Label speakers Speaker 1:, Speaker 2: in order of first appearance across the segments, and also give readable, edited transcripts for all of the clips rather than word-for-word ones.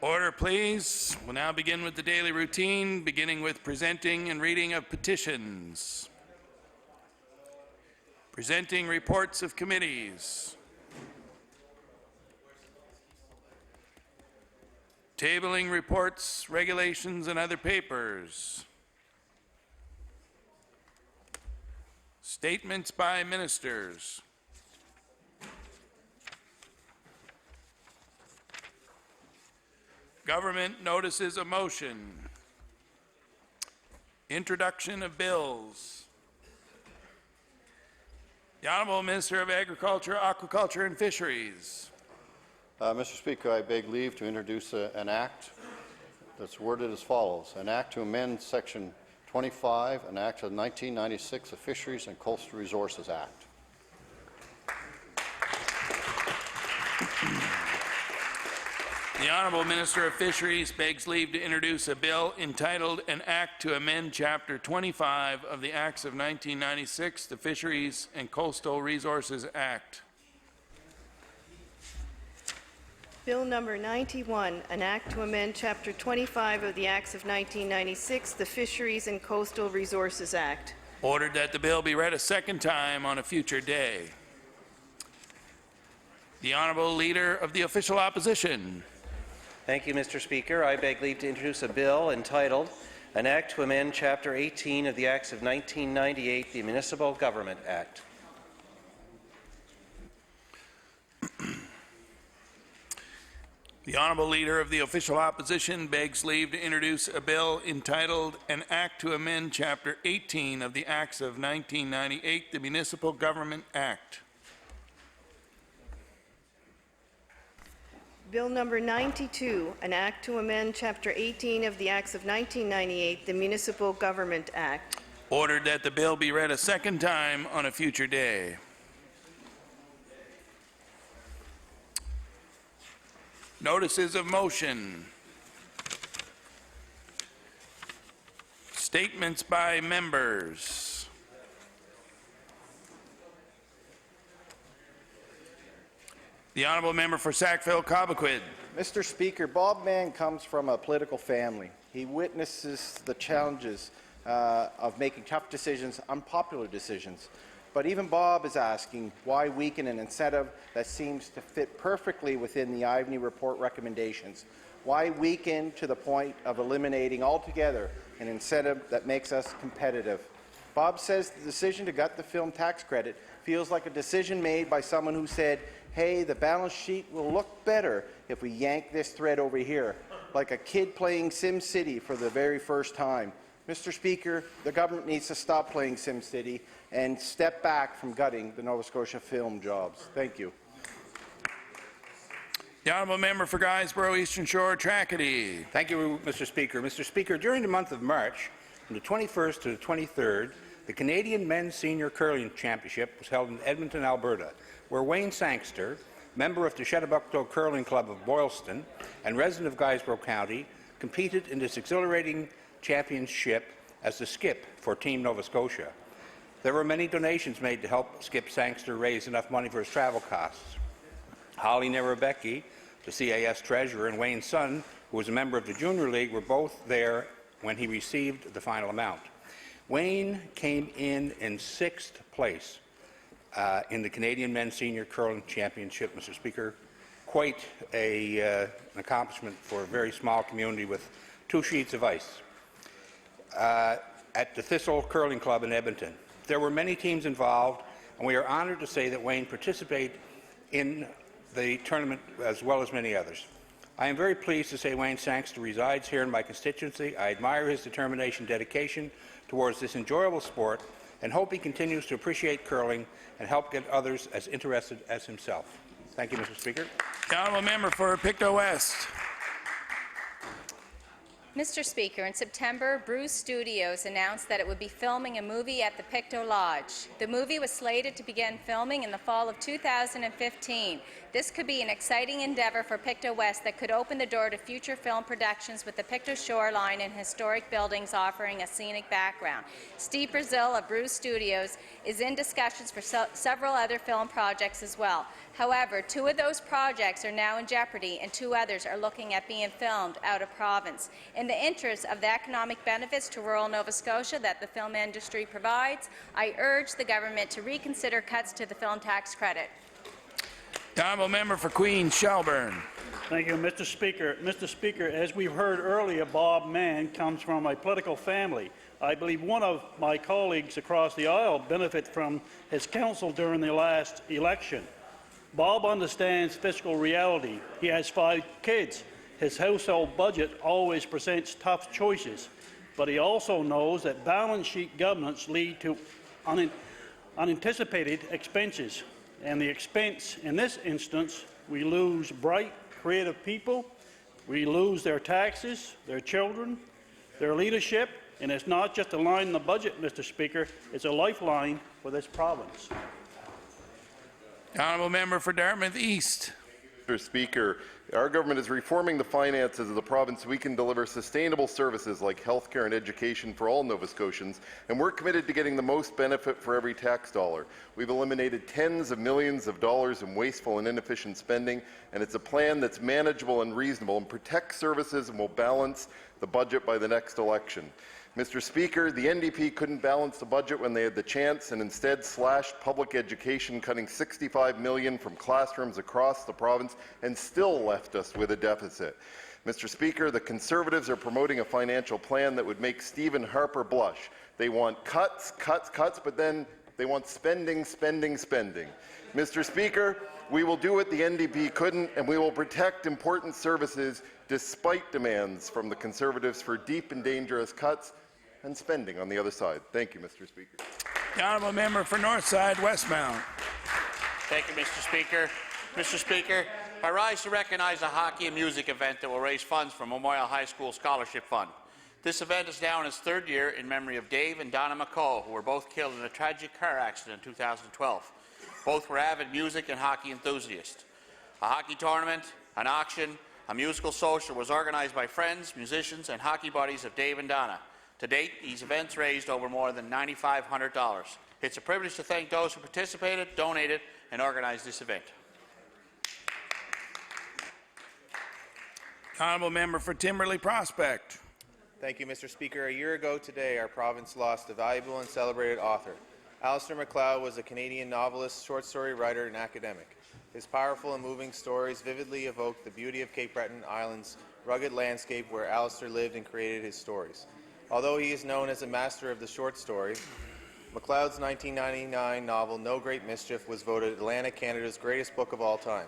Speaker 1: Order, please. We'll now begin with the daily routine, beginning with presenting and reading of petitions. Presenting reports of committees. Tabling reports, regulations, and other papers. Statements by ministers. Government notices of motion. Introduction of bills. The Honourable Minister of Agriculture, Aquaculture and Fisheries.
Speaker 2: Mr. Speaker, I beg leave to introduce an act that's worded as follows. An act to amend Section 25, an act of 1996, the Fisheries and Coastal Resources Act.
Speaker 1: The Honourable Minister of Fisheries begs leave to introduce a bill entitled An Act to Amend Chapter 25 of the Acts of 1996, the Fisheries and Coastal Resources Act.
Speaker 3: Bill number 91, an act to amend Chapter 25 of the Acts of 1996, the Fisheries and Coastal Resources Act.
Speaker 1: Ordered that the bill be read a second time on a future day. The Honourable Leader of the Official Opposition.
Speaker 4: Thank you, Mr. Speaker. I beg leave to introduce a bill entitled An Act to Amend Chapter 18 of the Acts of 1998, the Municipal Government Act.
Speaker 1: The Honourable Leader of the Official Opposition begs leave to introduce a bill entitled An Act to Amend Chapter 18 of the Acts of 1998, the Municipal Government Act.
Speaker 3: Bill number 92, an act to amend Chapter 18 of the Acts of 1998, the Municipal Government Act.
Speaker 1: Ordered that the bill be read a second time on a future day. Notices of motion. Statements by members. The Honourable Member for Sackville-Cobequid.
Speaker 5: Mr. Speaker, Bob Mann comes from a political family. He witnesses the challenges of making tough decisions, unpopular decisions. But even Bob is asking, why weaken an incentive that seems to fit perfectly within the Ivany Report recommendations? Why weaken to the point of eliminating altogether an incentive that makes us competitive? Bob says the decision to gut the film tax credit feels like a decision made by someone who said, hey, the balance sheet will look better if we yank this thread over here, like a kid playing SimCity for the very first time. Mr. Speaker, the government needs to stop playing SimCity and step back from gutting the Nova Scotia film jobs. Thank you.
Speaker 1: The Honourable Member for Guysborough Eastern Shore Tracadie.
Speaker 6: Thank you, Mr. Speaker. Mr. Speaker, during the month of March, from the 21st to the 23rd, the Canadian Men's Senior Curling Championship was held in Edmonton, Alberta, where Wayne Sangster, member of the Shettibucto Curling Club of Boylston and resident of Guysborough County, competed in this exhilarating championship as the skip for Team Nova Scotia. There were many donations made to help Skip Sangster raise enough money for his travel costs. Holly Nerebecki, the CAS treasurer, and Wayne's son, who was a member of the Junior League, were both there when he received the final amount. Wayne came in 6th place in the Canadian Men's Senior Curling Championship, Mr. Speaker. Quite an accomplishment for a very small community with 2 sheets of ice. At the Thistle Curling Club in Edmonton, there were many teams involved, and we are honoured to say that Wayne participated in the tournament as well as many others. I am very pleased to say Wayne Sangster resides here in my constituency. I admire his determination and dedication towards this enjoyable sport and hope he continues to appreciate curling and help get others as interested as himself. Thank you, Mr. Speaker.
Speaker 1: The Honourable Member for Pictou West.
Speaker 7: Mr. Speaker, in September, Bruce Studios announced that it would be filming a movie at the Pictou Lodge. The movie was slated to begin filming in the fall of 2015. This could be an exciting endeavour for Pictou West that could open the door to future film productions with the Pictou shoreline and historic buildings offering a scenic background. Steve Brazil of Bruce Studios is in discussions for several other film projects as well. However, 2 of those projects are now in jeopardy and 2 others are looking at being filmed out of province. In the interest of the economic benefits to rural Nova Scotia that the film industry provides, I urge the government to reconsider cuts to the film tax credit.
Speaker 1: The Honourable Member for Queen Shelburne.
Speaker 8: Thank you, Mr. Speaker. Mr. Speaker, as we've heard earlier, Bob Mann comes from a political family. I believe one of my colleagues across the aisle benefited from his counsel during the last election. Bob understands fiscal reality. He has 5 kids. His household budget always presents tough choices, but he also knows that balance sheet governance lead to unanticipated expenses. And the expense in this instance, we lose bright, creative people, we lose their taxes, their children, their leadership, and it's not just a line in the budget, Mr. Speaker, it's a lifeline for this province.
Speaker 1: The Honourable Member for Dartmouth East.
Speaker 9: Mr. Speaker, our government is reforming the finances of the province so we can deliver sustainable services like healthcare and education for all Nova Scotians, and we're committed to getting the most benefit for every tax dollar. We've eliminated tens of millions of dollars in wasteful and inefficient spending, and it's a plan that's manageable and reasonable and protects services and will balance the budget by the next election. Mr. Speaker, the NDP couldn't balance the budget when they had the chance and instead slashed public education, cutting $65 million from classrooms across the province, and still left us with a deficit. Mr. Speaker, the Conservatives are promoting a financial plan that would make Stephen Harper blush. They want cuts, cuts, cuts, but then they want spending, spending, spending. Mr. Speaker, we will do what the NDP couldn't, and we will protect important services despite demands from the Conservatives for deep and dangerous cuts and spending on the other side. Thank you, Mr. Speaker.
Speaker 1: The honourable member for Northside Westmount.
Speaker 10: Thank you, Mr. Speaker. Mr. Speaker, I rise to recognize a hockey and music event that will raise funds for Memorial High School Scholarship Fund. This event is now in its third year in memory of Dave and Donna McCall, who were both killed in a tragic car accident in 2012. Both were avid music and hockey enthusiasts. A hockey tournament, an auction, a musical social was organized by friends, musicians, and hockey buddies of Dave and Donna. To date, these events raised over more than $9,500. It's a privilege to thank those who participated, donated, and organized this event.
Speaker 1: Honourable member for Timberley Prospect.
Speaker 11: Thank you, Mr. Speaker. A year ago today, our province lost a valuable and celebrated author. Alistair MacLeod was a Canadian novelist, short story writer, and academic. His powerful and moving stories vividly evoke the beauty of Cape Breton Island's rugged landscape where Alistair lived and created his stories. Although he is known as a master of the short story, MacLeod's 1999 novel No Great Mischief was voted Atlantic Canada's greatest book of all time.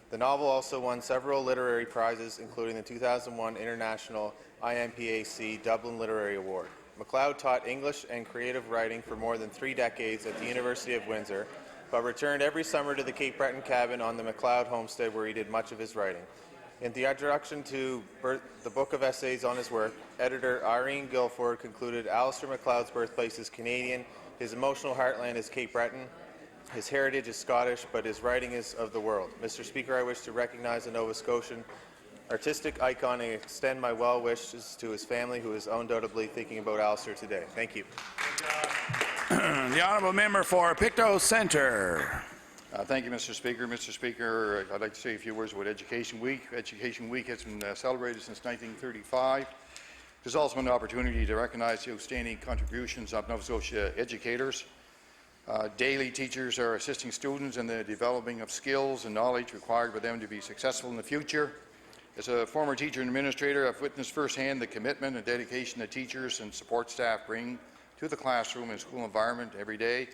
Speaker 11: The novel also won several literary prizes, including the 2001 International IMPAC Dublin Literary Award. MacLeod taught English and creative writing for more than 3 decades at the University of Windsor, but returned every summer to the Cape Breton cabin on the MacLeod homestead where he did much of his writing. In the introduction to the book of essays on his work, editor Irene Guilford concluded Alistair MacLeod's birthplace is Canadian, his emotional heartland is Cape Breton, his heritage is Scottish, but his writing is of the world. Mr. Speaker, I wish to recognize a Nova Scotian artistic icon and extend my well wishes to his family, who is undoubtedly thinking about Alistair today. Thank you.
Speaker 1: The honourable member for Pictou Centre.
Speaker 12: Thank you, Mr. Speaker. Mr. Speaker, I'd like to say a few words about Education Week. Education Week has been celebrated since 1935. There's also an opportunity to recognize the outstanding contributions of Nova Scotia educators. Daily, teachers are assisting students in the developing of skills and knowledge required for them to be successful in the future. As a former teacher and administrator, I've witnessed firsthand the commitment and dedication that teachers and support staff bring to the classroom and school environment every day.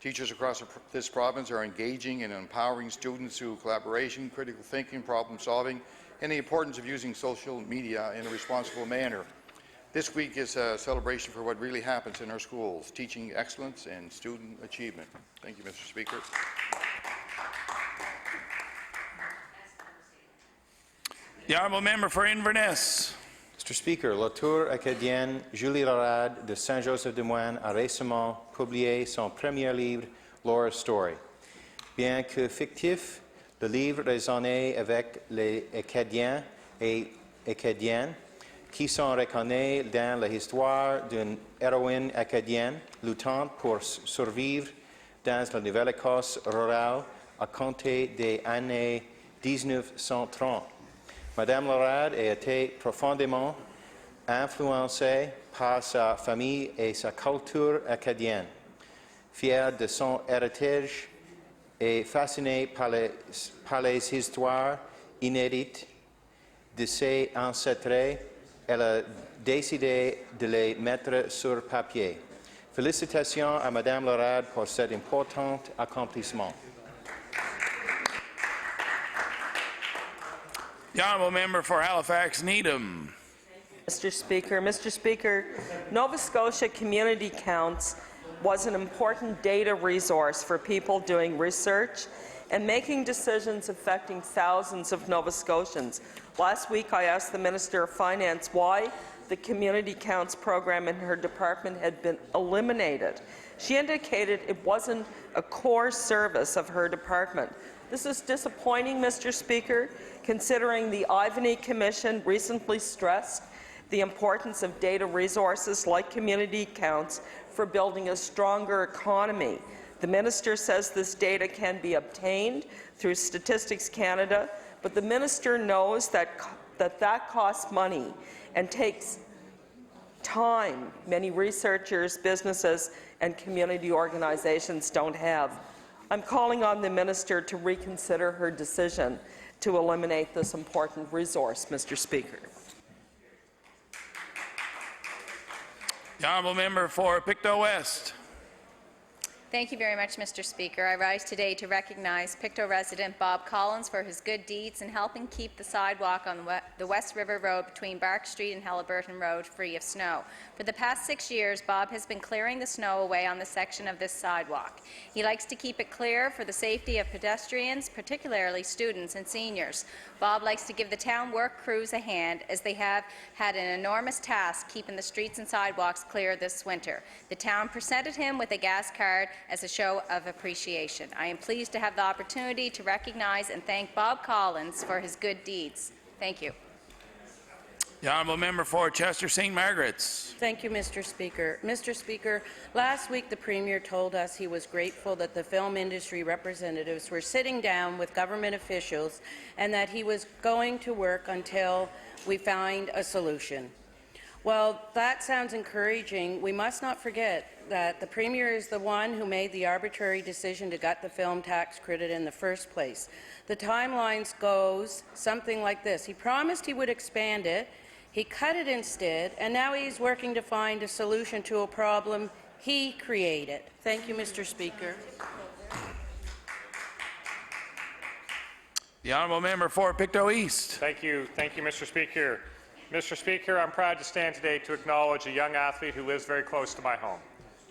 Speaker 12: Teachers across this province are engaging and empowering students through collaboration, critical thinking, problem solving, and the importance of using social media in a responsible manner. This week is a celebration for what really happens in our schools, teaching excellence and student achievement. Thank you, Mr. Speaker.
Speaker 1: The honourable member for Inverness.
Speaker 13: Mr. Speaker, l'auteure acadienne Julie Lorade de Saint-Joseph-de-Moine a récemment publié son premier livre, Laura's Story. Bien que fictif, le livre résonnait avec les Acadiens et Acadiennes qui sont reconnus dans l'histoire d'une héroïne acadienne luttant pour survivre dans la Nouvelle-Écosse rurale à compter des années 1930. Madame Lorade a été profondément influencée par sa famille et sa culture acadienne. Fière de son héritage et fascinée par les histoires inédites de ses ancêtres, elle a décidé de les mettre sur papier. Félicitations à Madame Lorade pour cet important accomplissement.
Speaker 1: The honourable member for Halifax Needham.
Speaker 14: Mr. Speaker, Nova Scotia Community Counts was an important data resource for people doing research and making decisions affecting thousands of Nova Scotians. Last week, I asked the Minister of Finance why the Community Counts program in her department had been eliminated. She indicated it wasn't a core service of her department. This is disappointing, Mr. Speaker, considering the Ivany Commission recently stressed the importance of data resources like community counts for building a stronger economy. The Minister says this data can be obtained through Statistics Canada, but the Minister knows that costs money and takes time many researchers, businesses, and community organizations don't have. I'm calling on the Minister to reconsider her decision to eliminate this important resource, Mr. Speaker.
Speaker 1: The honourable member for Pictou West.
Speaker 7: Thank you very much, Mr. Speaker. I rise today to recognize Pictou resident Bob Collins for his good deeds in helping keep the sidewalk on the West River Road between Bark Street and Halliburton Road free of snow. For the past 6 years, Bob has been clearing the snow away on the section of this sidewalk. He likes to keep it clear for the safety of pedestrians, particularly students and seniors. Bob likes to give the town work crews a hand, as they have had an enormous task keeping the streets and sidewalks clear this winter. The town presented him with a gas card as a show of appreciation. I am pleased to have the opportunity to recognize and thank Bob Collins for his good deeds. Thank you.
Speaker 1: The honourable member for Chester St. Margaret's.
Speaker 15: Thank you, Mr. Speaker. Mr. Speaker, last week the Premier told us he was grateful that the film industry representatives were sitting down with government officials and that he was going to work until we find a solution. Well, that sounds encouraging. We must not forget that the Premier is the one who made the arbitrary decision to gut the film tax credit in the first place. The timelines goes something like this. He promised he would expand it, he cut it instead, and now he's working to find a solution to a problem he created. Thank you, Mr. Speaker.
Speaker 1: The honourable member for Pictou East.
Speaker 16: Thank you, Mr. Speaker. Mr. Speaker, I'm proud to stand today to acknowledge a young athlete who lives very close to my home.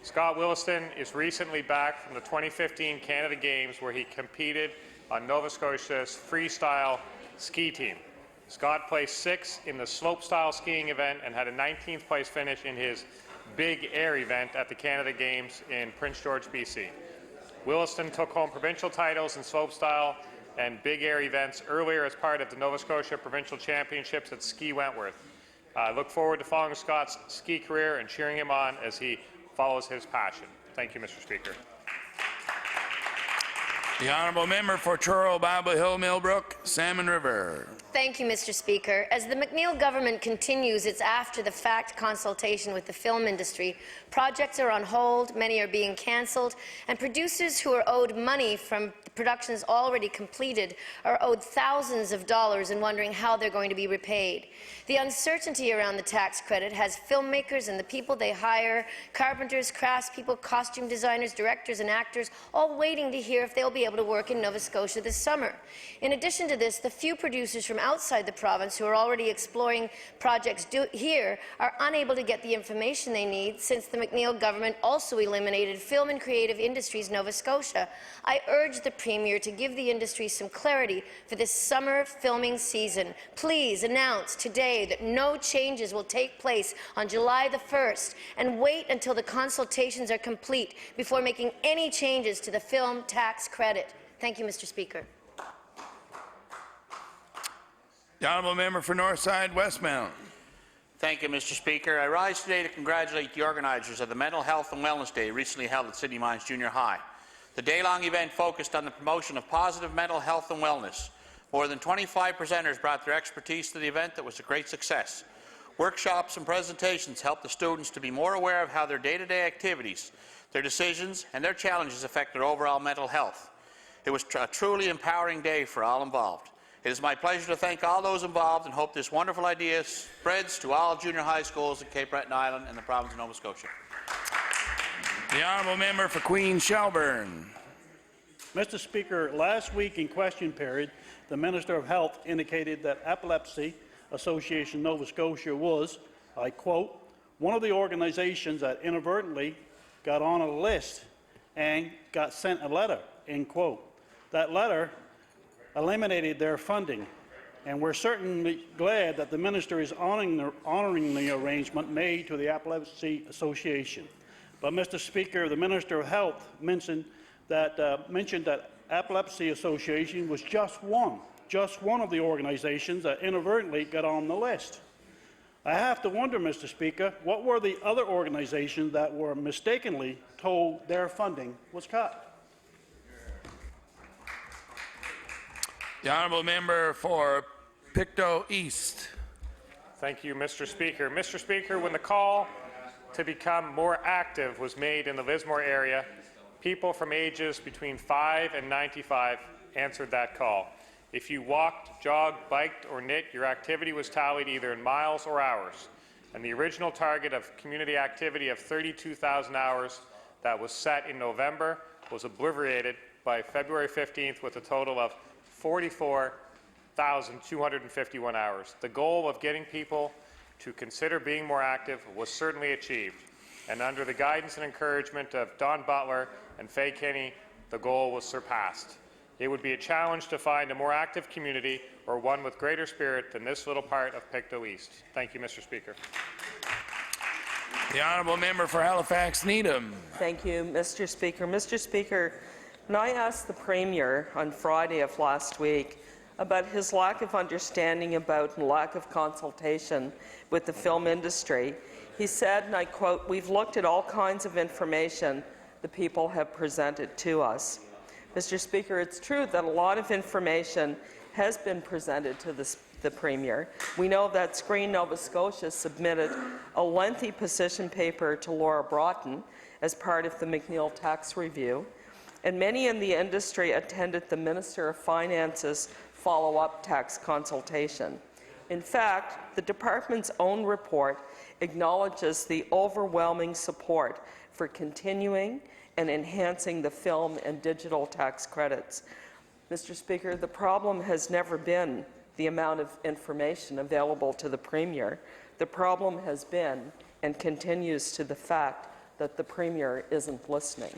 Speaker 16: Scott Williston is recently back from the 2015 Canada Games, where he competed on Nova Scotia's freestyle ski team. Scott placed 6th in the slopestyle skiing event and had a 19th place finish in his big air event at the Canada Games in Prince George, BC. Williston took home provincial titles in slopestyle and big air events earlier as part of the Nova Scotia Provincial Championships at Ski Wentworth. I look forward to following Scott's ski career and cheering him on as he follows his passion. Thank you, Mr. Speaker.
Speaker 1: The honourable member for Truro, Baba Hill, Millbrook, Salmon River.
Speaker 17: Thank you, Mr. Speaker. As the McNeil government continues its after-the-fact consultation with the film industry, projects are on hold, many are being cancelled, and producers who are owed money from productions already completed are owed thousands of dollars and wondering how they're going to be repaid. The uncertainty around the tax credit has filmmakers and the people they hire, carpenters, craftspeople, costume designers, directors, and actors all waiting to hear if they'll be able to work in Nova Scotia this summer. In addition to this, the few producers from outside the province who are already exploring projects here are unable to get the information they need since the McNeil government also eliminated Film and Creative Industries Nova Scotia. I urge the Premier to give the industry some clarity for this summer filming season. Please announce today that no changes will take place on July the 1st and wait until the consultations are complete before making any changes to the film tax credit. Thank you, Mr. Speaker.
Speaker 1: The honourable member for Northside, Westmount.
Speaker 10: Thank you, Mr. Speaker. I rise today to congratulate the organizers of the Mental Health and Wellness Day recently held at City Mines Junior High. The day-long event focused on the promotion of positive mental health and wellness. More than 25 presenters brought their expertise to the event that was a great success. Workshops and presentations helped the students to be more aware of how their day-to-day activities, their decisions, and their challenges affect their overall mental health. It was a truly empowering day for all involved. It is my pleasure to thank all those involved and hope this wonderful idea spreads to all junior high schools in Cape Breton Island and the province of Nova Scotia.
Speaker 1: The honourable member for Queen Shelburne.
Speaker 8: Mr. Speaker, last week in question period, the Minister of Health indicated that Epilepsy Association Nova Scotia was, I quote, one of the organizations that inadvertently got on a list and got sent a letter, end quote. That letter eliminated their funding, and we're certainly glad that the Minister is honouring the arrangement made to the Epilepsy Association. But, Mr. Speaker, the Minister of Health mentioned that Epilepsy Association was just one of the organizations that inadvertently got on the list. I have to wonder, Mr. Speaker, what were the other organizations that were mistakenly told their funding was cut?
Speaker 1: The honourable member for Pictou East.
Speaker 16: Thank you, Mr. Speaker. Mr. Speaker, when the call to become more active was made in the Lismore area, people from ages between 5 and 95 answered that call. If you walked, jogged, biked, or knit, your activity was tallied either in miles or hours. And the original target of community activity of 32,000 hours that was set in November was obliterated by February 15th with a total of 44,251 hours. The goal of getting people to consider being more active was certainly achieved. And under the guidance and encouragement of Don Butler and Faye Kinney, the goal was surpassed. It would be a challenge to find a more active community or one with greater spirit than this little part of Pictou East. Thank you, Mr. Speaker.
Speaker 1: The honourable member for Halifax Needham.
Speaker 14: Thank you, Mr. Speaker. Mr. Speaker, when I asked the Premier on Friday of last week about his lack of understanding about and lack of consultation with the film industry, he said, and I quote, "We've looked at all kinds of information the people have presented to us." Mr. Speaker, it's true that a lot of information has been presented to the Premier. We know that Screen Nova Scotia submitted a lengthy position paper to Laura Broughton as part of the McNeil tax review, and many in the industry attended the Minister of Finance's follow-up tax consultation. In fact, the department's own report acknowledges the overwhelming support for continuing and enhancing the film and digital tax credits. Mr. Speaker, the problem has never been the amount of information available to the Premier. The problem has been and continues to the fact that the Premier isn't listening.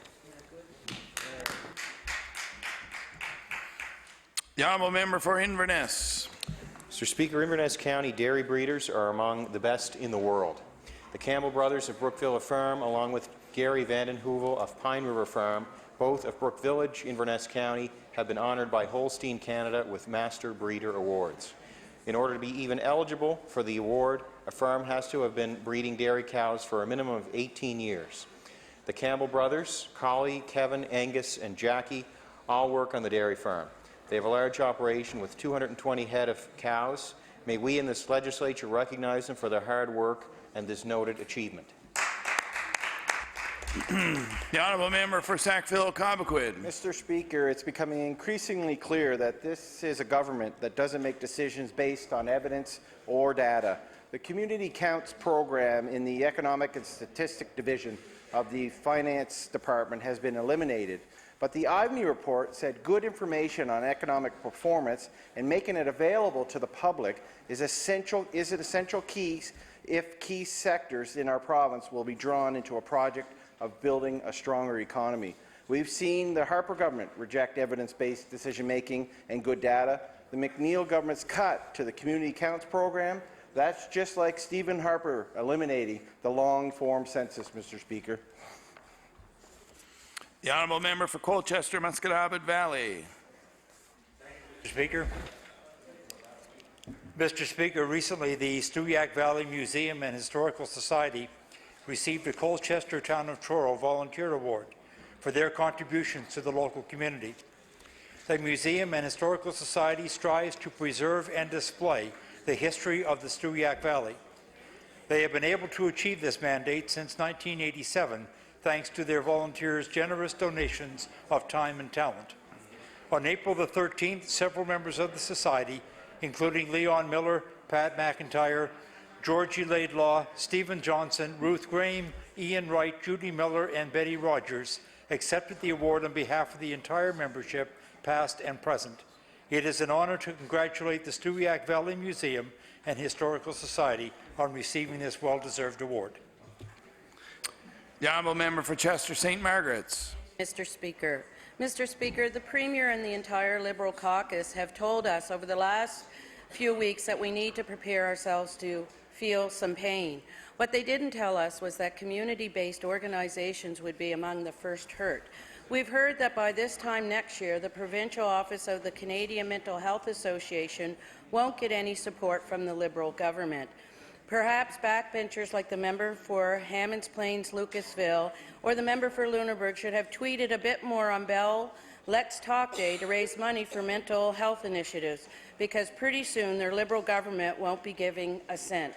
Speaker 1: The honourable member for Inverness.
Speaker 13: Mr. Speaker, Inverness County dairy breeders are among the best in the world. The Campbell brothers of Brookville Farm, along with Gary Vandenheuvel of Pine River Farm, both of Brook Village, Inverness County, have been honoured by Holstein Canada with Master Breeder Awards. In order to be even eligible for the award, a farm has to have been breeding dairy cows for a minimum of 18 years. The Campbell brothers, Collie, Kevin, Angus, and Jackie, all work on the dairy farm. They have a large operation with 220 head of cows. May we in this legislature recognize them for their hard work and this noted achievement.
Speaker 1: The honourable member for Sackville-Cobequid.
Speaker 5: Mr. Speaker, it's becoming increasingly clear that this is a government that doesn't make decisions based on evidence or data. The Community Counts program in the Economic and Statistic Division of the Finance Department has been eliminated. But the IVME report said good information on economic performance and making it available to the public is essential keys if key sectors in our province will be drawn into a project of building a stronger economy. We've seen the Harper government reject evidence-based decision-making and good data. The McNeil government's cut to the Community Counts program, that's just like Stephen Harper eliminating the long-form census, Mr. Speaker.
Speaker 1: The honourable member for Colchester, Musqueam Valley.
Speaker 18: Mr. Speaker. Mr. Speaker, recently the Stewiacke Valley Museum and Historical Society received a Colchester Town of Truro Volunteer Award for their contributions to the local community. The Museum and Historical Society strives to preserve and display the history of the Stewiacke Valley. They have been able to achieve this mandate since 1987 thanks to their volunteers' generous donations of time and talent. On April the 13th, several members of the Society, including Leon Miller, Pat McIntyre, Georgie Laidlaw, Stephen Johnson, Ruth Graham, Ian Wright, Judy Miller, and Betty Rogers, accepted the award on behalf of the entire membership, past and present. It is an honour to congratulate the Stewiacke Valley Museum and Historical Society on receiving this well-deserved award.
Speaker 1: The honourable member for Chester St. Margaret's.
Speaker 15: Mr. Speaker. Mr. Speaker, the Premier and the entire Liberal caucus have told us over the last few weeks that we need to prepare ourselves to feel some pain. What they didn't tell us was that community-based organizations would be among the first hurt. We've heard that by this time next year, the Provincial Office of the Canadian Mental Health Association won't get any support from the Liberal government. Perhaps backbenchers like the member for Hammonds Plains Lucasville or the member for Lunenburg should have tweeted a bit more on Bell Let's Talk Day to raise money for mental health initiatives, because pretty soon their Liberal government won't be giving a cent.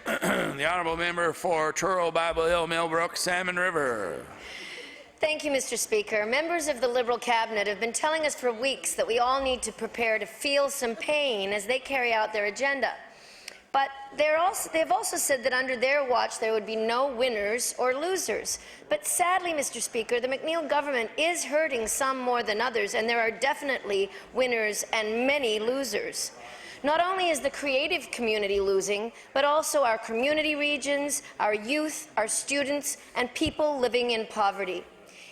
Speaker 1: The honourable member for Truro, Bible Hill, Millbrook, Salmon River.
Speaker 17: Thank you, Mr. Speaker. Members of the Liberal cabinet have been telling us for weeks that we all need to prepare to feel some pain as they carry out their agenda. But they've also said that under their watch there would be no winners or losers. But sadly, Mr. Speaker, the McNeil government is hurting some more than others, and there are definitely winners and many losers. Not only is the creative community losing, but also our community regions, our youth, our students, and people living in poverty.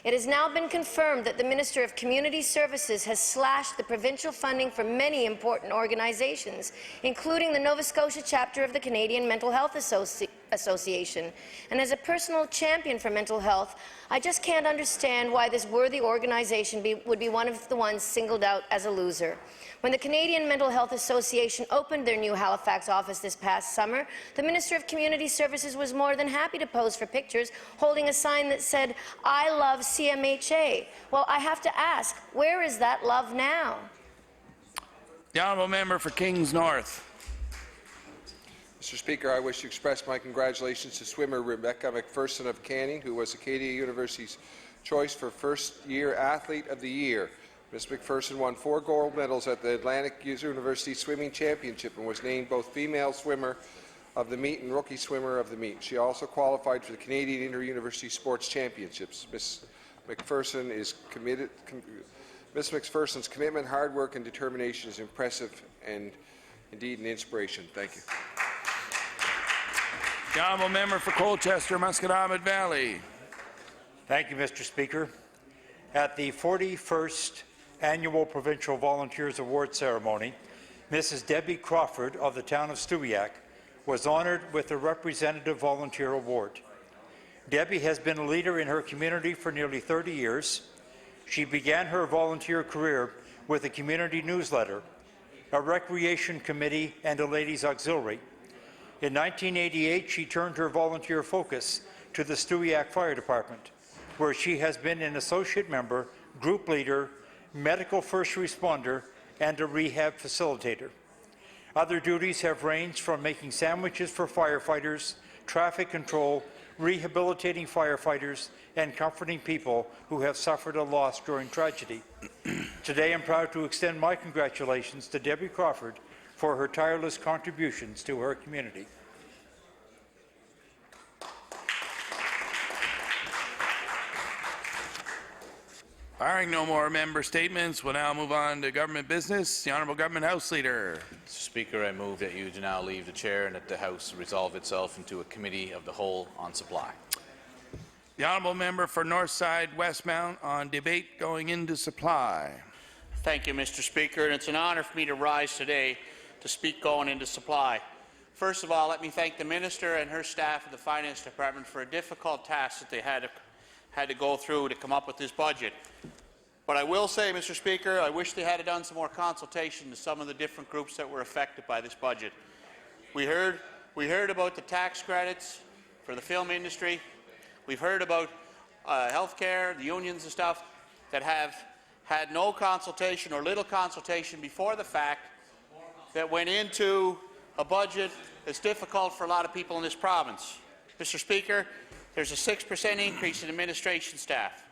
Speaker 17: It has now been confirmed that the Minister of Community Services has slashed the provincial funding for many important organizations, including the Nova Scotia chapter of the Canadian Mental Health Association. And as a personal champion for mental health, I just can't understand why this worthy organization would be one of the ones singled out as a loser. When the Canadian Mental Health Association opened their new Halifax office this past summer, the Minister of Community Services was more than happy to pose for pictures holding a sign that said, "I love CMHA." Well, I have to ask, where is that love now?
Speaker 1: The honourable member for Kings North.
Speaker 19: Mr. Speaker, I wish to express my congratulations to swimmer Rebecca McPherson of Canning, who was Acadia University's choice for first-year Athlete of the Year. Ms. McPherson won 4 gold medals at the Atlantic University Swimming Championship and was named both Female Swimmer of the Meet and Rookie Swimmer of the Meet. She also qualified for the Canadian Inter-University Sports Championships. Ms. McPherson's commitment, hard work, and determination is impressive and indeed an inspiration. Thank you.
Speaker 1: The honourable member for Colchester, Musquedominant Valley.
Speaker 18: Thank you, Mr. Speaker. At the 41st Annual Provincial Volunteers Award Ceremony, Mrs. Debbie Crawford of the town of Stewiacke was honoured with the Representative Volunteer Award. Debbie has been a leader in her community for nearly 30 years. She began her volunteer career with a community newsletter, a recreation committee, and a ladies' auxiliary. In 1988, she turned her volunteer focus to the Stewiacke Fire Department, where she has been an associate member, group leader, medical first responder, and a rehab facilitator. Other duties have ranged from making sandwiches for firefighters, traffic control, rehabilitating firefighters, and comforting people who have suffered a loss during tragedy. Today, I'm proud to extend my congratulations to Debbie Crawford for her tireless contributions to her community.
Speaker 1: Barring no more member statements, we'll now move on to government business. The Honourable Government House Leader.
Speaker 20: Mr. Speaker, I move that you do now leave the chair and that the House resolve itself into a committee of the whole on supply.
Speaker 1: The Honourable Member for Northside Westmount on debate going into supply.
Speaker 10: Thank you, Mr. Speaker, and it's an honour for me to rise today to speak going into supply. First of all, let me thank the Minister and her staff of the Finance Department for a difficult task that they had to go through to come up with this budget. But I will say, Mr. Speaker, I wish they had done some more consultation to some of the different groups that were affected by this budget. We heard about the tax credits for the film industry. We've heard about health care, the unions and stuff that have had no consultation or little consultation before the fact that went into a budget that's difficult for a lot of people in this province. Mr. Speaker, there's a 6% increase in administration staff.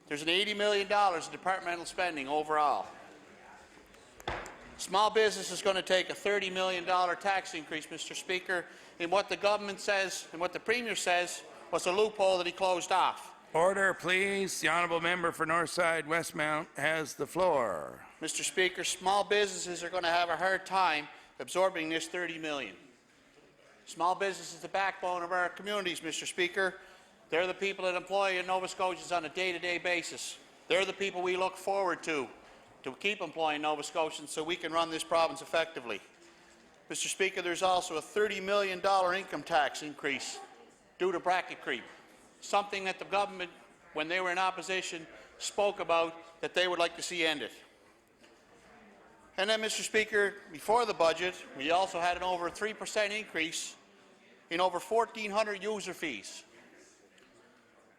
Speaker 10: There's an $80 million in departmental spending overall. Small business is going to take a $30 million tax increase, Mr. Speaker, in what the government says and what the Premier says was a loophole that he closed off.
Speaker 1: Order, please. The Honourable Member for Northside Westmount has the floor.
Speaker 10: Mr. Speaker, small businesses are going to have a hard time absorbing this $30 million. Small business is the backbone of our communities, Mr. Speaker. They're the people that employ Nova Scotians on a day-to-day basis. They're the people we look forward to keep employing Nova Scotians so we can run this province effectively. Mr. Speaker, there's also a $30 million income tax increase due to bracket creep, something that the government, when they were in opposition, spoke about that they would like to see ended. And then, Mr. Speaker, before the budget, we also had an over 3% increase in over 1,400 user fees.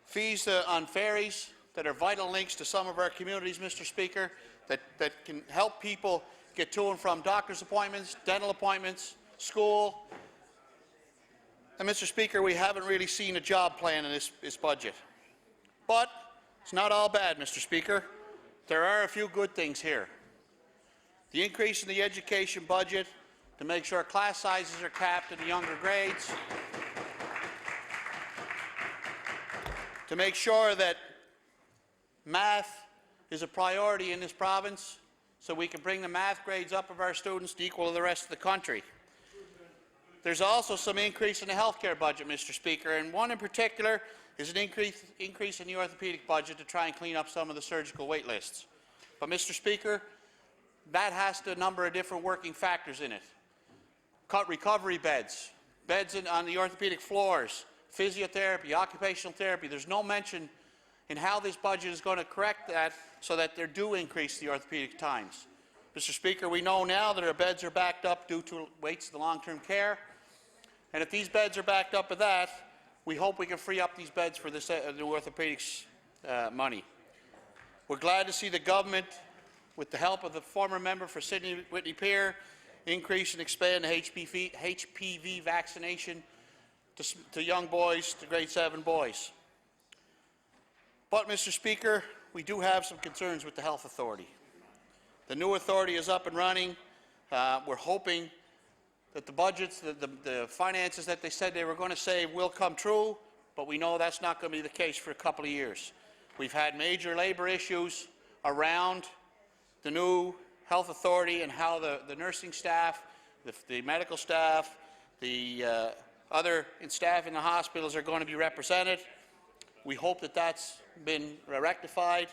Speaker 10: Fees on ferries that are vital links to some of our communities, Mr. Speaker, that can help people get to and from doctor's appointments, dental appointments, school. And Mr. Speaker, we haven't really seen a job plan in this budget. But it's not all bad, Mr. Speaker. There are a few good things here. The increase in the education budget to make sure class sizes are capped in the younger grades, to make sure that math is a priority in this province so we can bring the math grades up of our students to equal to the rest of the country. There's also some increase in the healthcare budget, Mr. Speaker, and one in particular is an increase in the orthopedic budget to try and clean up some of the surgical wait lists. But, Mr. Speaker, that has a number of different working factors in it. Cut recovery beds, on the orthopedic floors, physiotherapy, occupational therapy. There's no mention in how this budget is going to correct that so that they do increase the orthopedic times. Mr. Speaker, we know now that our beds are backed up due to waits to long-term care. And if these beds are backed up with that, we hope we can free up these beds for the orthopedics money. We're glad to see the government, with the help of the former member for Sydney Whitney Pier, increase and expand the HPV vaccination to young boys, to grade 7 boys. But, Mr. Speaker, we do have some concerns with the Health Authority. The new authority is up and running. We're hoping that the budgets, the finances that they said they were going to save will come true, but we know that's not going to be the case for a couple of years. We've had major labour issues around the new Health Authority and how the nursing staff, the medical staff, the other staff in the hospitals are going to be represented. We hope that that's been rectified,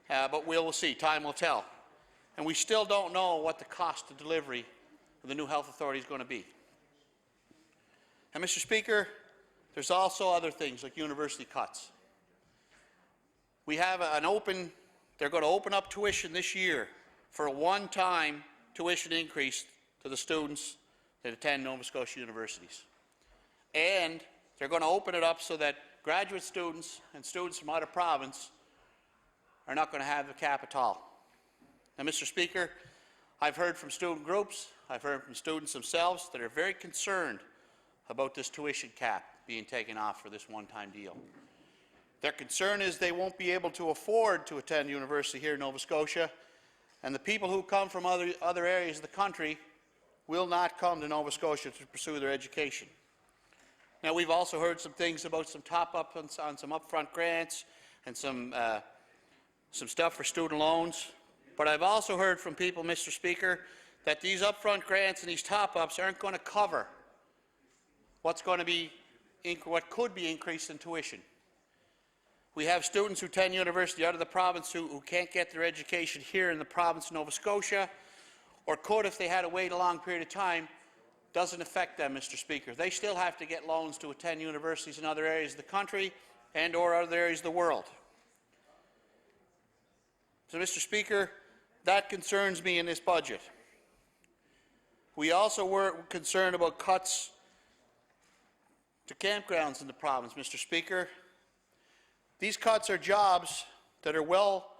Speaker 10: but we'll see. Time will tell. And we still don't know what the cost of delivery of the new Health Authority is going to be. And, Mr. Speaker, there's also other things like university cuts. We have they're going to open up tuition this year for a one-time tuition increase to the students that attend Nova Scotia universities. And they're going to open it up so that graduate students and students from out of province are not going to have the cap at all. Now, Mr. Speaker, I've heard from student groups, I've heard from students themselves that are very concerned about this tuition cap being taken off for this one-time deal. Their concern is they won't be able to afford to attend university here in Nova Scotia, and the people who come from other areas of the country will not come to Nova Scotia to pursue their education. Now, we've also heard some things about some top-up on some upfront grants and some stuff for student loans. But I've also heard from people, Mr. Speaker, that these upfront grants and these top-ups aren't going to cover what could be increased in tuition. We have students who attend university out of the province who can't get their education here in the province of Nova Scotia, or could if they had to wait a long period of time. Doesn't affect them, Mr. Speaker. They still have to get loans to attend universities in other areas of the country and or other areas of the world. So, Mr. Speaker, that concerns me in this budget. We also were concerned about cuts to campgrounds in the province, Mr. Speaker. These cuts are jobs that are well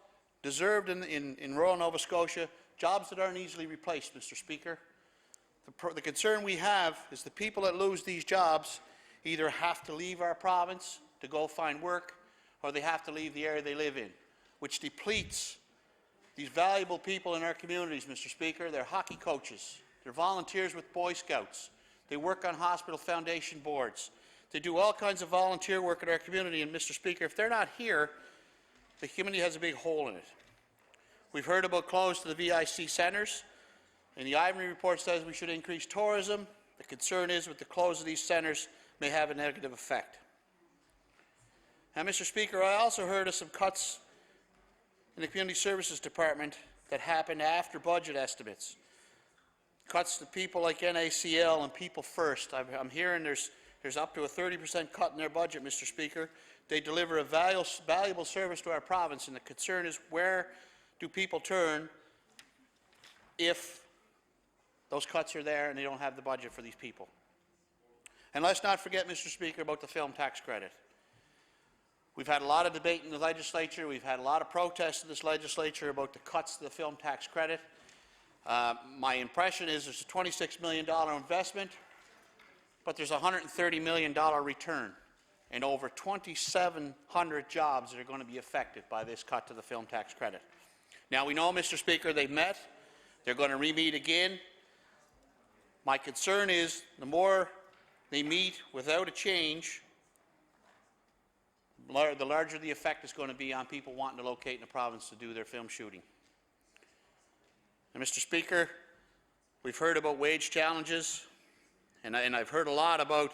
Speaker 10: deserved in rural Nova Scotia, jobs that aren't easily replaced, Mr. Speaker. The concern we have is the people that lose these jobs either have to leave our province to go find work, or they have to leave the area they live in, which depletes these valuable people in our communities, Mr. Speaker. They're hockey coaches. They're volunteers with Boy Scouts. They work on hospital foundation boards. They do all kinds of volunteer work in our community. And, Mr. Speaker, if they're not here, the community has a big hole in it. We've heard about close to the VIC centres. And the Ivory report says we should increase tourism. The concern is with the close of these centres may have a negative effect. And, Mr. Speaker, I also heard of some cuts in the Community Services Department that happened after budget estimates. Cuts to people like NACL and People First. I'm hearing there's up to a 30% cut in their budget, Mr. Speaker. They deliver a valuable service to our province, and the concern is where do people turn if those cuts are there and they don't have the budget for these people. And let's not forget, Mr. Speaker, about the film tax credit. We've had a lot of debate in the legislature. We've had a lot of protests in this legislature about the cuts to the film tax credit. My impression is there's a $26 million investment, but there's a $130 million return and over 2,700 jobs that are going to be affected by this cut to the film tax credit. Now, we know, Mr. Speaker, they've met. They're going to re-meet again. My concern is the more they meet without a change, the larger the effect is going to be on people wanting to locate in the province to do their film shooting. And Mr. Speaker, we've heard about wage challenges, and I've heard a lot about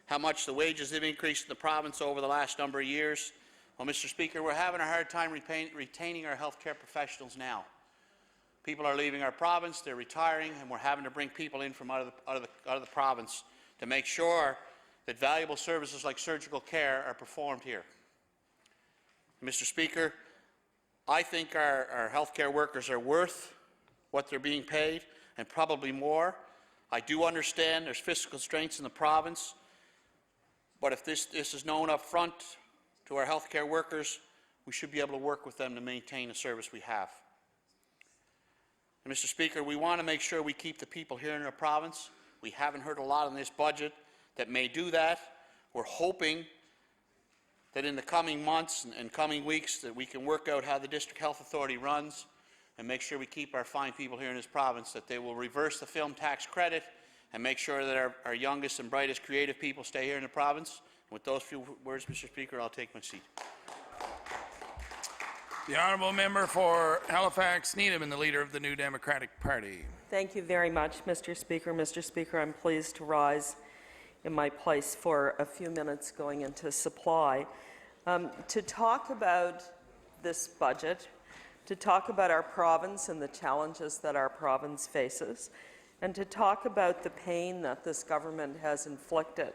Speaker 10: how much the wages have increased in the province over the last number of years. Well, Mr. Speaker, we're having a hard time retaining our healthcare professionals now. People are leaving our province, they're retiring, and we're having to bring people in from out of the province to make sure that valuable services like surgical care are performed here. Mr. Speaker, I think our healthcare workers are worth what they're being paid, and probably more. I do understand there's fiscal constraints in the province, but if this is known up front to our healthcare workers, we should be able to work with them to maintain the service we have. And Mr. Speaker, we want to make sure we keep the people here in our province. We haven't heard a lot in this budget that may do that. We're hoping that in the coming months and coming weeks that we can work out how the District Health Authority runs and make sure we keep our fine people here in this province, that they will reverse the film tax credit and make sure that our youngest and brightest creative people stay here in the province. And with those few words, Mr. Speaker, I'll take my seat.
Speaker 1: The honourable member for Halifax Needham and the leader of the New Democratic Party.
Speaker 14: Thank you very much, Mr. Speaker. Mr. Speaker, I'm pleased to rise in my place for a few minutes going into supply to talk about this budget, to talk about our province and the challenges that our province faces, and to talk about the pain that this government has inflicted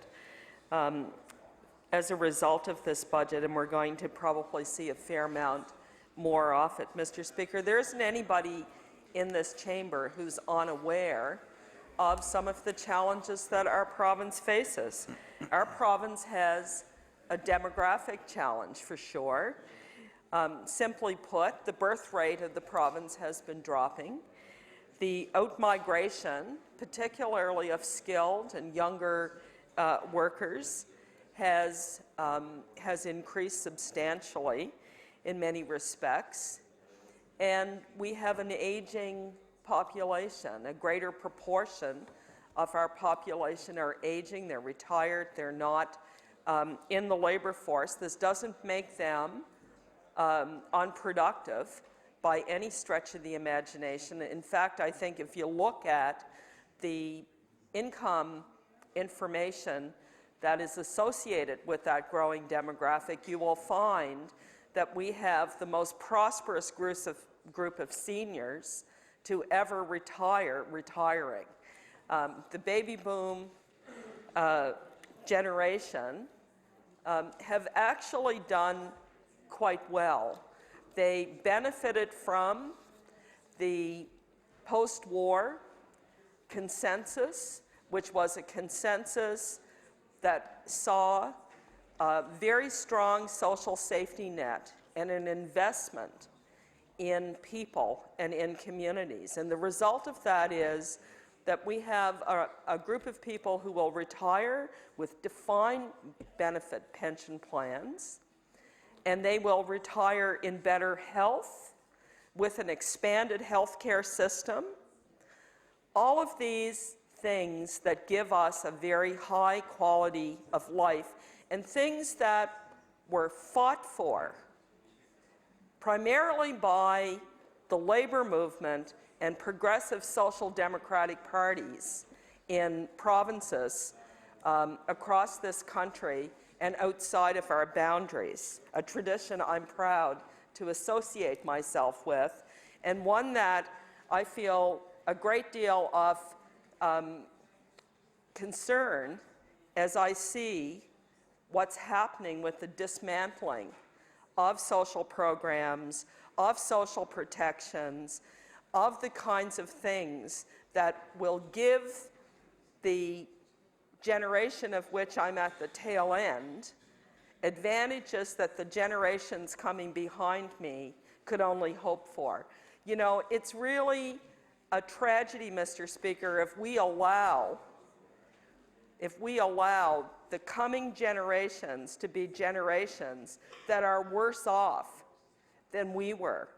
Speaker 14: as a result of this budget, and we're going to probably see a fair amount more of it. Mr. Speaker, there isn't anybody in this chamber who's unaware of some of the challenges that our province faces. Our province has a demographic challenge for sure. Simply put, the birth rate of the province has been dropping. The out-migration, particularly of skilled and younger workers, has increased substantially in many respects. And we have an aging population. A greater proportion of our population are aging, they're retired, they're not in the labor force. This doesn't make them unproductive by any stretch of the imagination. In fact, I think if you look at the income information that is associated with that growing demographic, you will find that we have the most prosperous group of seniors to ever retiring. The baby boom generation have actually done quite well. They benefited from the post-war consensus, which was a consensus that saw a very strong social safety net and an investment in people and in communities. And the result of that is that we have a group of people who will retire with defined benefit pension plans, and they will retire in better health with an expanded healthcare system. All of these things that give us a very high quality of life, and things that were fought for primarily by the labor movement and progressive social democratic parties in provinces across this country and outside of our boundaries, a tradition I'm proud to associate myself with, and one that I feel a great deal of concern as I see what's happening with the dismantling of social programs, of social protections, of the kinds of things that will give the generation of which I'm at the tail end, advantages that the generations coming behind me could only hope for. You know, it's really a tragedy, Mr. Speaker, if we allow the coming generations to be generations that are worse off than we were.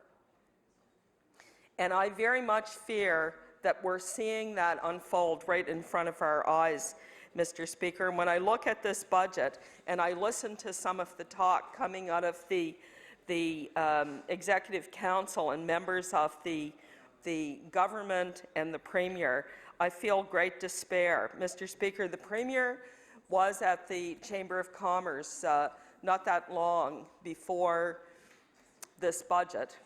Speaker 14: And I very much fear that we're seeing that unfold right in front of our eyes, Mr. Speaker. And when I look at this budget and I listen to some of the talk coming out of the Executive Council and members of the government and the Premier, I feel great despair. Mr. Speaker, the Premier was at the Chamber of Commerce not that long before this budget,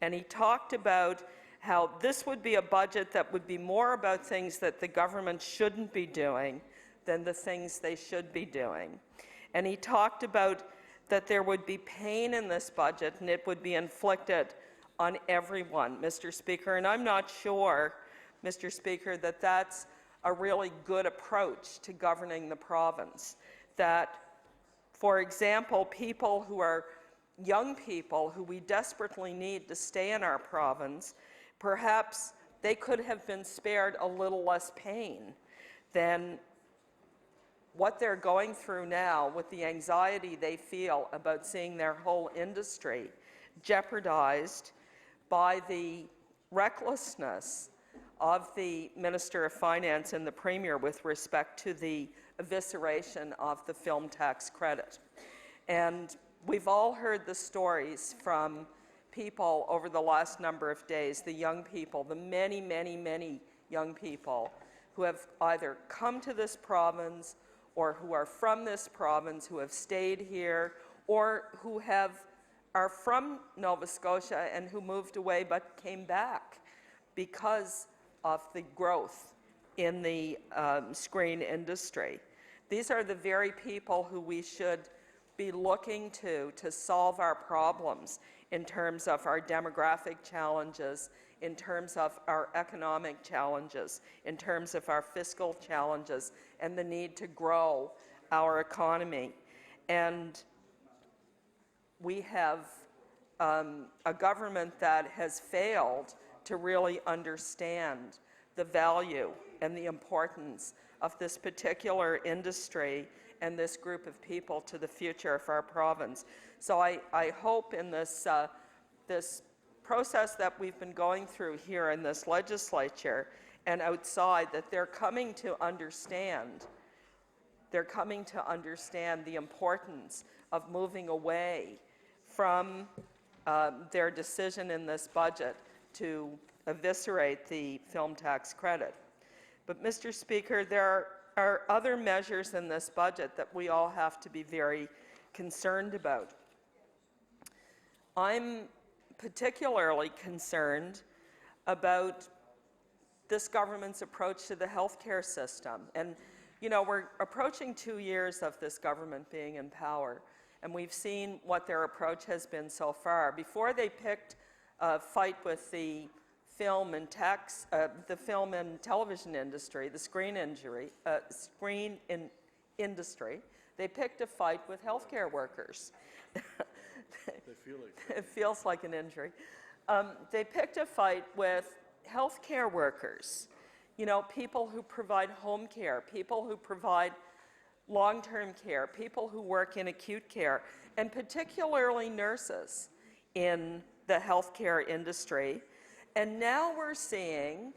Speaker 14: and he talked about how this would be a budget that would be more about things that the government shouldn't be doing than the things they should be doing. And he talked about that there would be pain in this budget and it would be inflicted on everyone, Mr. Speaker. And I'm not sure, Mr. Speaker, that that's a really good approach to governing the province. That, for example, people who are young people who we desperately need to stay in our province, perhaps they could have been spared a little less pain than what they're going through now with the anxiety they feel about seeing their whole industry jeopardized by the recklessness of the Minister of Finance and the Premier with respect to the evisceration of the film tax credit. And we've all heard the stories from people over the last number of days, the young people, the many, many, many young people who have either come to this province or who are from this province, who have stayed here, or who are from Nova Scotia and who moved away but came back because of the growth in the screen industry. These are the very people who we should be looking to solve our problems in terms of our demographic challenges, in terms of our economic challenges, in terms of our fiscal challenges, and the need to grow our economy. And we have a government that has failed to really understand the value and the importance of this particular industry and this group of people to the future of our province. So I hope in this process that we've been going through here in this legislature and outside that they're coming to understand the importance of moving away from their decision in this budget to eviscerate the film tax credit. But Mr. Speaker, there are other measures in this budget that we all have to be very concerned about. I'm particularly concerned about this government's approach to the healthcare system. And, you know, we're approaching 2 years of this government being in power, and we've seen what their approach has been so far. Before they picked a fight with the film and television industry, the screen industry, they picked a fight with healthcare workers. It feels like an injury. They picked a fight with healthcare workers, you know, people who provide home care, people who provide long-term care, people who work in acute care, and particularly nurses in the healthcare industry. And now we're seeing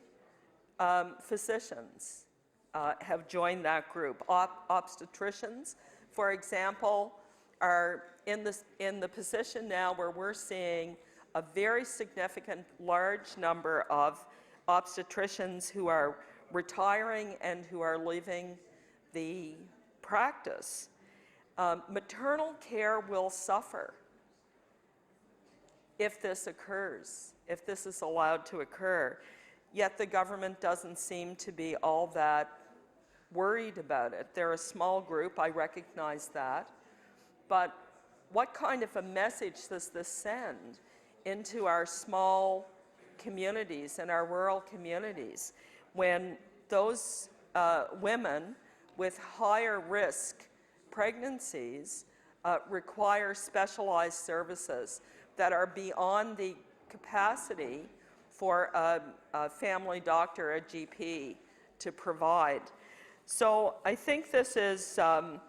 Speaker 14: physicians have joined that group. Obstetricians, for example, are in the position now where we're seeing a very significant large number of obstetricians who are retiring and who are leaving the practice. Maternal care will suffer if this occurs, if this is allowed to occur. Yet the government doesn't seem to be all that worried about it. They're a small group, I recognize that. But what kind of a message does this send into our small communities and our rural communities when those women with higher risk pregnancies require specialized services that are beyond the capacity for a family doctor, a GP, to provide. So I think this is a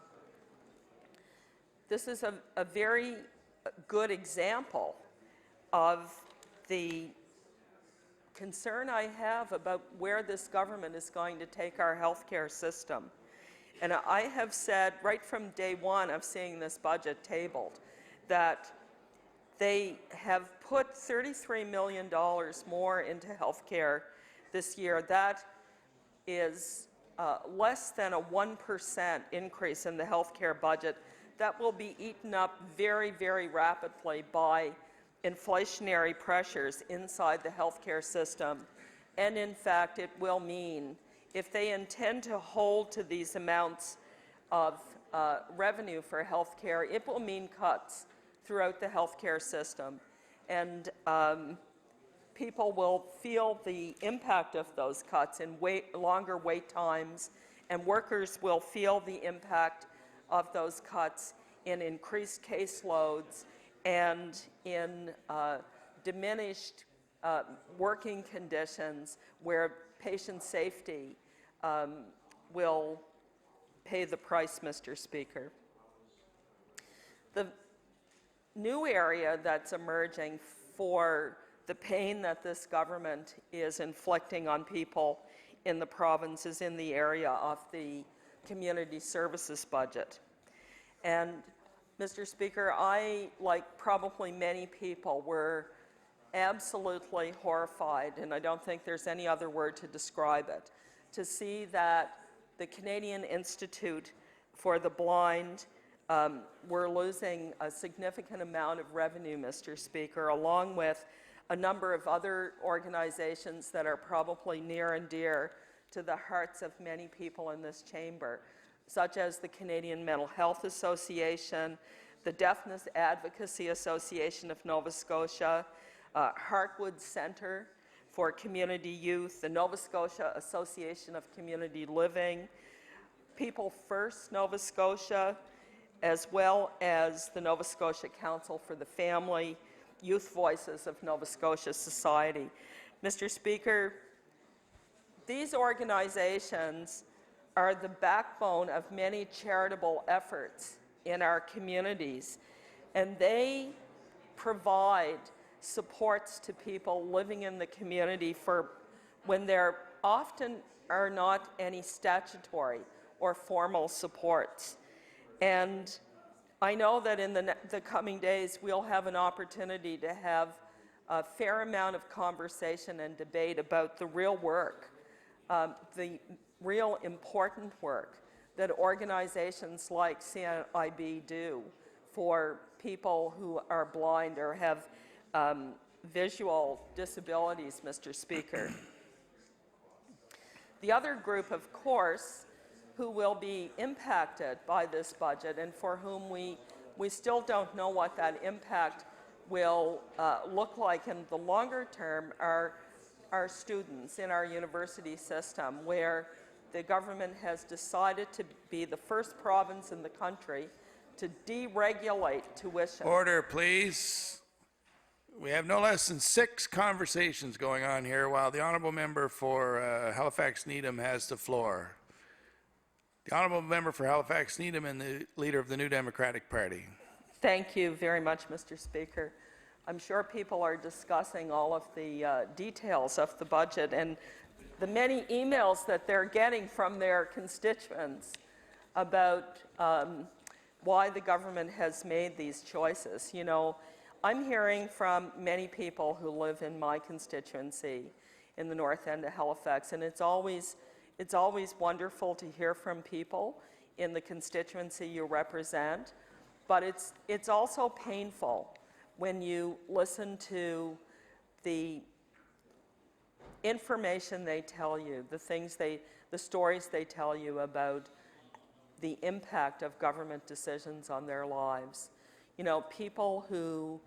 Speaker 14: very good example of the concern I have about where this government is going to take our healthcare system. And I have said right from day one of seeing this budget tabled that they have put $33 million more into healthcare this year. That is less than a 1% increase in the healthcare budget. That will be eaten up very, very rapidly by inflationary pressures inside the healthcare system. And in fact, it will mean, if they intend to hold to these amounts of revenue for healthcare, it will mean cuts throughout the healthcare system. And people will feel the impact of those cuts in longer wait times, and workers will feel the impact of those cuts in increased caseloads and in diminished working conditions where patient safety will pay the price, Mr. Speaker. The new area that's emerging for the pain that this government is inflicting on people in the province is in the area of the community services budget. And Mr. Speaker, I, like probably many people, were absolutely horrified, and I don't think there's any other word to describe it, to see that the Canadian Institute for the Blind were losing a significant amount of revenue, Mr. Speaker, along with a number of other organizations that are probably near and dear to the hearts of many people in this chamber, such as the Canadian Mental Health Association, the Deafness Advocacy Association of Nova Scotia, Heartwood Centre for Community Youth, the Nova Scotia Association of Community Living, People First Nova Scotia, as well as the Nova Scotia Council for the Family, Youth Voices of Nova Scotia Society. Mr. Speaker, these organizations are the backbone of many charitable efforts in our communities, and they provide supports to people living in the community for when there often are not any statutory or formal supports. And I know that in the coming days we'll have an opportunity to have a fair amount of conversation and debate about the real work, the real important work that organizations like CNIB do for people who are blind or have visual disabilities, Mr. Speaker. The other group, of course, who will be impacted by this budget and for whom we still don't know what that impact will look like in the longer term are our students in our university system, where the government has decided to be the first province in the country to deregulate tuition.
Speaker 1: Order, please. We have no less than 6 conversations going on here while the honourable member for Halifax-Needham has the floor. The honourable member for Halifax-Needham and the leader of the New Democratic Party.
Speaker 14: Thank you very much, Mr. Speaker. I'm sure people are discussing all of the details of the budget and the many emails that they're getting from their constituents about why the government has made these choices. You know, I'm hearing from many people who live in my constituency in the north end of Halifax, and it's always wonderful to hear from people in the constituency you represent, but it's also painful when you listen to the information they tell you, the stories they tell you about the impact of government decisions on their lives. You know, people who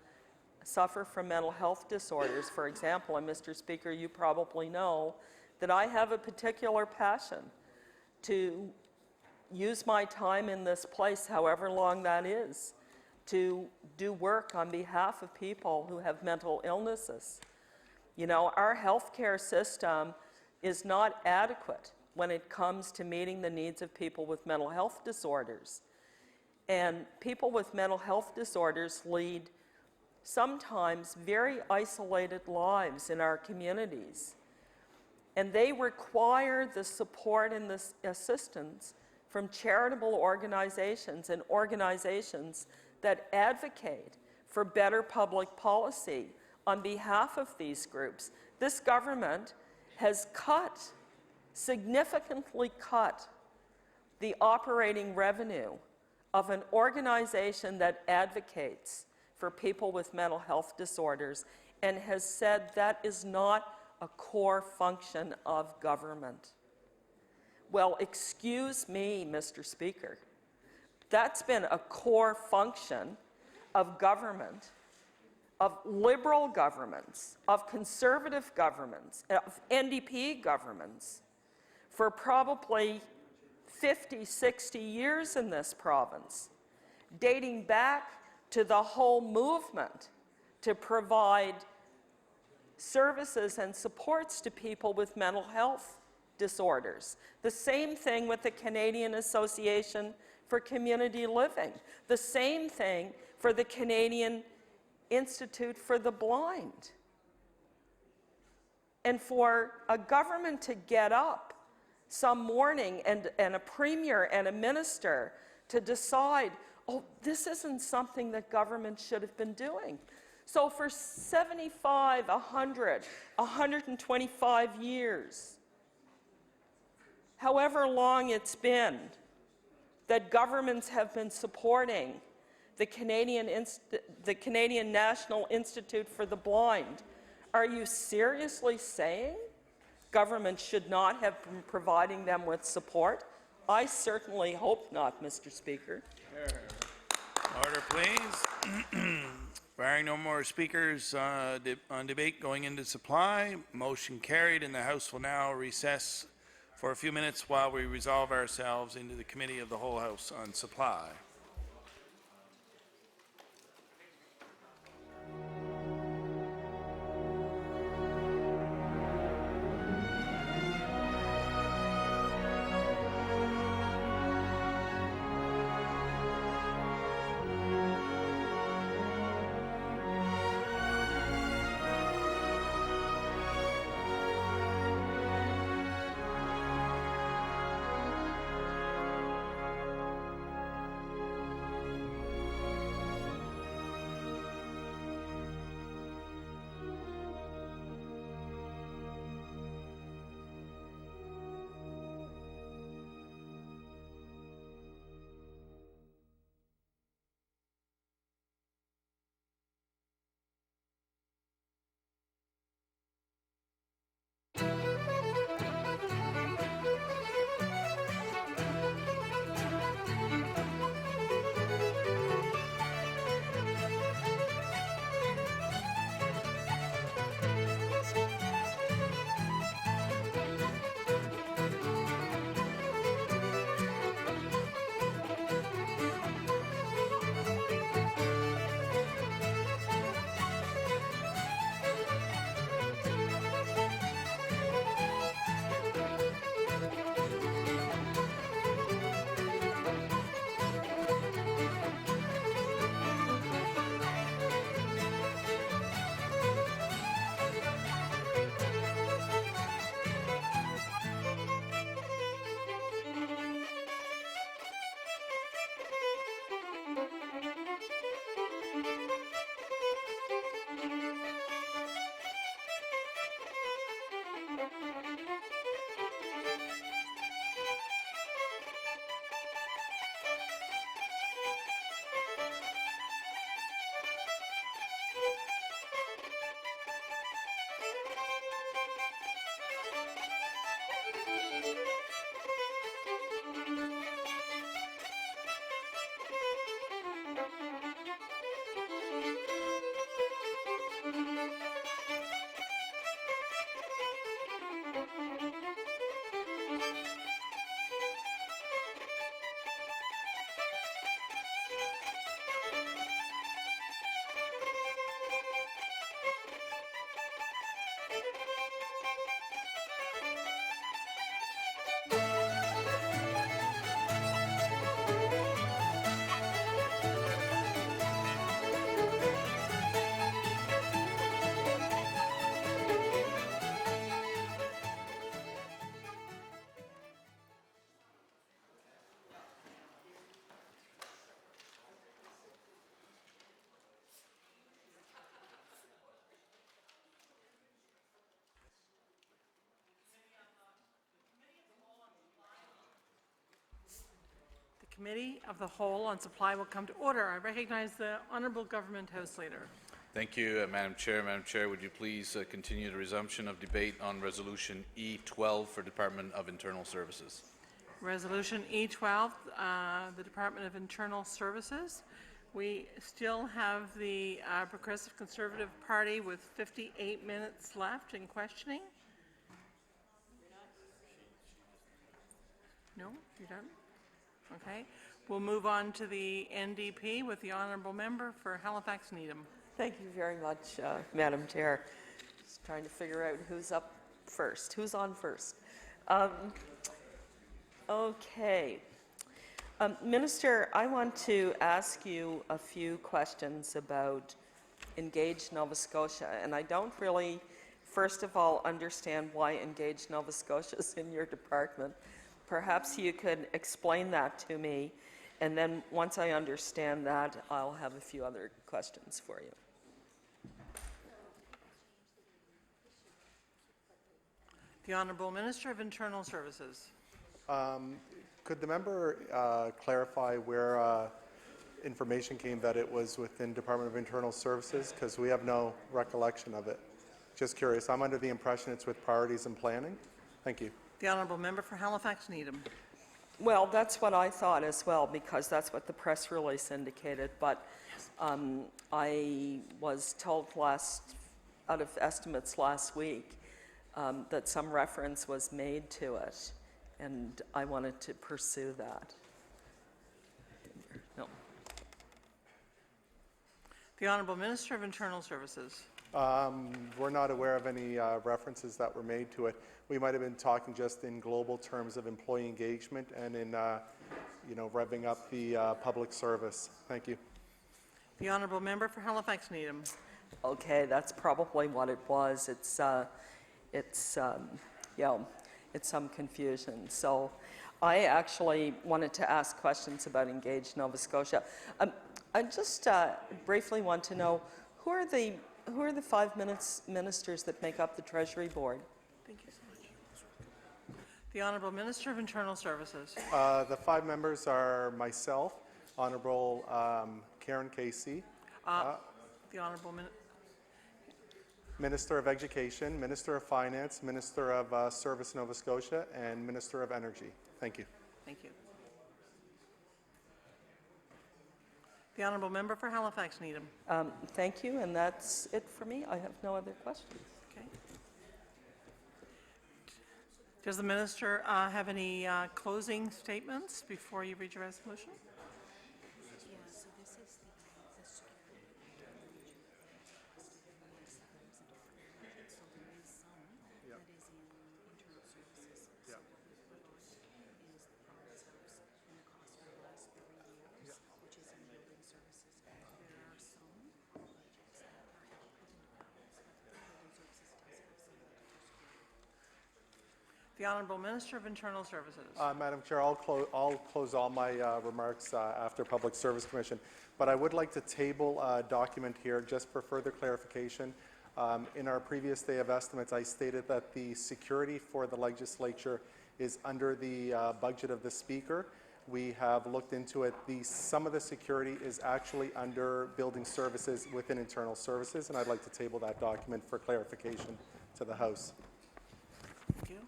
Speaker 14: suffer from mental health disorders, for example, and Mr. Speaker, you probably know that I have a particular passion to use my time in this place, however long that is, to do work on behalf of people who have mental illnesses. You know, our healthcare system is not adequate when it comes to meeting the needs of people with mental health disorders. And people with mental health disorders lead sometimes very isolated lives in our communities. And they require the support and the assistance from charitable organizations and organizations that advocate for better public policy on behalf of these groups. This government has significantly cut the operating revenue of an organization that advocates for people with mental health disorders and has said that is not a core function of government. Well, excuse me, Mr. Speaker. That's been a core function of government, of liberal governments, of conservative governments, of NDP governments for probably 50, 60 years in this province, dating back to the whole movement to provide services and supports to people with mental health disorders. The same thing with the Canadian Association for Community Living. The same thing for the Canadian Institute for the Blind. And for a government to get up some morning and a premier and a minister to decide, oh, this isn't something that government should have been doing. So for 75, 100, 125 years, however long it's been that governments have been supporting the Canadian National Institute for the Blind, are you seriously saying government should not have been providing them with support? I certainly hope not, Mr. Speaker.
Speaker 1: Order, please. Barring no more speakers on debate going into supply, motion carried, and the House will now recess for a few minutes while we resolve ourselves into the Committee of the Whole House on Supply.
Speaker 21: Committee of the Whole on Supply will come to order. I recognize the Honourable Government House Leader.
Speaker 20: Thank you, Madam Chair. Madam Chair, would you please continue the resumption of debate on Resolution E12 for Department of Internal Services?
Speaker 21: Resolution E12, the Department of Internal Services. We still have the Progressive Conservative Party with 58 minutes left in questioning. No? You're done? Okay. We'll move on to the NDP with the Honourable Member for Halifax Needham.
Speaker 14: Thank you very much, Madam Chair. Just trying to figure out who's up first, who's on first. Okay. Minister, I want to ask you a few questions about Engage Nova Scotia, and I don't really, first of all, understand why Engage Nova Scotia is in your department. Perhaps you could explain that to me, and then once I understand that, I'll have a few other questions for you.
Speaker 21: The Honourable Minister of Internal Services.
Speaker 22: Could the member clarify where information came that it was within Department of Internal Services? Because we have no recollection of it. Just curious. I'm under the impression it's with Priorities and Planning. Thank you.
Speaker 21: The Honourable Member for Halifax Needham.
Speaker 14: Well, that's what I thought as well, because that's what the press release indicated. But I was told out of estimates last week that some reference was made to it, and I wanted to pursue that. No.
Speaker 21: The Honourable Minister of Internal Services.
Speaker 22: We're not aware of any references that were made to it. We might have been talking just in global terms of employee engagement and in, revving up the public service. Thank you.
Speaker 21: The Honourable Member for Halifax Needham.
Speaker 14: Okay, that's probably what it was. It's some confusion. So I actually wanted to ask questions about Engage Nova Scotia. I just briefly want to know who are the 5 ministers that make up the Treasury Board?
Speaker 21: Thank you so much. The Honourable Minister of Internal Services.
Speaker 22: The 5 members are myself, Honourable Karen Casey,
Speaker 21: the Honourable
Speaker 22: Minister of Education, Minister of Finance, Minister of Service Nova Scotia, and Minister of Energy. Thank you.
Speaker 21: Thank you. The Honourable Member for Halifax Needham.
Speaker 14: Thank you, and that's it for me. I have no other questions.
Speaker 21: Okay. Does the Minister have any closing statements before you read your resolution? The Honourable Minister of Internal Services.
Speaker 22: Madam Chair, I'll close all my remarks after Public Service Commission, but I would like to table a document here just for further clarification. In our previous day of estimates, I stated that the security for the legislature is under the budget of the Speaker. We have looked into it. Some of the security is actually under building services within internal services, and I'd like to table that document for clarification to the House.
Speaker 21: Thank you.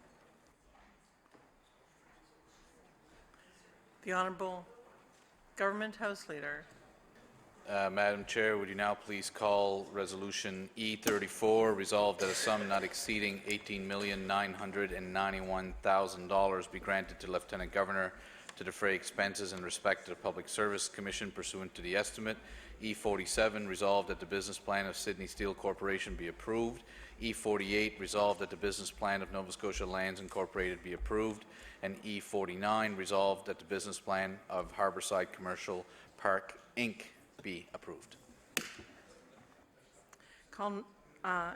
Speaker 21: The Honourable Government House Leader.
Speaker 20: Madam Chair, would you now please call Resolution E34, resolved that a sum not exceeding $18,991,000 be granted to Lieutenant Governor to defray expenses in respect to the Public Service Commission pursuant to the estimate. E47, resolved that the business plan of Sydney Steel Corporation be approved. E48, resolved that the business plan of Nova Scotia Lands Incorporated be approved. And E49, resolved that the business plan of Harbourside Commercial Park, Inc. be approved.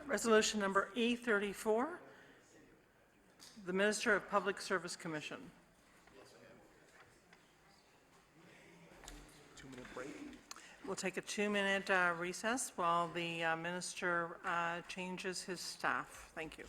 Speaker 21: Resolution number E34, the Minister of Public Service Commission.
Speaker 22: 2-minute break.
Speaker 21: We'll take a 2-minute recess while the Minister changes his staff. Thank you.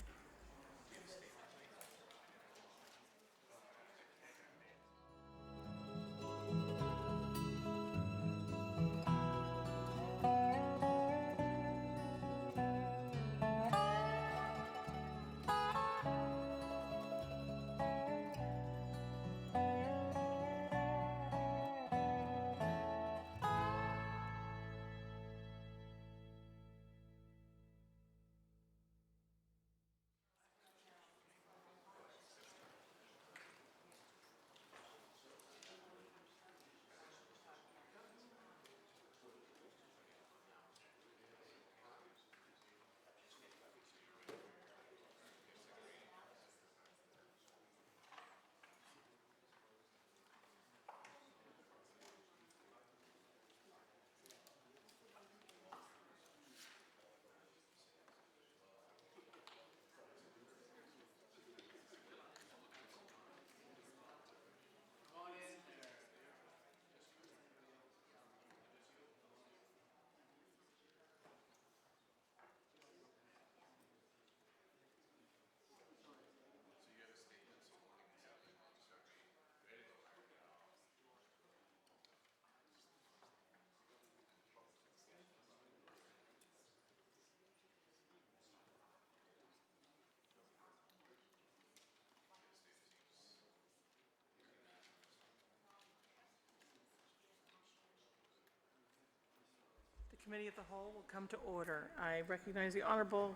Speaker 21: Committee of the Whole will come to order. I recognize the Honourable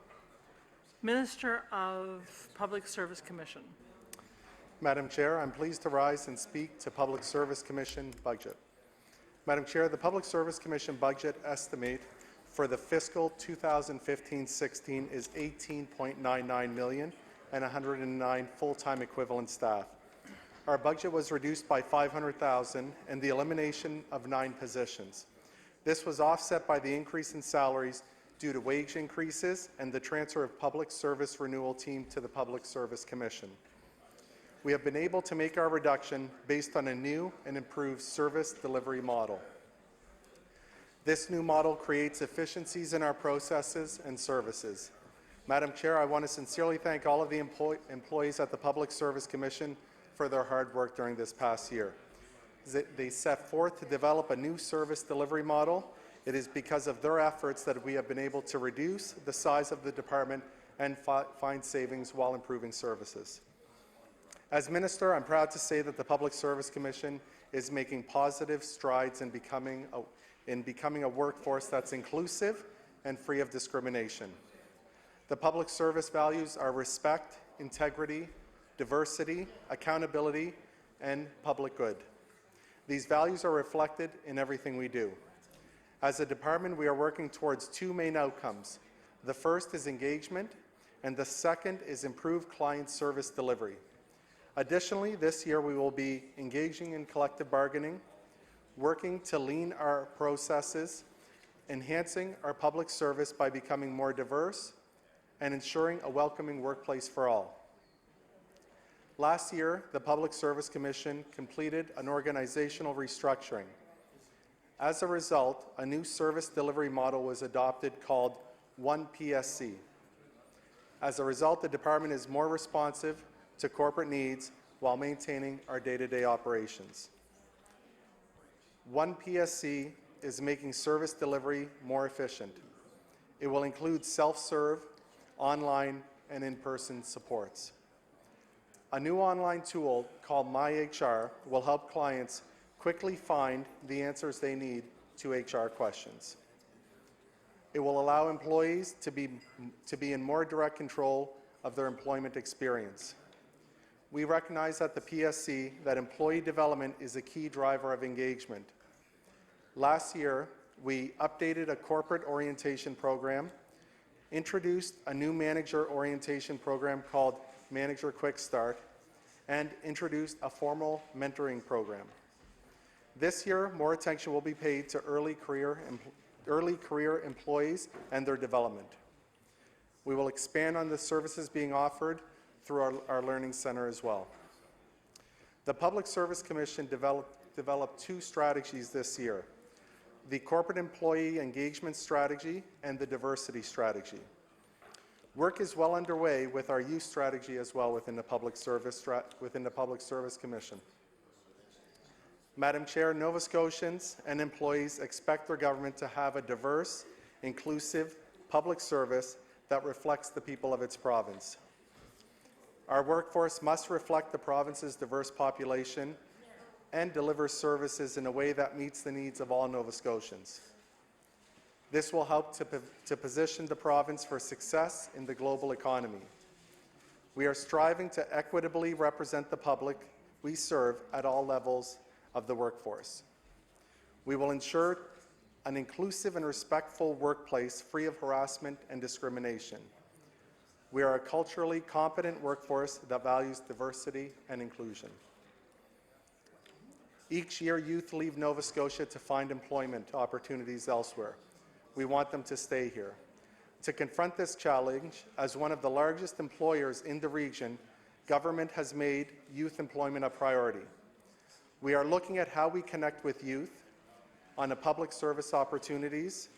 Speaker 21: Minister of Public Service Commission.
Speaker 22: Madam Chair, I'm pleased to rise and speak to Public Service Commission budget. Madam Chair, the Public Service Commission budget estimate for the fiscal 2015-16 is $18.99 million and 109 full-time equivalent staff. Our budget was reduced by $500,000 and the elimination of 9 positions. This was offset by the increase in salaries due to wage increases and the transfer of Public Service Renewal Team to the Public Service Commission. We have been able to make our reduction based on a new and improved service delivery model. This new model creates efficiencies in our processes and services. Madam Chair, I want to sincerely thank all of the employees at the Public Service Commission for their hard work during this past year. They set forth to develop a new service delivery model. It is because of their efforts that we have been able to reduce the size of the department and find savings while improving services. As Minister, I'm proud to say that the Public Service Commission is making positive strides in becoming a workforce that's inclusive and free of discrimination. The public service values are respect, integrity, diversity, accountability, and public good. These values are reflected in everything we do. As a department, we are working towards 2 main outcomes. The first is engagement, and the second is improved client service delivery. Additionally, this year we will be engaging in collective bargaining, working to lean our processes, enhancing our public service by becoming more diverse, and ensuring a welcoming workplace for all. Last year, the Public Service Commission completed an organizational restructuring. As a result, a new service delivery model was adopted called 1PSC. As a result, the department is more responsive to corporate needs while maintaining our day-to-day operations. 1PSC is making service delivery more efficient. It will include self-serve, online, and in-person supports. A new online tool called MyHR will help clients quickly find the answers they need to HR questions. It will allow employees to be in more direct control of their employment experience. We recognize at the PSC that employee development is a key driver of engagement. Last year, we updated a corporate orientation program, introduced a new manager orientation program called Manager Quick Start, and introduced a formal mentoring program. This year, more attention will be paid to early career employees and their development. We will expand on the services being offered through our Learning Center as well. The Public Service Commission developed 2 strategies this year: the Corporate Employee Engagement Strategy and the Diversity Strategy. Work is well underway with our youth strategy as well within the Public Service Commission. Madam Chair, Nova Scotians and employees expect their government to have a diverse, inclusive public service that reflects the people of its province. Our workforce must reflect the province's diverse population and deliver services in a way that meets the needs of all Nova Scotians. This will help to position the province for success in the global economy. We are striving to equitably represent the public we serve at all levels of the workforce. We will ensure an inclusive and respectful workplace free of harassment and discrimination. We are a culturally competent workforce that values diversity and inclusion. Each year, youth leave Nova Scotia to find employment opportunities elsewhere. We want them to stay here. To confront this challenge, as one of the largest employers in the region, government has made youth employment a priority. We are looking at how we connect with youth on the public service opportunities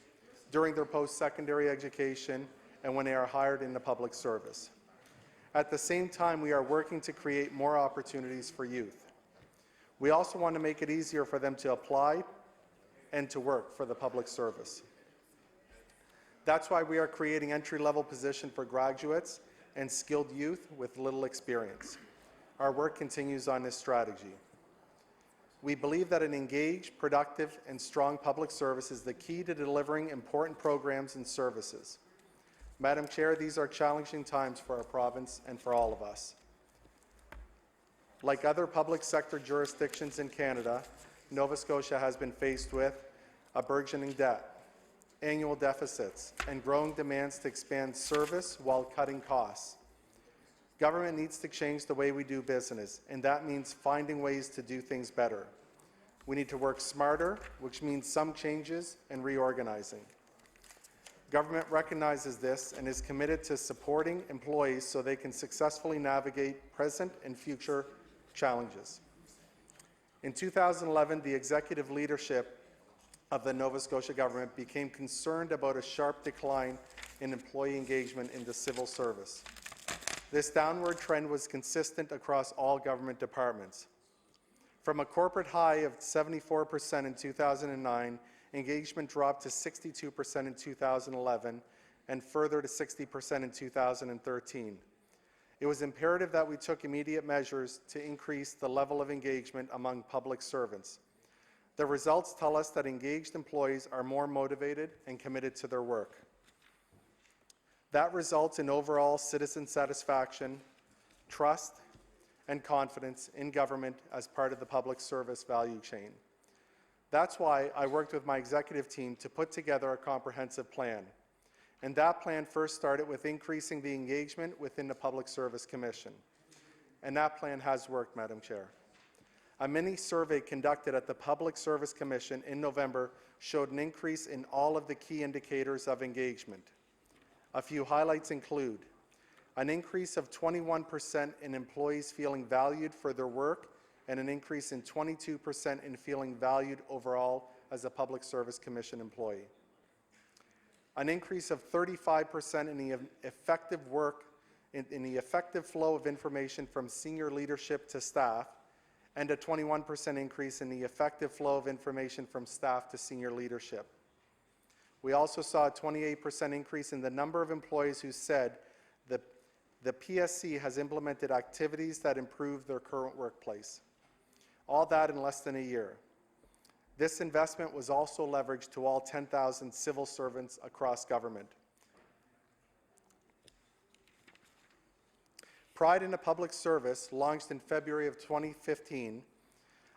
Speaker 22: during their post-secondary education and when they are hired in the public service. At the same time, we are working to create more opportunities for youth. We also want to make it easier for them to apply and to work for the public service. That's why we are creating entry-level positions for graduates and skilled youth with little experience. Our work continues on this strategy. We believe that an engaged, productive, and strong public service is the key to delivering important programs and services. Madam Chair, these are challenging times for our province and for all of us. Like other public sector jurisdictions in Canada, Nova Scotia has been faced with a burgeoning debt, annual deficits, and growing demands to expand service while cutting costs. Government needs to change the way we do business, and that means finding ways to do things better. We need to work smarter, which means some changes and reorganizing. Government recognizes this and is committed to supporting employees so they can successfully navigate present and future challenges. In 2011, the executive leadership of the Nova Scotia government became concerned about a sharp decline in employee engagement in the civil service. This downward trend was consistent across all government departments. From a corporate high of 74% in 2009, engagement dropped to 62% in 2011 and further to 60% in 2013. It was imperative that we took immediate measures to increase the level of engagement among public servants. The results tell us that engaged employees are more motivated and committed to their work. That results in overall citizen satisfaction, trust, and confidence in government as part of the public service value chain. That's why I worked with my executive team to put together a comprehensive plan. And that plan first started with increasing the engagement within the Public Service Commission. And that plan has worked, Madam Chair. A mini-survey conducted at the Public Service Commission in November showed an increase in all of the key indicators of engagement. A few highlights include an increase of 21% in employees feeling valued for their work and an increase in 22% in feeling valued overall as a Public Service Commission employee. An increase of 35% in the effective work, in the effective flow of information from senior leadership to staff, and a 21% increase in the effective flow of information from staff to senior leadership. We also saw a 28% increase in the number of employees who said that the PSC has implemented activities that improve their current workplace. All that in less than a year. This investment was also leveraged to all 10,000 civil servants across government. Pride in a Public Service, launched in February of 2015,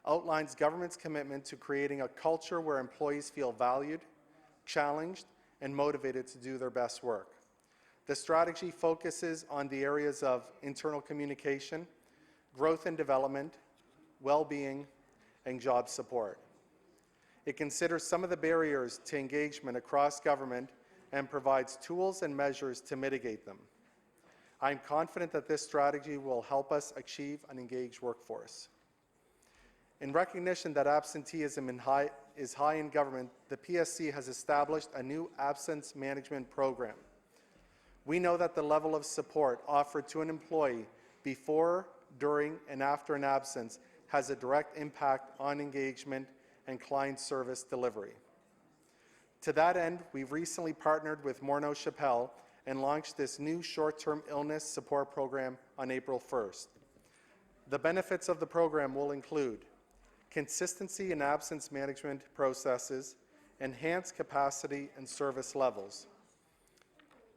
Speaker 22: outlines government's commitment to creating a culture where employees feel valued, challenged, and motivated to do their best work. The strategy focuses on the areas of internal communication, growth and development, well-being, and job support. It considers some of the barriers to engagement across government and provides tools and measures to mitigate them. I am confident that this strategy will help us achieve an engaged workforce. In recognition that absenteeism is high in government, the PSC has established a new absence management program. We know that the level of support offered to an employee before, during, and after an absence has a direct impact on engagement and client service delivery. To that end, we've recently partnered with Morneau Chappelle and launched this new short-term illness support program on April 1st. The benefits of the program will include consistency in absence management processes, enhanced capacity and service levels,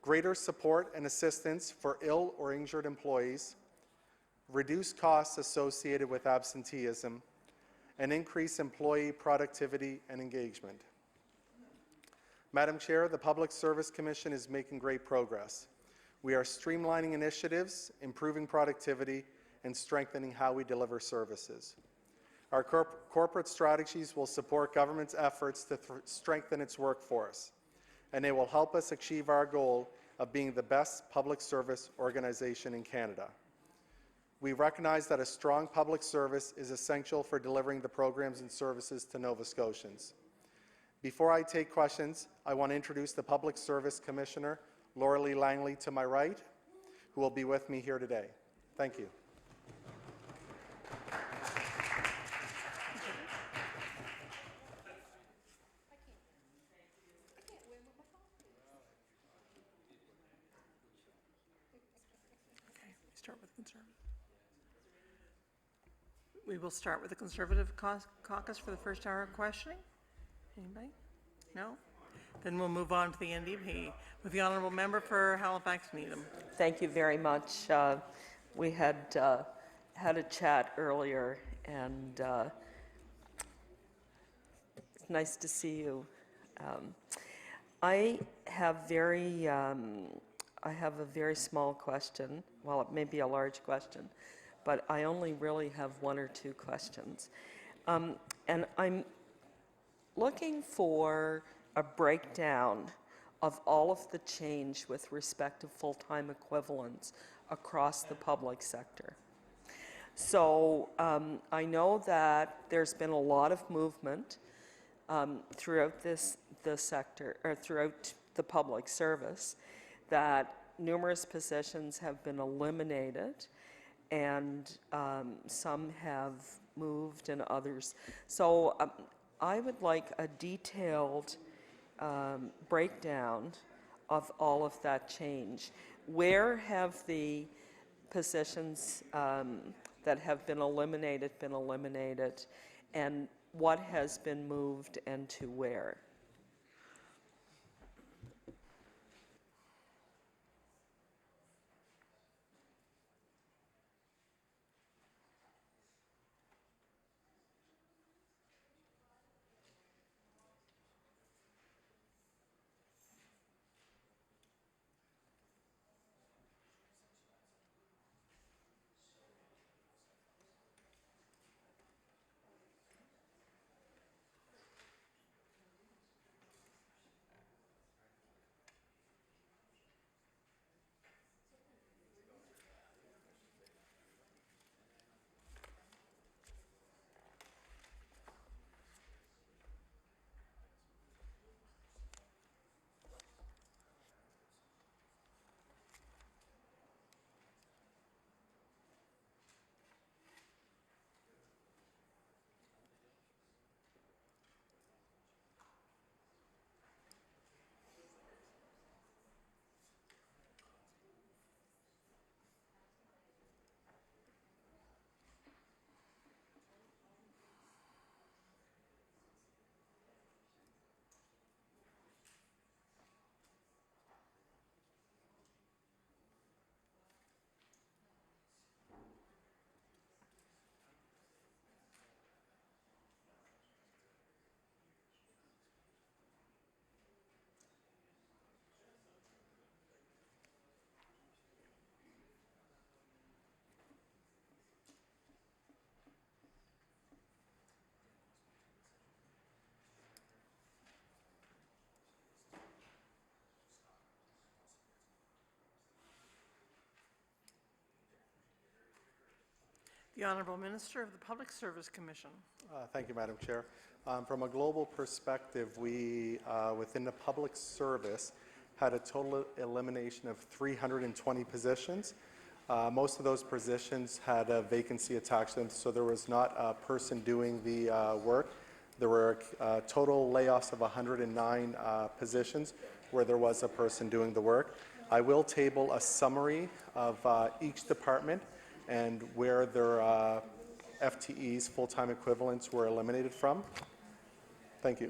Speaker 22: greater support and assistance for ill or injured employees, reduced costs associated with absenteeism, and increase employee productivity and engagement. Madam Chair, the Public Service Commission is making great progress. We are streamlining initiatives, improving productivity, and strengthening how we deliver services. Our corporate strategies will support government's efforts to strengthen its workforce, and they will help us achieve our goal of being the best public service organization in Canada. We recognize that a strong public service is essential for delivering the programs and services to Nova Scotians. Before I take questions, I want to introduce the Public Service Commissioner, Laura Lee Langley, to my right, who will be with me here today. Thank you.
Speaker 21: Start with Conservative. We will start with the Conservative Caucus for the first hour of questioning. Anybody? No? Then we'll move on to the NDP with the Honourable Member for Halifax Needham.
Speaker 14: Thank you very much. We had had a chat earlier, and it's nice to see you. I have a very small question. Well, it may be a large question, but I only really have one or two questions. And I'm looking for a breakdown of all of the change with respect to full-time equivalents across the public sector. So I know that there's been a lot of movement throughout the sector, or throughout the public service, that numerous positions have been eliminated, and some have moved and others. So I would like a detailed breakdown of all of that change. Where have the positions that have been eliminated, and what has been moved and to where?
Speaker 21: The Honourable Minister of the Public Service Commission.
Speaker 22: Thank you, Madam Chair. From a global perspective, we, within the public service, had a total elimination of 320 positions. Most of those positions had a vacancy attached to them, so there was not a person doing the work. There were total layoffs of 109 positions where there was a person doing the work. I will table a summary of each department and where their FTEs, full-time equivalents, were eliminated from. Thank you.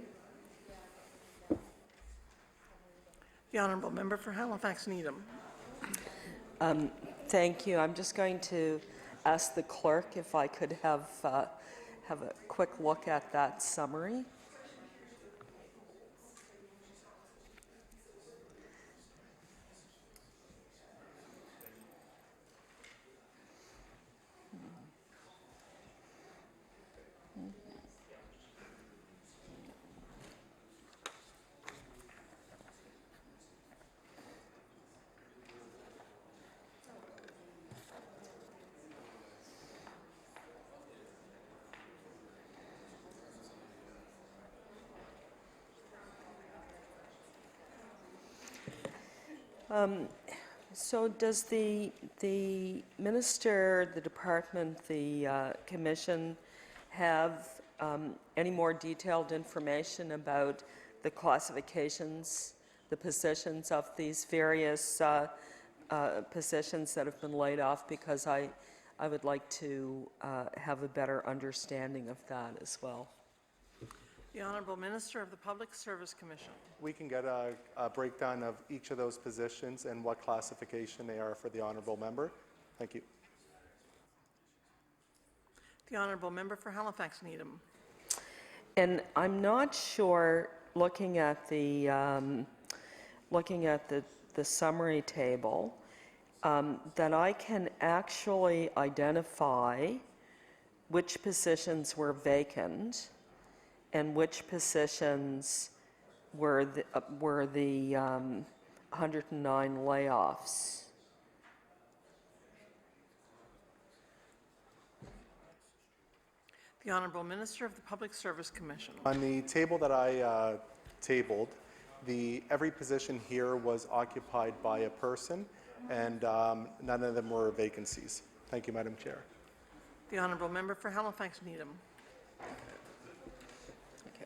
Speaker 21: The Honourable Member for Halifax Needham.
Speaker 14: Thank you. I'm just going to ask the clerk if I could have a quick look at that summary. So does the minister, the department, the commission have any more detailed information about the classifications, the positions of these various positions that have been laid off? Because I I would like to have a better understanding of that as well.
Speaker 21: The Honourable Minister of the Public Service Commission.
Speaker 22: We can get a breakdown of each of those positions and what classification they are for the honourable member. Thank you.
Speaker 21: The Honourable Member for Halifax Needham.
Speaker 14: And I'm not sure, looking at the summary table, that I can actually identify which positions were vacant and which positions were the 109 layoffs.
Speaker 21: The Honourable Minister of the Public Service Commission.
Speaker 22: On the table that I tabled, every position here was occupied by a person, and none of them were vacancies. Thank you, Madam Chair.
Speaker 21: The Honourable Member for Halifax Needham.
Speaker 14: Okay.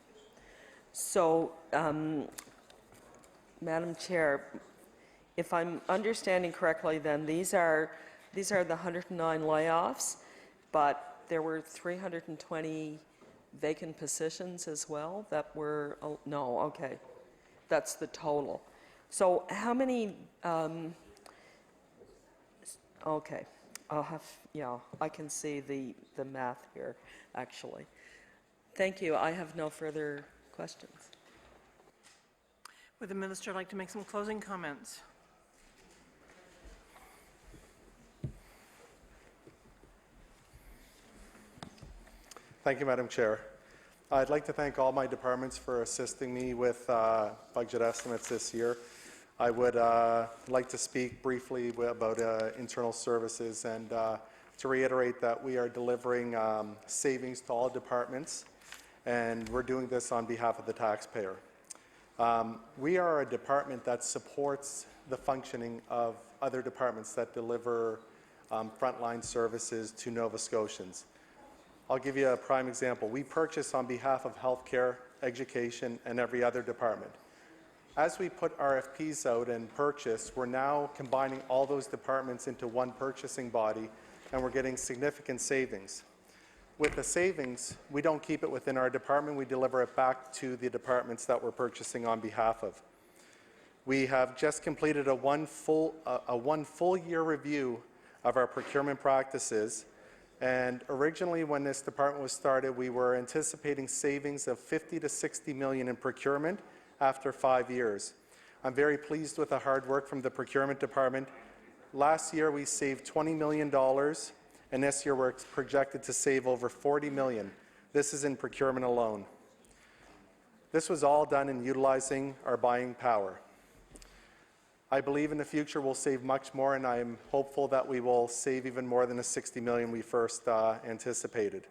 Speaker 14: So, Madam Chair, if I'm understanding correctly, then these are the 109 layoffs, but there were 320 vacant positions as well that were, oh, no, okay. That's the total. So how many, okay, I'll have, yeah, I can see the math here, actually. Thank you. I have no further questions.
Speaker 21: Would the Minister like to make some closing comments?
Speaker 22: Thank you, Madam Chair. I'd like to thank all my departments for assisting me with budget estimates this year. I would like to speak briefly about internal services and to reiterate that we are delivering savings to all departments, and we're doing this on behalf of the taxpayer. We are a department that supports the functioning of other departments that deliver frontline services to Nova Scotians. I'll give you a prime example. We purchase on behalf of healthcare, education, and every other department. As we put RFPs out and purchase, we're now combining all those departments into one purchasing body, and we're getting significant savings. With the savings, we don't keep it within our department, we deliver it back to the departments that we're purchasing on behalf of. We have just completed a one full year review of our procurement practices. And originally, when this department was started, we were anticipating savings of $50 to $60 million in procurement after 5 years. I'm very pleased with the hard work from the procurement department. Last year, we saved $20 million, and this year we're projected to save over $40 million. This is in procurement alone. This was all done in utilizing our buying power. I believe in the future we'll save much more, and I'm hopeful that we will save even more than the $60 million we first anticipated.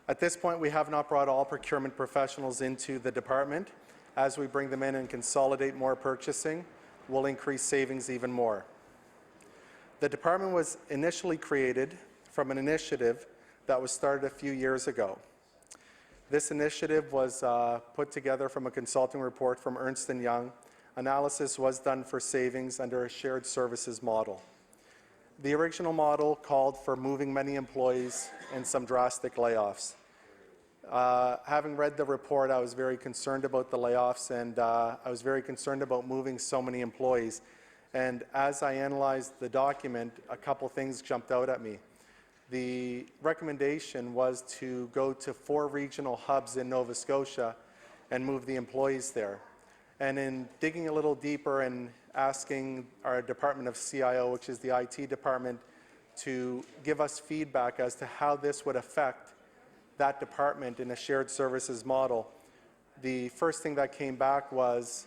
Speaker 22: At this point, we have not brought all procurement professionals into the department. As we bring them in and consolidate more purchasing, we'll increase savings even more. The department was initially created from an initiative that was started a few years ago. This initiative was put together from a consulting report from Ernst & Young. Analysis was done for savings under a shared services model. The original model called for moving many employees and some drastic layoffs. Having read the report, I was very concerned about the layoffs, and I was very concerned about moving so many employees. And as I analyzed the document, a couple things jumped out at me. The recommendation was to go to 4 regional hubs in Nova Scotia and move the employees there. And in digging a little deeper and asking our Department of CIO, which is the IT department, to give us feedback as to how this would affect that department in a shared services model, the first thing that came back was,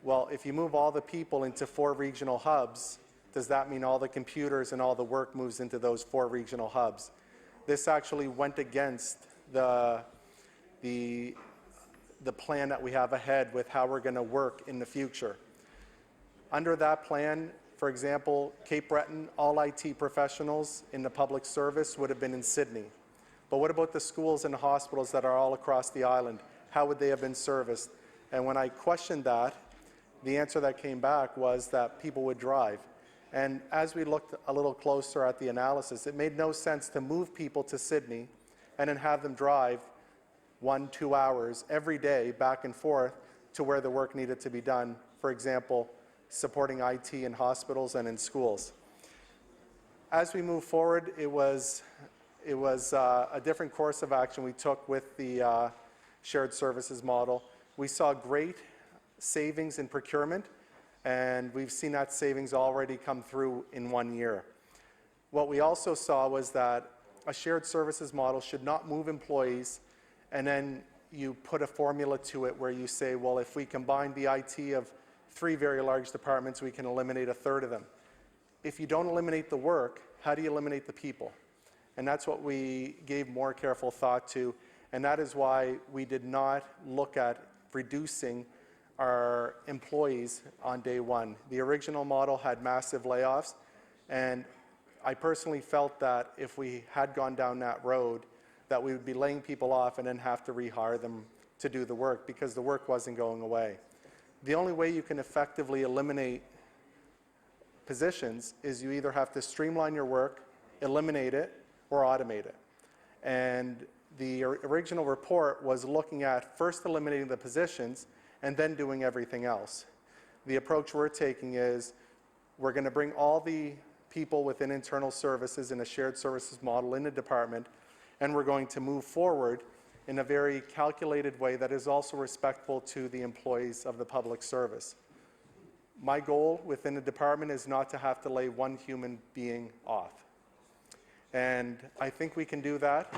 Speaker 22: well, if you move all the people into 4 regional hubs, does that mean all the computers and all the work moves into those 4 regional hubs? This actually went against the plan that we have ahead with how we're going to work in the future. Under that plan, for example, Cape Breton, all IT professionals in the public service would have been in Sydney. But what about the schools and hospitals that are all across the island? How would they have been serviced? And when I questioned that, the answer that came back was that people would drive. And as we looked a little closer at the analysis, it made no sense to move people to Sydney and then have them drive 1-2 hours every day back and forth to where the work needed to be done, for example, supporting IT in hospitals and in schools. As we move forward, it was a different course of action we took with the shared services model. We saw great savings in procurement, and we've seen that savings already come through in 1 year. What we also saw was that a shared services model should not move employees and then you put a formula to it where you say, well, if we combine the IT of 3 very large departments, we can eliminate a third of them. If you don't eliminate the work, how do you eliminate the people? And that's what we gave more careful thought to, and that is why we did not look at reducing our employees on day one. The original model had massive layoffs, and I personally felt that if we had gone down that road, that we would be laying people off and then have to rehire them to do the work because the work wasn't going away. The only way you can effectively eliminate positions is you either have to streamline your work, eliminate it, or automate it. And the original report was looking at first eliminating the positions and then doing everything else. The approach we're taking is we're going to bring all the people within internal services in a shared services model in the department, and we're going to move forward in a very calculated way that is also respectful to the employees of the public service. My goal within the department is not to have to lay one human being off. And I think we can do that.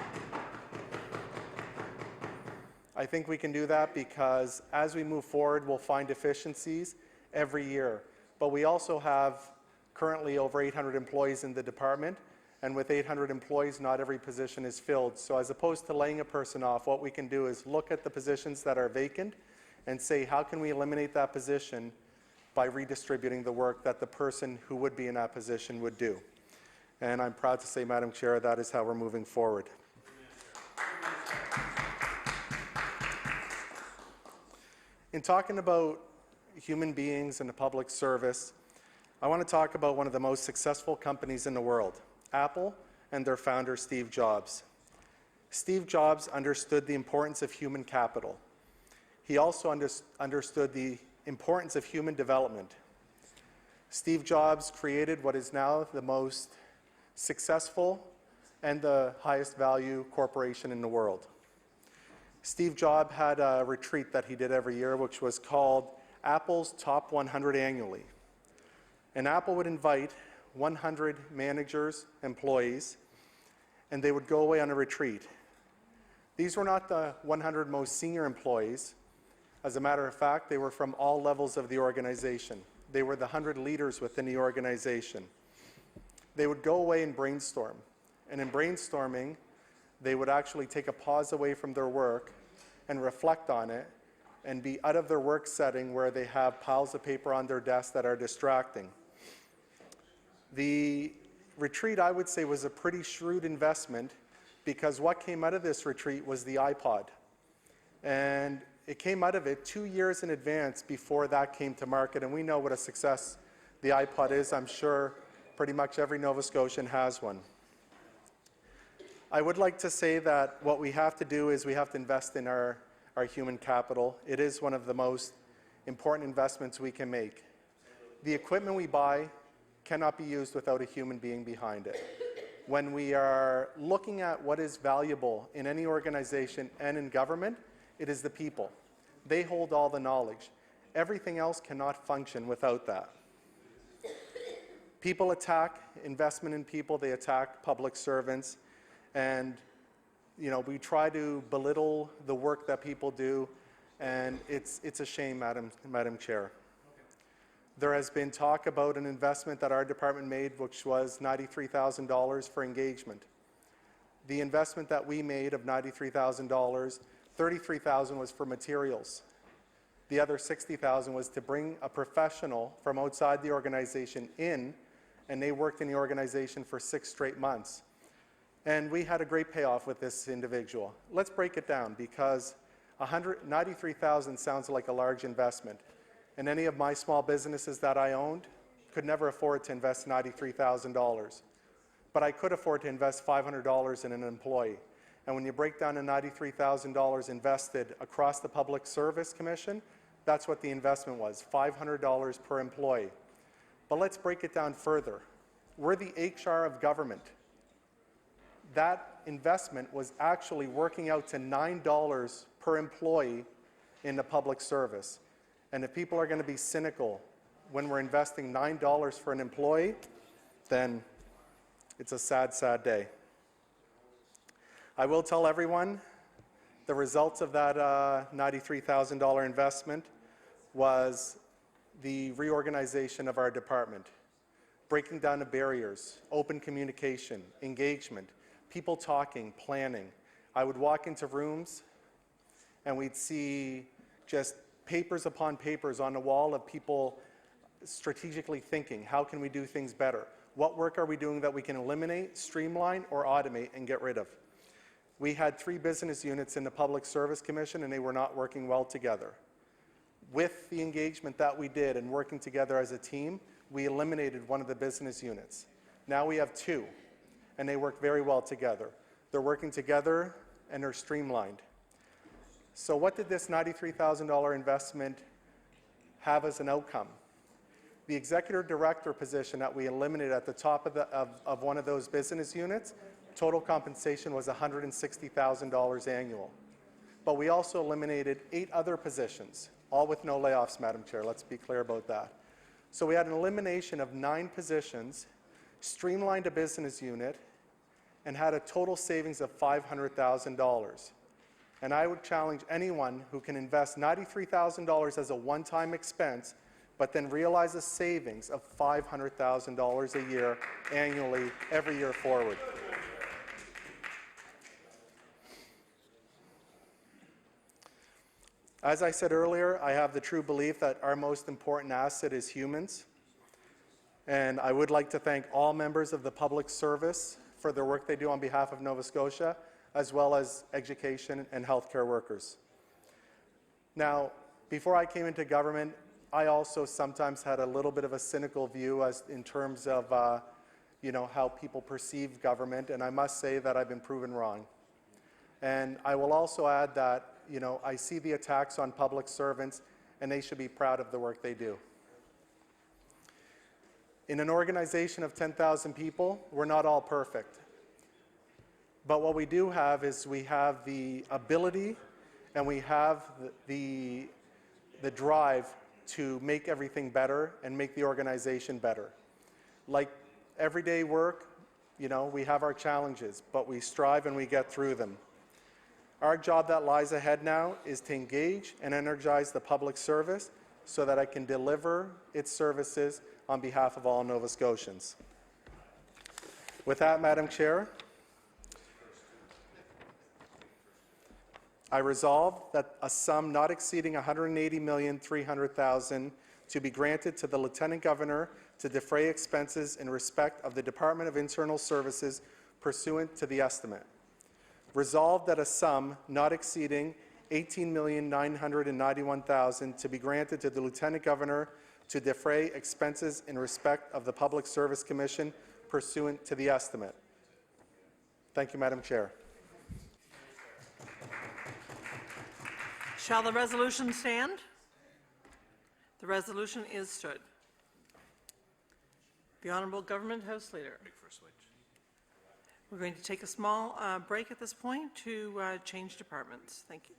Speaker 22: I think we can do that because as we move forward, we'll find efficiencies every year. But we also have currently over 800 employees in the department, and with 800 employees, not every position is filled. So as opposed to laying a person off, what we can do is look at the positions that are vacant and say, how can we eliminate that position by redistributing the work that the person who would be in that position would do. And I'm proud to say, Madam Chair, that is how we're moving forward. In talking about human beings and the public service, I want to talk about one of the most successful companies in the world, Apple and their founder, Steve Jobs. Steve Jobs understood the importance of human capital. He also understood the importance of human development. Steve Jobs created what is now the most successful and the highest value corporation in the world. Steve Jobs had a retreat that he did every year, which was called Apple's Top 100 annually. And Apple would invite 100 managers, employees, and they would go away on a retreat. These were not the 100 most senior employees. As a matter of fact, they were from all levels of the organization. They were the 100 leaders within the organization. They would go away and brainstorm. And in brainstorming, they would actually take a pause away from their work and reflect on it and be out of their work setting where they have piles of paper on their desk that are distracting. The retreat, I would say, was a pretty shrewd investment because what came out of this retreat was the iPod. And it came out of it 2 years in advance before that came to market, and we know what a success the iPod is. I'm sure pretty much every Nova Scotian has one. I would like to say that what we have to do is we have to invest in our human capital. It is one of the most important investments we can make. The equipment we buy cannot be used without a human being behind it. When we are looking at what is valuable in any organization and in government, it is the people. They hold all the knowledge. Everything else cannot function without that. People attack investment in people, they attack public servants, and we try to belittle the work that people do, and it's a shame, Madam Chair. There has been talk about an investment that our department made, which was $93,000 for engagement. The investment that we made of $93,000, $33,000 was for materials. The other $60,000 was to bring a professional from outside the organization in, and they worked in the organization for 6 straight months. And we had a great payoff with this individual. Let's break it down because $93,000 sounds like a large investment. In any of my small businesses that I owned, could never afford to invest $93,000. But I could afford to invest $500 in an employee. And when you break down the $93,000 invested across the Public Service Commission, that's what the investment was, $500 per employee. But let's break it down further. We're the HR of government. That investment was actually working out to $9 per employee in the public service. And if people are going to be cynical when we're investing $9 for an employee, then it's a sad, sad day. I will tell everyone the results of that $93,000 investment was the reorganization of our department, breaking down the barriers, open communication, engagement, people talking, planning. I would walk into rooms and we'd see just papers upon papers on the wall of people strategically thinking, how can we do things better? What work are we doing that we can eliminate, streamline, or automate and get rid of? We had 3 business units in the Public Service Commission and they were not working well together. With the engagement that we did and working together as a team, we eliminated one of the business units. Now we have 2, and they work very well together. They're working together and they're streamlined. So what did this $93,000 investment have as an outcome? The executive director position that we eliminated at the top of one of those business units, total compensation was $160,000 annual. But we also eliminated 8 other positions, all with no layoffs, Madam Chair. Let's be clear about that. So we had an elimination of 9 positions, streamlined a business unit, and had a total savings of $500,000. And I would challenge anyone who can invest $93,000 as a one-time expense, but then realize a savings of $500,000 a year annually, every year forward. As I said earlier, I have the true belief that our most important asset is humans. And I would like to thank all members of the public service for their work they do on behalf of Nova Scotia, as well as education and healthcare workers. Now, before I came into government, I also sometimes had a little bit of a cynical view as in terms of how people perceive government, and I must say that I've been proven wrong. And I will also add that I see the attacks on public servants, and they should be proud of the work they do. In an organization of 10,000 people, we're not all perfect. But what we do have is we have the ability and we have the drive to make everything better and make the organization better. Like everyday work, we have our challenges, but we strive and we get through them. Our job that lies ahead now is to engage and energize the public service so that I can deliver its services on behalf of all Nova Scotians. With that, Madam Chair, I resolve that a sum not exceeding $180,300,000 to be granted to the Lieutenant Governor to defray expenses in respect of the Department of Internal Services pursuant to the estimate. Resolved that a sum not exceeding $18,991,000 to be granted to the Lieutenant Governor to defray expenses in respect of the Public Service Commission pursuant to the estimate. Thank you, Madam Chair.
Speaker 21: Shall the resolution stand? The resolution is stood. The Honourable Government House Leader. We're going to take a small break at this point to change departments. Thank you.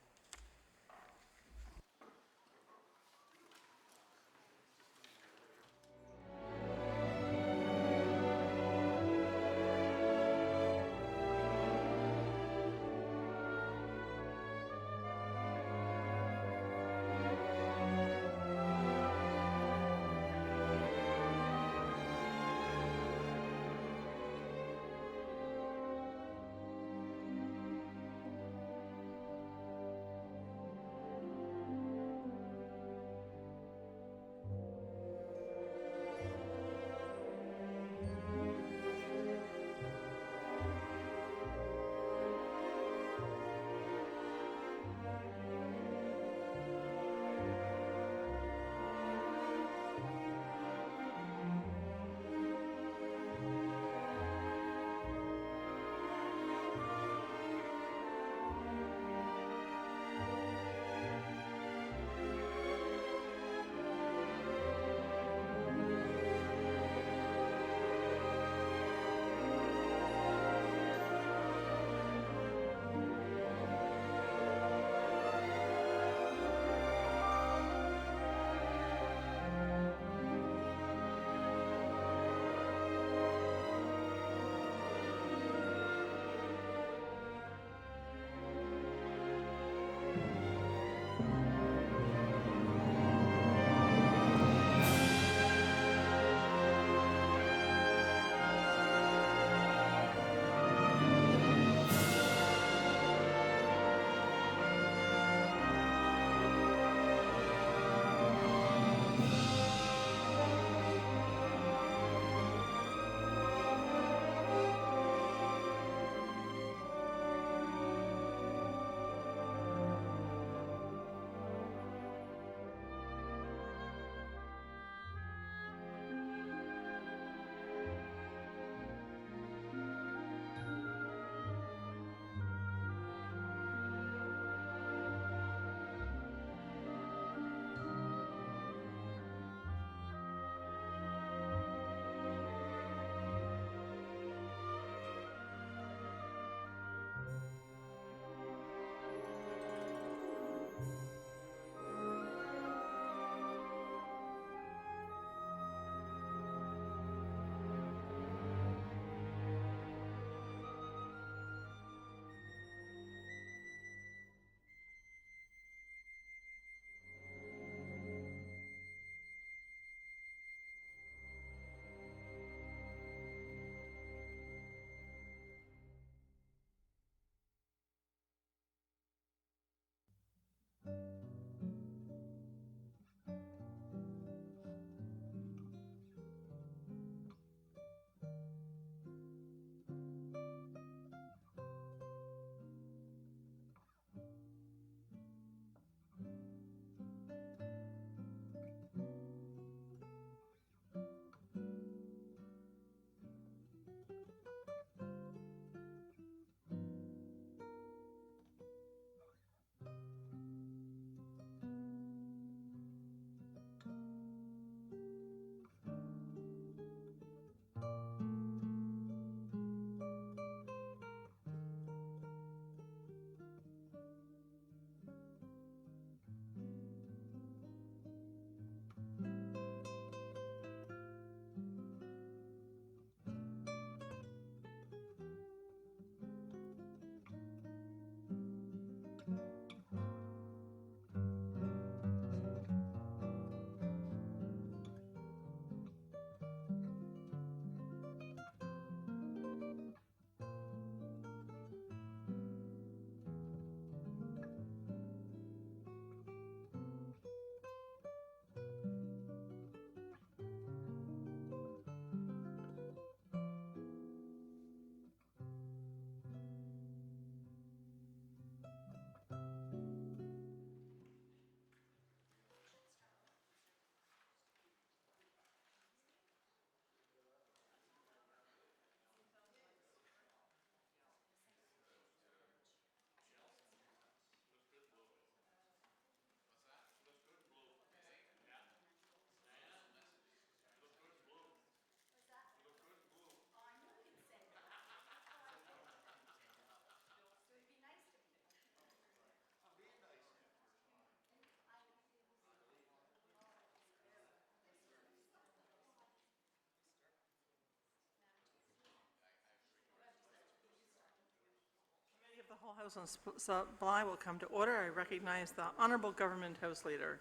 Speaker 21: Whole House on Supply will come to order. I recognize the Honourable Government House Leader.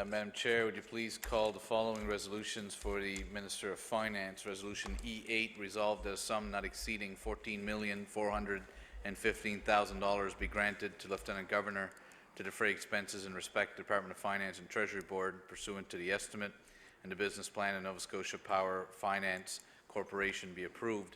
Speaker 20: Madam Chair, would you please call the following resolutions for the Minister of Finance? Resolution E8, resolved that a sum not exceeding $14,415,000 be granted to Lieutenant Governor to defray expenses in respect to the Department of Finance and Treasury Board pursuant to the estimate and the business plan of Nova Scotia Power Finance Corporation be approved.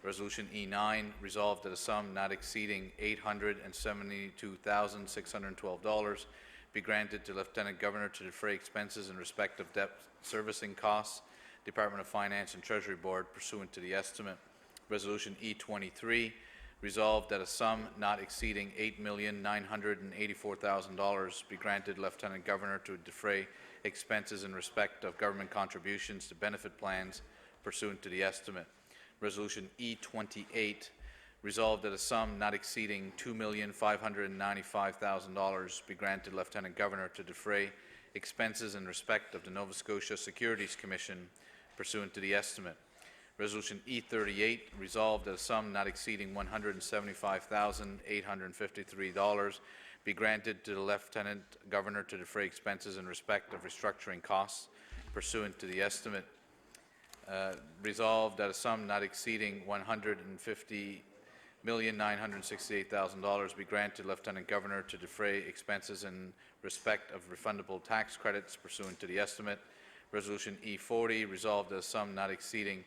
Speaker 20: Resolution E9, resolved that a sum not exceeding $872,612 be granted to Lieutenant Governor to defray expenses in respect of debt servicing costs, Department of Finance and Treasury Board pursuant to the estimate. Resolution E23, resolved that a sum not exceeding $8,984,000 be granted Lieutenant Governor to defray expenses in respect of government contributions to benefit plans pursuant to the estimate. Resolution E28, resolved that a sum not exceeding $2,595,000 be granted Lieutenant Governor to defray expenses in respect of the Nova Scotia Securities Commission pursuant to the estimate. Resolution E38, resolved that a sum not exceeding $175,853 be granted to the Lieutenant Governor to defray expenses in respect of restructuring costs pursuant to the estimate. Resolved that a sum not exceeding $150,968,000 be granted Lieutenant Governor to defray expenses in respect of refundable tax credits pursuant to the estimate. Resolution E40, resolved that a sum not exceeding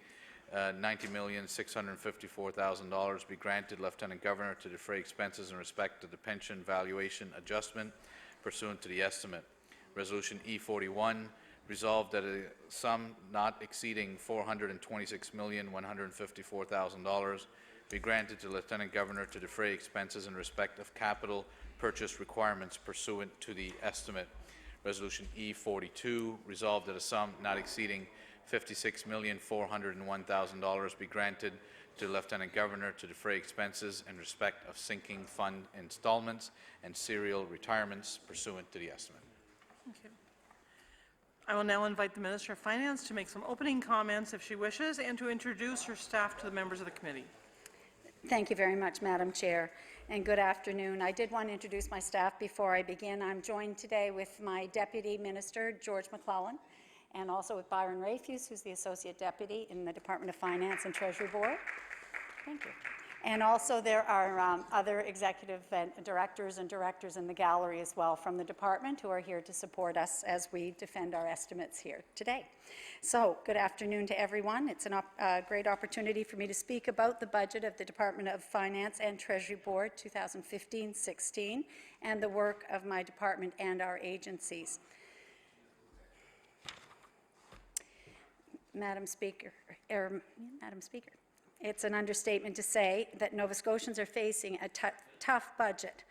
Speaker 20: $90,654,000 be granted Lieutenant Governor to defray expenses in respect of the pension valuation adjustment pursuant to the estimate. Resolution E41, resolved that a sum not exceeding $426,154,000 be granted to Lieutenant Governor to defray expenses in respect of capital purchase requirements pursuant to the estimate. Resolution E42, resolved that a sum not exceeding $56,401,000 be granted to Lieutenant Governor to defray expenses in respect of sinking fund installments and serial retirements pursuant to the estimate.
Speaker 21: Thank you. I will now invite the Minister of Finance to make some opening comments if she wishes and to introduce her staff to the members of the committee.
Speaker 2: Thank you very much, Madam Chair, and good afternoon. I did want to introduce my staff before I begin. I'm joined today with my Deputy Minister, George McClellan, and also with Byron Rayfuse, who's the Associate Deputy in the Department of Finance and Treasury Board. Thank you. And also there are other executive directors and directors in the gallery as well from the department who are here to support us as we defend our estimates here today. So, good afternoon to everyone. It's a great opportunity for me to speak about the budget of the Department of Finance and Treasury Board 2015-16 and the work of my department and our agencies. Madam Speaker, it's an understatement to say that Nova Scotians are facing a tough budget.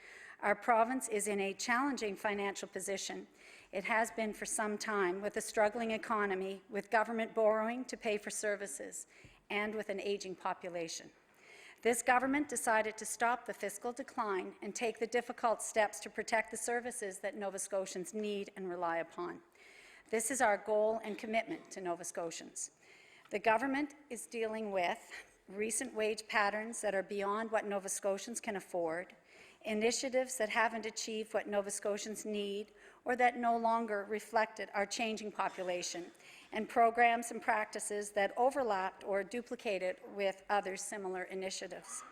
Speaker 2: Our province is in a challenging financial position. It has been for some time, with a struggling economy, with government borrowing to pay for services, and with an aging population. This government decided to stop the fiscal decline and take the difficult steps to protect the services that Nova Scotians need and rely upon. This is our goal and commitment to Nova Scotians. The government is dealing with recent wage patterns that are beyond what Nova Scotians can afford, initiatives that haven't achieved what Nova Scotians need or that no longer reflected our changing population, and programs and practices that overlapped or duplicated with other similar initiatives.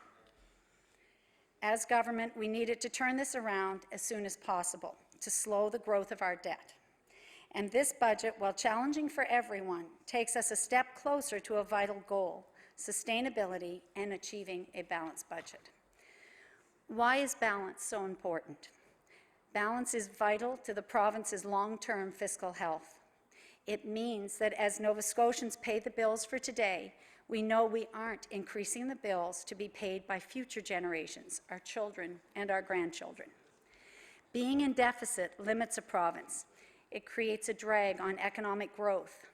Speaker 2: As government, we needed to turn this around as soon as possible to slow the growth of our debt. And this budget, while challenging for everyone, takes us a step closer to a vital goal: sustainability and achieving a balanced budget. Why is balance so important? Balance is vital to the province's long-term fiscal health. It means that as Nova Scotians pay the bills for today, we know we aren't increasing the bills to be paid by future generations, our children and our grandchildren. Being in deficit limits a province. It creates a drag on economic growth.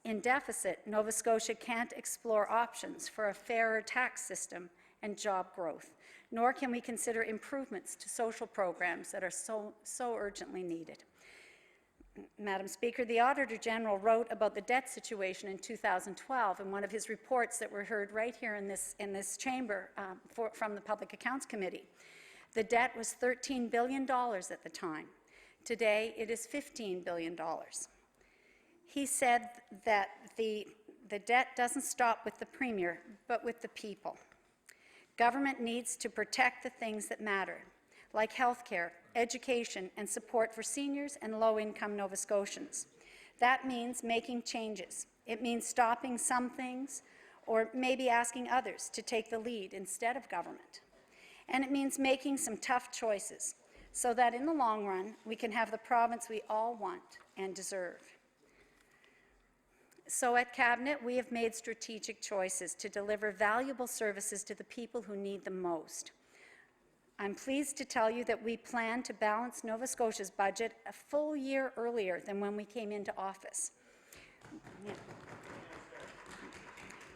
Speaker 2: In deficit, Nova Scotia can't explore options for a fairer tax system and job growth, nor can we consider improvements to social programs that are so urgently needed. Madam Speaker, the Auditor General wrote about the debt situation in 2012 in one of his reports that were heard right here in this chamber from the Public Accounts Committee. The debt was $13 billion at the time. Today, it is $15 billion. He said that the debt doesn't stop with the Premier, but with the people. Government needs to protect the things that matter, like health care, education, and support for seniors and low-income Nova Scotians. That means making changes. It means stopping some things or maybe asking others to take the lead instead of government. And it means making some tough choices so that in the long run, we can have the province we all want and deserve. So at Cabinet, we have made strategic choices to deliver valuable services to the people who need them most. I'm pleased to tell you that we plan to balance Nova Scotia's budget a full year earlier than when we came into office. Yeah.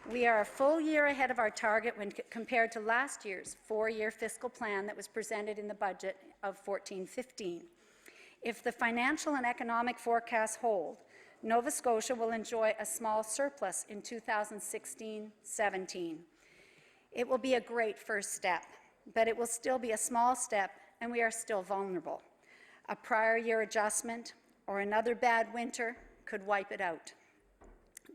Speaker 2: We are a full year ahead of our target when compared to last year's four-year fiscal plan that was presented in the budget of 14-15. If the financial and economic forecasts hold, Nova Scotia will enjoy a small surplus in 2016-17. It will be a great first step, but it will still be a small step, and we are still vulnerable. A prior year adjustment or another bad winter could wipe it out.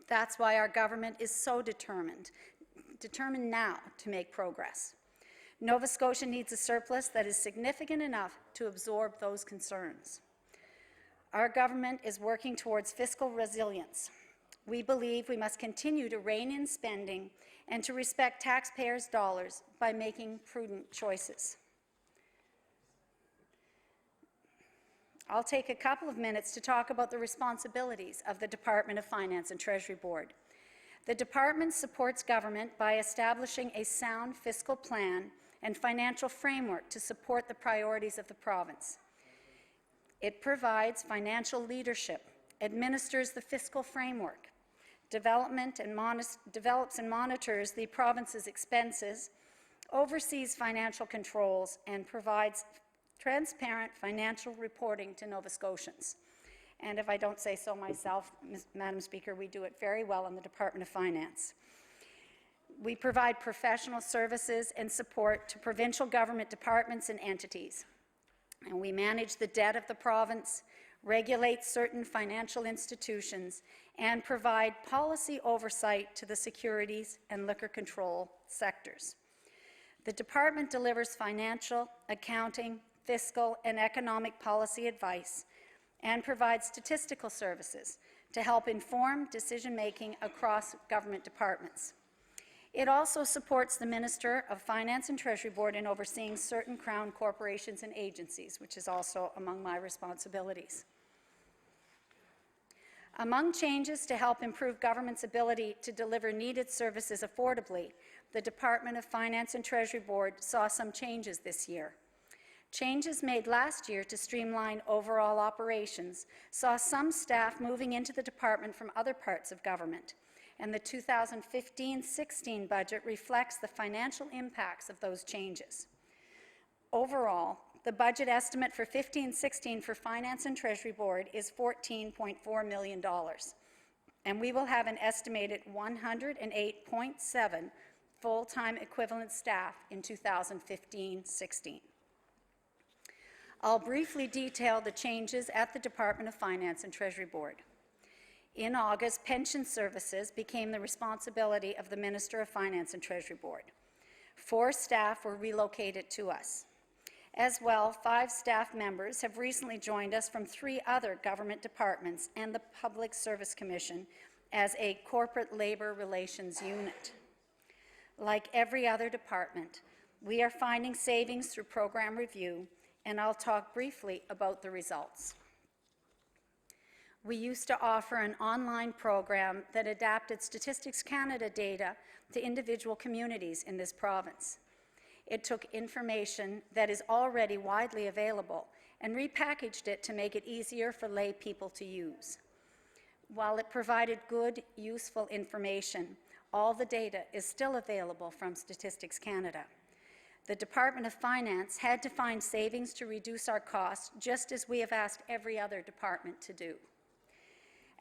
Speaker 2: That's why our government is so determined now to make progress. Nova Scotia needs a surplus that is significant enough to absorb those concerns. Our government is working towards fiscal resilience. We believe we must continue to rein in spending and to respect taxpayers' dollars by making prudent choices. I'll take a couple of minutes to talk about the responsibilities of the Department of Finance and Treasury Board. The department supports government by establishing a sound fiscal plan and financial framework to support the priorities of the province. It provides financial leadership, administers the fiscal framework, develops and monitors the province's expenses, oversees financial controls, and provides transparent financial reporting to Nova Scotians. And if I don't say so myself, Madam Speaker, we do it very well in the Department of Finance. We provide professional services and support to provincial government departments and entities. And we manage the debt of the province, regulate certain financial institutions, and provide policy oversight to the securities and liquor control sectors. The department delivers financial, accounting, fiscal, and economic policy advice and provides statistical services to help inform decision-making across government departments. It also supports the Minister of Finance and Treasury Board in overseeing certain Crown corporations and agencies, which is also among my responsibilities. Among changes to help improve government's ability to deliver needed services affordably, the Department of Finance and Treasury Board saw some changes this year. Changes made last year to streamline overall operations saw some staff moving into the department from other parts of government, and the 2015-16 budget reflects the financial impacts of those changes. Overall, the budget estimate for 15-16 for Finance and Treasury Board is $14.4 million, and we will have an estimated 108.7 full-time equivalent staff in 2015-16. I'll briefly detail the changes at the Department of Finance and Treasury Board. In August, pension services became the responsibility of the Minister of Finance and Treasury Board. 4 staff were relocated to us. As well, 5 staff members have recently joined us from 3 other government departments and the Public Service Commission as a corporate labor relations unit. Like every other department, we are finding savings through program review, and I'll talk briefly about the results. We used to offer an online program that adapted Statistics Canada data to individual communities in this province. It took information that is already widely available and repackaged it to make it easier for lay people to use. While it provided good, useful information, all the data is still available from Statistics Canada. The Department of Finance had to find savings to reduce our costs, just as we have asked every other department to do.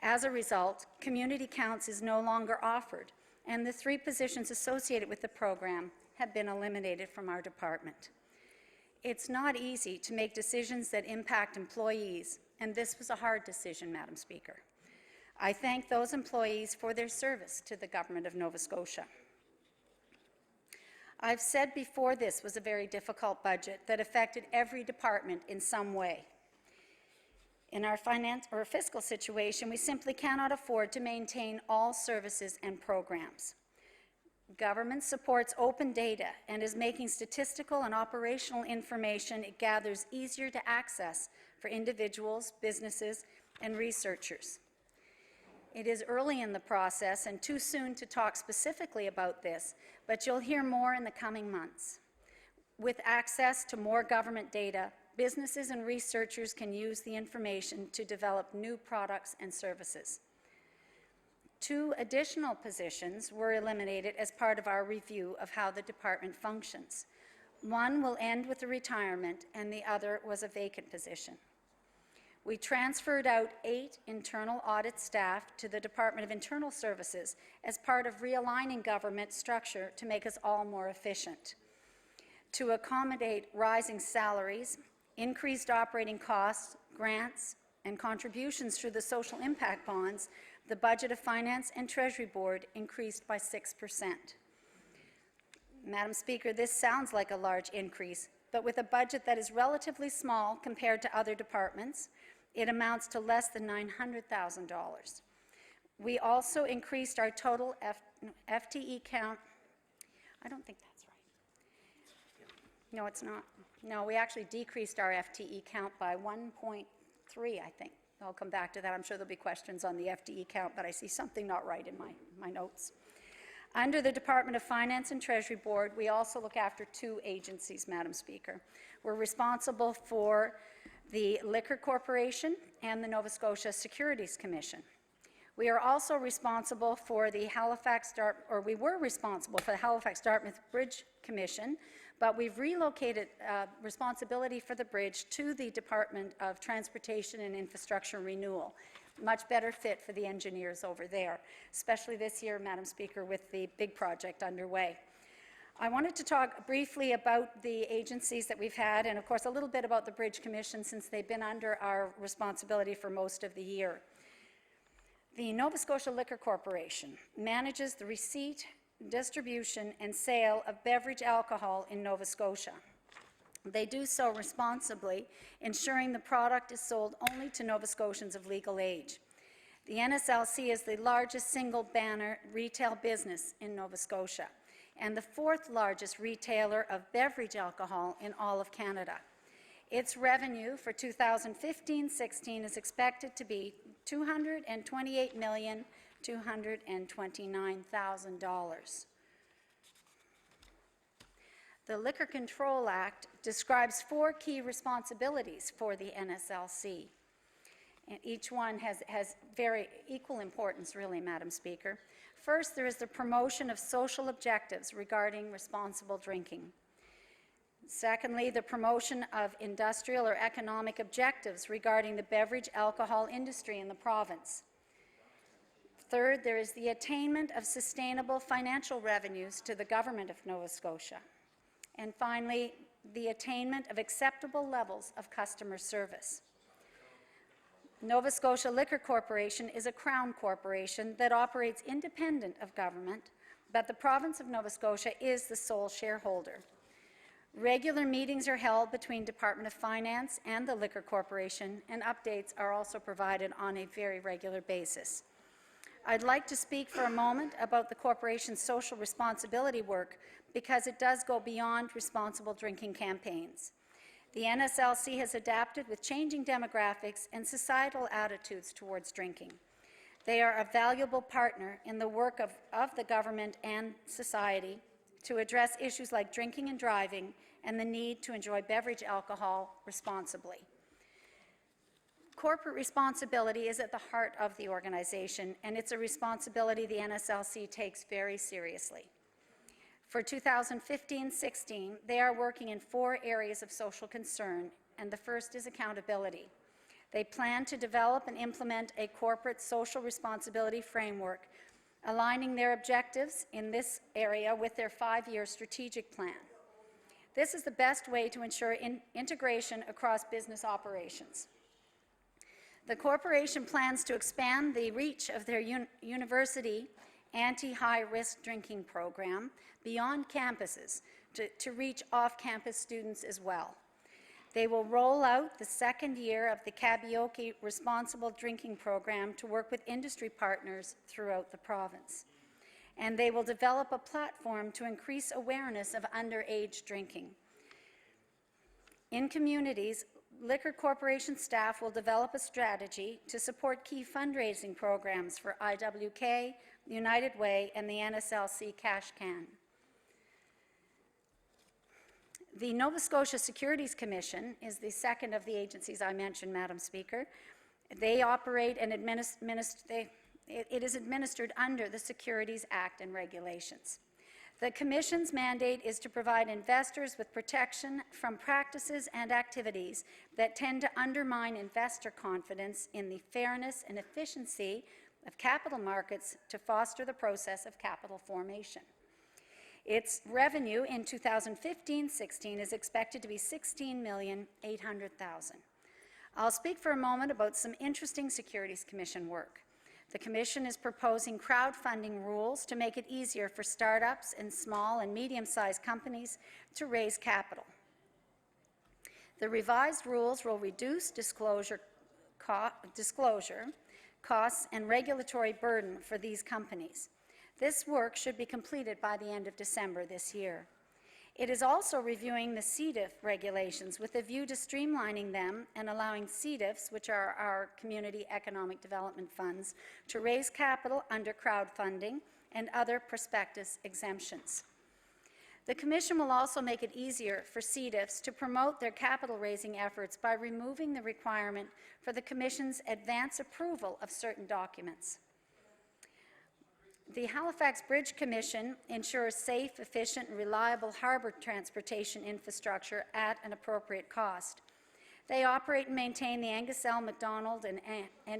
Speaker 2: As a result, community counts is no longer offered, and the 3 positions associated with the program have been eliminated from our department. It's not easy to make decisions that impact employees, and this was a hard decision, Madam Speaker. I thank those employees for their service to the Government of Nova Scotia. I've said before, this was a very difficult budget that affected every department in some way. In our fiscal situation, we simply cannot afford to maintain all services and programs. Government supports open data and is making statistical and operational information it gathers easier to access for individuals, businesses, and researchers. It is early in the process and too soon to talk specifically about this, but you'll hear more in the coming months. With access to more government data, businesses and researchers can use the information to develop new products and services. 2 additional positions were eliminated as part of our review of how the department functions. One will end with a retirement, and the other was a vacant position. We transferred out 8 internal audit staff to the Department of Internal Services as part of realigning government structure to make us all more efficient. To accommodate rising salaries, increased operating costs, grants, and contributions through the social impact bonds, the budget of Finance and Treasury Board increased by 6%. Madam Speaker, this sounds like a large increase, but with a budget that is relatively small compared to other departments, it amounts to less than $900,000. We also increased our total FTE count. I don't think that's right. No, it's not. No, we actually decreased our FTE count by 1.3, I think. I'll come back to that. I'm sure there'll be questions on the FTE count, but I see something not right in my notes. Under the Department of Finance and Treasury Board, we also look after 2 agencies, Madam Speaker. We're responsible for the Liquor Corporation and the Nova Scotia Securities Commission. We are also responsible for the we were responsible for the Halifax-Dartmouth Bridge Commission, but we've relocated responsibility for the bridge to the Department of Transportation and Infrastructure Renewal. Much better fit for the engineers over there, especially this year, Madam Speaker, with the big project underway. I wanted to talk briefly about the agencies that we've had, and of course a little bit about the Bridge Commission, since they've been under our responsibility for most of the year. The Nova Scotia Liquor Corporation manages the receipt, distribution, and sale of beverage alcohol in Nova Scotia. They do so responsibly, ensuring the product is sold only to Nova Scotians of legal age. The NSLC is the largest single banner retail business in Nova Scotia and the 4th largest retailer of beverage alcohol in all of Canada. Its revenue for 2015-16 is expected to be $228,229,000. The Liquor Control Act describes 4 key responsibilities for the NSLC. And each one has very equal importance, really, Madam Speaker. First, there is the promotion of social objectives regarding responsible drinking. Secondly, the promotion of industrial or economic objectives regarding the beverage alcohol industry in the province. Third, there is the attainment of sustainable financial revenues to the Government of Nova Scotia. And finally, the attainment of acceptable levels of customer service. Nova Scotia Liquor Corporation is a Crown corporation that operates independent of government, but the province of Nova Scotia is the sole shareholder. Regular meetings are held between Department of Finance and the Liquor Corporation, and updates are also provided on a very regular basis. I'd like to speak for a moment about the corporation's social responsibility work because it does go beyond responsible drinking campaigns. The NSLC has adapted with changing demographics and societal attitudes towards drinking. They are a valuable partner in the work of the government and society to address issues like drinking and driving and the need to enjoy beverage alcohol responsibly. Corporate responsibility is at the heart of the organization, and it's a responsibility the NSLC takes very seriously. For 2015-16, they are working in 4 areas of social concern, and the first is accountability. They plan to develop and implement a corporate social responsibility framework, aligning their objectives in this area with their 5-year strategic plan. This is the best way to ensure integration across business operations. The corporation plans to expand the reach of their university anti-high-risk drinking program beyond campuses to reach off-campus students as well. They will roll out the 2nd year of the Karaoke Responsible Drinking Program to work with industry partners throughout the province. And they will develop a platform to increase awareness of underage drinking. In communities, Liquor Corporation staff will develop a strategy to support key fundraising programs for IWK, United Way, and the NSLC Cash Can. The Nova Scotia Securities Commission is the second of the agencies I mentioned, Madam Speaker. They operate and it is administered under the Securities Act and regulations. The Commission's mandate is to provide investors with protection from practices and activities that tend to undermine investor confidence in the fairness and efficiency of capital markets to foster the process of capital formation. Its revenue in 2015-16 is expected to be $16,800,000. I'll speak for a moment about some interesting Securities Commission work. The Commission is proposing crowdfunding rules to make it easier for startups and small and medium-sized companies to raise capital. The revised rules will reduce disclosure costs and regulatory burden for these companies. This work should be completed by the end of December this year. It is also reviewing the CDIF regulations with a view to streamlining them and allowing CDIFs, which are our Community Economic Development Funds, to raise capital under crowdfunding and other prospectus exemptions. The Commission will also make it easier for CDIFs to promote their capital raising efforts by removing the requirement for the Commission's advance approval of certain documents. The Halifax Bridge Commission ensures safe, efficient, and reliable harbour transportation infrastructure at an appropriate cost. They operate and maintain the Angus L. MacDonald and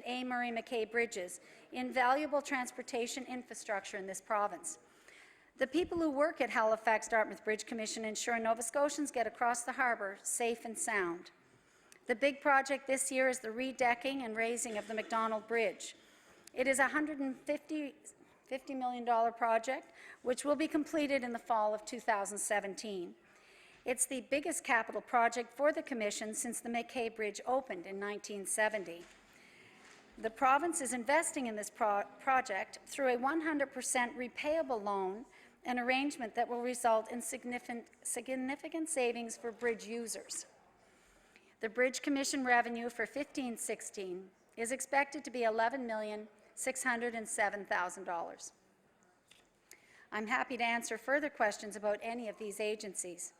Speaker 2: A. Murray McKay bridges, invaluable transportation infrastructure in this province. The people who work at Halifax Dartmouth Bridge Commission ensure Nova Scotians get across the harbour safe and sound. The big project this year is the redecking and raising of the MacDonald Bridge. It is a $150 million project, which will be completed in the fall of 2017. It's the biggest capital project for the Commission since the McKay Bridge opened in 1970. The province is investing in this project through a 100% repayable loan, an arrangement that will result in significant savings for bridge users. The Bridge Commission revenue for 15-16 is expected to be $11,607,000. I'm happy to answer further questions about any of these agencies.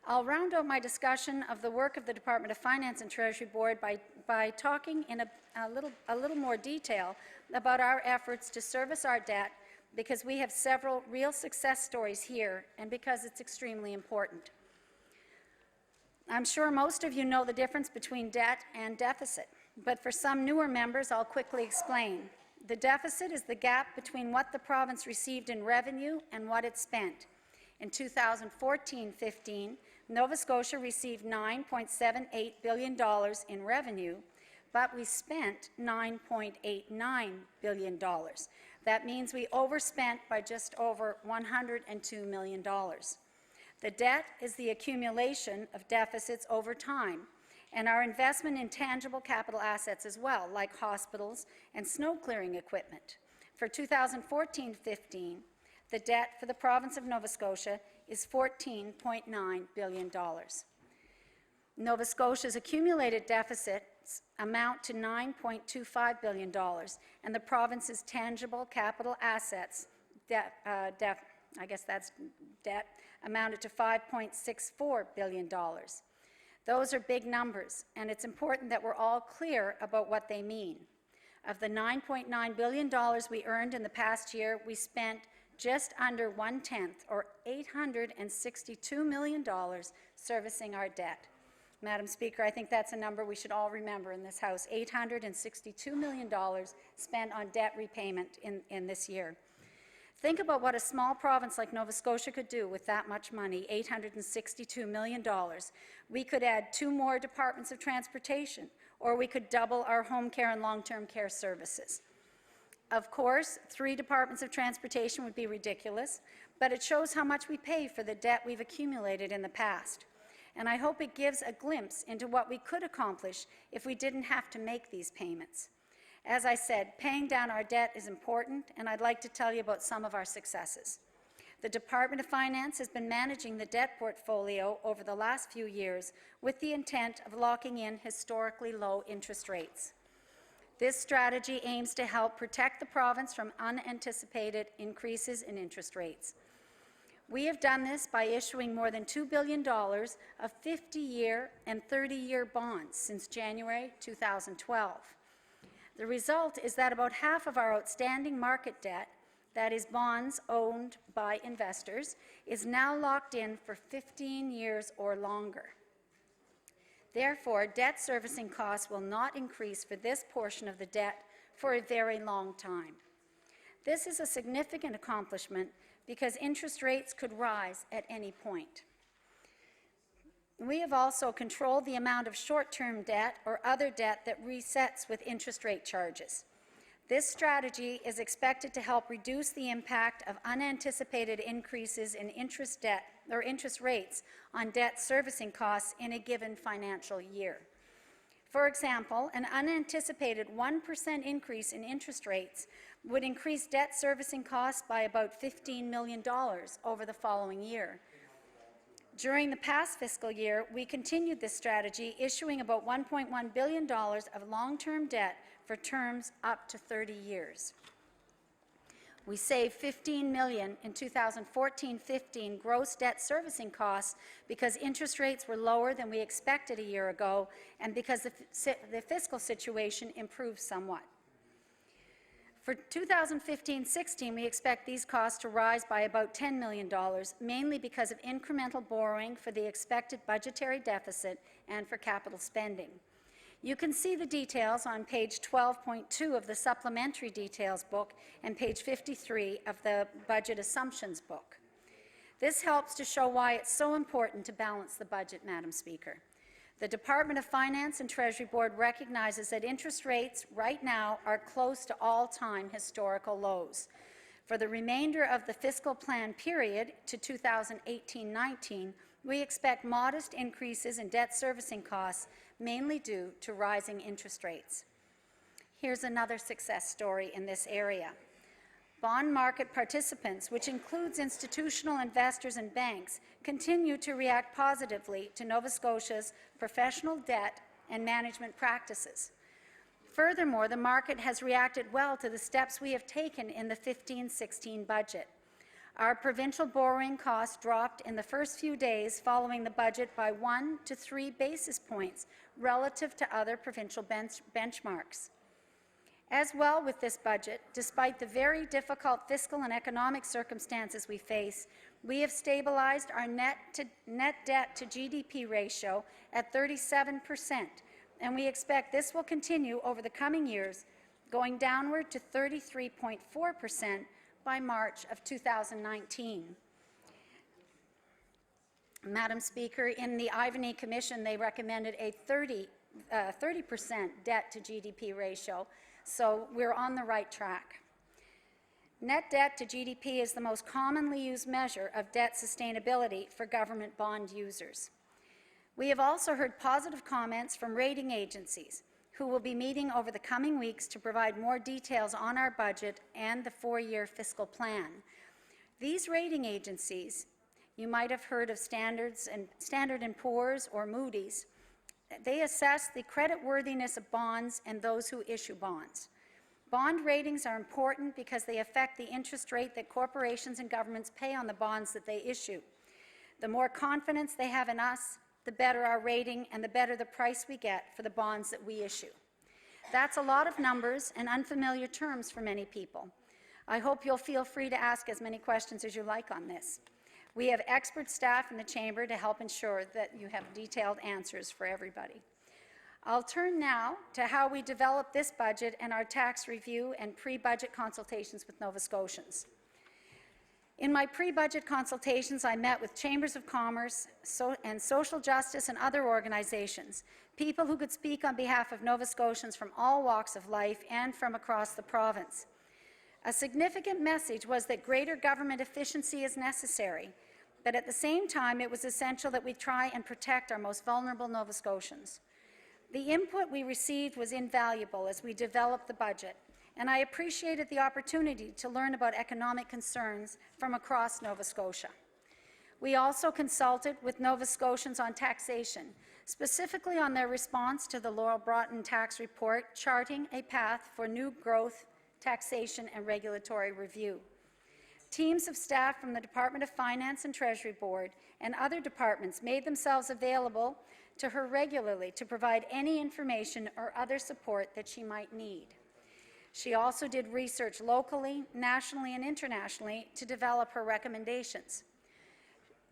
Speaker 2: I'll round out my discussion of the work of the Department of Finance and Treasury Board by talking in a little more detail about our efforts to service our debt, because we have several real success stories here and because it's extremely important. I'm sure most of you know the difference between debt and deficit, but for some newer members, I'll quickly explain. The deficit is the gap between what the province received in revenue and what it spent. In 2014-15, Nova Scotia received $9.78 billion in revenue, but we spent $9.89 billion. That means we overspent by just over $102 million. The debt is the accumulation of deficits over time, and our investment in tangible capital assets as well, like hospitals and snow clearing equipment. For 2014-15, the debt for the province of Nova Scotia is $14.9 billion. Nova Scotia's accumulated deficits amount to $9.25 billion, and the province's tangible capital assets, amounted to $5.64 billion. Those are big numbers, and it's important that we're all clear about what they mean. Of the $9.9 billion we earned in the past year, we spent just under 1/10, or $862 million, servicing our debt. Madam Speaker, I think that's a number we should all remember in this House, $862 million spent on debt repayment in this year. Think about what a small province like Nova Scotia could do with that much money, $862 million. We could add 2 more departments of transportation, or we could double our home care and long-term care services. Of course, 3 departments of transportation would be ridiculous, but it shows how much we pay for the debt we've accumulated in the past. And I hope it gives a glimpse into what we could accomplish if we didn't have to make these payments. As I said, paying down our debt is important, and I'd like to tell you about some of our successes. The Department of Finance has been managing the debt portfolio over the last few years with the intent of locking in historically low interest rates. This strategy aims to help protect the province from unanticipated increases in interest rates. We have done this by issuing more than $2 billion of 50-year and 30-year bonds since January 2012. The result is that about half of our outstanding market debt, that is bonds owned by investors, is now locked in for 15 years or longer. Therefore, debt servicing costs will not increase for this portion of the debt for a very long time. This is a significant accomplishment because interest rates could rise at any point. We have also controlled the amount of short-term debt or other debt that resets with interest rate charges. This strategy is expected to help reduce the impact of unanticipated increases in interest rates on debt servicing costs in a given financial year. For example, an unanticipated 1% increase in interest rates would increase debt servicing costs by about $15 million over the following year. During the past fiscal year, we continued this strategy, issuing about $1.1 billion of long-term debt for terms up to 30 years. We saved $15 million in 2014-15 gross debt servicing costs because interest rates were lower than we expected a year ago and because the fiscal situation improved somewhat. For 2015-16, we expect these costs to rise by about $10 million, mainly because of incremental borrowing for the expected budgetary deficit and for capital spending. You can see the details on page 12.2 of the Supplementary Details book and page 53 of the Budget Assumptions book. This helps to show why it's so important to balance the budget, Madam Speaker. The Department of Finance and Treasury Board recognizes that interest rates right now are close to all-time historical lows. For the remainder of the fiscal plan period to 2018-19, we expect modest increases in debt servicing costs, mainly due to rising interest rates. Here's another success story in this area. Bond market participants, which includes institutional investors and banks, continue to react positively to Nova Scotia's professional debt and management practices. Furthermore, the market has reacted well to the steps we have taken in the 15-16 budget. Our provincial borrowing costs dropped in the first few days following the budget by 1 to 3 basis points relative to other provincial benchmarks. As well with this budget, despite the very difficult fiscal and economic circumstances we face, we have stabilized our net debt to GDP ratio at 37%, and we expect this will continue over the coming years, going downward to 33.4% by March of 2019. Madam Speaker, in the Ivany Commission, they recommended a 30% debt to GDP ratio, so we're on the right track. Net debt to GDP is the most commonly used measure of debt sustainability for government bond users. We have also heard positive comments from rating agencies, who will be meeting over the coming weeks to provide more details on our budget and the 4-year fiscal plan. These rating agencies, you might have heard of Standard & Poor's or Moody's, they assess the creditworthiness of bonds and those who issue bonds. Bond ratings are important because they affect the interest rate that corporations and governments pay on the bonds that they issue. The more confidence they have in us, the better our rating and the better the price we get for the bonds that we issue. That's a lot of numbers and unfamiliar terms for many people. I hope you'll feel free to ask as many questions as you like on this. We have expert staff in the chamber to help ensure that you have detailed answers for everybody. I'll turn now to how we develop this budget and our tax review and pre-budget consultations with Nova Scotians. In my pre-budget consultations, I met with chambers of commerce and social justice and other organizations, people who could speak on behalf of Nova Scotians from all walks of life and from across the province. A significant message was that greater government efficiency is necessary, but at the same time it was essential that we try and protect our most vulnerable Nova Scotians. The input we received was invaluable as we developed the budget, and I appreciated the opportunity to learn about economic concerns from across Nova Scotia. We also consulted with Nova Scotians on taxation, specifically on their response to the Laurel Broughton tax report, charting a path for new growth, taxation, and regulatory review. Teams of staff from the Department of Finance and Treasury Board and other departments made themselves available to her regularly to provide any information or other support that she might need. She also did research locally, nationally, and internationally to develop her recommendations.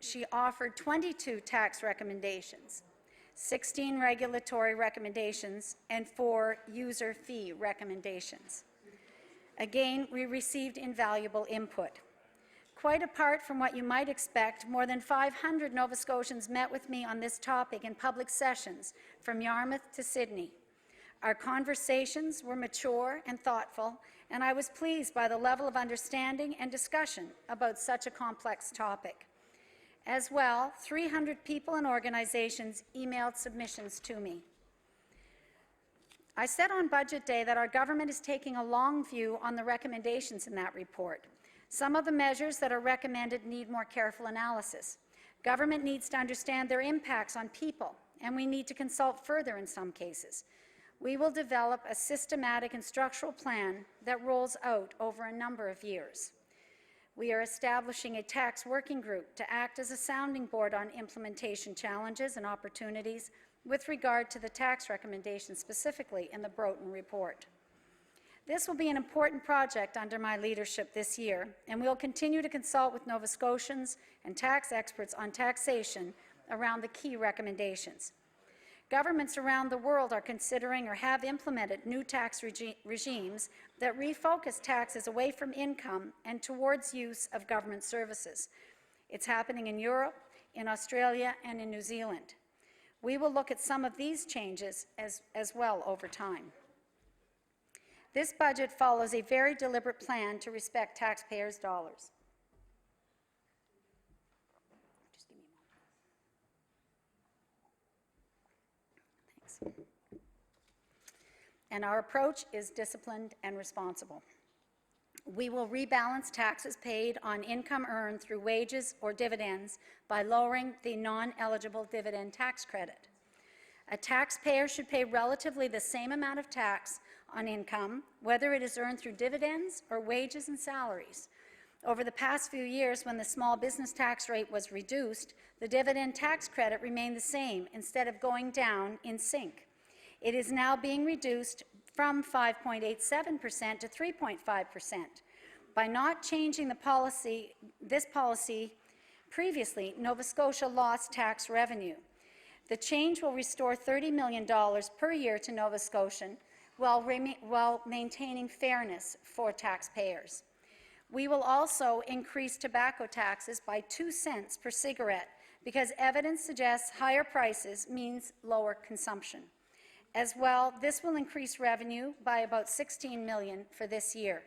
Speaker 2: She offered 22 tax recommendations, 16 regulatory recommendations, and 4 user fee recommendations. Again, we received invaluable input. Quite apart from what you might expect, more than 500 Nova Scotians met with me on this topic in public sessions from Yarmouth to Sydney. Our conversations were mature and thoughtful, and I was pleased by the level of understanding and discussion about such a complex topic. As well, 300 people and organizations emailed submissions to me. I said on Budget Day that our government is taking a long view on the recommendations in that report. Some of the measures that are recommended need more careful analysis. Government needs to understand their impacts on people, and we need to consult further in some cases. We will develop a systematic and structural plan that rolls out over a number of years. We are establishing a tax working group to act as a sounding board on implementation challenges and opportunities with regard to the tax recommendations specifically in the Broughton report. This will be an important project under my leadership this year, and we will continue to consult with Nova Scotians and tax experts on taxation around the key recommendations. Governments around the world are considering or have implemented new tax regimes that refocus taxes away from income and towards use of government services. It's happening in Europe, in Australia, and in New Zealand. We will look at some of these changes as well over time. This budget follows a very deliberate plan to respect taxpayers' dollars. Just give me a moment. Thanks. And our approach is disciplined and responsible. We will rebalance taxes paid on income earned through wages or dividends by lowering the non-eligible dividend tax credit. A taxpayer should pay relatively the same amount of tax on income, whether it is earned through dividends or wages and salaries. Over the past few years, when the small business tax rate was reduced, the dividend tax credit remained the same instead of going down in sync. It is now being reduced from 5.87% to 3.5%. By not changing this policy previously, Nova Scotia lost tax revenue. The change will restore $30 million per year to Nova Scotians while maintaining fairness for taxpayers. We will also increase tobacco taxes by 2 cents per cigarette because evidence suggests higher prices means lower consumption. As well, this will increase revenue by about $16 million for this year.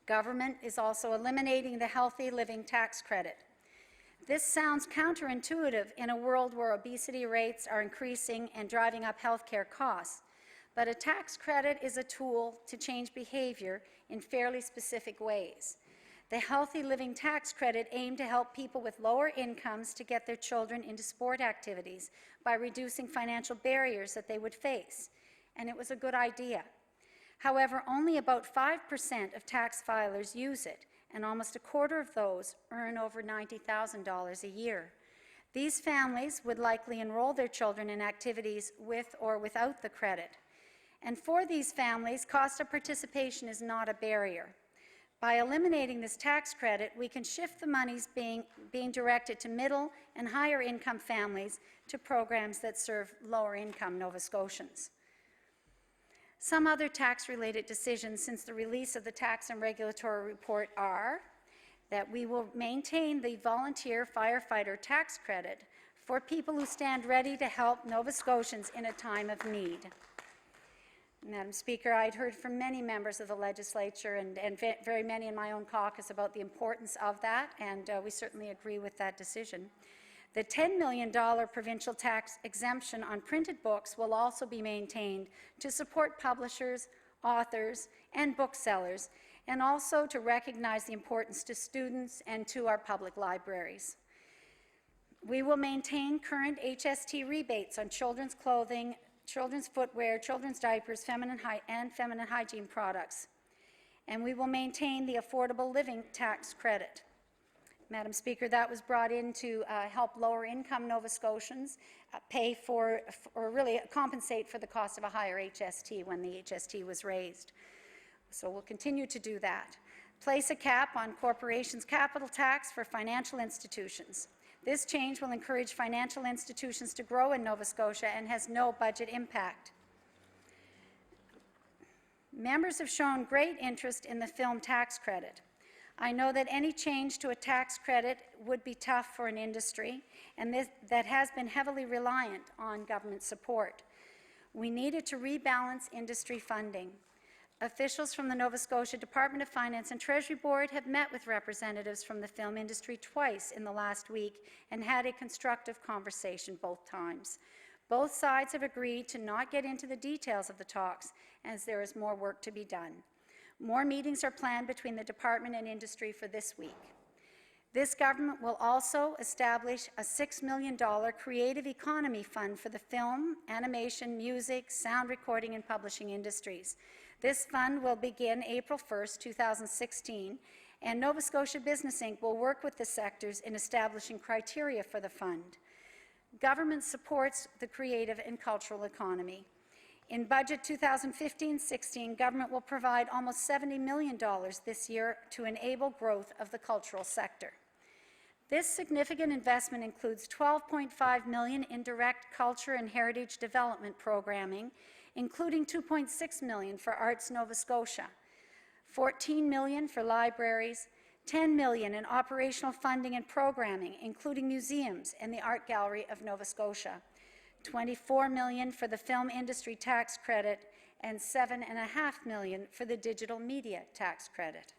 Speaker 2: Government is also eliminating the healthy living tax credit. This sounds counterintuitive in a world where obesity rates are increasing and driving up healthcare costs, but a tax credit is a tool to change behavior in fairly specific ways. The Healthy Living Tax Credit aimed to help people with lower incomes to get their children into sport activities by reducing financial barriers that they would face, and it was a good idea. However, only about 5% of tax filers use it, and almost a quarter of those earn over $90,000 a year. These families would likely enroll their children in activities with or without the credit. And for these families, cost of participation is not a barrier. By eliminating this tax credit, we can shift the monies being directed to middle and higher income families to programs that serve lower income Nova Scotians. Some other tax-related decisions since the release of the Tax and Regulatory Report are that we will maintain the volunteer firefighter tax credit for people who stand ready to help Nova Scotians in a time of need. Madam Speaker, I'd heard from many members of the legislature and very many in my own caucus about the importance of that, and we certainly agree with that decision. The $10 million provincial tax exemption on printed books will also be maintained to support publishers, authors, and booksellers, and also to recognize the importance to students and to our public libraries. We will maintain current HST rebates on children's clothing, children's footwear, children's diapers, feminine hygiene products. And we will maintain the affordable living tax credit. Madam Speaker, that was brought in to help lower income Nova Scotians pay for, or really compensate for the cost of a higher HST when the HST was raised. So we'll continue to do that. Place a cap on corporations' capital tax for financial institutions. This change will encourage financial institutions to grow in Nova Scotia and has no budget impact. Members have shown great interest in the film tax credit. I know that any change to a tax credit would be tough for an industry, and that has been heavily reliant on government support. We needed to rebalance industry funding. Officials from the Nova Scotia Department of Finance and Treasury Board have met with representatives from the film industry twice in the last week and had a constructive conversation both times. Both sides have agreed to not get into the details of the talks, as there is more work to be done. More meetings are planned between the department and industry for this week. This government will also establish a $6 million creative economy fund for the film, animation, music, sound recording, and publishing industries. This fund will begin April 1st, 2016, and Nova Scotia Business Inc. will work with the sectors in establishing criteria for the fund. Government supports the creative and cultural economy. In Budget 2015-16, government will provide almost $70 million this year to enable growth of the cultural sector. This significant investment includes $12.5 million in direct culture and heritage development programming, including $2.6 million for Arts Nova Scotia, $14 million for libraries, $10 million in operational funding and programming, including museums and the Art Gallery of Nova Scotia, $24 million for the film industry tax credit, and $7.5 million for the digital media tax credit.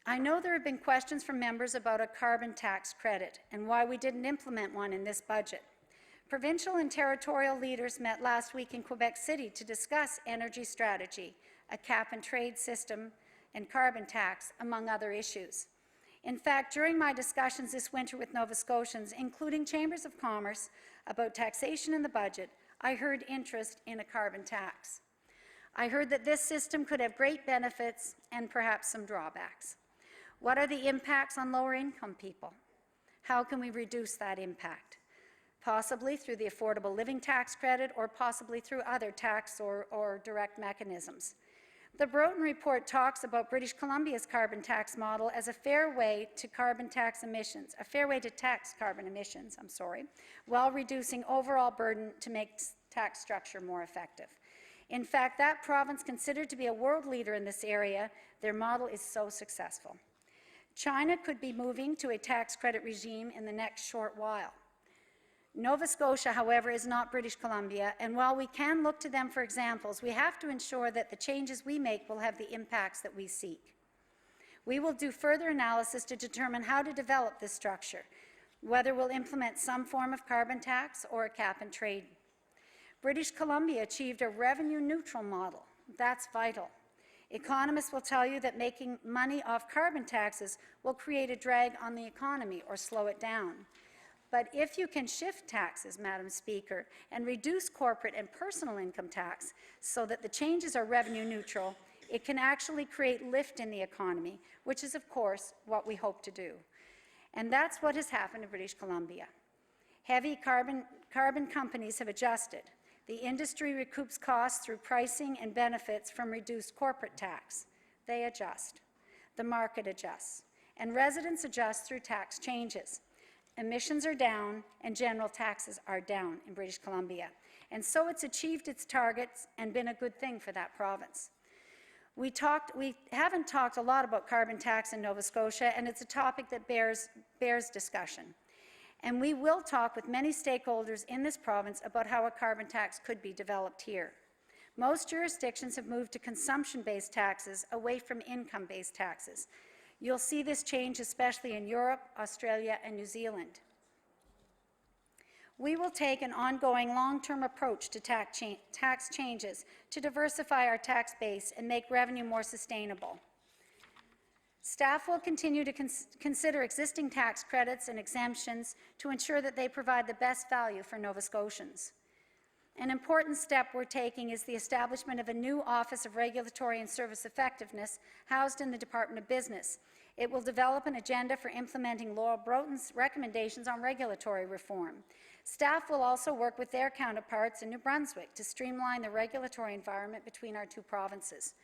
Speaker 2: I know there have been questions from members about a carbon tax credit and why we didn't implement one in this budget. Provincial and territorial leaders met last week in Quebec City to discuss energy strategy, a cap-and-trade system, and carbon tax, among other issues. In fact, during my discussions this winter with Nova Scotians, including chambers of commerce, about taxation in the budget, I heard interest in a carbon tax. I heard that this system could have great benefits and perhaps some drawbacks. What are the impacts on lower-income people? How can we reduce that impact? Possibly through the affordable living tax credit or possibly through other tax or direct mechanisms. The Broughton Report talks about British Columbia's carbon tax model as a fair way to tax carbon emissions, while reducing overall burden to make tax structure more effective. In fact, that province, considered to be a world leader in this area, their model is so successful. China could be moving to a tax credit regime in the next short while. Nova Scotia, however, is not British Columbia, and while we can look to them for examples, we have to ensure that the changes we make will have the impacts that we seek. We will do further analysis to determine how to develop this structure, whether we'll implement some form of carbon tax or a cap-and-trade. British Columbia achieved a revenue-neutral model. That's vital. Economists will tell you that making money off carbon taxes will create a drag on the economy or slow it down. But if you can shift taxes, Madam Speaker, and reduce corporate and personal income tax so that the changes are revenue neutral, it can actually create lift in the economy, which is, of course, what we hope to do. And that's what has happened in British Columbia. Heavy carbon companies have adjusted. The industry recoups costs through pricing and benefits from reduced corporate tax. they adjust. The market adjusts, and residents adjust through tax changes. Emissions are down, and general taxes are down in British Columbia. And so it's achieved its targets and been a good thing for that province. We haven't talked a lot about carbon tax in Nova Scotia, and it's a topic that bears discussion. And we will talk with many stakeholders in this province about how a carbon tax could be developed here. Most jurisdictions have moved to consumption-based taxes away from income-based taxes. You'll see this change especially in Europe, Australia, and New Zealand. We will take an ongoing long-term approach to tax changes to diversify our tax base and make revenue more sustainable. Staff will continue to consider existing tax credits and exemptions to ensure that they provide the best value for Nova Scotians. An important step we're taking is the establishment of a new Office of Regulatory and Service Effectiveness housed in the Department of Business. It will develop an agenda for implementing Laurel Broughton's recommendations on regulatory reform. Staff will also work with their counterparts in New Brunswick to streamline the regulatory environment between our two provinces.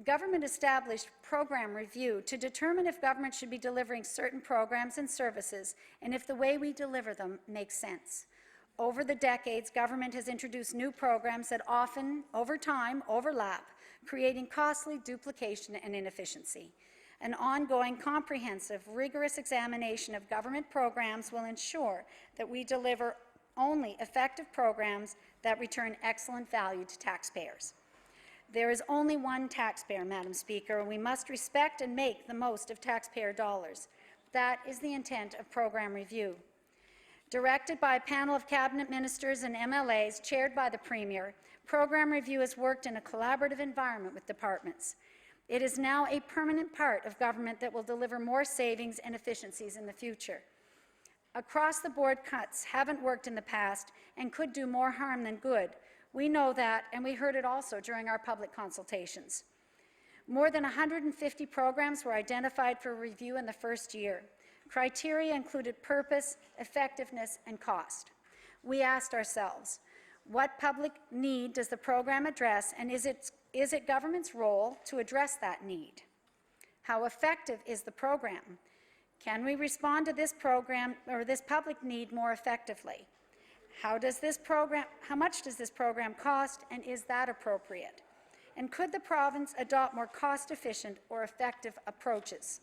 Speaker 2: Government established program review to determine if government should be delivering certain programs and services and if the way we deliver them makes sense. Over the decades, government has introduced new programs that often, over time, overlap, creating costly duplication and inefficiency. An ongoing, comprehensive, rigorous examination of government programs will ensure that we deliver only effective programs that return excellent value to taxpayers. There is only one taxpayer, Madam Speaker, and we must respect and make the most of taxpayer dollars. That is the intent of program review. Directed by a panel of cabinet ministers and MLAs chaired by the Premier, program review has worked in a collaborative environment with departments. It is now a permanent part of government that will deliver more savings and efficiencies in the future. Across-the-board cuts haven't worked in the past and could do more harm than good. We know that, and we heard it also during our public consultations. More than 150 programs were identified for review in the first year. Criteria included purpose, effectiveness, and cost. We asked ourselves, what public need does the program address, and is it government's role to address that need? How effective is the program? Can we respond to this program or this public need more effectively? How much does this program cost, and is that appropriate? And could the province adopt more cost-efficient or effective approaches?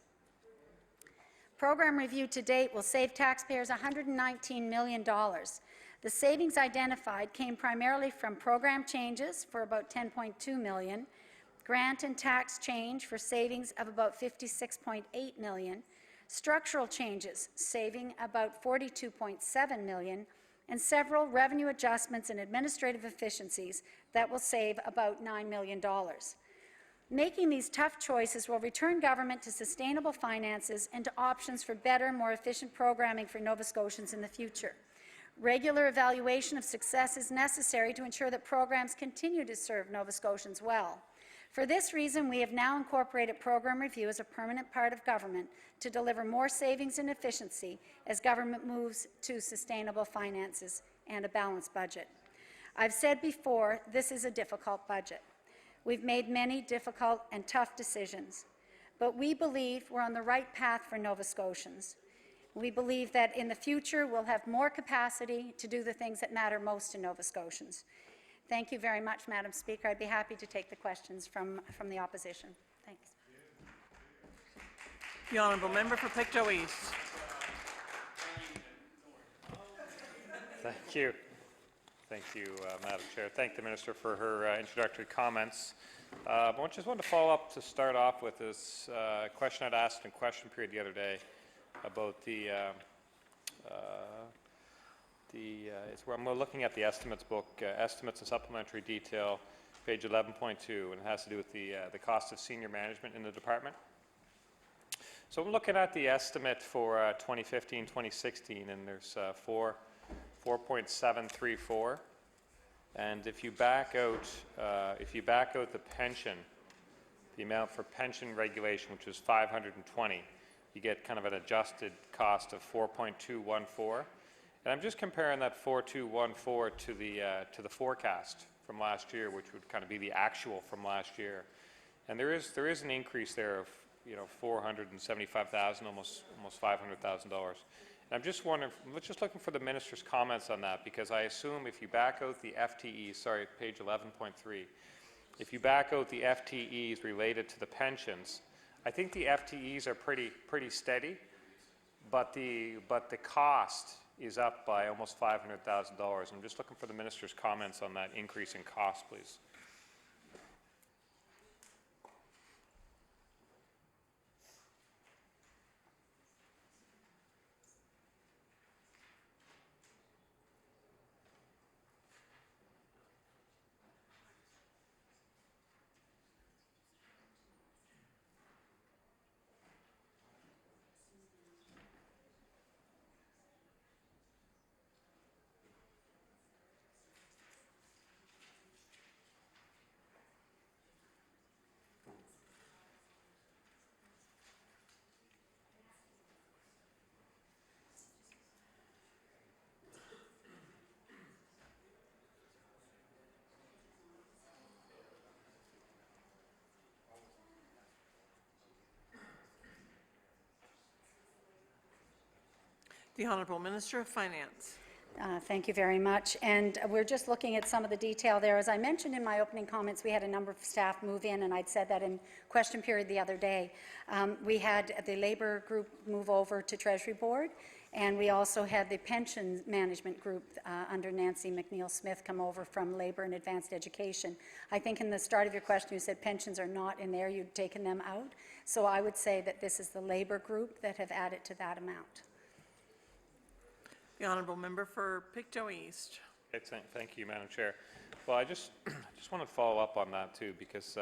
Speaker 2: Program review to date will save taxpayers $119 million. The savings identified came primarily from program changes for about $10.2 million, grant and tax change for savings of about $56.8 million, structural changes saving about $42.7 million, and several revenue adjustments and administrative efficiencies that will save about $9 million. Making these tough choices will return government to sustainable finances and to options for better, more efficient programming for Nova Scotians in the future. Regular evaluation of success is necessary to ensure that programs continue to serve Nova Scotians well. For this reason, we have now incorporated program review as a permanent part of government to deliver more savings and efficiency as government moves to sustainable finances and a balanced budget. I've said before, this is a difficult budget. We've made many difficult and tough decisions, but we believe we're on the right path for Nova Scotians. We believe that in the future we'll have more capacity to do the things that matter most to Nova Scotians. Thank you very much, Madam Speaker. I'd be happy to take the questions from the opposition. Thanks.
Speaker 21: The honourable member for Pictou East.
Speaker 16: Thank you. Thank you, Madam Chair. Thank the Minister for her introductory comments. I just wanted to follow up to start off with this question I'd asked in question period the other day about I'm looking at the estimates book, Estimates and Supplementary Detail, page 11.2, and it has to do with the cost of senior management in the department. So I'm looking at the estimate for 2015-2016, and there's 4.734, and if you back out the pension, the amount for pension regulation, which was 520, you get kind of an adjusted cost of 4.214. And I'm just comparing that 4.214 to the forecast from last year, which would kind of be the actual from last year. And there is an increase there of, you know, $475,000, almost $500,000. And I'm just wondering, just looking for the minister's comments on that, because I assume if you back out the FTEs, sorry, page 11.3, if you back out the FTEs related to the pensions, I think the FTEs are pretty steady, but the cost is up by almost $500,000. I'm just looking for the minister's comments on that increase in cost, please.
Speaker 21: The Honourable Minister of Finance.
Speaker 2: Thank you very much. And we're just looking at some of the detail there. As I mentioned in my opening comments, we had a number of staff move in, and I'd said that in question period the other day. We had the Labour group move over to Treasury Board, and we also had the pension management group under Nancy McNeil-Smith come over from Labour and Advanced Education. I think in the start of your question you said pensions are not in there, you'd taken them out. So I would say that this is the Labour group that have added to that amount.
Speaker 21: The Honourable Member for Pictou East.
Speaker 16: Thank you, Madam Chair. Well, I just want to follow up on that too, because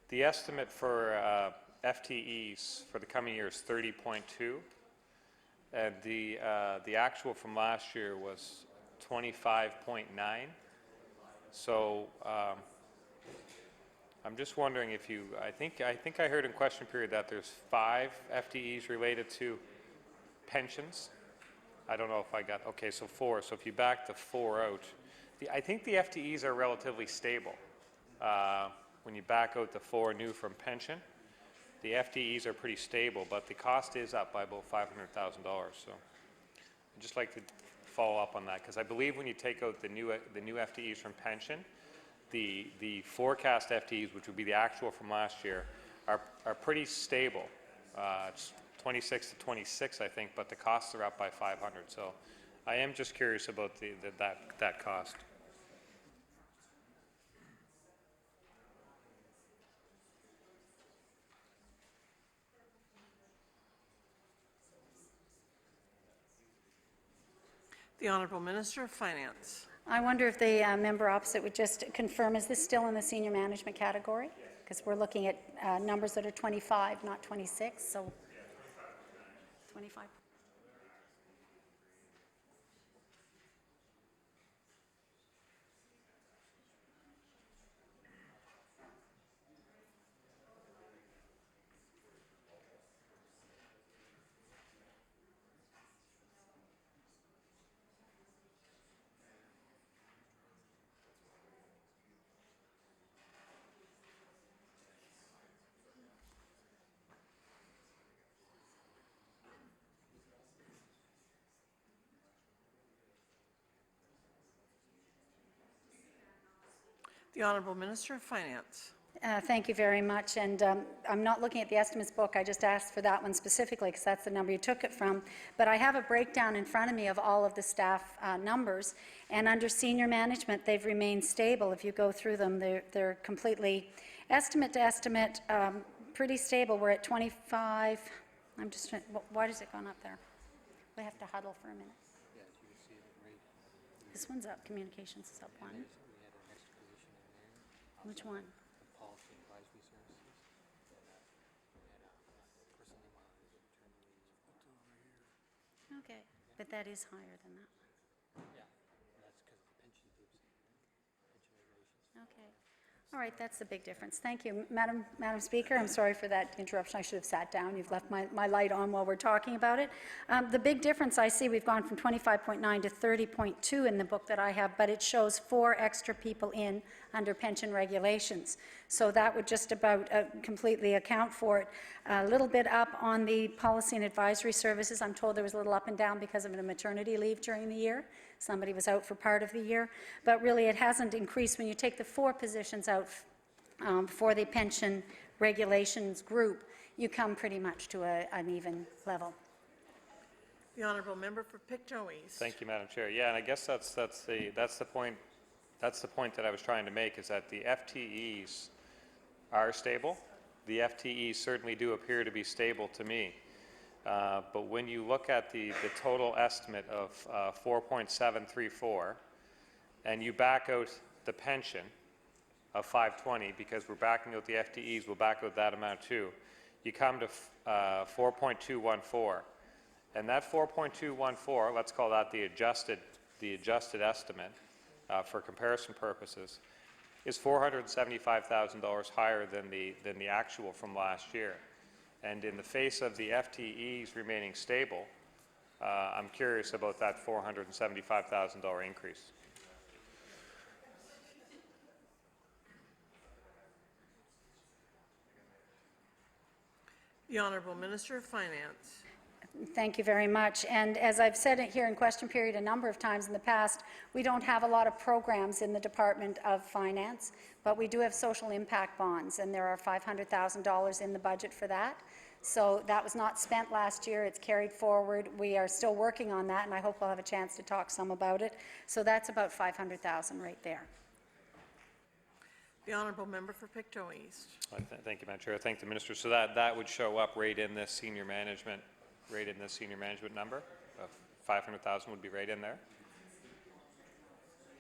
Speaker 16: the estimate for FTEs for the coming year is 30.2, and the actual from last year was 25.9. So I'm just wondering if you, I think I heard in question period that there's 5 FTEs related to pensions. I don't know if I got, okay, so 4. So if you back the 4 out, I think the FTEs are relatively stable. When you back out the 4 new from pension, the FTEs are pretty stable, but the cost is up by about $500,000. So I'd just like to follow up on that, because I believe when you take out the new FTEs from pension, the forecast FTEs, which would be the actual from last year, are pretty stable. It's 26 to 26, I think, but the costs are up by 500. So I am just curious about that cost.
Speaker 21: The Honourable Minister of Finance.
Speaker 2: I wonder if the member opposite would just confirm, is this still in the senior management category? Because we're looking at numbers that are 25, not 26, so 25.
Speaker 21: The Honourable Minister of Finance.
Speaker 2: Thank you very much. And I'm not looking at the estimates book. I just asked for that one specifically because that's the number you took it from. But I have a breakdown in front of me of all of the staff numbers. And under senior management, they've remained stable. If you go through them, they're completely estimate to estimate, pretty stable. We're at 25. I'm just trying, why does it gone up there? We have to huddle for a minute. This one's up. Communications is up one. Which one? Okay, but that is higher than that. Yeah, that's because the pension groups. Okay. All right, that's the big difference. Thank you. Madam Speaker, I'm sorry for that interruption. I should have sat down. You've left my light on while we're talking about it. The big difference I see, we've gone from 25.9 to 30.2 in the book that I have, but it shows 4 extra people in under pension regulations. So that would just about completely account for it. A little bit up on the policy and advisory services. I'm told there was a little up and down because of a maternity leave during the year. Somebody was out for part of the year. But really, it hasn't increased. When you take the 4 positions out for the pension regulations group, you come pretty much to an even level.
Speaker 21: The honourable member for Pictou East.
Speaker 16: Thank you, Madam Chair. Yeah, and I guess that's the point. That's the point that I was trying to make, is that the FTEs are stable. The FTEs certainly do appear to be stable to me. But when you look at the total estimate of 4.734, and you back out the pension of 520, because we're backing out the FTEs, we'll back out that amount too, you come to 4.214. And that 4.214, let's call that the adjusted estimate for comparison purposes, is $475,000 higher than the actual from last year. And in the face of the FTEs remaining stable, I'm curious about that $475,000 increase.
Speaker 21: The Honourable Minister of Finance.
Speaker 2: Thank you very much. And as I've said it here in question period a number of times in the past, we don't have a lot of programs in the Department of Finance, but we do have social impact bonds, and there are $500,000 in the budget for that. So that was not spent last year. It's carried forward. We are still working on that, and I hope we'll have a chance to talk some about it. So that's about $500,000 right there.
Speaker 21: The honourable member for Pictou East.
Speaker 16: Thank you, Madam Chair. I thank the Minister. So that would show up right in this senior management number of 500,000 would be right in there.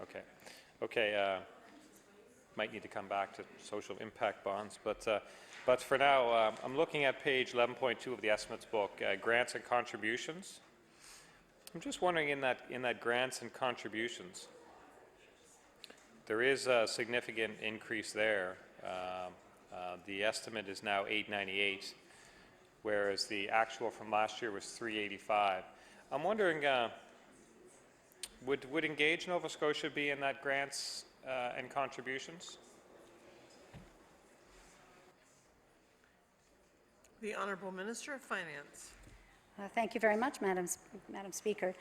Speaker 16: Okay. Might need to come back to social impact bonds, but for now, I'm looking at page 11.2 of the estimates book, grants and contributions. I'm just wondering, in that grants and contributions, there is a significant increase there. The estimate is now 898. Whereas the actual from last year was 385. I'm wondering, would Engage Nova Scotia be in that grants and contributions?
Speaker 21: The Honourable Minister of Finance.
Speaker 2: Thank you very much, Madam Speaker.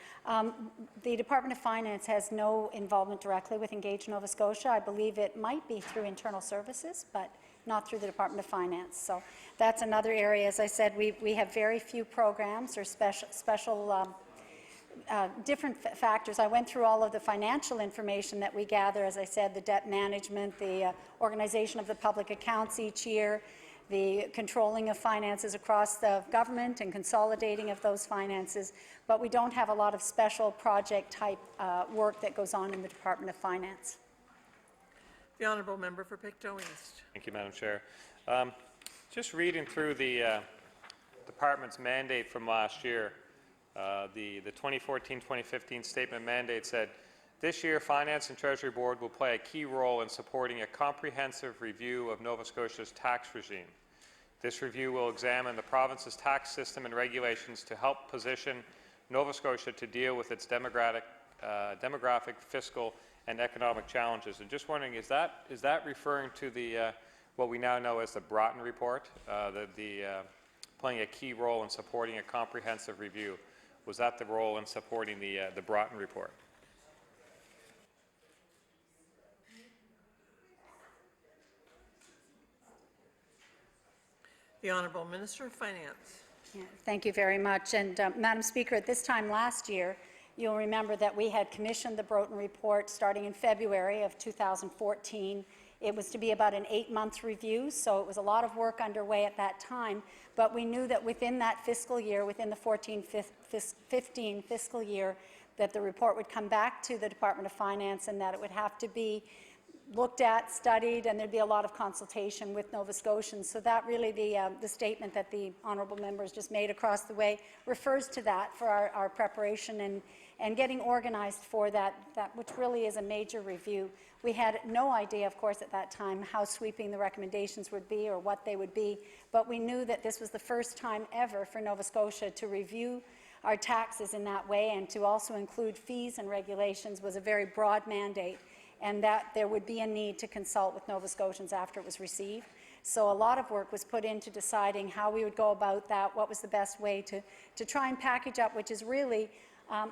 Speaker 2: The Department of Finance has no involvement directly with Engage Nova Scotia. I believe it might be through internal services, but not through the Department of Finance. So that's another area. As I said, we have very few programs or special different factors. I went through all of the financial information that we gather, as I said, the debt management, the organization of the public accounts each year, the controlling of finances across the government and consolidating of those finances, but we don't have a lot of special project type work that goes on in the Department of Finance.
Speaker 21: The honourable member for Pictou East.
Speaker 16: Thank you, Madam Chair. Just reading through the department's mandate from last year, the 2014-2015 statement mandate said, this year, Finance and Treasury Board will play a key role in supporting a comprehensive review of Nova Scotia's tax regime. This review will examine the province's tax system and regulations to help position Nova Scotia to deal with its demographic, fiscal, and economic challenges. And just wondering, is that referring to the what we now know as the Broughton Report, playing a key role in supporting a comprehensive review? Was that the role in supporting the Broughton Report?
Speaker 21: The Honourable Minister of Finance.
Speaker 2: Yeah, thank you very much. And Madam Speaker, at this time last year, you'll remember that we had commissioned the Broughton Report starting in February of 2014. It was to be about an 8-month review, so it was a lot of work underway at that time, but we knew that within that fiscal year, within the 14-15 fiscal year, that the report would come back to the Department of Finance and that it would have to be looked at, studied, and there'd be a lot of consultation with Nova Scotians. So that really, the statement that the honourable members just made across the way refers to that for our preparation and getting organized for that, which really is a major review. We had no idea, of course, at that time how sweeping the recommendations would be or what they would be, but we knew that this was the first time ever for Nova Scotia to review our taxes in that way, and to also include fees and regulations was a very broad mandate. and that there would be a need to consult with Nova Scotians after it was received. So a lot of work was put into deciding how we would go about that, what was the best way to try and package up, which is really,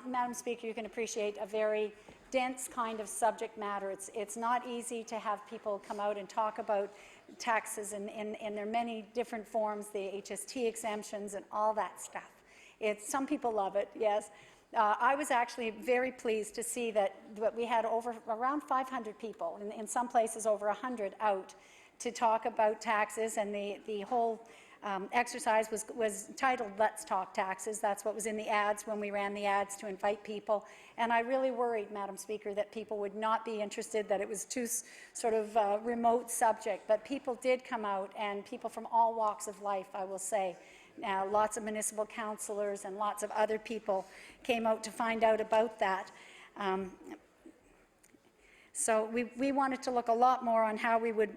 Speaker 2: Madam Speaker, you can appreciate a very dense kind of subject matter. It's not easy to have people come out and talk about taxes in their many different forms, the HST exemptions and all that stuff. Some people love it, yes. I was actually very pleased to see that we had around 500 people, in some places over 100 out to talk about taxes, and the whole exercise was titled Let's Talk Taxes. That's what was in the ads when we ran the ads to invite people. And I really worried, Madam Speaker, that people would not be interested, that it was too sort of remote subject. But people did come out, and people from all walks of life, I will say. Lots of municipal councillors and lots of other people came out to find out about that. So we wanted to look a lot more on how we would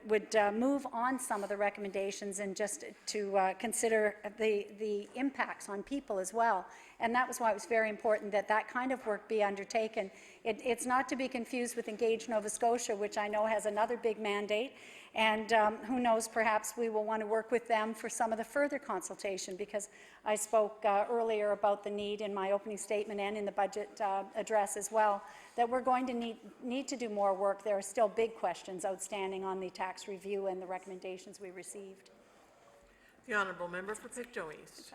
Speaker 2: move on some of the recommendations and just to consider the impacts on people as well. And that was why it was very important that that kind of work be undertaken. It's not to be confused with Engage Nova Scotia, which I know has another big mandate. And who knows, perhaps we will want to work with them for some of the further consultation, because I spoke earlier about the need in my opening statement and in the budget address as well, that we're going to need to do more work. There are still big questions outstanding on the tax review and the recommendations we received.
Speaker 21: The Honourable Member for Pictou East.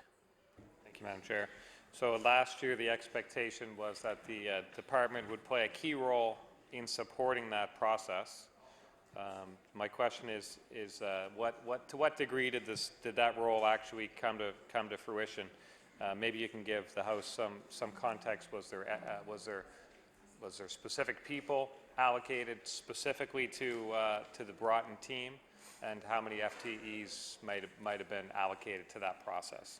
Speaker 16: Thank you, Madam Chair. So last year the expectation was that the department would play a key role in supporting that process. My question is to what degree did that role actually come to fruition? Maybe you can give the House some context. Was there specific people allocated specifically to the Broughton team, and how many FTEs might have been allocated to that process?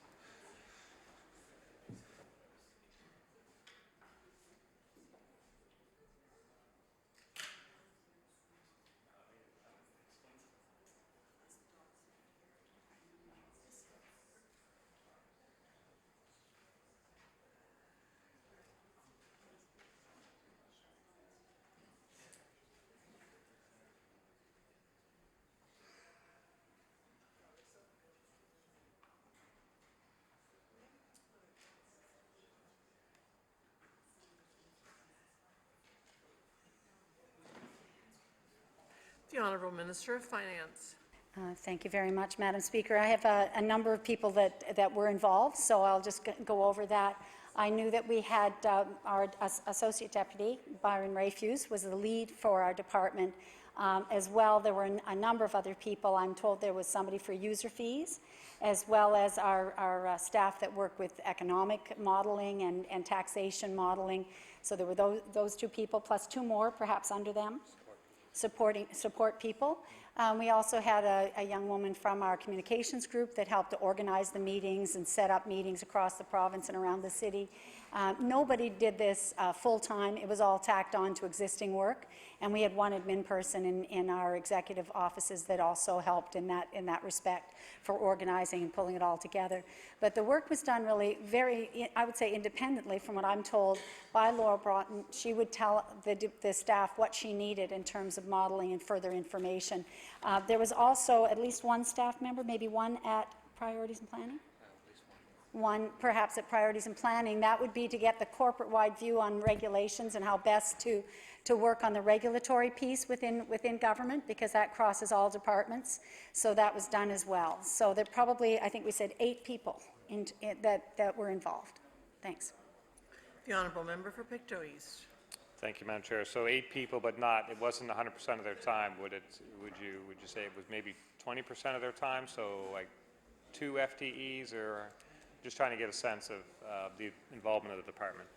Speaker 21: The Honourable Minister of Finance.
Speaker 2: Thank you very much, Madam Speaker. I have a number of people that were involved, so I'll just go over that. I knew that we had our Associate Deputy, Byron Rayfuse, was the lead for our department. As well, there were a number of other people. I'm told there was somebody for user fees, as well as our staff that work with economic modeling and taxation modeling. So there were those two people, plus two more, perhaps under them. Support people. We also had a young woman from our communications group that helped to organize the meetings and set up meetings across the province and around the city. Nobody did this full-time. It was all tacked on to existing work, and we had one admin person in our executive offices that also helped in that respect for organizing and pulling it all together. But the work was done really very, I would say, independently, from what I'm told, by Laura Broughton. She would tell the staff what she needed in terms of modeling and further information. There was also at least one staff member, maybe one at Priorities and Planning? One perhaps at Priorities and Planning. That would be to get the corporate-wide view on regulations and how best to work on the regulatory piece within government, because that crosses all departments. So that was done as well. So there probably, I think we said 8 people that were involved. Thanks.
Speaker 21: The Honourable Member for Pictou East.
Speaker 16: Thank you, Madam Chair. So 8 people, but it wasn't 100% of their time. Would you say it was maybe 20% of their time? So like 2 FTEs, or just trying to get a sense of the involvement of the department.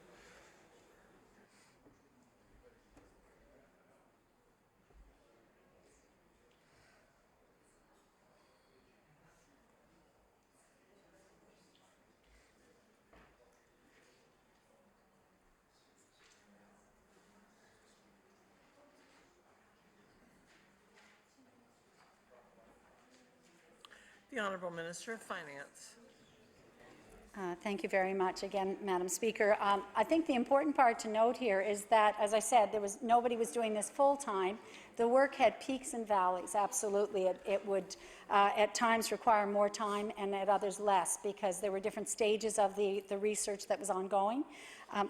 Speaker 21: The Honourable Minister of Finance.
Speaker 2: Thank you very much again, Madam Speaker. I think the important part to note here is that, as I said, nobody was doing this full-time. The work had peaks and valleys, absolutely. It would at times require more time and at others less, because there were different stages of the research that was ongoing.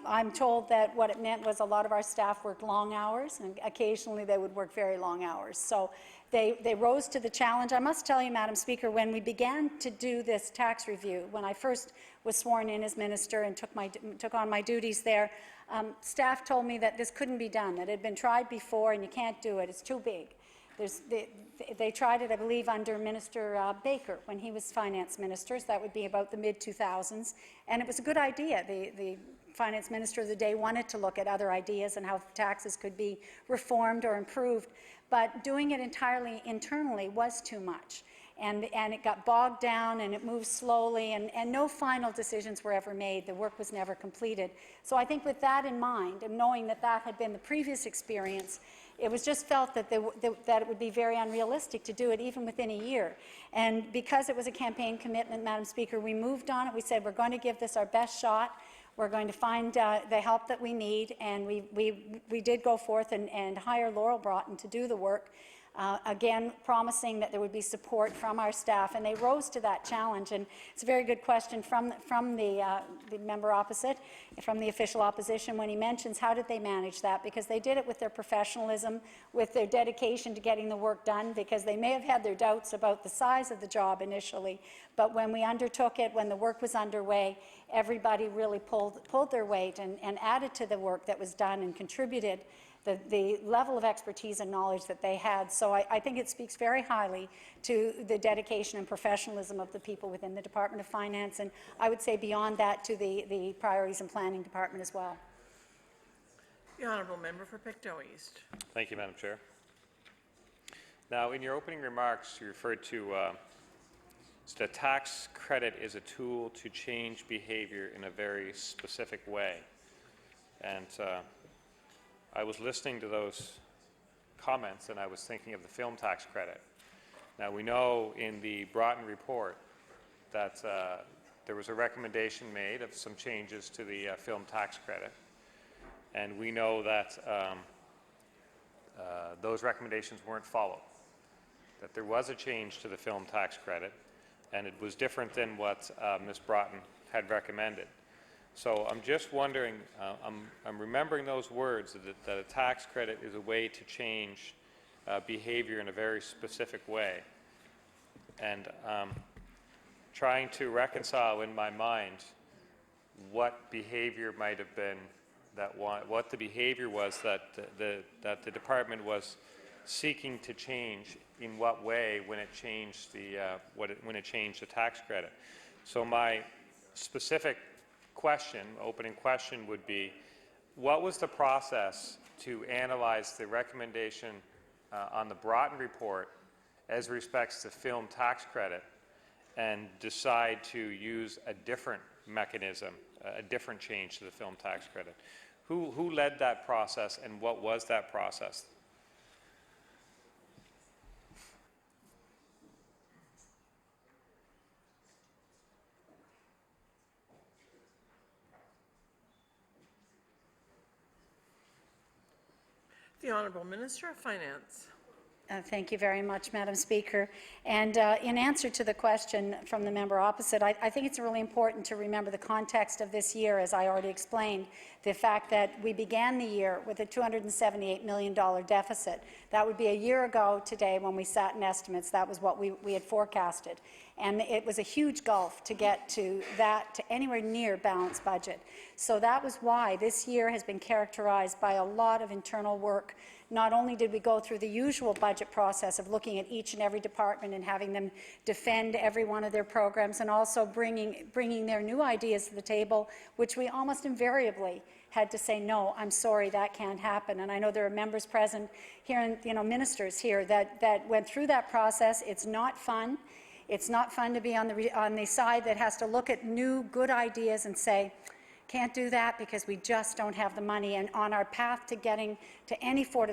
Speaker 2: I'm told that what it meant was a lot of our staff worked long hours, and occasionally they would work very long hours. So they rose to the challenge. I must tell you, Madam Speaker, when we began to do this tax review, when I first was sworn in as minister and took on my duties there, staff told me that this couldn't be done, that it had been tried before and you can't do it, it's too big. They tried it, I believe, under Minister Baker when he was finance minister, so that would be about the mid-2000s, and it was a good idea. The finance minister of the day wanted to look at other ideas and how taxes could be reformed or improved, but doing it entirely internally was too much. And it got bogged down and it moved slowly, and no final decisions were ever made. The work was never completed. So I think with that in mind, and knowing that that had been the previous experience, it was just felt that that it would be very unrealistic to do it even within a year. And because it was a campaign commitment, Madam Speaker, we moved on it. We said we're going to give this our best shot. We're going to find the help that we need, and we did go forth and hire Laurel Broughton to do the work. Again, promising that there would be support from our staff, and they rose to that challenge. And it's a very good question from the member opposite, from the official opposition, when he mentions how did they manage that, because they did it with their professionalism, with their dedication to getting the work done, because they may have had their doubts about the size of the job initially, but when we undertook it, when the work was underway, everybody really pulled their weight and added to the work that was done and contributed the level of expertise and knowledge that they had. So I think it speaks very highly to the dedication and professionalism of the people within the Department of Finance, and I would say beyond that to the Priorities and Planning Department as well.
Speaker 21: The Honourable Member for Pictou East.
Speaker 16: Thank you, Madam Chair. Now, in your opening remarks, you referred to the tax credit is a tool to change behavior in a very specific way. And I was listening to those comments and I was thinking of the film tax credit. Now, we know in the Broughton report that there was a recommendation made of some changes to the film tax credit, and we know that those recommendations weren't followed, that there was a change to the film tax credit, and it was different than what Ms. Broughton had recommended. So I'm just wondering, I'm remembering those words, that a tax credit is a way to change behavior in a very specific way. And trying to reconcile in my mind what behavior might have been what the behavior was that the department was seeking to change, in what way when it changed the tax credit. So my specific opening question would be, what was the process to analyze the recommendation on the Broughton report as respects to film tax credit and decide to use a different mechanism, a different change to the film tax credit? Who led that process, and what was that process?
Speaker 21: The Honourable Minister of Finance.
Speaker 2: Thank you very much, Madam Speaker. And in answer to the question from the member opposite, I think it's really important to remember the context of this year, as I already explained, the fact that we began the year with a $278 million deficit. That would be a year ago today when we sat in estimates. That was what we had forecasted. And it was a huge gulf to get to that, to anywhere near balanced budget. So that was why this year has been characterized by a lot of internal work. Not only did we go through the usual budget process of looking at each and every department and having them defend every one of their programs, and also bringing their new ideas to the table, which we almost invariably had to say, no, I'm sorry, that can't happen. And I know there are members present here, and ministers here that went through that process. It's not fun. It's not fun to be on the side that has to look at new good ideas and say, can't do that because we just don't have the money. And on our path to getting to any sort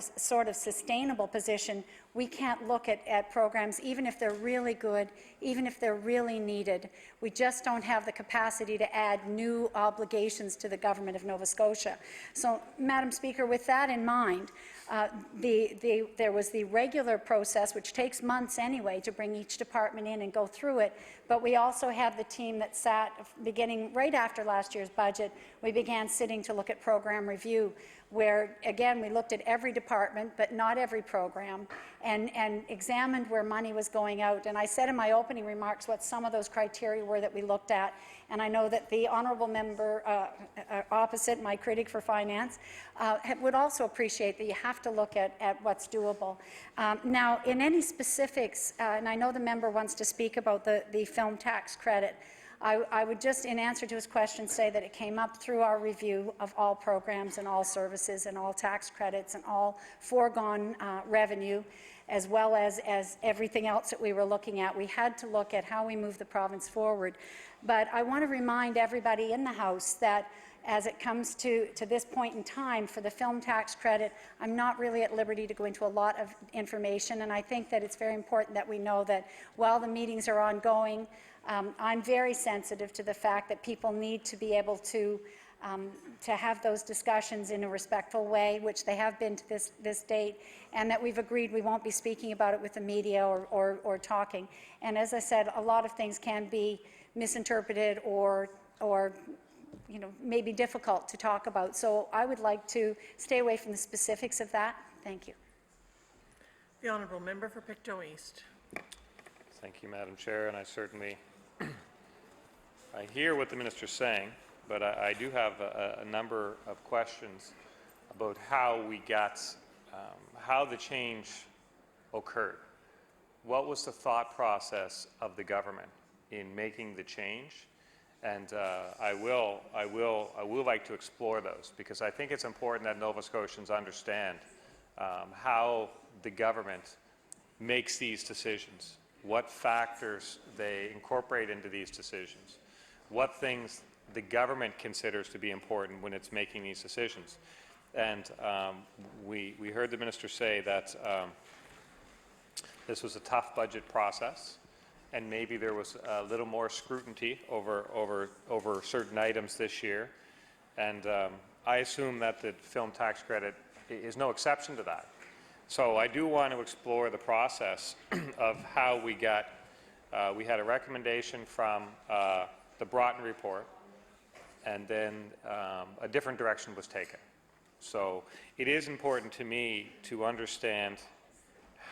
Speaker 2: of sustainable position, we can't look at programs, even if they're really good, even if they're really needed. We just don't have the capacity to add new obligations to the government of Nova Scotia. So, Madam Speaker, with that in mind, there was the regular process, which takes months anyway, to bring each department in and go through it, but we also had the team that sat, beginning right after last year's budget, we began sitting to look at program review, where, again, we looked at every department, but not every program, and examined where money was going out. And I said in my opening remarks what some of those criteria were that we looked at, and I know that the honourable member opposite, my critic for finance, would also appreciate that you have to look at what's doable. Now, in any specifics, and I know the member wants to speak about the film tax credit, I would just, in answer to his question, say that it came up through our review of all programs and all services and all tax credits and all foregone revenue, as well as everything else that we were looking at. We had to look at how we move the province forward. But I want to remind everybody in the House that as it comes to this point in time for the film tax credit, I'm not really at liberty to go into a lot of information, and I think that it's very important that we know that while the meetings are ongoing, I'm very sensitive to the fact that people need to be able to have those discussions in a respectful way, which they have been to this date, and that we've agreed we won't be speaking about it with the media or talking. And as I said, a lot of things can be misinterpreted or maybe difficult to talk about. So I would like to stay away from the specifics of that. Thank you.
Speaker 21: The honourable member for Pictou East.
Speaker 16: Thank you, Madam Chair, and I certainly I hear what the minister is saying, but I do have a number of questions about how we got, how the change occurred. What was the thought process of the government in making the change? And I will like to explore those, because I think it's important that Nova Scotians understand how the government makes these decisions, what factors they incorporate into these decisions, what things the government considers to be important when it's making these decisions. And we heard the minister say that this was a tough budget process, and maybe there was a little more scrutiny over certain items this year. And I assume that the film tax credit is no exception to that. So I do want to explore the process of how we got, we had a recommendation from the Broughton report, and then a different direction was taken. So it is important to me to understand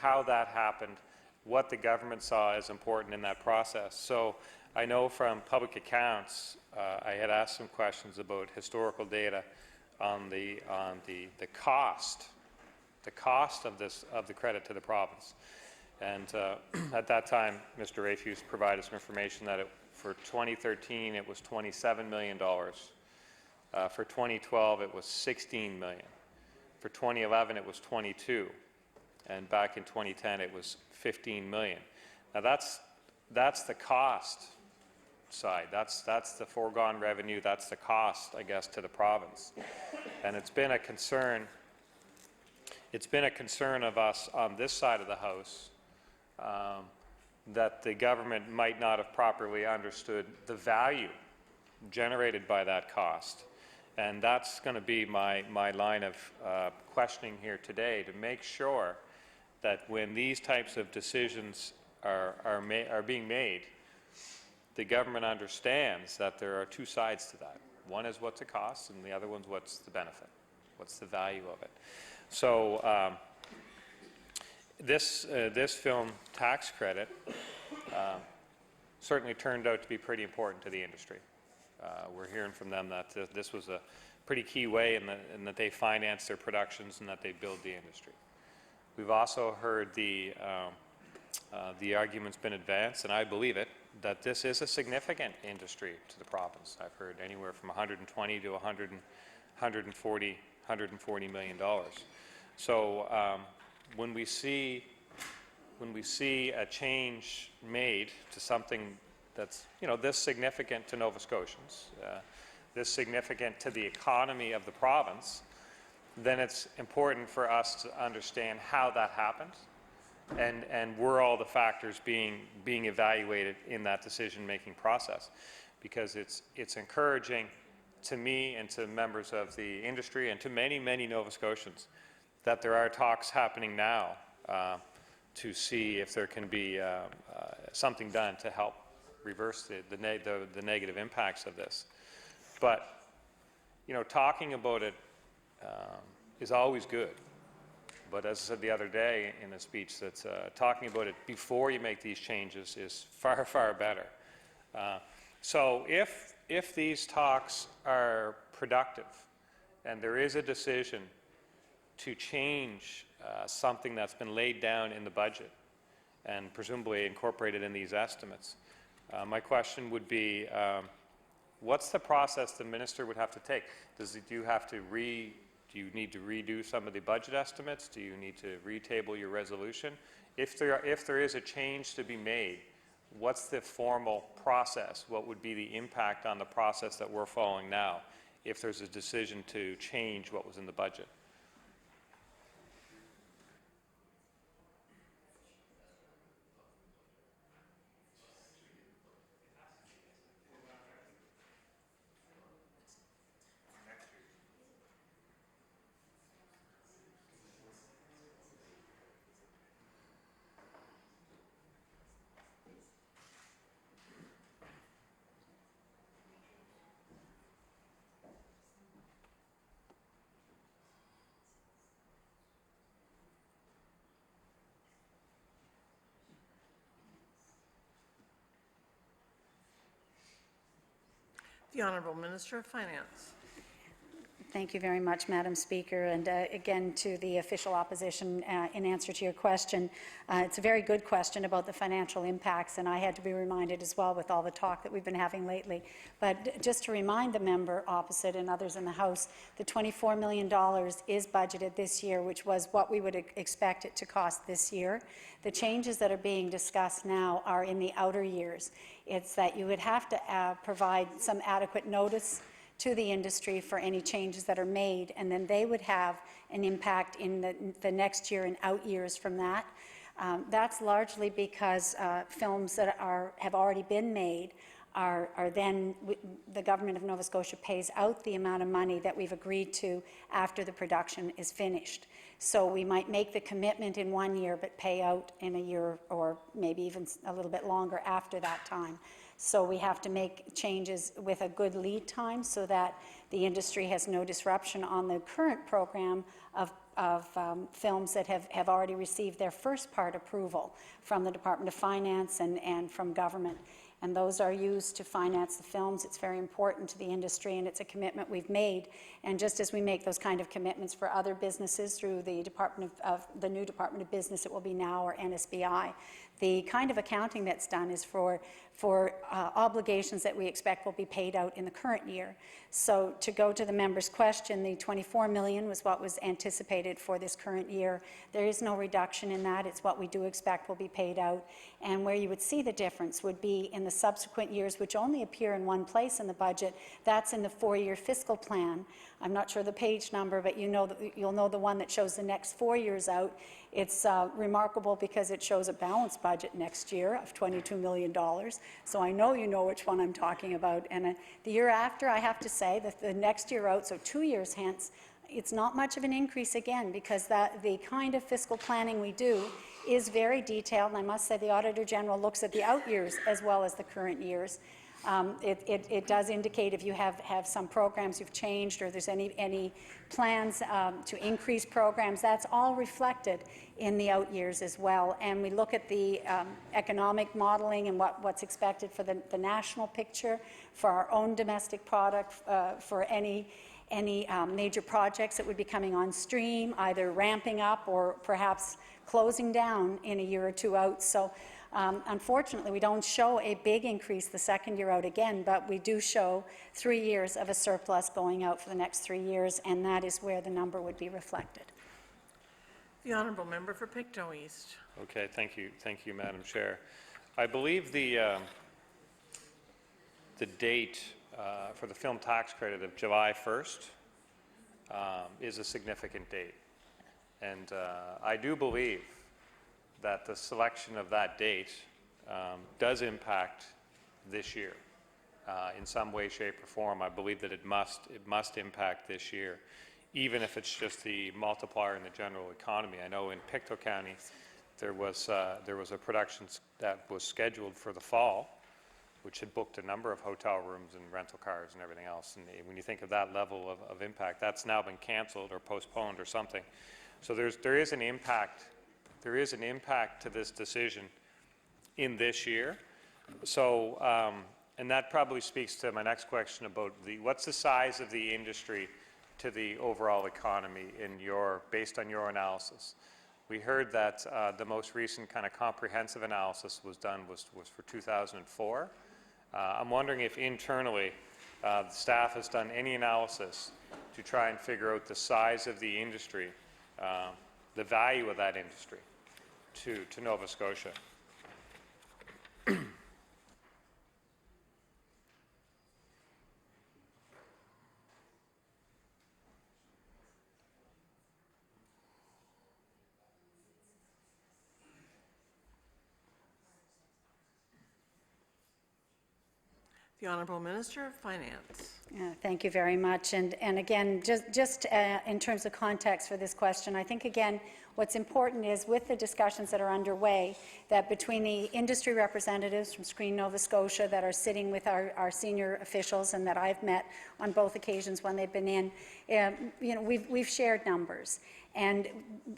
Speaker 16: how that happened, what the government saw as important in that process. So I know from public accounts, I had asked some questions about historical data on the cost of the credit to the province. And at that time, Mr. Rafuse provided some information that for 2013 it was $27 million. For 2012 it was $16 million. For 2011 it was 22, and back in 2010 it was $15 million. Now that's the cost side. That's the foregone revenue. That's the cost, I guess, to the province. And it's been a concern. It's been a concern of us on this side of the House that the government might not have properly understood the value generated by that cost. And that's going to be my line of questioning here today, to make sure that when these types of decisions are being made, the government understands that there are two sides to that. One is what's the cost, and the other one's what's the benefit, what's the value of it. So this film tax credit certainly turned out to be pretty important to the industry. We're hearing from them that this was a pretty key way in that they finance their productions and that they build the industry. We've also heard the argument's been advanced, and I believe it, that this is a significant industry to the province. I've heard anywhere from 120 to 140 million dollars. So when we see a change made to something that's this significant to Nova Scotians, this significant to the economy of the province, then it's important for us to understand how that happened and were all the factors being evaluated in that decision-making process? Because it's encouraging to me and to members of the industry and to many, many Nova Scotians that there are talks happening now to see if there can be something done to help reverse the negative impacts of this. But, you know, talking about it is always good. But as I said the other day in a speech, that talking about it before you make these changes is far, far better. So if these talks are productive and there is a decision to change something that's been laid down in the budget and presumably incorporated in these estimates, my question would be, what's the process the minister would have to take? Do you need to redo some of the budget estimates? Do you need to retable your resolution? If there is a change to be made, what's the formal process? What would be the impact on the process that we're following now if there's a decision to change what was in the budget?
Speaker 21: The Honourable Minister of Finance.
Speaker 2: Thank you very much, Madam Speaker. And again, to the official opposition, in answer to your question, it's a very good question about the financial impacts, and I had to be reminded as well with all the talk that we've been having lately. But just to remind the member opposite and others in the House, the $24 million is budgeted this year, which was what we would expect it to cost this year. The changes that are being discussed now are in the outer years. It's that you would have to provide some adequate notice to the industry for any changes that are made, and then they would have an impact in the next year and out years from that. That's largely because films that have already been made are then, the government of Nova Scotia pays out the amount of money that we've agreed to after the production is finished. So we might make the commitment in 1 year but pay out in a year or maybe even a little bit longer after that time. So we have to make changes with a good lead time so that the industry has no disruption on the current program of films that have already received their first part approval from the Department of Finance and from government. And those are used to finance the films. It's very important to the industry, and it's a commitment we've made. And just as we make those kind of commitments for other businesses through the the new Department of Business, it will be now, or NSBI, the kind of accounting that's done is for obligations that we expect will be paid out in the current year. So to go to the member's question, the $24 million was what was anticipated for this current year. There is no reduction in that. It's what we do expect will be paid out. And where you would see the difference would be in the subsequent years, which only appear in one place in the budget. That's in the 4-year fiscal plan. I'm not sure the page number, but you'll know the one that shows the next 4 years out. It's remarkable because it shows a balanced budget next year of $22 million. So I know you know which one I'm talking about. And the year after, I have to say that the next year out, so 2 years hence, it's not much of an increase again, because the kind of fiscal planning we do is very detailed. And I must say the Auditor General looks at the out years as well as the current years. It does indicate if you have some programs you've changed, or there's any plans to increase programs. That's all reflected in the out years as well. And we look at the economic modeling and what's expected for the national picture, for our own domestic product, for any major projects that would be coming on stream, either ramping up or perhaps closing down in a year or two out. So unfortunately, we don't show a big increase the second year out again, but we do show 3 years of a surplus going out for the next 3 years, and that is where the number would be reflected.
Speaker 21: The Honourable Member for Pictou East.
Speaker 16: Okay, thank you, Madam Chair. I believe the date for the film tax credit of July 1st is a significant date, and I do believe that the selection of that date does impact this year. In some way, shape, or form, I believe that it must impact this year, even if it's just the multiplier in the general economy. I know in Pictou County, there was a production that was scheduled for the fall, which had booked a number of hotel rooms and rental cars and everything else. And when you think of that level of impact, that's now been canceled or postponed or something. So there is an impact. There is an impact to this decision in this year. So, and that probably speaks to my next question about what's the size of the industry to the overall economy based on your analysis. We heard that the most recent kind of comprehensive analysis was for 2004. I'm wondering if internally the staff has done any analysis to try and figure out the size of the industry, the value of that industry to Nova Scotia.
Speaker 21: The Honourable Minister of Finance.
Speaker 2: Thank you very much. And again, just in terms of context for this question, I think, again, what's important is with the discussions that are underway, that between the industry representatives from Screen Nova Scotia that are sitting with our senior officials and that I've met on both occasions when they've been in, you know, we've shared numbers. And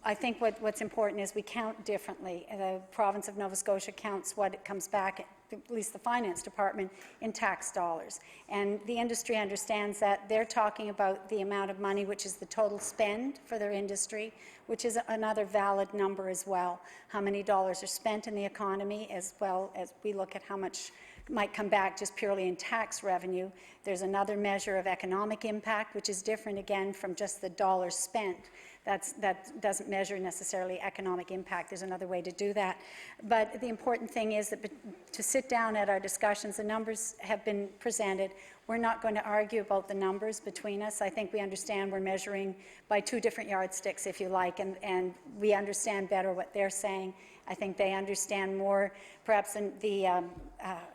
Speaker 2: I think what's important is we count differently. The province of Nova Scotia counts what it comes back, at least the finance department, in tax dollars. And the industry understands that. They're talking about the amount of money, which is the total spend for their industry, which is another valid number as well. How many dollars are spent in the economy, as well as we look at how much might come back just purely in tax revenue. There's another measure of economic impact, which is different again from just the dollars spent. That doesn't measure necessarily economic impact. There's another way to do that. But the important thing is that to sit down at our discussions, the numbers have been presented. We're not going to argue about the numbers between us. I think we understand we're measuring by two different yardsticks, if you like, and we understand better what they're saying. I think they understand more, perhaps, in the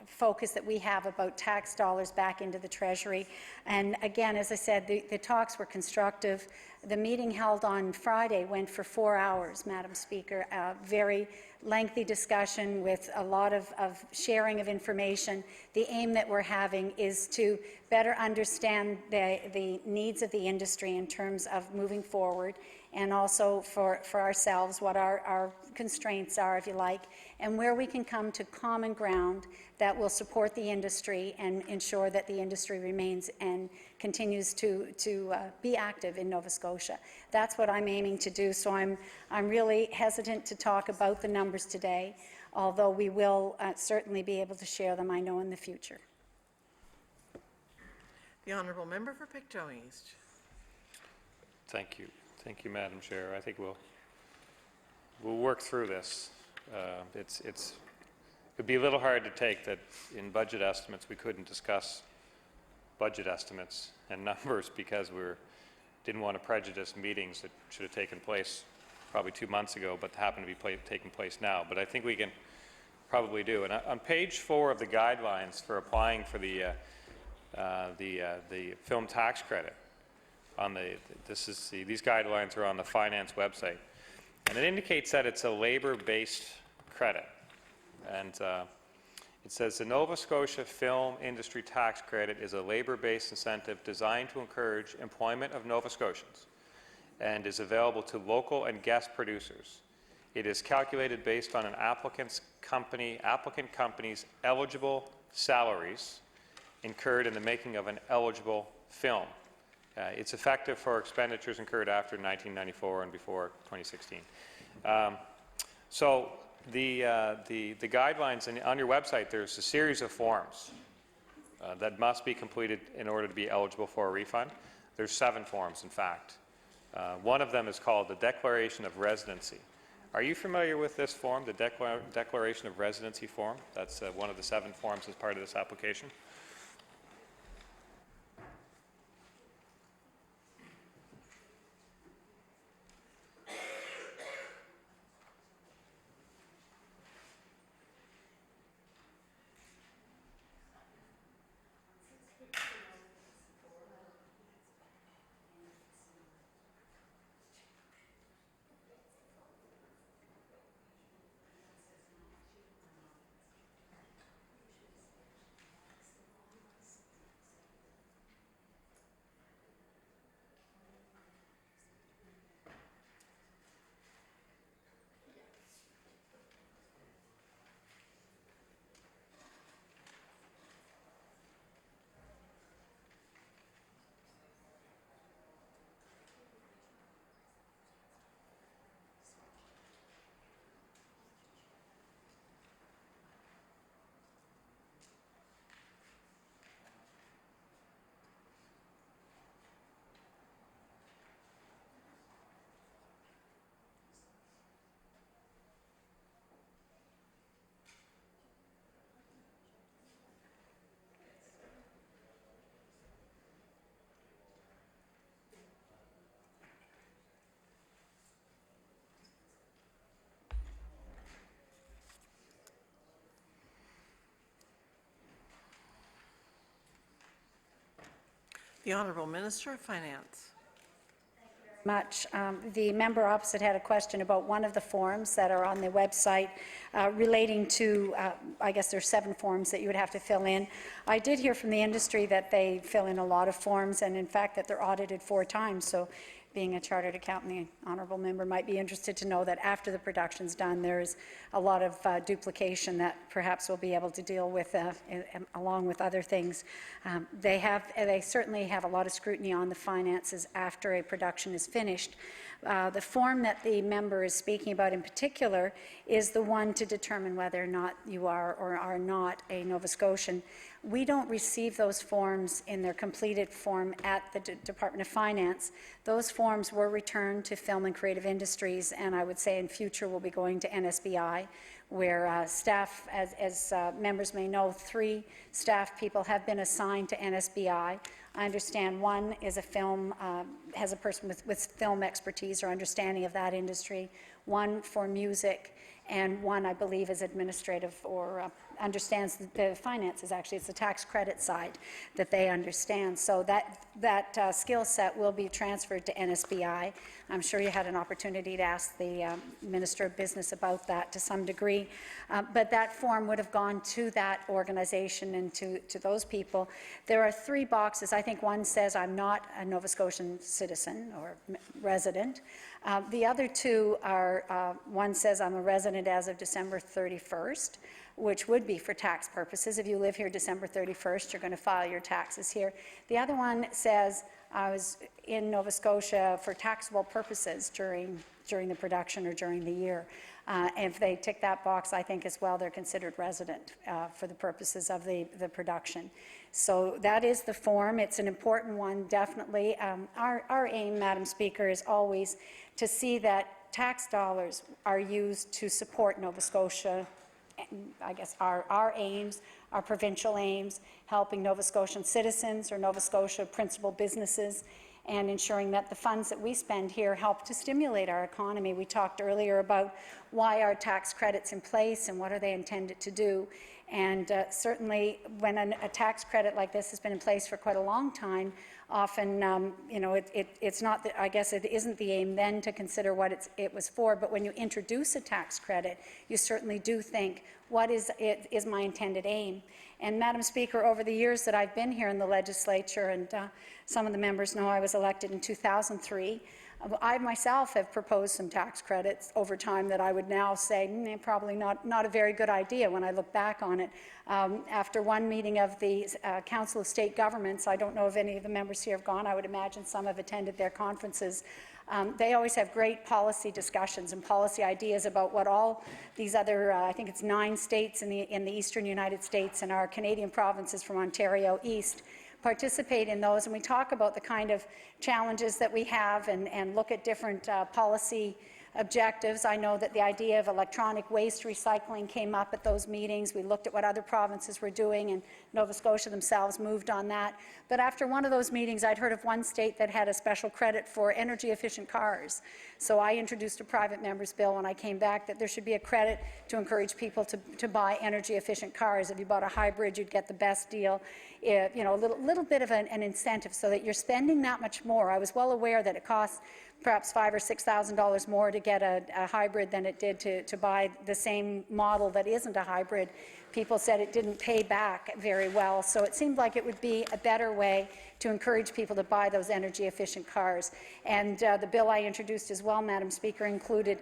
Speaker 2: focus that we have about tax dollars back into the Treasury. And again, as I said, the talks were constructive. The meeting held on Friday went for 4 hours, Madam Speaker, a very lengthy discussion with a lot of sharing of information. The aim that we're having is to better understand the needs of the industry in terms of moving forward, and also for ourselves what our constraints are, if you like, and where we can come to common ground that will support the industry and ensure that the industry remains and continues to be active in Nova Scotia. That's what I'm aiming to do, so I'm really hesitant to talk about the numbers today, although we will certainly be able to share them, I know, in the future.
Speaker 21: The Honourable Member for Pictou East.
Speaker 16: Thank you. Thank you, Madam Chair. I think we'll work through this. It'd be a little hard to take that in budget estimates we couldn't discuss budget estimates and numbers because we didn't want to prejudice meetings that should have taken place probably 2 months ago, but happen to be taking place now. But I think we can probably do. And on page 4 of the guidelines for applying for the film tax credit, these guidelines are on the finance website, and it indicates that it's a labor-based credit. And it says the Nova Scotia Film Industry Tax Credit is a labor-based incentive designed to encourage employment of Nova Scotians and is available to local and guest producers. It is calculated based on an applicant company's eligible salaries incurred in the making of an eligible film. It's effective for expenditures incurred after 1994 and before 2016. So the guidelines, and on your website there's a series of forms that must be completed in order to be eligible for a refund. There's 7 forms, in fact. One of them is called the Declaration of Residency. Are you familiar with this form, the Declaration of Residency form? That's one of the 7 forms as part of this application.
Speaker 21: The Honourable Minister of Finance.
Speaker 2: Much. The member opposite had a question about one of the forms that are on the website relating to, I guess there's 7 forms that you would have to fill in. I did hear from the industry that they fill in a lot of forms, and in fact that they're audited 4 times. So being a chartered accountant, the honourable member might be interested to know that after the production's done, there's a lot of duplication that perhaps we'll be able to deal with along with other things. They certainly have a lot of scrutiny on the finances after a production is finished. The form that the member is speaking about in particular is the one to determine whether or not you are or are not a Nova Scotian. We don't receive those forms in their completed form at the Department of Finance. Those forms were returned to Film and Creative Industries, and I would say in future will be going to NSBI, where staff, as members may know, 3 staff people have been assigned to NSBI. I understand one is a film, has a person with film expertise or understanding of that industry, one for music, and one, I believe, is administrative or understands the finances. Actually, it's the tax credit side that they understand. So that skill set will be transferred to NSBI. I'm sure you had an opportunity to ask the Minister of Business about that to some degree. But that form would have gone to that organization and to those people. There are 3 boxes. I think one says I'm not a Nova Scotian citizen or resident. The other 2 are, one says I'm a resident as of December 31st, which would be for tax purposes. If you live here December 31st, you're going to file your taxes here. The other one says I was in Nova Scotia for taxable purposes during the production or during the year. And if they tick that box, I think as well, they're considered resident for the purposes of the production. So that is the form. It's an important one, definitely. Our aim, Madam Speaker, is always to see that tax dollars are used to support Nova Scotia. I guess our aims, our provincial aims, helping Nova Scotian citizens or Nova Scotia principal businesses, and ensuring that the funds that we spend here help to stimulate our economy. We talked earlier about why are tax credits in place and what are they intended to do. And certainly when a tax credit like this has been in place for quite a long time, often, it's not, I guess it isn't the aim then to consider what it was for, but when you introduce a tax credit, you certainly do think, what is my intended aim? And Madam Speaker, over the years that I've been here in the legislature, and some of the members know I was elected in 2003, I myself have proposed some tax credits over time that I would now say probably not a very good idea when I look back on it. After one meeting of the Council of State Governments, I don't know if any of the members here have gone, I would imagine some have attended their conferences. They always have great policy discussions and policy ideas about what all these other, I think it's 9 states in the eastern United States and our Canadian provinces from Ontario east, participate in those, and we talk about the kind of challenges that we have and look at different policy objectives. I know that the idea of electronic waste recycling came up at those meetings. We looked at what other provinces were doing, and Nova Scotia themselves moved on that. But after one of those meetings, I'd heard of one state that had a special credit for energy-efficient cars. So I introduced a private member's bill when I came back that there should be a credit to encourage people to buy energy-efficient cars. If you bought a hybrid, you'd get the best deal. A little bit of an incentive so that you're spending that much more. I was well aware that it costs perhaps $5,000 or $6,000 more to get a hybrid than it did to buy the same model that isn't a hybrid. People said it didn't pay back very well, so it seemed like it would be a better way to encourage people to buy those energy-efficient cars. And the bill I introduced as well, Madam Speaker, included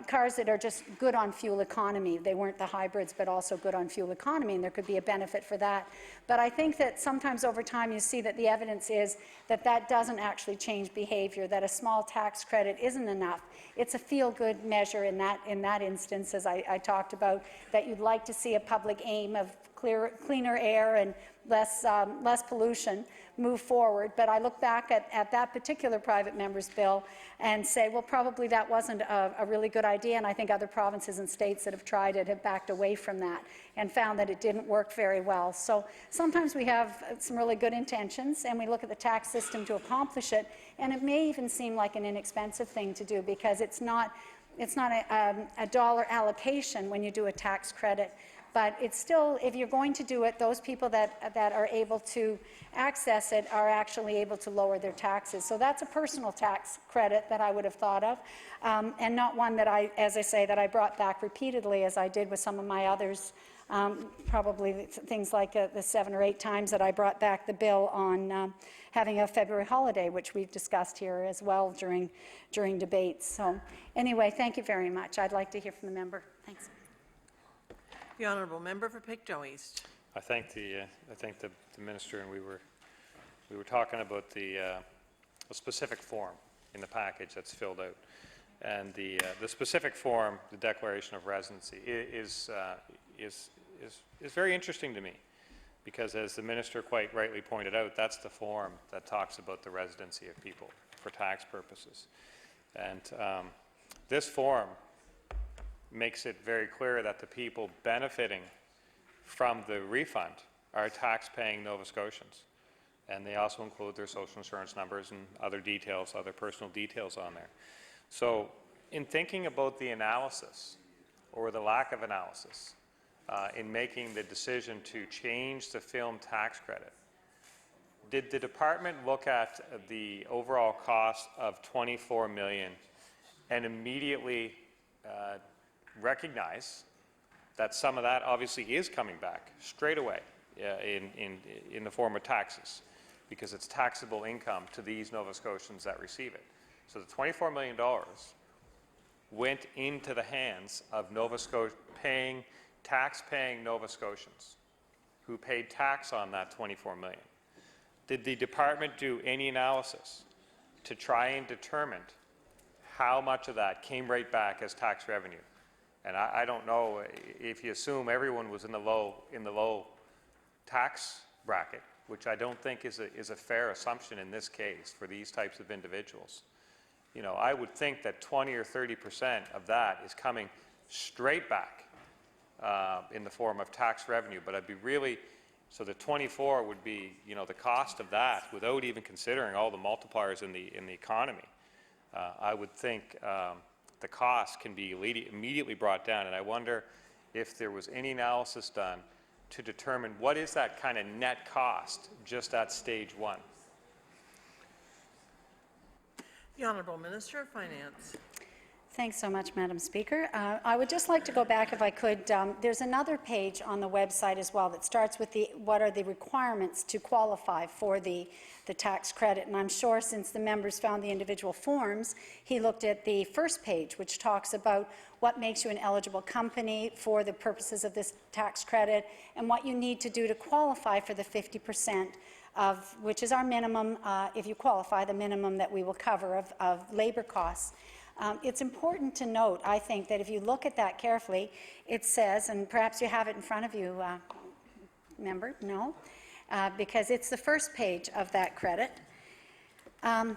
Speaker 2: cars that are just good on fuel economy. They weren't the hybrids, but also good on fuel economy, and there could be a benefit for that. But I think that sometimes over time you see that the evidence is that that doesn't actually change behavior, that a small tax credit isn't enough. It's a feel-good measure in that instance, as I talked about, that you'd like to see a public aim of cleaner air and less pollution move forward. But I look back at that particular private member's bill and say, well, probably that wasn't a really good idea, and I think other provinces and states that have tried it have backed away from that and found that it didn't work very well. So sometimes we have some really good intentions and we look at the tax system to accomplish it, and it may even seem like an inexpensive thing to do because it's not a dollar allocation when you do a tax credit. But it's still, if you're going to do it, those people that are able to access it are actually able to lower their taxes. So that's a personal tax credit that I would have thought of, and not one that as I say, that I brought back repeatedly as I did with some of my others. Probably things like the 7 or 8 times that I brought back the bill on having a February holiday, which we've discussed here as well during debates. So anyway, thank you very much. I'd like to hear from the member. Thanks.
Speaker 21: The honourable member for Pictou East.
Speaker 16: I thank the minister, and we were talking about the specific form in the package that's filled out, and the specific form, the declaration of residency, is very interesting to me, because as the minister quite rightly pointed out, that's the form that talks about the residency of people for tax purposes, and this form makes it very clear that the people benefiting from the refund are tax-paying Nova Scotians, and they also include their social insurance numbers and other details, other personal details on there. So in thinking about the analysis, or the lack of analysis, in making the decision to change the film tax credit, did the department look at the overall cost of $24 million and immediately recognize that some of that obviously is coming back straight away in the form of taxes, because it's taxable income to these Nova Scotians that receive it? So the $24 million went into the hands of Nova Scotia tax-paying Nova Scotians who paid tax on that $24 million. Did the department do any analysis to try and determine how much of that came right back as tax revenue? And I don't know if you assume everyone was in the low tax bracket, which I don't think is a fair assumption in this case for these types of individuals. You know, I would think that 20 or 30% of that is coming straight back in the form of tax revenue. But I'd be really, so the 24 would be, you know, the cost of that without even considering all the multipliers in the economy. I would think the cost can be immediately brought down, and I wonder if there was any analysis done to determine what is that kind of net cost just at stage 1.
Speaker 21: The Honourable Minister of Finance.
Speaker 2: Thanks so much, Madam Speaker. I would just like to go back, if I could. There's another page on the website as well that starts with what are the requirements to qualify for the tax credit. And I'm sure since the members found the individual forms, he looked at the first page, which talks about what makes you an eligible company for the purposes of this tax credit and what you need to do to qualify for the 50%. Which is our minimum, if you qualify, the minimum that we will cover of labour costs. It's important to note, I think, that if you look at that carefully, it says, and perhaps you have it in front of you, member, no? Because it's the first page of that credit. I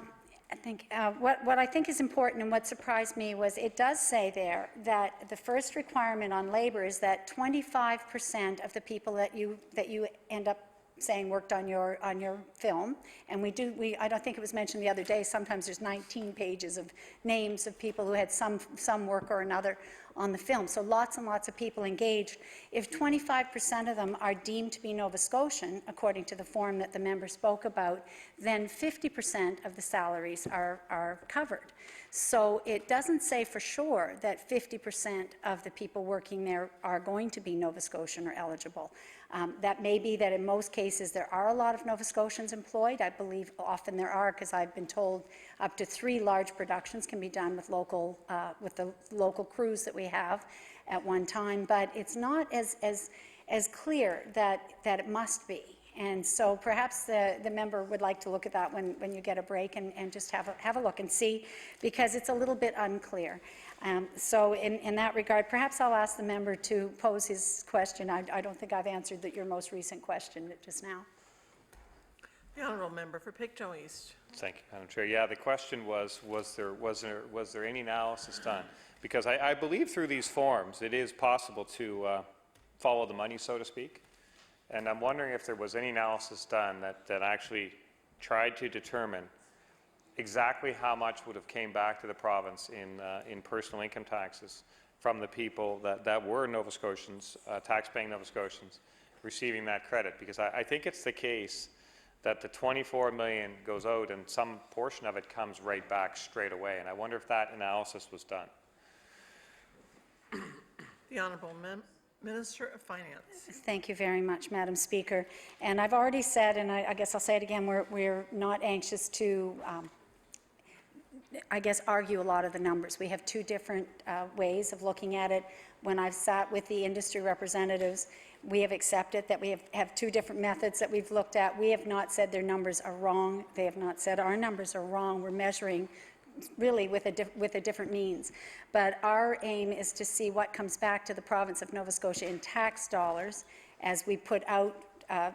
Speaker 2: think what I think is important and what surprised me was it does say there that the first requirement on labour is that 25% of the people that you end up saying worked on your film, and I don't think it was mentioned the other day, sometimes there's 19 pages of names of people who had some work or another on the film, so lots and lots of people engaged. If 25% of them are deemed to be Nova Scotian, according to the form that the member spoke about, then 50% of the salaries are covered. So it doesn't say for sure that 50% of the people working there are going to be Nova Scotian or eligible. That may be that in most cases there are a lot of Nova Scotians employed. I believe often there are, because I've been told up to 3 large productions can be done with the local crews that we have at one time. But it's not as clear that it must be. And so perhaps the member would like to look at that when you get a break and just have a look and see, because it's a little bit unclear. So in that regard, perhaps I'll ask the member to pose his question. I don't think I've answered your most recent question just now.
Speaker 21: The Honourable Member for Pictou East.
Speaker 16: Thank you, Madam Chair. Yeah, the question was there any analysis done? Because I believe through these forms it is possible to follow the money, so to speak. And I'm wondering if there was any analysis done that actually tried to determine exactly how much would have came back to the province in personal income taxes from the people that were Nova Scotians, tax-paying Nova Scotians, receiving that credit. Because I think it's the case that the $24 million goes out and some portion of it comes right back straight away. And I wonder if that analysis was done.
Speaker 21: The Honourable Minister of Finance.
Speaker 2: Thank you very much, Madam Speaker. And I've already said, and I guess I'll say it again, we're not anxious to I guess, argue a lot of the numbers. We have two different ways of looking at it. When I've sat with the industry representatives, we have accepted that we have two different methods that we've looked at. We have not said their numbers are wrong. They have not said our numbers are wrong. We're measuring really with a different means. But our aim is to see what comes back to the province of Nova Scotia in tax dollars as we put out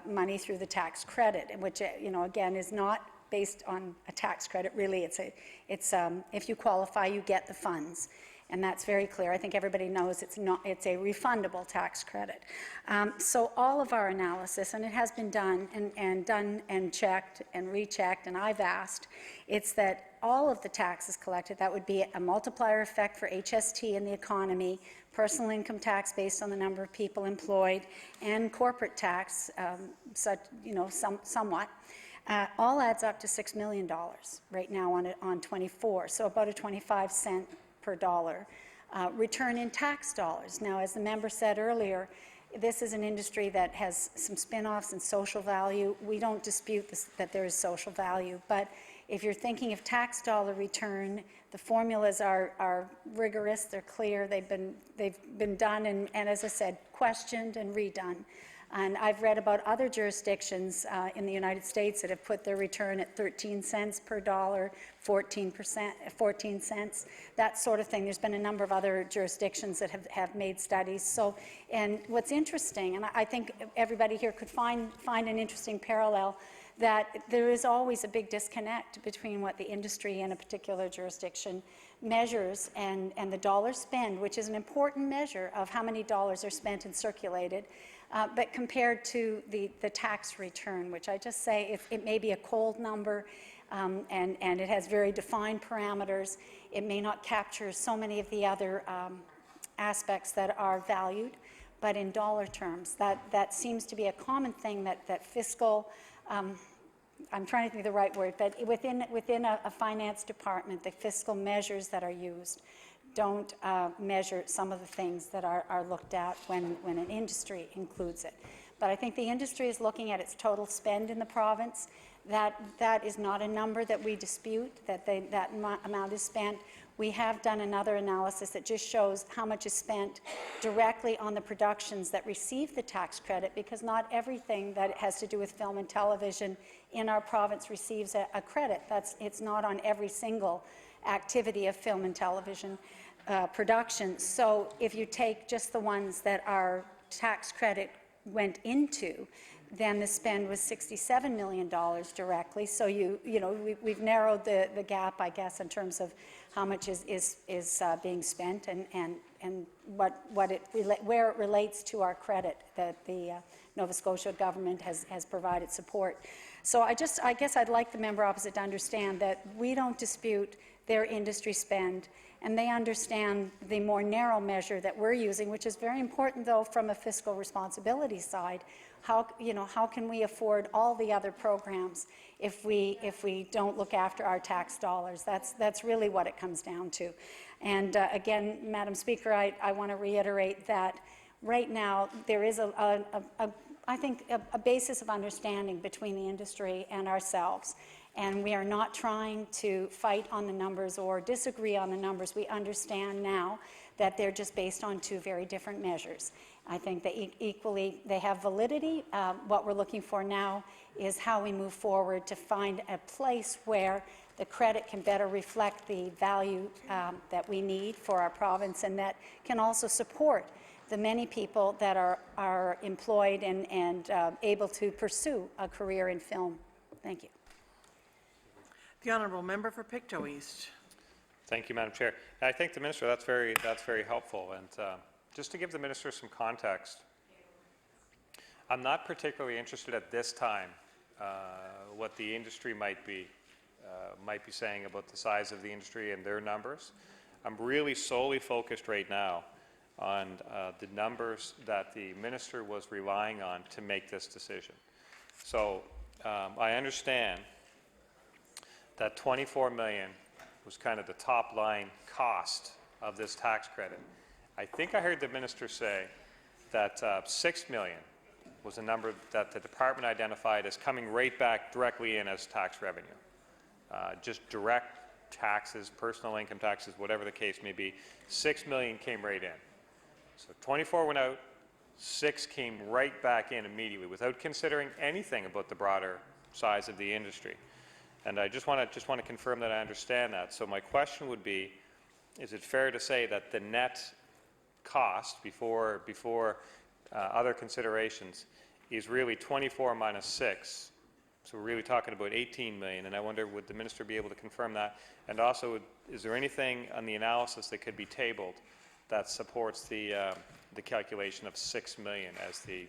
Speaker 2: money through the tax credit, which, again, is not based on a tax credit. Really, it's if you qualify, you get the funds, and that's very clear. I think everybody knows it's a refundable tax credit. So all of our analysis, and it has been done and checked and rechecked, and I've asked, it's that all of the taxes collected, that would be a multiplier effect for HST in the economy, personal income tax based on the number of people employed, and corporate tax, somewhat. All adds up to $6 million right now on 24, so about a 25-cent per dollar return in tax dollars. Now, as the member said earlier, this is an industry that has some spin-offs and social value. We don't dispute that there is social value, but if you're thinking of tax dollar return, the formulas are rigorous, they're clear, they've been done and as I said, questioned and redone. And I've read about other jurisdictions in the United States that have put their return at 13 cents per dollar, 14 cents, that sort of thing. There's been a number of other jurisdictions that have made studies. So, and what's interesting, and I think everybody here could find an interesting parallel, that there is always a big disconnect between what the industry in a particular jurisdiction measures and the dollar spend, which is an important measure of how many dollars are spent and circulated. But compared to the tax return, which I just say it may be a cold number and it has very defined parameters, it may not capture so many of the other aspects that are valued, but in dollar terms, that seems to be a common thing that fiscal, I'm trying to think of the right word, but within a finance department, the fiscal measures that are used don't measure some of the things that are looked at when an industry includes it. But I think the industry is looking at its total spend in the province. That is not a number that we dispute, that amount is spent. We have done another analysis that just shows how much is spent directly on the productions that receive the tax credit, because not everything that has to do with film and television in our province receives a credit. It's not on every single activity of film and television production. So if you take just the ones that our tax credit went into, then the spend was $67 million directly. So we've narrowed the gap, I guess, in terms of how much is being spent and where it relates to our credit that the Nova Scotia government has provided support. So I guess I'd like the member opposite to understand that we don't dispute their industry spend, and they understand the more narrow measure that we're using, which is very important, though, from a fiscal responsibility side. How can we afford all the other programs if we don't look after our tax dollars? That's really what it comes down to. And again, Madam Speaker, I want to reiterate that right now there is I think a basis of understanding between the industry and ourselves. And we are not trying to fight on the numbers or disagree on the numbers. We understand now that they're just based on two very different measures. I think they they have validity. What we're looking for now is how we move forward to find a place where the credit can better reflect the value that we need for our province, and that can also support the many people that are employed and able to pursue a career in film. Thank you.
Speaker 21: The Honourable Member for Pictou East.
Speaker 16: Thank you, Madam Chair. I think the Minister, that's very helpful. And just to give the Minister some context, I'm not particularly interested at this time what the industry might be saying about the size of the industry and their numbers. I'm really solely focused right now on the numbers that the minister was relying on to make this decision. So I understand that $24 million was kind of the top line cost of this tax credit. I think I heard the minister say that $6 million was a number that the department identified as coming right back directly in as tax revenue. Just direct taxes, personal income taxes, whatever the case may be. $6 million came right in. So 24 went out, 6 came right back in immediately without considering anything about the broader size of the industry. And I just want to confirm that I understand that. So my question would be, is it fair to say that the net cost before other considerations is really 24 minus 6? So we're really talking about 18 million, and I wonder, would the minister be able to confirm that? And also, is there anything on the analysis that could be tabled that supports the calculation of 6 million as the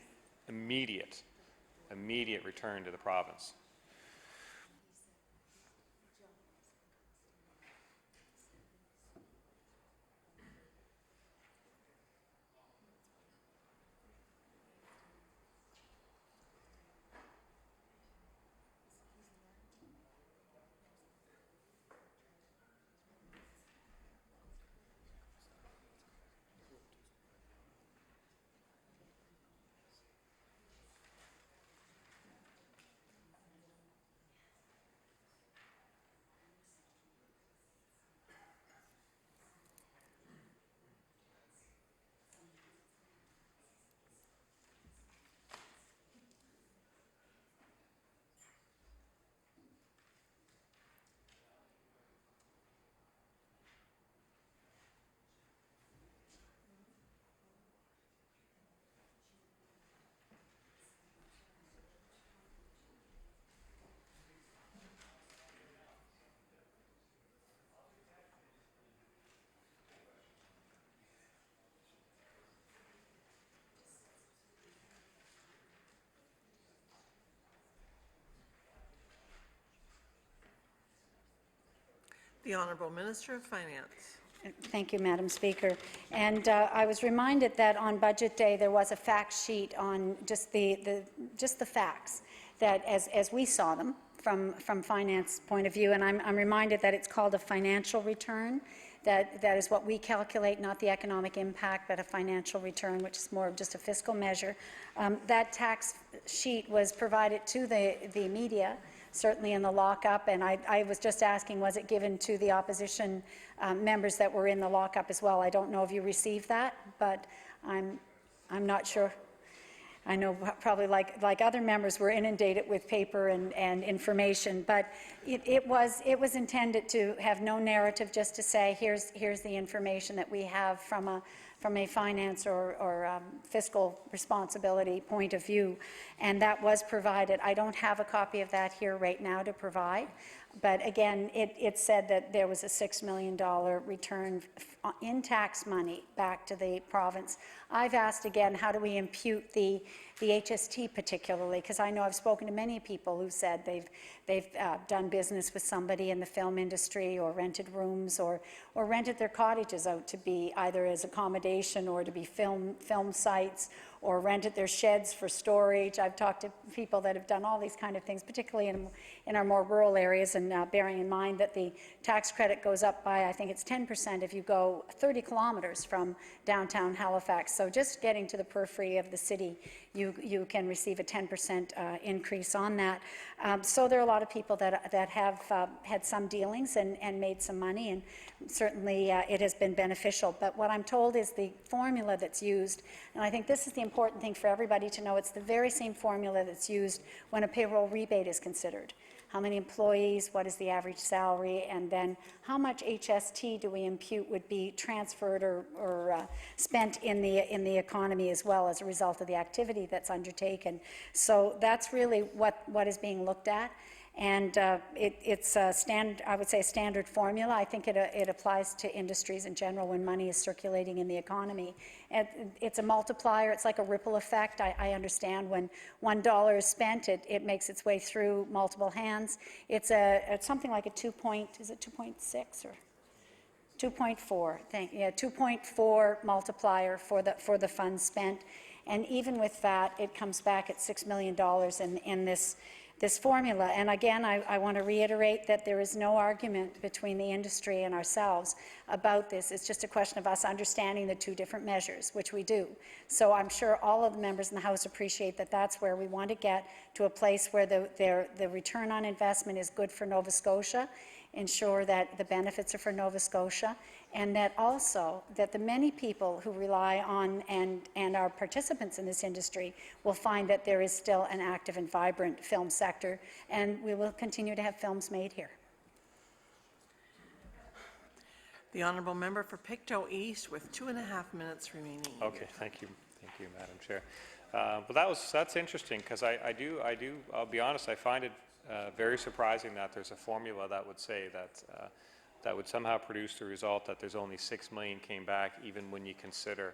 Speaker 16: immediate return to the province?
Speaker 21: The Honourable Minister of Finance.
Speaker 2: Thank you, Madam Speaker. And I was reminded that on Budget Day there was a fact sheet on just the facts that as we saw them from finance point of view, and I'm reminded that it's called a financial return. That is what we calculate, not the economic impact, but a financial return, which is more of just a fiscal measure. That tax sheet was provided to the media, certainly in the lockup, and I was just asking, was it given to the opposition members that were in the lockup as well? I don't know if you received that, but I'm not sure. I know probably like other members were inundated with paper and information, but it was intended to have no narrative, just to say here's the information that we have from a finance or fiscal responsibility point of view, and that was provided. I don't have a copy of that here right now to provide, but again, it said that there was a $6 million return in tax money back to the province. I've asked again, how do we impute the HST particularly, because I know I've spoken to many people who said they've done business with somebody in the film industry, or rented rooms, or rented their cottages out to be either as accommodation or to be film sites, or rented their sheds for storage. I've talked to people that have done all these kind of things, particularly in our more rural areas, and bearing in mind that the tax credit goes up by, I think it's 10% if you go 30 kilometres from downtown Halifax. So just getting to the periphery of the city, you can receive a 10% increase on that. So there are a lot of people that have had some dealings and made some money, and certainly it has been beneficial. But what I'm told is the formula that's used, and I think this is the important thing for everybody to know, it's the very same formula that's used when a payroll rebate is considered. How many employees, what is the average salary, and then how much HST do we impute would be transferred or spent in the economy as well as a result of the activity that's undertaken. So that's really what is being looked at. And it's a I would say a standard formula. I think it applies to industries in general when money is circulating in the economy. It's a multiplier. It's like a ripple effect. I understand when $1 is spent, it makes its way through multiple hands. It's something like a 2.6 or 2.4 multiplier for the funds spent. And even with that, it comes back at $6 million in this formula. And again, I want to reiterate that there is no argument between the industry and ourselves about this. It's just a question of us understanding the two different measures, which we do. So I'm sure all of the members in the House appreciate that that's where we want to get to a place where the return on investment is good for Nova Scotia, ensure that the benefits are for Nova Scotia, and that also that the many people who rely on and are participants in this industry will find that there is still an active and vibrant film sector, and we will continue to have films made here.
Speaker 21: The honourable member for Pictou East with 2.5 minutes remaining.
Speaker 16: Okay, thank you, Madam Chair. Well, that's interesting because I'll be honest, I find it very surprising that there's a formula that would say that that would somehow produce the result that there's only $6 million came back, even when you consider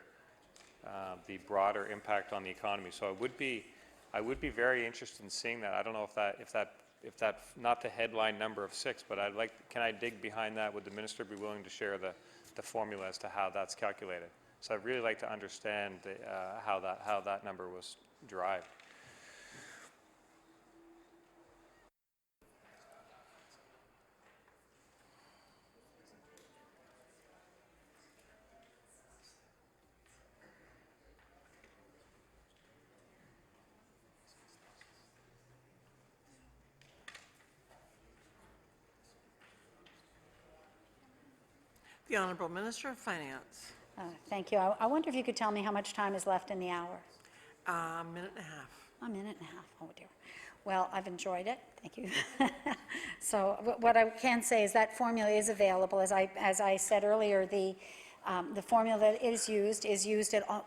Speaker 16: the broader impact on the economy. So I would be very interested in seeing that. I don't know if that not the headline number of 6, but can I dig behind that? Would the minister be willing to share the formula as to how that's calculated? So I'd really like to understand how that number was derived.
Speaker 21: The Honourable Minister of Finance.
Speaker 2: Thank you. I wonder if you could tell me how much time is left in the hour.
Speaker 21: A minute and a half.
Speaker 2: A minute and a half. Oh dear. Well, I've enjoyed it. Thank you. So what I can say is that formula is available. As I said earlier, the formula that is used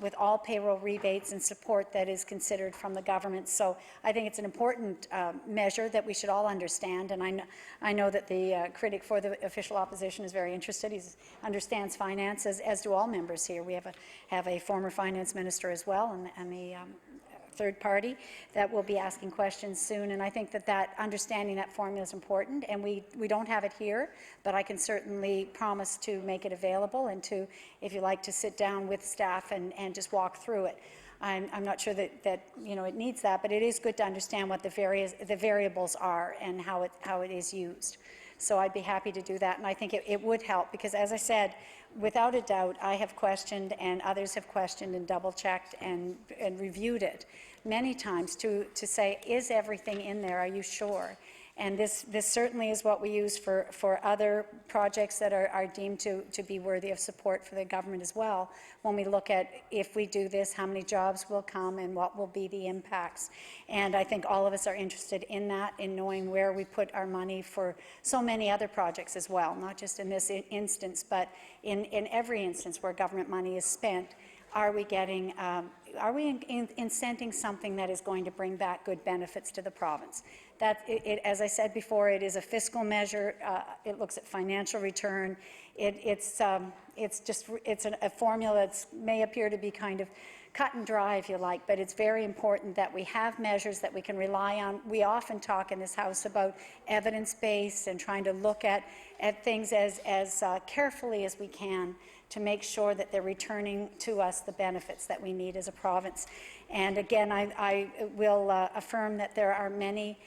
Speaker 2: with all payroll rebates and support that is considered from the government. So I think it's an important measure that we should all understand. And I know that the critic for the official opposition is very interested. He understands finance, as do all members here. We have a former finance minister as well, and the third party that will be asking questions soon. And I think that understanding that formula is important, and we don't have it here, but I can certainly promise to make it available and to, if you like, to sit down with staff and just walk through it. I'm not sure that it needs that, but it is good to understand what the variables are and how it is used. So I'd be happy to do that, and I think it would help because, as I said, without a doubt, I have questioned and others have questioned and double-checked and reviewed it many times to say, is everything in there? Are you sure? And this certainly is what we use for other projects that are deemed to be worthy of support for the government as well. When we look at, if we do this, how many jobs will come and what will be the impacts. And I think all of us are interested in that, in knowing where we put our money for so many other projects as well, not just in this instance, but in every instance where government money is spent. Are we incenting something that is going to bring back good benefits to the province? As I said before, it is a fiscal measure. It looks at financial return. It's a formula that may appear to be kind of cut and dry, if you like, but it's very important that we have measures that we can rely on. We often talk in this House about evidence-based and trying to look at things as carefully as we can to make sure that they're returning to us the benefits that we need as a province. And again, I will affirm that there are many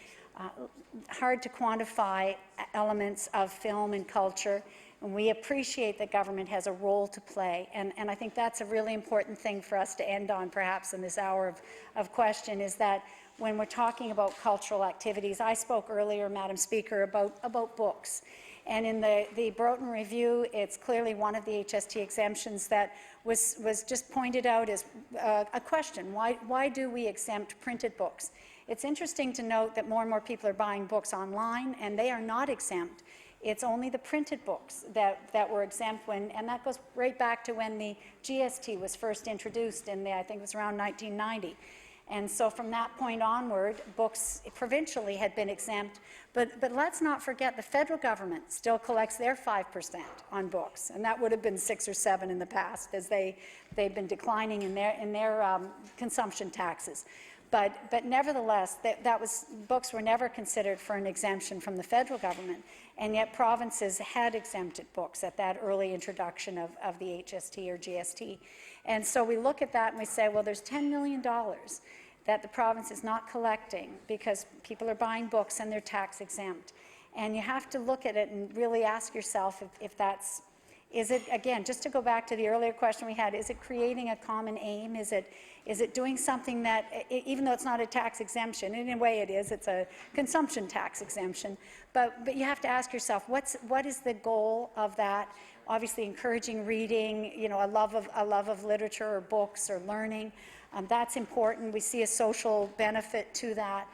Speaker 2: hard to quantify elements of film and culture, and we appreciate that government has a role to play. And I think that's a really important thing for us to end on, perhaps, in this hour of question, is that when we're talking about cultural activities, I spoke earlier, Madam Speaker, about books. And in the Broughton Review, it's clearly one of the HST exemptions that was just pointed out as a question. Why do we exempt printed books? It's interesting to note that more and more people are buying books online, and they are not exempt. It's only the printed books that were exempt and that goes right back to when the GST was first introduced I think it was around 1990. And so from that point onward, books provincially had been exempt. But let's not forget the federal government still collects their 5% on books, and that would have been 6 or 7 in the past, as they've been declining in their consumption taxes. But nevertheless, books were never considered for an exemption from the federal government, and yet provinces had exempted books at that early introduction of the HST or GST. And so we look at that and we say, well, there's $10 million that the province is not collecting because people are buying books and they're tax exempt. And you have to look at it and really ask yourself if that's, is it, again, just to go back to the earlier question we had, is it creating a common aim? Is it doing something that, even though it's not a tax exemption, in a way it is, it's a consumption tax exemption, but you have to ask yourself, what is the goal of that? Obviously encouraging reading, you know, a love of literature or books or learning, that's important. We see a social benefit to that.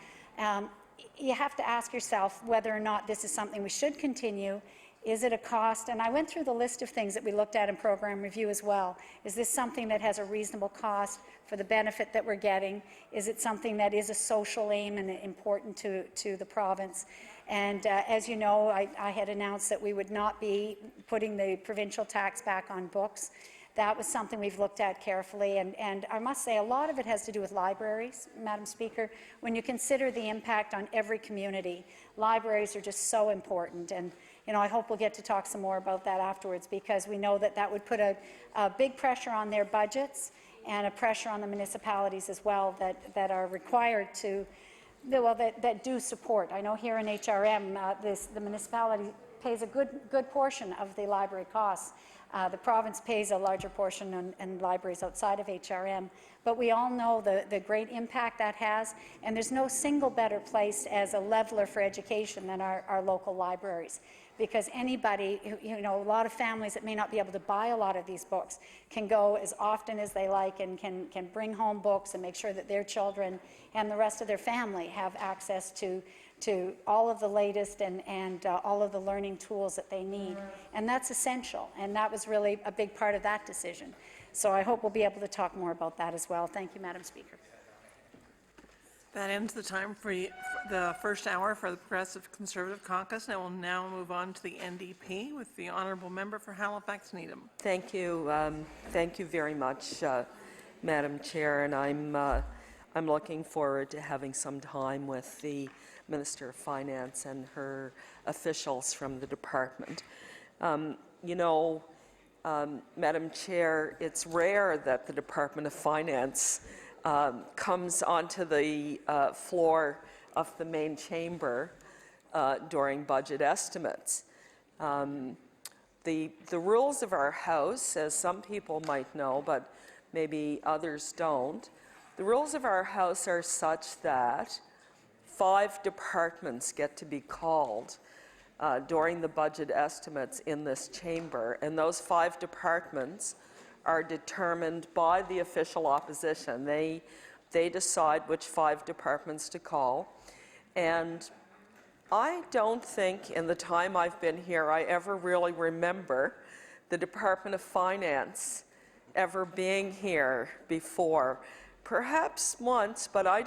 Speaker 2: You have to ask yourself whether or not this is something we should continue. Is it a cost? And I went through the list of things that we looked at in program review as well. Is this something that has a reasonable cost for the benefit that we're getting? Is it something that is a social aim and important to the province? And as you know, I had announced that we would not be putting the provincial tax back on books. That was something we've looked at carefully, and I must say a lot of it has to do with libraries, Madam Speaker. When you consider the impact on every community, libraries are just so important, and you know, I hope we'll get to talk some more about that afterwards, because we know that that would put a big pressure on their budgets and a pressure on the municipalities as well that are required to, well, that do support. I know here in HRM, the municipality pays a good portion of the library costs. The province pays a larger portion in libraries outside of HRM, but we all know the great impact that has, and there's no single better place as a leveler for education than our local libraries. Because anybody, you know, a lot of families that may not be able to buy a lot of these books can go as often as they like and can bring home books and make sure that their children and the rest of their family have access to all of the latest and all of the learning tools that they need. And that's essential, and that was really a big part of that decision. So I hope we'll be able to talk more about that as well. Thank you, Madam Speaker.
Speaker 21: That ends the time for the first hour for the Progressive Conservative Caucus. And I will now move on to the NDP with the Honourable Member for Halifax Needham.
Speaker 14: Thank you. Thank you very much, Madam Chair. And I'm looking forward to having some time with the Minister of Finance and her officials from the department. You know, Madam Chair, it's rare that the Department of Finance comes onto the floor of the main chamber during budget estimates. The rules of our House, as some people might know, but maybe others don't, the rules of our House are such that 5 departments get to be called during the budget estimates in this chamber, and those 5 departments are determined by the official opposition. They decide which 5 departments to call, and I don't think in the time I've been here I ever really remember the Department of Finance ever being here before. Perhaps once, but I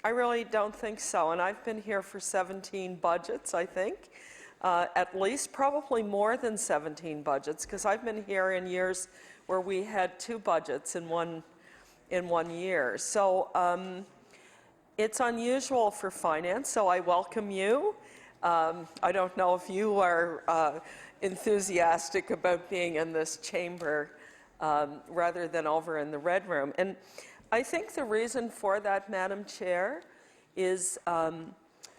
Speaker 14: really don't think so, and I've been here for 17 budgets, I think. At least, probably more than 17 budgets, because I've been here in years where we had 2 budgets in one year. So it's unusual for finance, so I welcome you. I don't know if you are enthusiastic about being in this chamber rather than over in the Red Room. And I think the reason for that, Madam Chair, is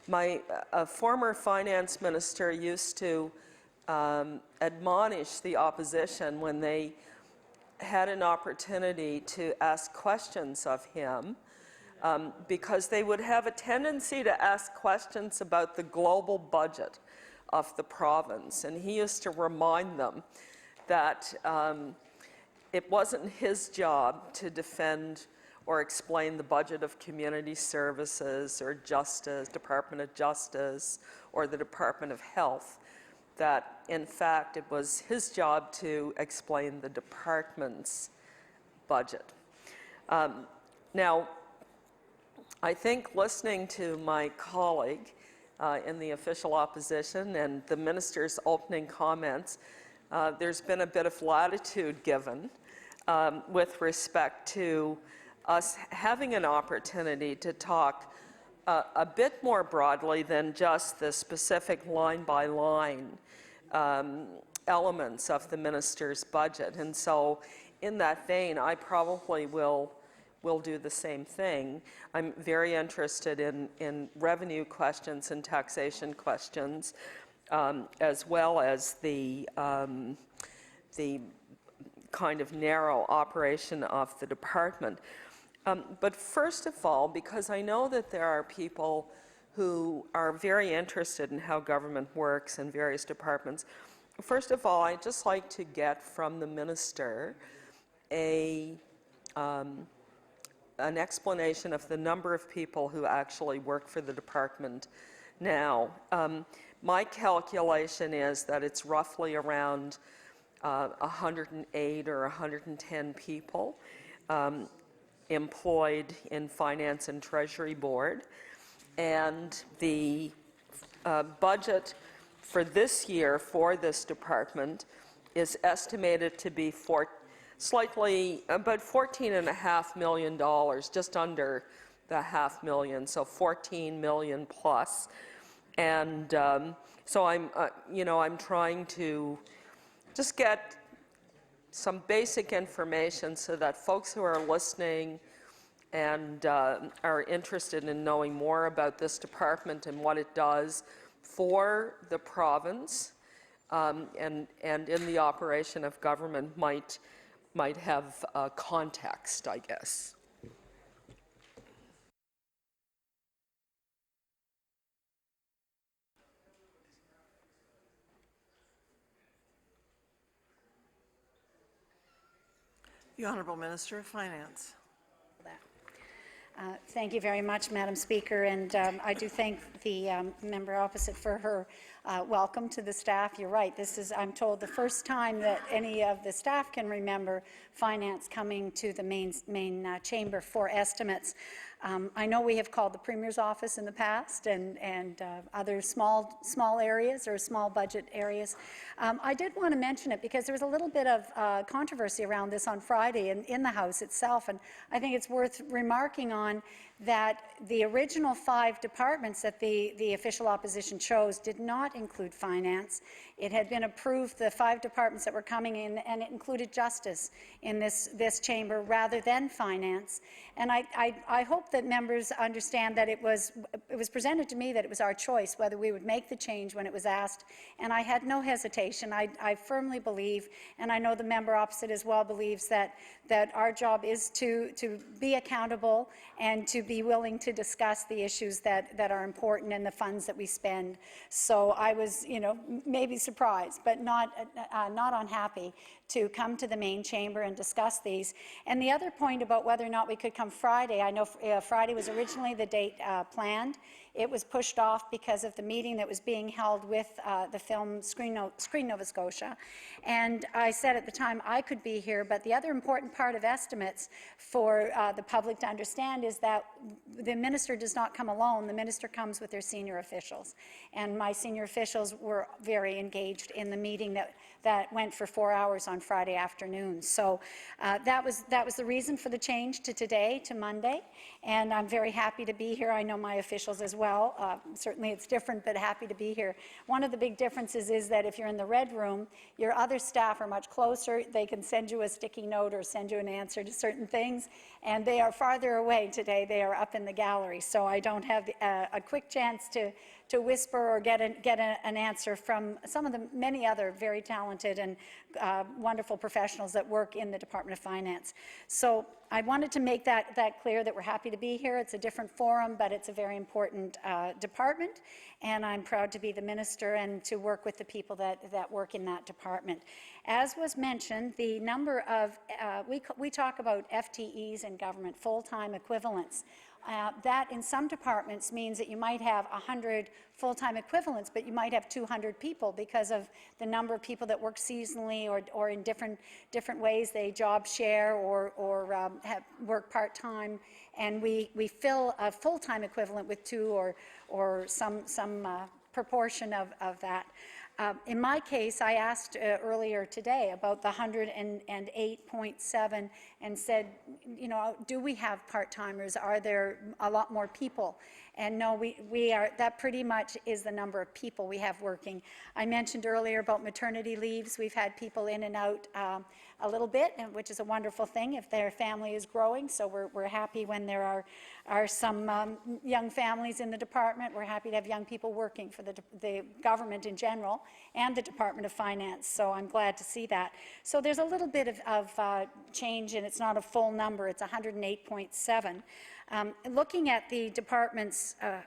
Speaker 14: my former finance minister used to admonish the opposition when they had an opportunity to ask questions of him, because they would have a tendency to ask questions about the global budget of the province. And he used to remind them that it wasn't his job to defend or explain the budget of community services or justice, Department of Justice, or the Department of Health, that in fact it was his job to explain the department's budget. Now, I think listening to my colleague in the official opposition and the minister's opening comments, there's been a bit of latitude given with respect to us having an opportunity to talk a bit more broadly than just the specific line-by-line elements of the minister's budget. And so in that vein, I probably will do the same thing. I'm very interested in revenue questions and taxation questions, as well as the kind of narrow operation of the department. But first of all, because I know that there are people who are very interested in how government works in various departments, first of all, I'd just like to get from the minister an explanation of the number of people who actually work for the department now. My calculation is that it's roughly around 108 or 110 people employed in Finance and Treasury Board. And the budget for this year for this department is estimated to be slightly about $14.5 million, just under the $500,000, so 14 million plus. And so I'm trying to just get some basic information so that folks who are listening and are interested in knowing more about this department and what it does for the province and in the operation of government might have context, I guess.
Speaker 21: The Honourable Minister of Finance.
Speaker 2: Thank you very much, Madam Speaker, and I do thank the member opposite for her welcome to the staff. You're right, this is, I'm told, the first time that any of the staff can remember finance coming to the main chamber for estimates. I know we have called the Premier's office in the past and other small areas or small budget areas. I did want to mention it because there was a little bit of controversy around this on Friday in the House itself, and I think it's worth remarking on that the original 5 departments that the official opposition chose did not include finance. It had been approved, the 5 departments that were coming in, and it included justice in this chamber rather than finance. And I hope that members understand that it was presented to me that it was our choice whether we would make the change when it was asked, and I had no hesitation. I firmly believe, and I know the member opposite as well believes, that our job is to be accountable and to be willing to discuss the issues that are important and the funds that we spend. So I was, maybe surprised, but not unhappy to come to the main chamber and discuss these. And the other point about whether or not we could come Friday, I know Friday was originally the date planned. It was pushed off because of the meeting that was being held with the film Screen Nova Scotia. And I said at the time I could be here, but the other important part of estimates for the public to understand is that the minister does not come alone. The minister comes with their senior officials. And my senior officials were very engaged in the meeting that went for 4 hours on Friday afternoon. So that was the reason for the change to today, to Monday. And I'm very happy to be here. I know my officials as well. Certainly it's different, but happy to be here. One of the big differences is that if you're in the red room, your other staff are much closer. They can send you a sticky note or send you an answer to certain things. And they are farther away today. They are up in the gallery. So I don't have a quick chance to whisper or get an answer from some of the many other very talented and wonderful professionals that work in the Department of Finance. So I wanted to make that clear that we're happy to be here. It's a different forum, but it's a very important department, and I'm proud to be the minister and to work with the people that work in that department. As was mentioned, the number of, we talk about FTEs in government, full-time equivalents. That in some departments means that you might have 100 full-time equivalents, but you might have 200 people because of the number of people that work seasonally or in different ways. They job share or work part-time, and we fill a full-time equivalent with 2 or some proportion of that. In my case, I asked earlier today about the 108.7 and said, you know, do we have part-timers? Are there a lot more people? And no, we are, that pretty much is the number of people we have working. I mentioned earlier about maternity leaves. We've had people in and out a little bit, which is a wonderful thing if their family is growing. So we're happy when there are some young families in the department. We're happy to have young people working for the government in general and the Department of Finance. So I'm glad to see that. So there's a little bit of change, and it's not a full number. It's 108.7. Looking at the department's I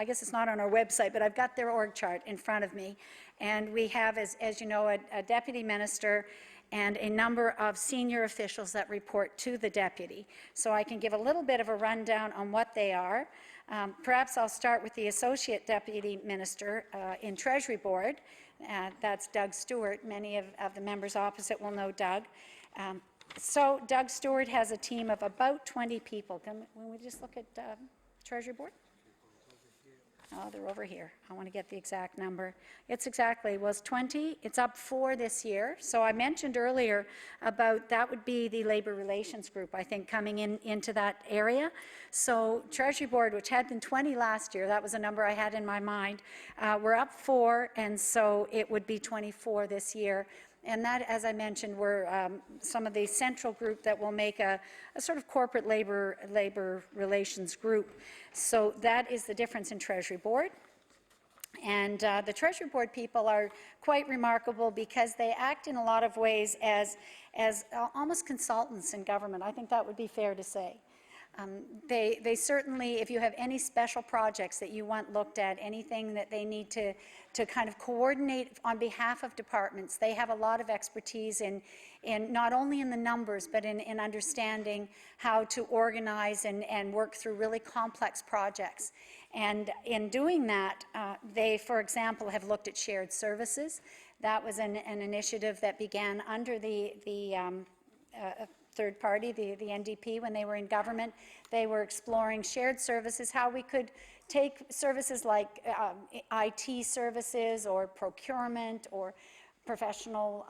Speaker 2: guess it's not on our website, but I've got their org chart in front of me. And we have, as you know, a deputy minister and a number of senior officials that report to the deputy. So I can give a little bit of a rundown on what they are. Perhaps I'll start with the associate deputy minister in Treasury Board. That's Doug Stewart. Many of the members opposite will know Doug. So Doug Stewart has a team of about 20 people. Can we just look at Treasury Board? Oh, they're over here. I want to get the exact number. It's exactly, was 20. It's up 4 this year. So I mentioned earlier about that would be the Labor Relations Group, I think, coming into that area. So Treasury Board, which had been 20 last year, that was a number I had in my mind, we're up 4, and so it would be 24 this year. And that, as I mentioned, were some of the central group that will make a sort of corporate labor relations group. So that is the difference in Treasury Board. And the Treasury Board people are quite remarkable because they act in a lot of ways as almost consultants in government. I think that would be fair to say. They certainly, if you have any special projects that you want looked at, anything that they need to kind of coordinate on behalf of departments, they have a lot of expertise in not only in the numbers, but in understanding how to organize and work through really complex projects. And in doing that, they, for example, have looked at shared services. That was an initiative that began under the third party, the NDP, when they were in government. They were exploring shared services, how we could take services like IT services or procurement or professional,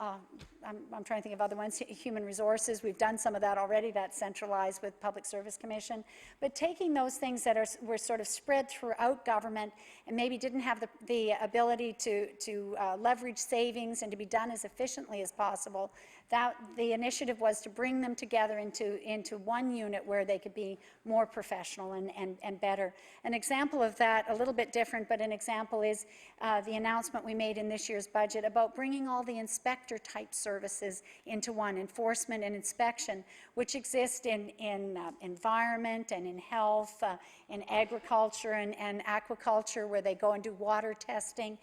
Speaker 2: I'm trying to think of other ones, human resources. We've done some of that already. That's centralized with Public Service Commission. But taking those things that were sort of spread throughout government and maybe didn't have the ability to leverage savings and to be done as efficiently as possible, that the initiative was to bring them together into one unit where they could be more professional and better. An example of that, a little bit different, but an example is the announcement we made in this year's budget about bringing all the inspector type services into one, enforcement and inspection, which exist in environment and in health, in agriculture and aquaculture, where they go and do water testing.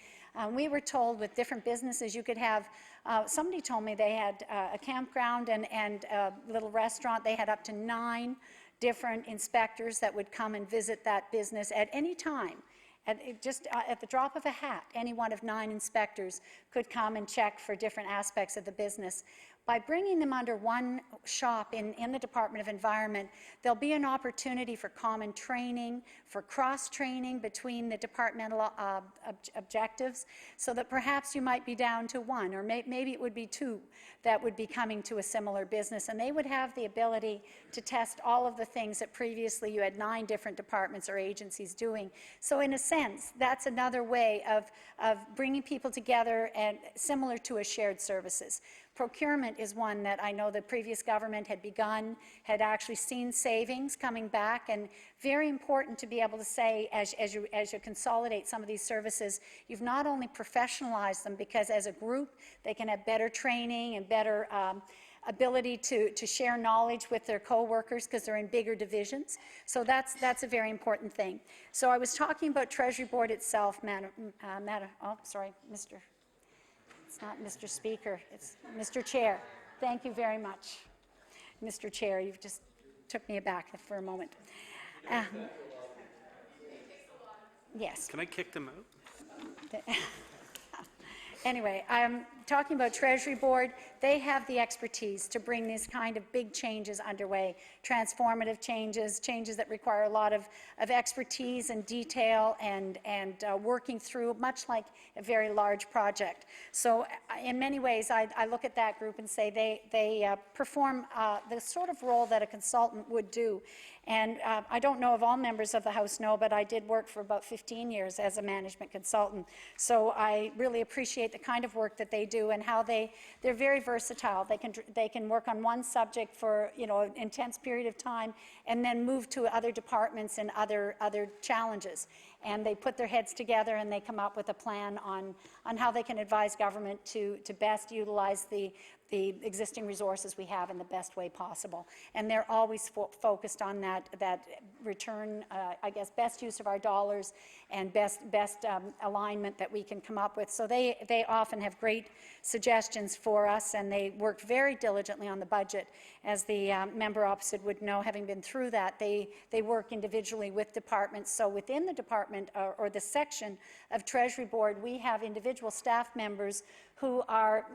Speaker 2: We were told with different businesses you could have, somebody told me they had a campground and a little restaurant. They had up to 9 different inspectors that would come and visit that business at any time. Just at the drop of a hat, any one of 9 inspectors could come and check for different aspects of the business. By bringing them under one shop in the Department of Environment, there'll be an opportunity for common training, for cross-training between the departmental objectives, so that perhaps you might be down to 1, or maybe it would be 2 that would be coming to a similar business, and they would have the ability to test all of the things that previously you had 9 different departments or agencies doing. So in a sense, that's another way of bringing people together and similar to a shared services. Procurement is one that I know the previous government had begun, had actually seen savings coming back, and very important to be able to say, as you consolidate some of these services, you've not only professionalized them, because as a group they can have better training and better ability to share knowledge with their co-workers because they're in bigger divisions. So that's a very important thing. So I was talking about Treasury Board itself, Mr. It's not Mr. Speaker, it's Mr. Chair. Thank you very much. Mr. Chair, you've just took me aback for a moment. Yes.
Speaker 3: Can I kick them out?
Speaker 2: Anyway, talking about Treasury Board, they have the expertise to bring these kind of big changes underway, transformative changes, changes that require a lot of expertise and detail and working through, much like a very large project. So in many ways, I look at that group and say they perform the sort of role that a consultant would do. And I don't know if all members of the House know, but I did work for about 15 years as a management consultant. So I really appreciate the kind of work that they do and how they're very versatile. They can work on one subject for an intense period of time and then move to other departments and other challenges. And they put their heads together and they come up with a plan on how they can advise government to best utilize the existing resources we have in the best way possible. And they're always focused on that return, I guess, best use of our dollars and best alignment that we can come up with. So they often have great suggestions for us, and they work very diligently on the budget. As the member opposite would know, having been through that, they work individually with departments. So within the department or the section of Treasury Board, we have individual staff members who are,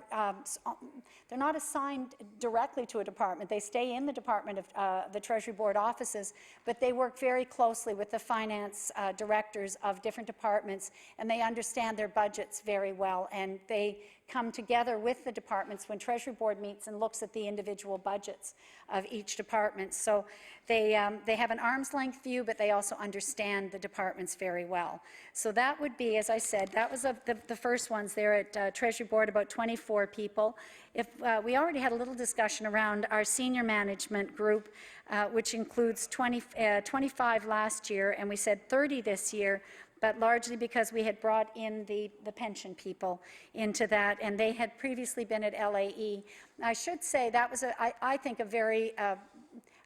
Speaker 2: they're not assigned directly to a department. They stay in the department of the Treasury Board offices, but they work very closely with the finance directors of different departments, and they understand their budgets very well, and they come together with the departments when Treasury Board meets and looks at the individual budgets of each department. So they have an arm's length view, but they also understand the departments very well. So that would be, as I said, that was the first ones there at Treasury Board, about 24 people. If we already had a little discussion around our senior management group, which includes 25 last year, and we said 30 this year, but largely because we had brought in the pension people into that, and they had previously been at LAE. I should say that was, I think, a very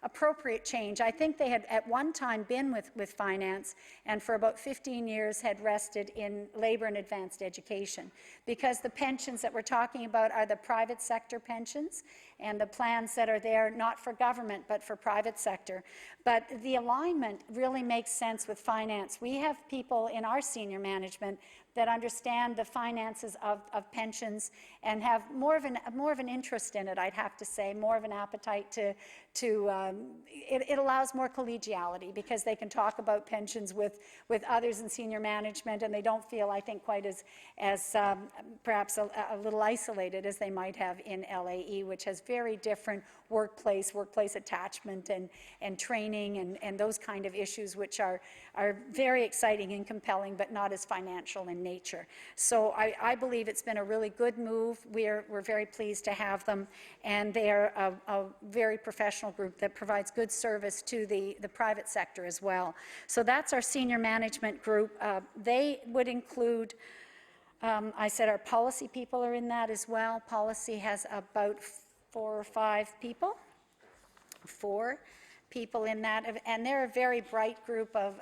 Speaker 2: appropriate change. I think they had at one time been with finance, and for about 15 years had rested in labor and advanced education, because the pensions that we're talking about are the private sector pensions, and the plans that are there not for government but for private sector. But the alignment really makes sense with finance. We have people in our senior management that understand the finances of pensions and have more of an interest in it, I'd have to say, more of an appetite it allows more collegiality, because they can talk about pensions with others in senior management, and they don't feel, I think, quite as perhaps a little isolated as they might have in LAE, which has very different workplace attachment and training and those kind of issues, which are very exciting and compelling, but not as financial in nature. So I believe it's been a really good move. We're very pleased to have them, and they are a very professional group that provides good service to the private sector as well. So that's our senior management group. They would include, I said our policy people are in that as well. Policy has about 4 or 5 people. 4 people in that, and they're a very bright group of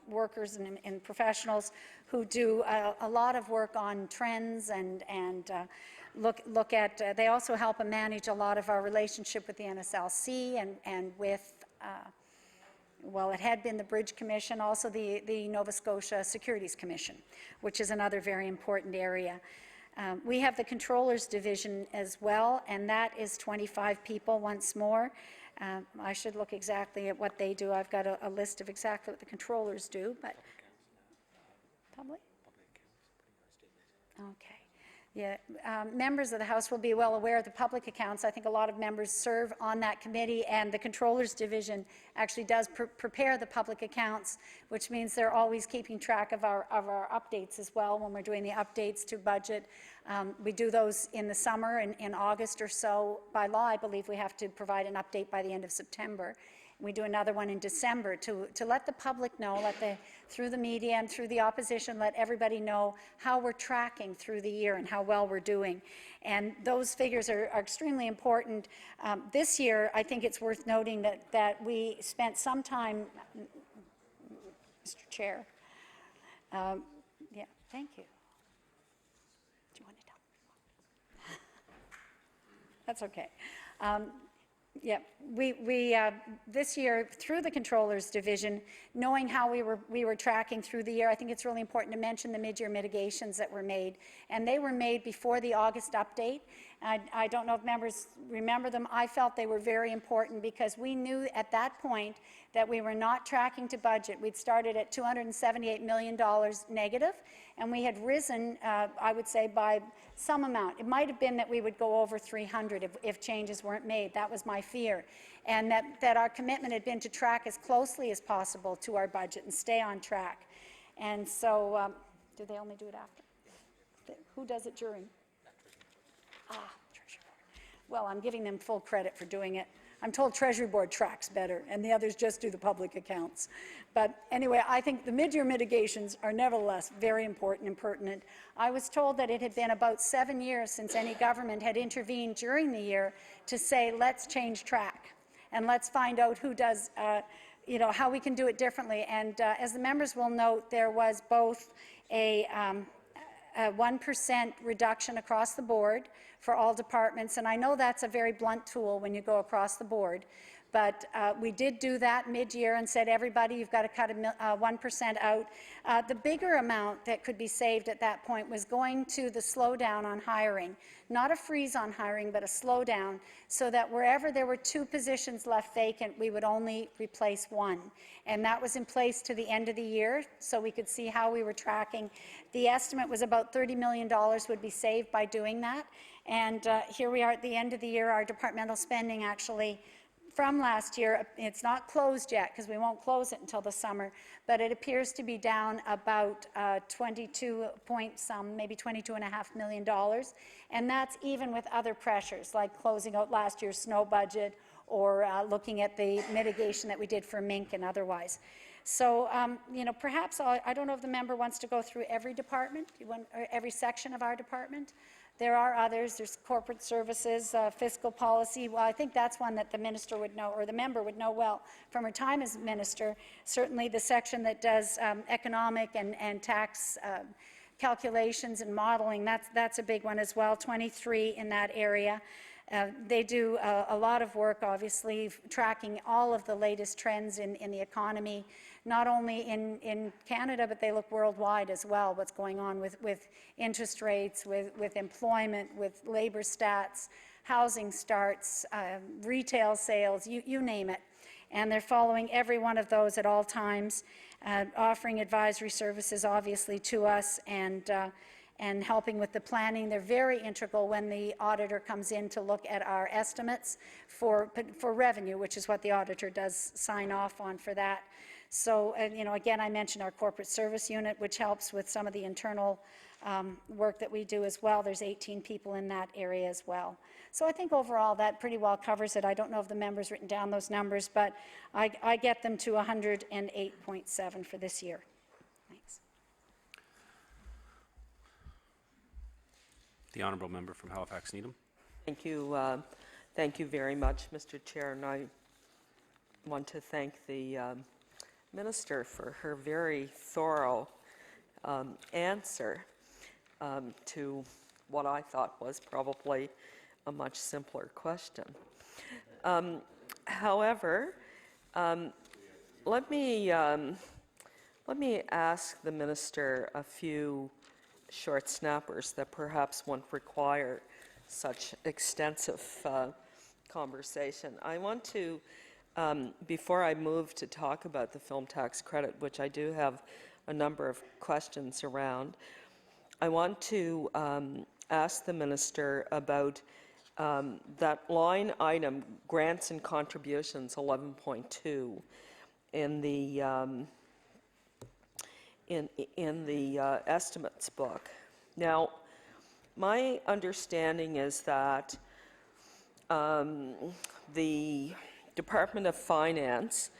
Speaker 2: workers and professionals who do a lot of work on trends and look at. They also help manage a lot of our relationship with the NSLC and with. Well, it had been the Bridge Commission, also the Nova Scotia Securities Commission, which is another very important area. We have the Controllers Division as well, and that is 25 people once more. I should look exactly at what they do. I've got a list of exactly what the controllers do, but public? Okay. Yeah, members of the House will be well aware of the public accounts. I think a lot of members serve on that committee, and the Controllers Division actually does prepare the public accounts, which means they're always keeping track of our updates as well when we're doing the updates to budget. We do those in the summer, in August or so. By law, I believe we have to provide an update by the end of September. We do another one in December to let the public know, through the media and through the opposition, let everybody know how we're tracking through the year and how well we're doing. And those figures are extremely important. This year, I think it's worth noting that we spent some time, Mr. Chair. Yeah, thank you. Do you want to tell me? That's okay. Yeah, this year, through the Controllers Division, knowing how we were tracking through the year, I think it's really important to mention the mid-year mitigations that were made. And they were made before the August update. I don't know if members remember them. I felt they were very important because we knew at that point that we were not tracking to budget. We'd started at $278 million negative, and we had risen, I would say, by some amount. It might have been that we would go over 300 if changes weren't made. That was my fear. And that our commitment had been to track as closely as possible to our budget and stay on track. And so, do they only do it after? Who does it during? Treasury Board. Well, I'm giving them full credit for doing it. I'm told Treasury Board tracks better, and the others just do the public accounts. But anyway, I think the mid-year mitigations are nevertheless very important and pertinent. I was told that it had been about 7 years since any government had intervened during the year to say, let's change track, and let's find out who does, how we can do it differently. And as the members will note, there was both a 1% reduction across the board for all departments, and I know that's a very blunt tool when you go across the board, but we did do that mid-year and said, everybody, you've got to cut 1% out. The bigger amount that could be saved at that point was going to the slowdown on hiring, not a freeze on hiring, but a slowdown, so that wherever there were 2 positions left vacant, we would only replace 1. And that was in place to the end of the year, so we could see how we were tracking. The estimate was about $30 million would be saved by doing that. And here we are at the end of the year. Our departmental spending actually from last year, it's not closed yet because we won't close it until the summer, but it appears to be down about 22 point some, maybe $22.5 million. And that's even with other pressures like closing out last year's snow budget or looking at the mitigation that we did for mink and otherwise. So, perhaps, I don't know if the member wants to go through every department, or every section of our department. There are others. There's corporate services, fiscal policy. Well, I think that's one that the minister would know, or the member would know well from her time as minister. Certainly the section that does economic and tax calculations and modeling, that's a big one as well, 23 in that area. They do a lot of work, obviously, tracking all of the latest trends in the economy, not only in Canada, but they look worldwide as well, what's going on with interest rates, with employment, with labor stats, housing starts, retail sales, you name it. And they're following every one of those at all times, offering advisory services, obviously, to us, and helping with the planning. They're very integral when the auditor comes in to look at our estimates for revenue, which is what the auditor does sign off on for that. So, again, I mentioned our corporate service unit, which helps with some of the internal work that we do as well. There's 18 people in that area as well. So I think overall that pretty well covers it. I don't know if the member's written down those numbers, but I get them to 108.7 for this year. Thanks.
Speaker 3: The honourable member from Halifax Needham.
Speaker 14: Thank you. Thank you very much, Mr. Chair, and I want to thank the Minister for her very thorough answer to what I thought was probably a much simpler question. However, let me ask the Minister a few short snappers that perhaps won't require such extensive conversation. I want to, before I move to talk about the film tax credit, which I do have a number of questions around, I want to ask the Minister about that line item, grants and contributions, 11.2, in the estimates book. Now, my understanding is that the Department of Finance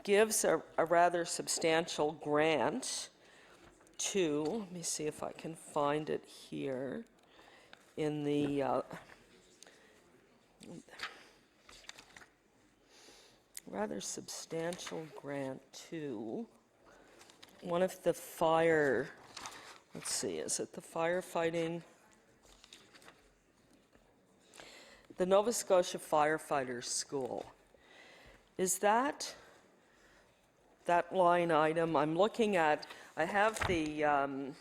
Speaker 14: gives a rather substantial grant to, let me see if I can find it here, in the rather substantial grant to one of the fire, let's see, is it the firefighting? the Nova Scotia Firefighters School. Is that line item? I'm looking at, I have the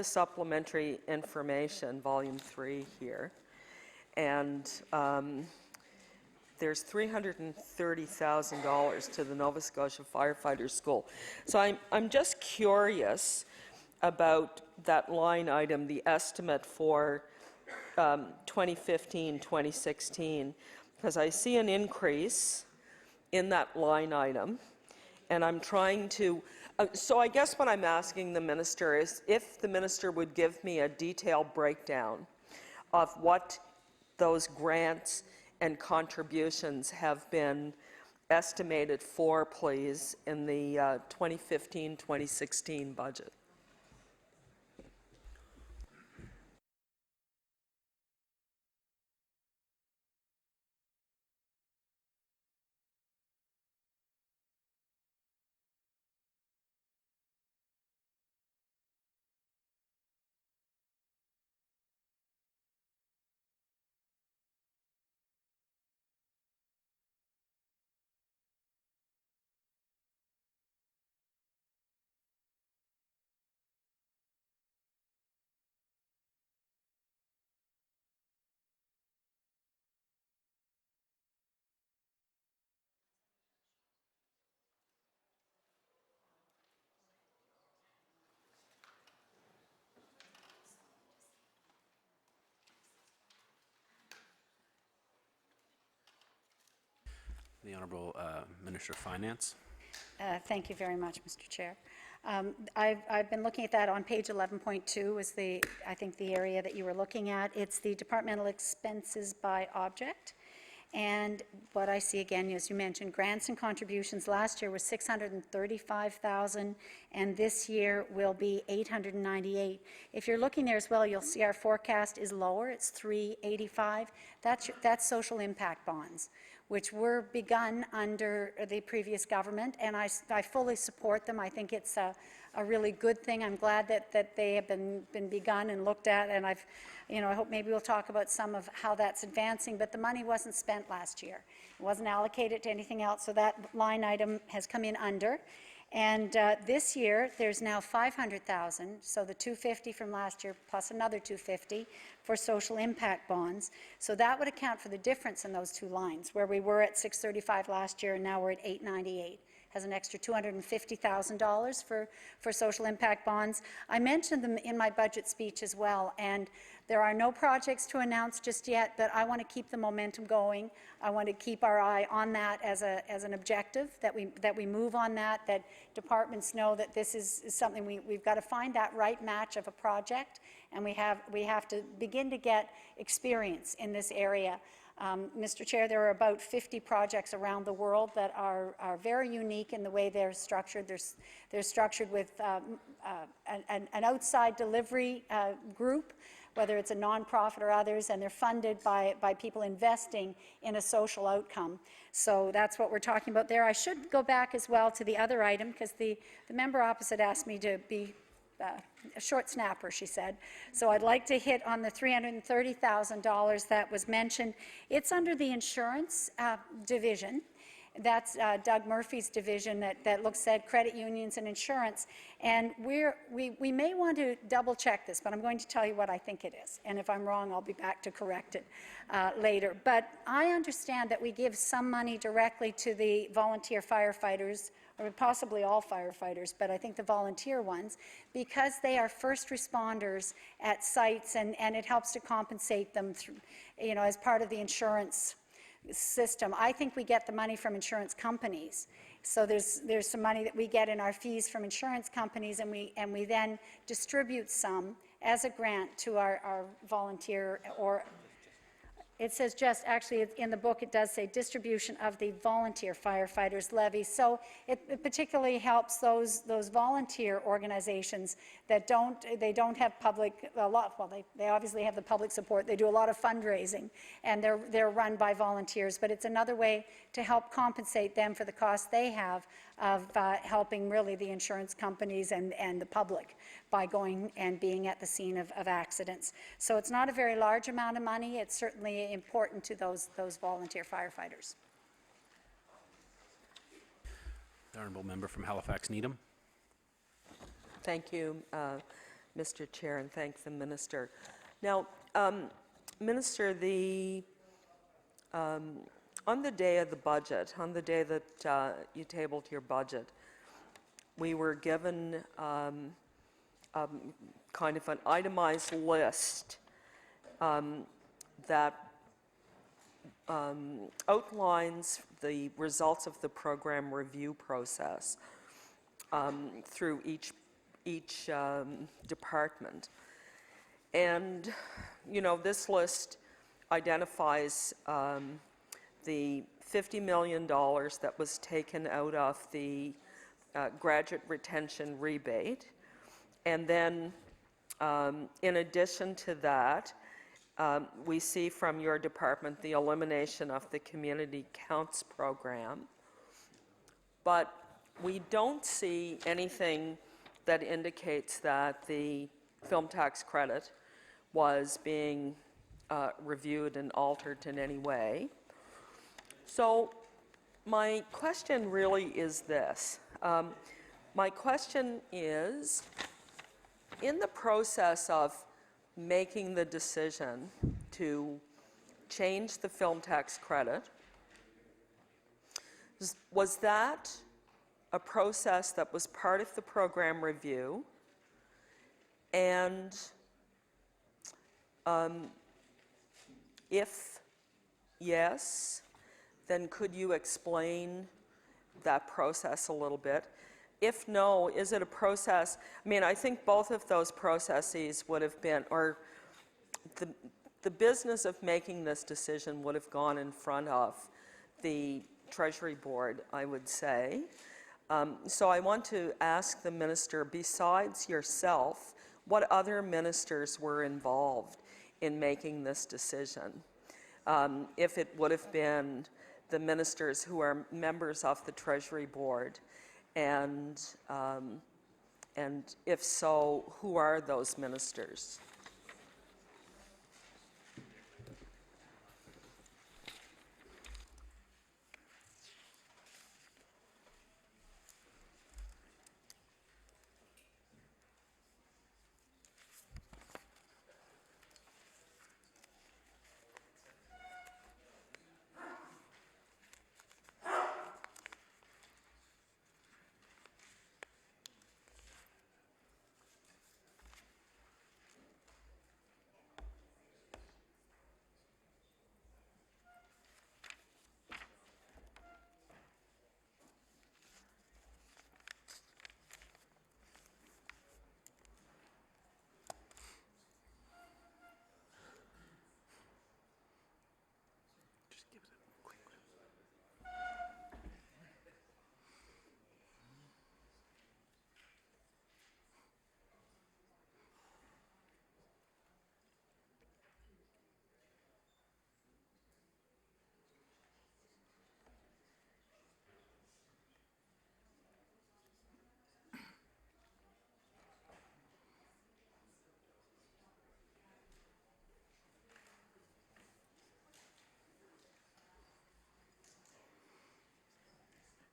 Speaker 14: supplementary information, volume 3 here, and there's $330,000 to the Nova Scotia Firefighters School. So I'm just curious about that line item, the estimate for 2015, 2016, because I see an increase in that line item, and I'm trying to, so I guess what I'm asking the minister is if the minister would give me a detailed breakdown of what those grants and contributions have been estimated for, please, in the 2015-2016 budget.
Speaker 3: The Honourable Minister of Finance.
Speaker 2: Thank you very much, Mr. Chair. I've been looking at that on page 11.2 is I think the area that you were looking at. It's the departmental expenses by object. And what I see again, as you mentioned, grants and contributions last year was $635,000, and this year will be $898,000. If you're looking there as well, you'll see our forecast is lower. It's $385,000. That's social impact bonds, which were begun under the previous government, and I fully support them. I think it's a really good thing. I'm glad that they have been begun and looked at, and I hope maybe we'll talk about some of how that's advancing, but the money wasn't spent last year. It wasn't allocated to anything else, so that line item has come in under. And this year, there's now $500,000, so the $250 from last year plus another $250 for social impact bonds. So that would account for the difference in those two lines, where we were at $635 last year and now we're at $898. Has an extra $250,000 for social impact bonds. I mentioned them in my budget speech as well, and there are no projects to announce just yet, but I want to keep the momentum going. I want to keep our eye on that as an objective, that we move on that departments know that this is something we've got to find that right match of a project, and we have to begin to get experience in this area. Mr. Chair, there are about 50 projects around the world that are very unique in the way they're structured. They're structured with an outside delivery group, whether it's a nonprofit or others, and they're funded by people investing in a social outcome. So that's what we're talking about there. I should go back as well to the other item, because the member opposite asked me to be a short snapper, she said. So I'd like to hit on the $330,000 that was mentioned. It's under the insurance division. That's Doug Murphy's division that looks at credit unions and insurance. And we may want to double check this, but I'm going to tell you what I think it is. And if I'm wrong, I'll be back to correct it later. But I understand that we give some money directly to the volunteer firefighters, or possibly all firefighters, but I think the volunteer ones, because they are first responders at sites, and it helps to compensate them through, as part of the insurance system. I think we get the money from insurance companies. So there's some money that we get in our fees from insurance companies, and we then distribute some as a grant to our volunteer, or it says just, actually in the book it does say distribution of the volunteer firefighters levy. So it particularly helps those volunteer organizations that don't have public, they obviously have the public support. They do a lot of fundraising, and they're run by volunteers, but it's another way to help compensate them for the costs they have of helping really the insurance companies and the public by going and being at the scene of accidents. So it's not a very large amount of money. It's certainly important to those volunteer firefighters.
Speaker 3: The Honourable Member from Halifax Needham.
Speaker 14: Thank you, Mr. Chair, and thank the Minister. Now, Minister, on the day of the budget, on the day that you tabled your budget, we were given kind of an itemized list that outlines the results of the program review process through each department. And, you know, this list identifies the $50 million that was taken out of the graduate retention rebate. And then, in addition to that, we see from your department the elimination of the Community Counts program. But we don't see anything that indicates that the film tax credit was being reviewed and altered in any way. So my question really is this. My question is, in the process of making the decision to change the film tax credit, was that a process that was part of the program review? And if yes, then could you explain that process a little bit? If no, is it a process? I mean, I think both of those processes would have been, or the business of making this decision would have gone in front of the Treasury Board, I would say. So I want to ask the Minister, besides yourself, what other ministers were involved in making this decision? If it would have been the ministers who are members of the Treasury Board, and if so, who are those ministers?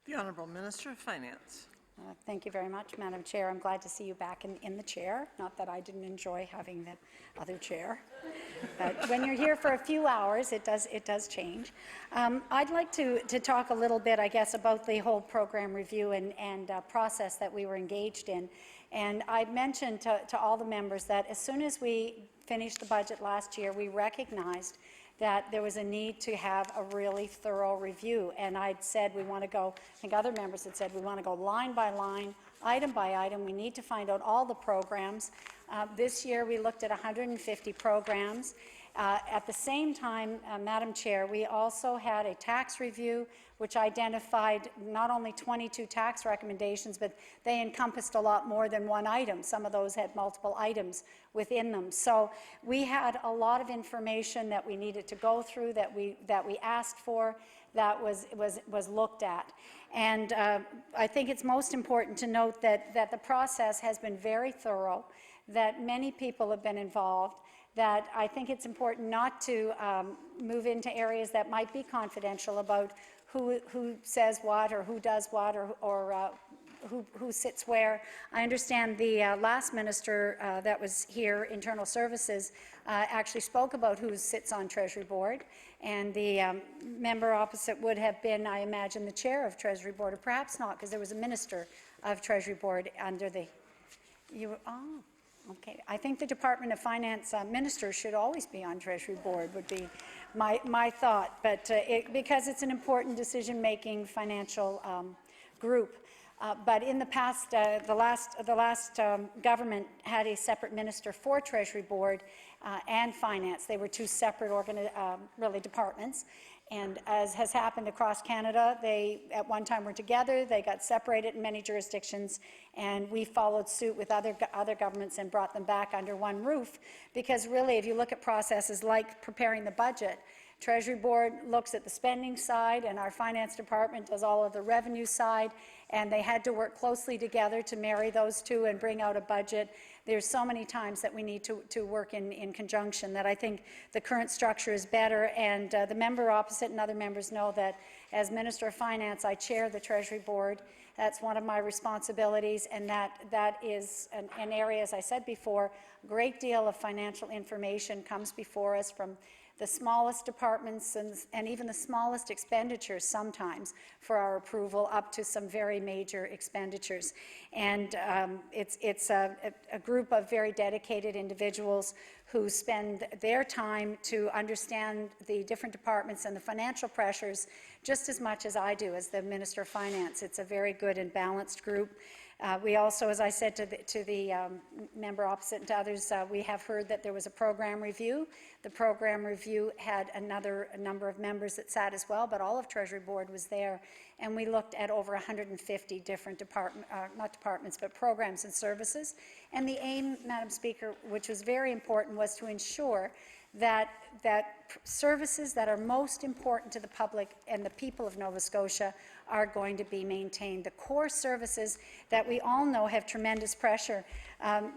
Speaker 21: The Honourable Minister of Finance.
Speaker 2: Thank you very much, Madam Chair. I'm glad to see you back in the chair. Not that I didn't enjoy having the other chair. But when you're here for a few hours, it does change. I'd like to talk a little bit, I guess, about the whole program review and process that we were engaged in. And I mentioned to all the members that as soon as we finished the budget last year, we recognized that there was a need to have a really thorough review. And I'd said we want to go, I think other members had said we want to go line by line, item by item. We need to find out all the programs. This year we looked at 150 programs. At the same time, Madam Chair, we also had a tax review which identified not only 22 tax recommendations, but they encompassed a lot more than one item. Some of those had multiple items within them. So we had a lot of information that we needed to go through, that we asked for, that was looked at. And I think it's most important to note that the process has been very thorough, that many people have been involved, that I think it's important not to move into areas that might be confidential about who says what or who does what or who sits where. I understand the last minister that was here, Internal Services, actually spoke about who sits on Treasury Board, and the member opposite would have been, I imagine, the chair of Treasury Board, or perhaps not, because there was a minister of Treasury Board under the... Okay, I think the Department of Finance minister should always be on Treasury Board, would be my thought, but because it's an important decision-making financial group. But in the past, the last government had a separate minister for Treasury Board and Finance. They were two separate really departments. And as has happened across Canada, they at one time were together, they got separated in many jurisdictions, and we followed suit with other governments and brought them back under one roof. Because really, if you look at processes like preparing the budget, Treasury Board looks at the spending side, and our Finance Department does all of the revenue side, and they had to work closely together to marry those two and bring out a budget. There's so many times that we need to work in conjunction that I think the current structure is better, and the member opposite and other members know that as Minister of Finance, I chair the Treasury Board. That's one of my responsibilities, and that is an area, as I said before, a great deal of financial information comes before us from the smallest departments and even the smallest expenditures sometimes for our approval, up to some very major expenditures. And it's a group of very dedicated individuals who spend their time to understand the different departments and the financial pressures just as much as I do as the Minister of Finance. It's a very good and balanced group. We also, as I said to the member opposite and to others, we have heard that there was a program review. The program review had a number of members that sat as well, but all of Treasury Board was there, and we looked at over 150 different not departments, but programs and services. And the aim, Madam Speaker, which was very important, was to ensure that services that are most important to the public and the people of Nova Scotia are going to be maintained. The core services that we all know have tremendous pressure.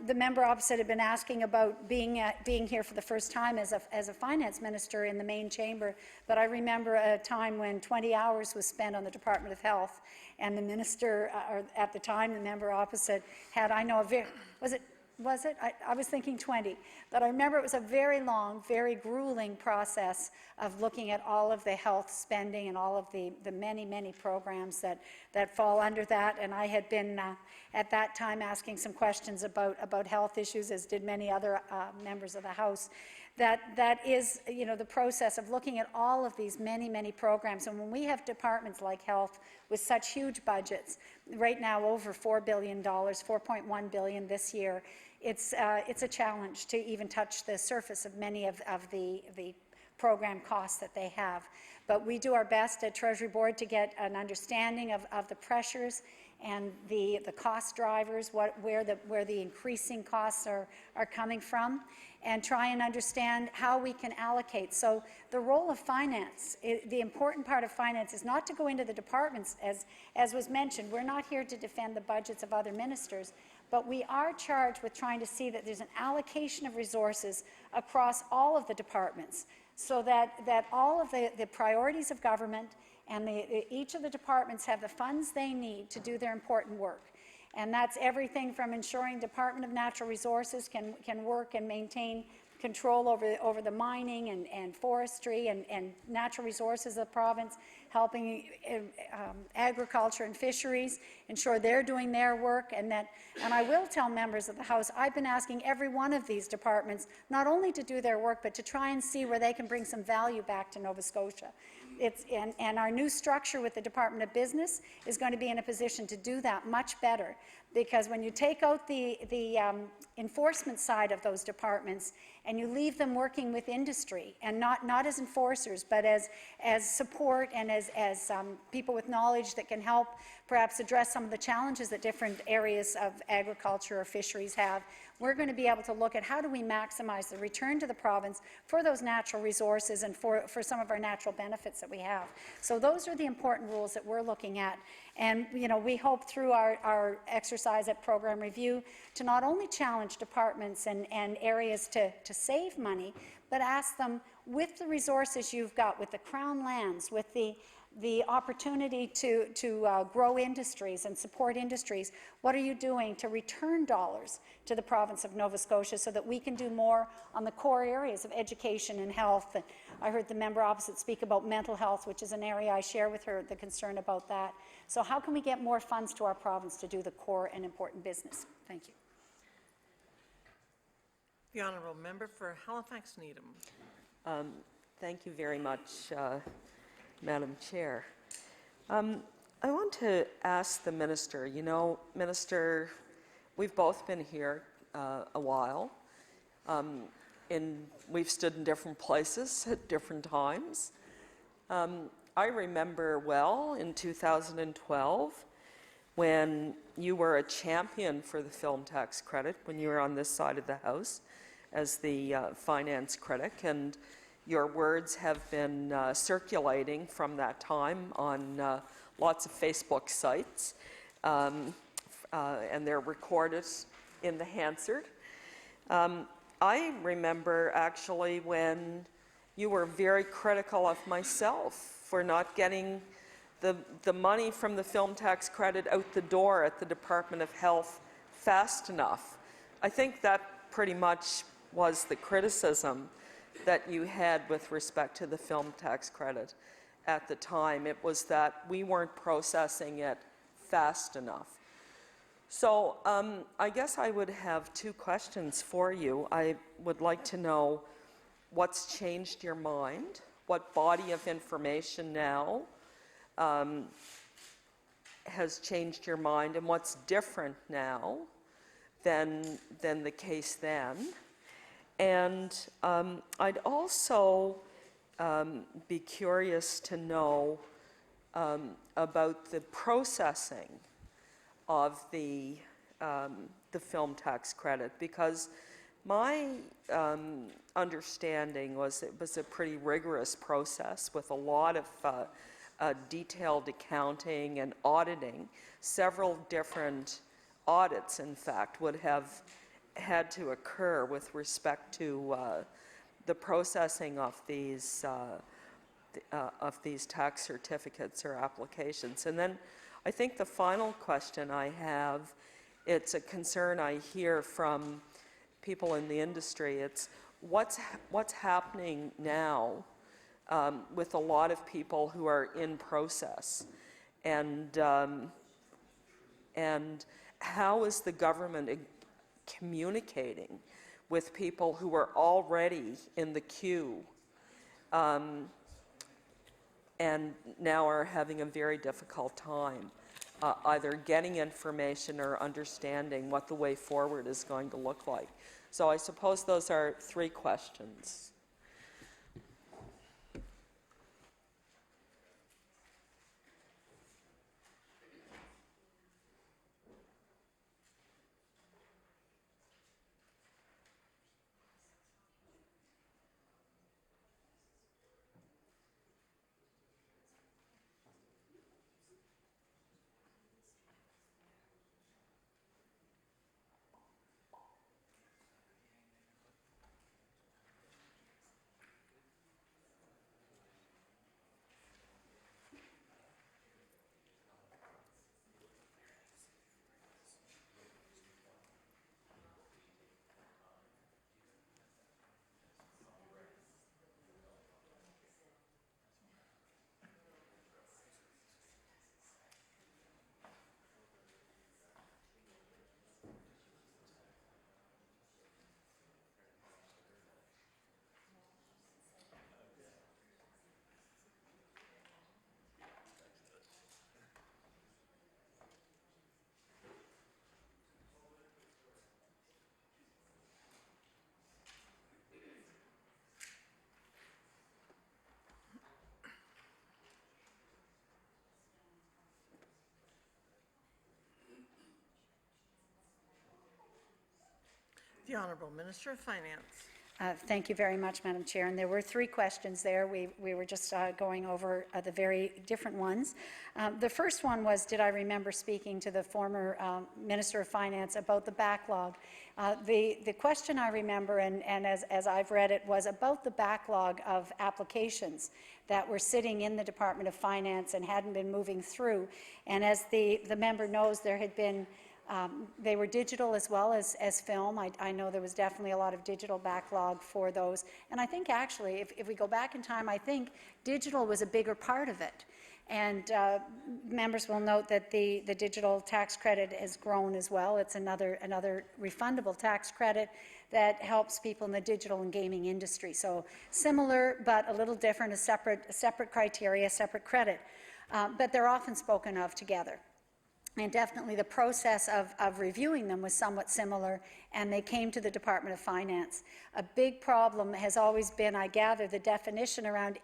Speaker 2: The member opposite had been asking about being here for the first time as a finance minister in the main chamber, but I remember a time when 20 hours was spent on the Department of Health, and the minister, or at the time the member opposite, had, I know, was it? I was thinking 20, but I remember it was a very long, very grueling process of looking at all of the health spending and all of the many, many programs that fall under that. And I had been at that time asking some questions about health issues, as did many other members of the House. That is, you know, the process of looking at all of these many, many programs. And when we have departments like health with such huge budgets, right now over $4 billion, $4.1 billion this year, it's a challenge to even touch the surface of many of the program costs that they have. But we do our best at Treasury Board to get an understanding of the pressures and the cost drivers, where the increasing costs are coming from, and try and understand how we can allocate. So the role of finance, the important part of finance is not to go into the departments, as was mentioned. We're not here to defend the budgets of other ministers, but we are charged with trying to see that there's an allocation of resources across all of the departments, so that all of the priorities of government and each of the departments have the funds they need to do their important work. And that's everything from ensuring Department of Natural Resources can work and maintain control over the mining and forestry and natural resources of the province, helping agriculture and fisheries, ensure they're doing their work. And I will tell members of the House, I've been asking every one of these departments not only to do their work, but to try and see where they can bring some value back to Nova Scotia. And our new structure with the Department of Business is going to be in a position to do that much better, because when you take out the enforcement side of those departments and you leave them working with industry, and not as enforcers, but as support and as people with knowledge that can help perhaps address some of the challenges that different areas of agriculture or fisheries have. We're going to be able to look at how do we maximize the return to the province for those natural resources and for some of our natural benefits that we have. So those are the important rules that we're looking at. And we hope through our exercise at program review to not only challenge departments and areas to save money, but ask them, with the resources you've got, with the Crown lands, with the opportunity to grow industries and support industries, what are you doing to return dollars to the province of Nova Scotia so that we can do more on the core areas of education and health? And I heard the member opposite speak about mental health, which is an area I share with her, the concern about that. So how can we get more funds to our province to do the core and important business? Thank you.
Speaker 21: The honourable member for Halifax Needham.
Speaker 14: Thank you very much, Madam Chair. I want to ask the Minister, Minister, we've both been here a while, we've stood in different places at different times. I remember well in 2012 when you were a champion for the film tax credit when you were on this side of the House as the finance critic, and your words have been circulating from that time on lots of Facebook sites, and they're recorded in the Hansard. I remember actually when you were very critical of myself for not getting the money from the film tax credit out the door at the Department of Health fast enough. I think that pretty much was the criticism that you had with respect to the film tax credit at the time. It was that we weren't processing it fast enough. So I guess I would have two questions for you. I would like to know what's changed your mind, what body of information now has changed your mind, and what's different now than the case then. And I'd also be curious to know about the processing of the film tax credit, because my understanding was it was a pretty rigorous process with a lot of detailed accounting and auditing. Several different audits, in fact, would have had to occur with respect to the processing of these tax certificates or applications. And then I think the final question I have, it's a concern I hear from people in the industry. It's what's happening now with a lot of people who are in process, and how is the government communicating with people who are already in the queue and now are having a very difficult time either getting information or understanding what the way forward is going to look like? So I suppose those are three questions.
Speaker 21: The Honourable Minister of Finance.
Speaker 2: Thank you very much, Madam Chair. And there were 3 questions there. We were just going over the very different ones. The first one was, did I remember speaking to the former Minister of Finance about the backlog? The question I remember, and as I've read it, was about the backlog of applications that were sitting in the Department of Finance and hadn't been moving through. And as the member knows, there had been they were digital as well as film. I know there was definitely a lot of digital backlog for those. And I think actually, if we go back in time, I think digital was a bigger part of it. And members will note that the digital tax credit has grown as well. It's another refundable tax credit that helps people in the digital and gaming industry. So similar, but a little different, a separate criteria, separate credit. But they're often spoken of together. And definitely the process of reviewing them was somewhat similar, and they came to the Department of Finance. A big problem has always been, I gather, the definition around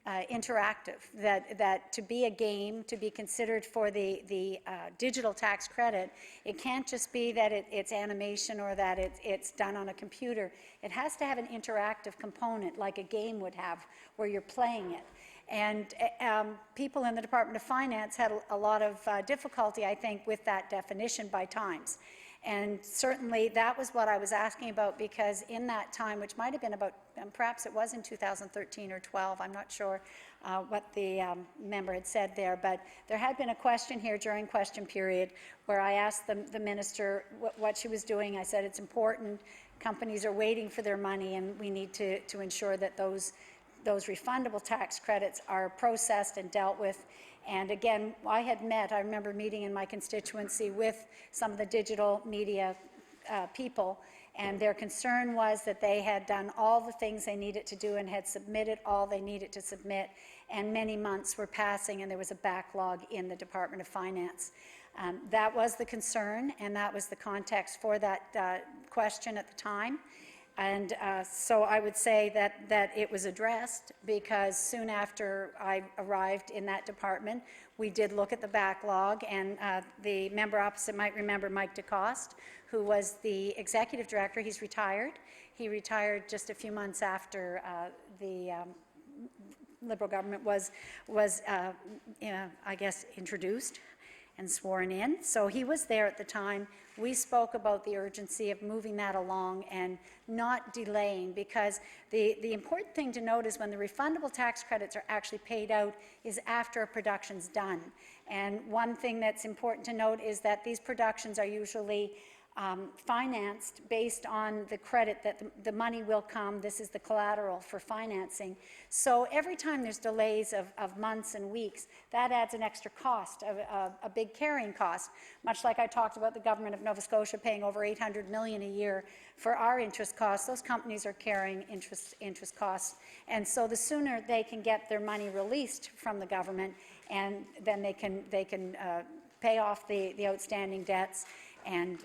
Speaker 2: interactive, that to be a game, to be considered for the digital tax credit, it can't just be that it's animation or that it's done on a computer. It has to have an interactive component like a game would have, where you're playing it. And people in the Department of Finance had a lot of difficulty, I think, with that definition by times. And certainly that was what I was asking about, because in that time, which might have been about, perhaps it was in 2013 or 12, I'm not sure what the member had said there, but there had been a question here during question period where I asked the minister what she was doing. I said it's important, companies are waiting for their money, and we need to ensure that those refundable tax credits are processed and dealt with. And again, I remember meeting in my constituency with some of the digital media people, and their concern was that they had done all the things they needed to do and had submitted all they needed to submit, and many months were passing and there was a backlog in the Department of Finance. That was the concern, and that was the context for that question at the time. And so I would say that it was addressed, because soon after I arrived in that department, we did look at the backlog, and the member opposite might remember Mike DeCoste, who was the executive director. He's retired. He retired just a few months after the Liberal government was I guess, introduced and sworn in. So he was there at the time. We spoke about the urgency of moving that along and not delaying, because the important thing to note is when the refundable tax credits are actually paid out is after a production's done. And one thing that's important to note is that these productions are usually financed based on the credit that the money will come. This is the collateral for financing. So every time there's delays of months and weeks, that adds an extra cost, a big carrying cost, much like I talked about the government of Nova Scotia paying over $800 million a year for our interest costs. Those companies are carrying interest costs. And so the sooner they can get their money released from the government, and then they can pay off the outstanding debts and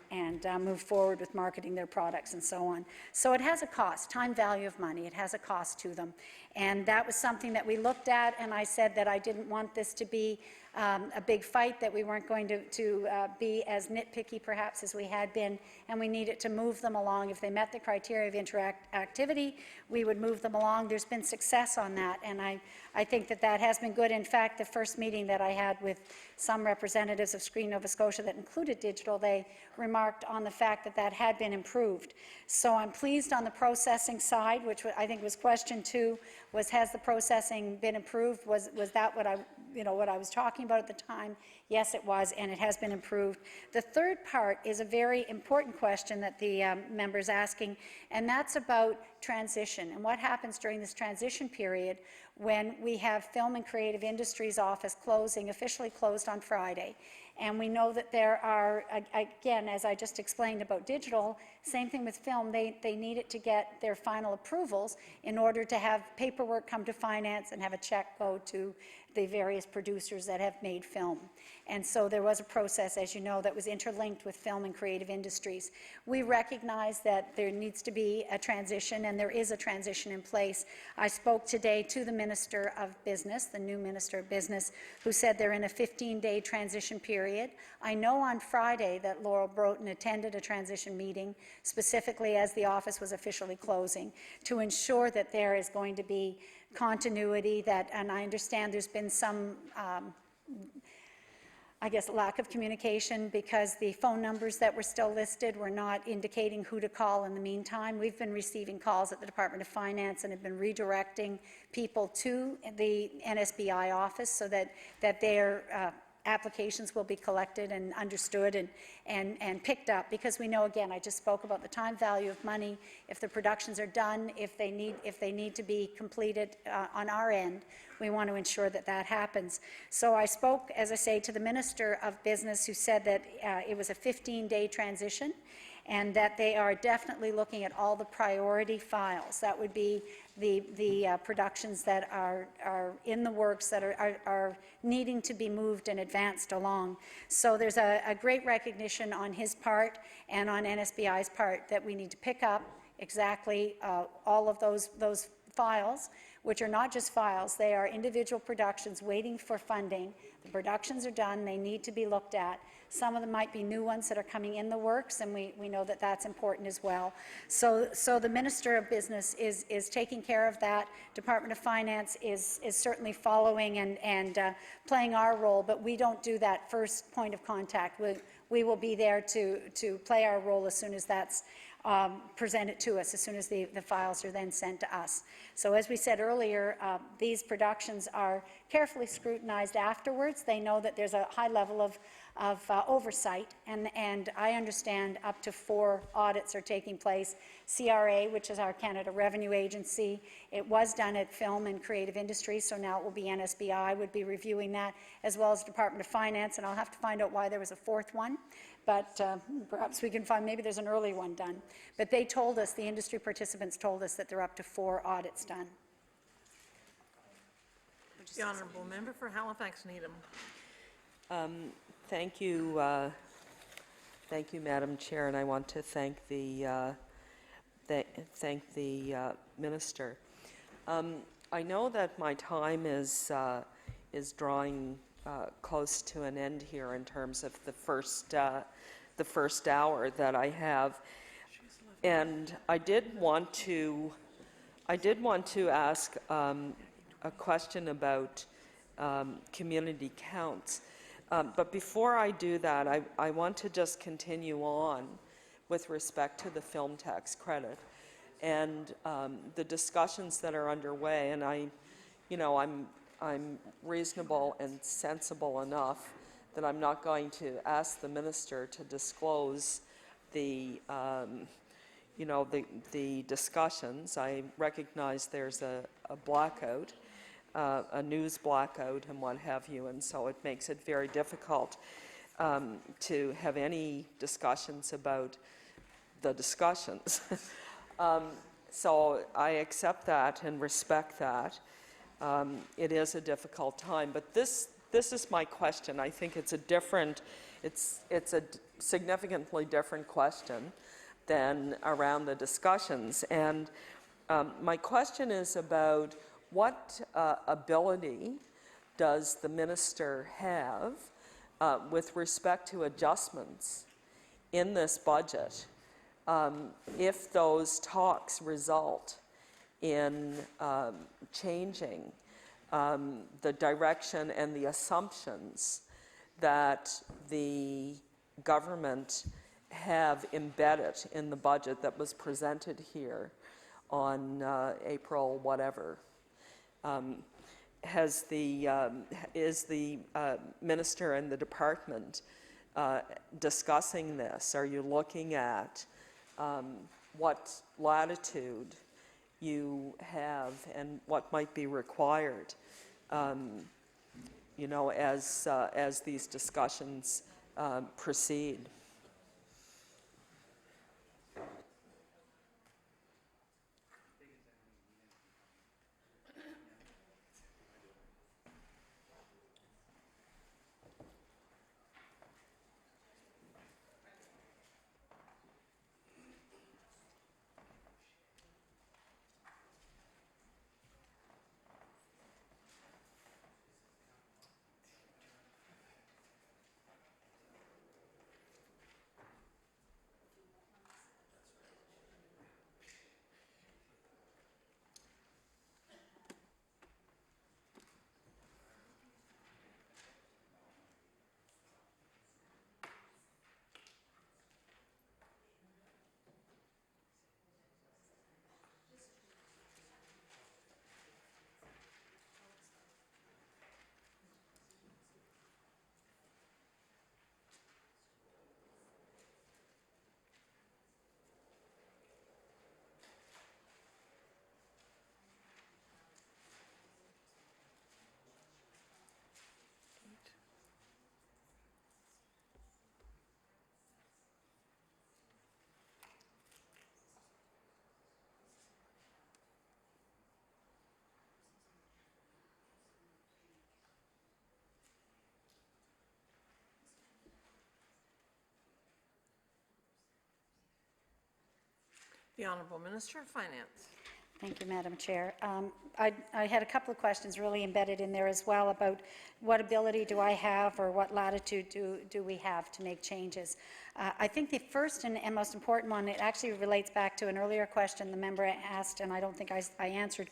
Speaker 2: move forward with marketing their products and so on. So it has a cost, time value of money. It has a cost to them. And that was something that we looked at, and I said that I didn't want this to be a big fight, that we weren't going to be as nitpicky perhaps as we had been, and we needed to move them along. If they met the criteria of interactivity, we would move them along. There's been success on that, and I think that has been good. In fact, the first meeting that I had with some representatives of Screen Nova Scotia that included digital, they remarked on the fact that had been improved. So I'm pleased on the processing side, which I think was question 2, was has the processing been improved? Was that what I was talking about at the time? Yes, it was, and it has been improved. The third part is a very important question that the member is asking, and that's about transition and what happens during this transition period when we have Film and Creative Industries office officially closed on Friday. And we know that there are, again, as I just explained about digital, same thing with film, they needed to get their final approvals in order to have paperwork come to finance and have a check go to the various producers that have made film. And so there was a process, as you know, that was interlinked with Film and Creative Industries. We recognize that there needs to be a transition, and there is a transition in place. I spoke today to the Minister of Business, the new Minister of Business, who said they're in a 15-day transition period. I know on Friday that Laurel Broughton attended a transition meeting specifically as the office was officially closing, to ensure that there is going to be continuity, and I understand there's been some I guess, lack of communication because the phone numbers that were still listed were not indicating who to call in the meantime. We've been receiving calls at the Department of Finance and have been redirecting people to the NSBI office so that their applications will be collected and understood and picked up, because we know, again, I just spoke about the time value of money. If the productions are done, if they need to be completed on our end, we want to ensure that that happens. So I spoke, as I say, to the Minister of Business, who said that it was a 15-day transition and that they are definitely looking at all the priority files. That would be the productions that are in the works, that are needing to be moved and advanced along. So there's a great recognition on his part and on NSBI's part that we need to pick up exactly all of those files, which are not just files, they are individual productions waiting for funding. The productions are done, they need to be looked at. Some of them might be new ones that are coming in the works, and we know that that's important as well. So the Minister of Business is taking care of that. Department of Finance is certainly following and playing our role, but we don't do that first point of contact. We will be there to play our role as soon as that's presented to us, as soon as the files are then sent to us. So as we said earlier, these productions are carefully scrutinized afterwards. They know that there's a high level of oversight, and I understand up to 4 audits are taking place. CRA, which is our Canada Revenue Agency, it was done at Film and Creative Industries, so now it will be NSBI would be reviewing that, as well as Department of Finance, and I'll have to find out why there was a 4th one. But perhaps we can find, maybe there's an early one done. But they told us, the industry participants told us that there are up to 4 audits done.
Speaker 21: The honourable member for Halifax Needham.
Speaker 14: Thank you, Madam Chair, and I want to thank the minister. I know that my time is drawing close to an end here in terms of the first hour that I have, and I did want to ask a question about community counts. But before I do that, I want to just continue on with respect to the film tax credit and the discussions that are underway. And I'm reasonable and sensible enough that I'm not going to ask the minister to disclose the discussions. I recognize there's a blackout, a news blackout and what have you, and so it makes it very difficult to have any discussions about the discussions. So I accept that and respect that. It is a difficult time, but this is my question. I think it's a significantly different question than around the discussions, and my question is about what ability does the minister have with respect to adjustments in this budget if those talks result in changing the direction and the assumptions that the government have embedded in the budget that was presented here on April whatever. Is the minister and the department discussing this? Are you looking at what latitude you have and what might be required, as these discussions proceed?
Speaker 21: The Honourable Minister of Finance.
Speaker 2: Thank you, Madam Chair. I had a couple of questions really embedded in there as well about what ability do I have or what latitude do we have to make changes. I think the first and most important one, it actually relates back to an earlier question the member asked, and I don't think I answered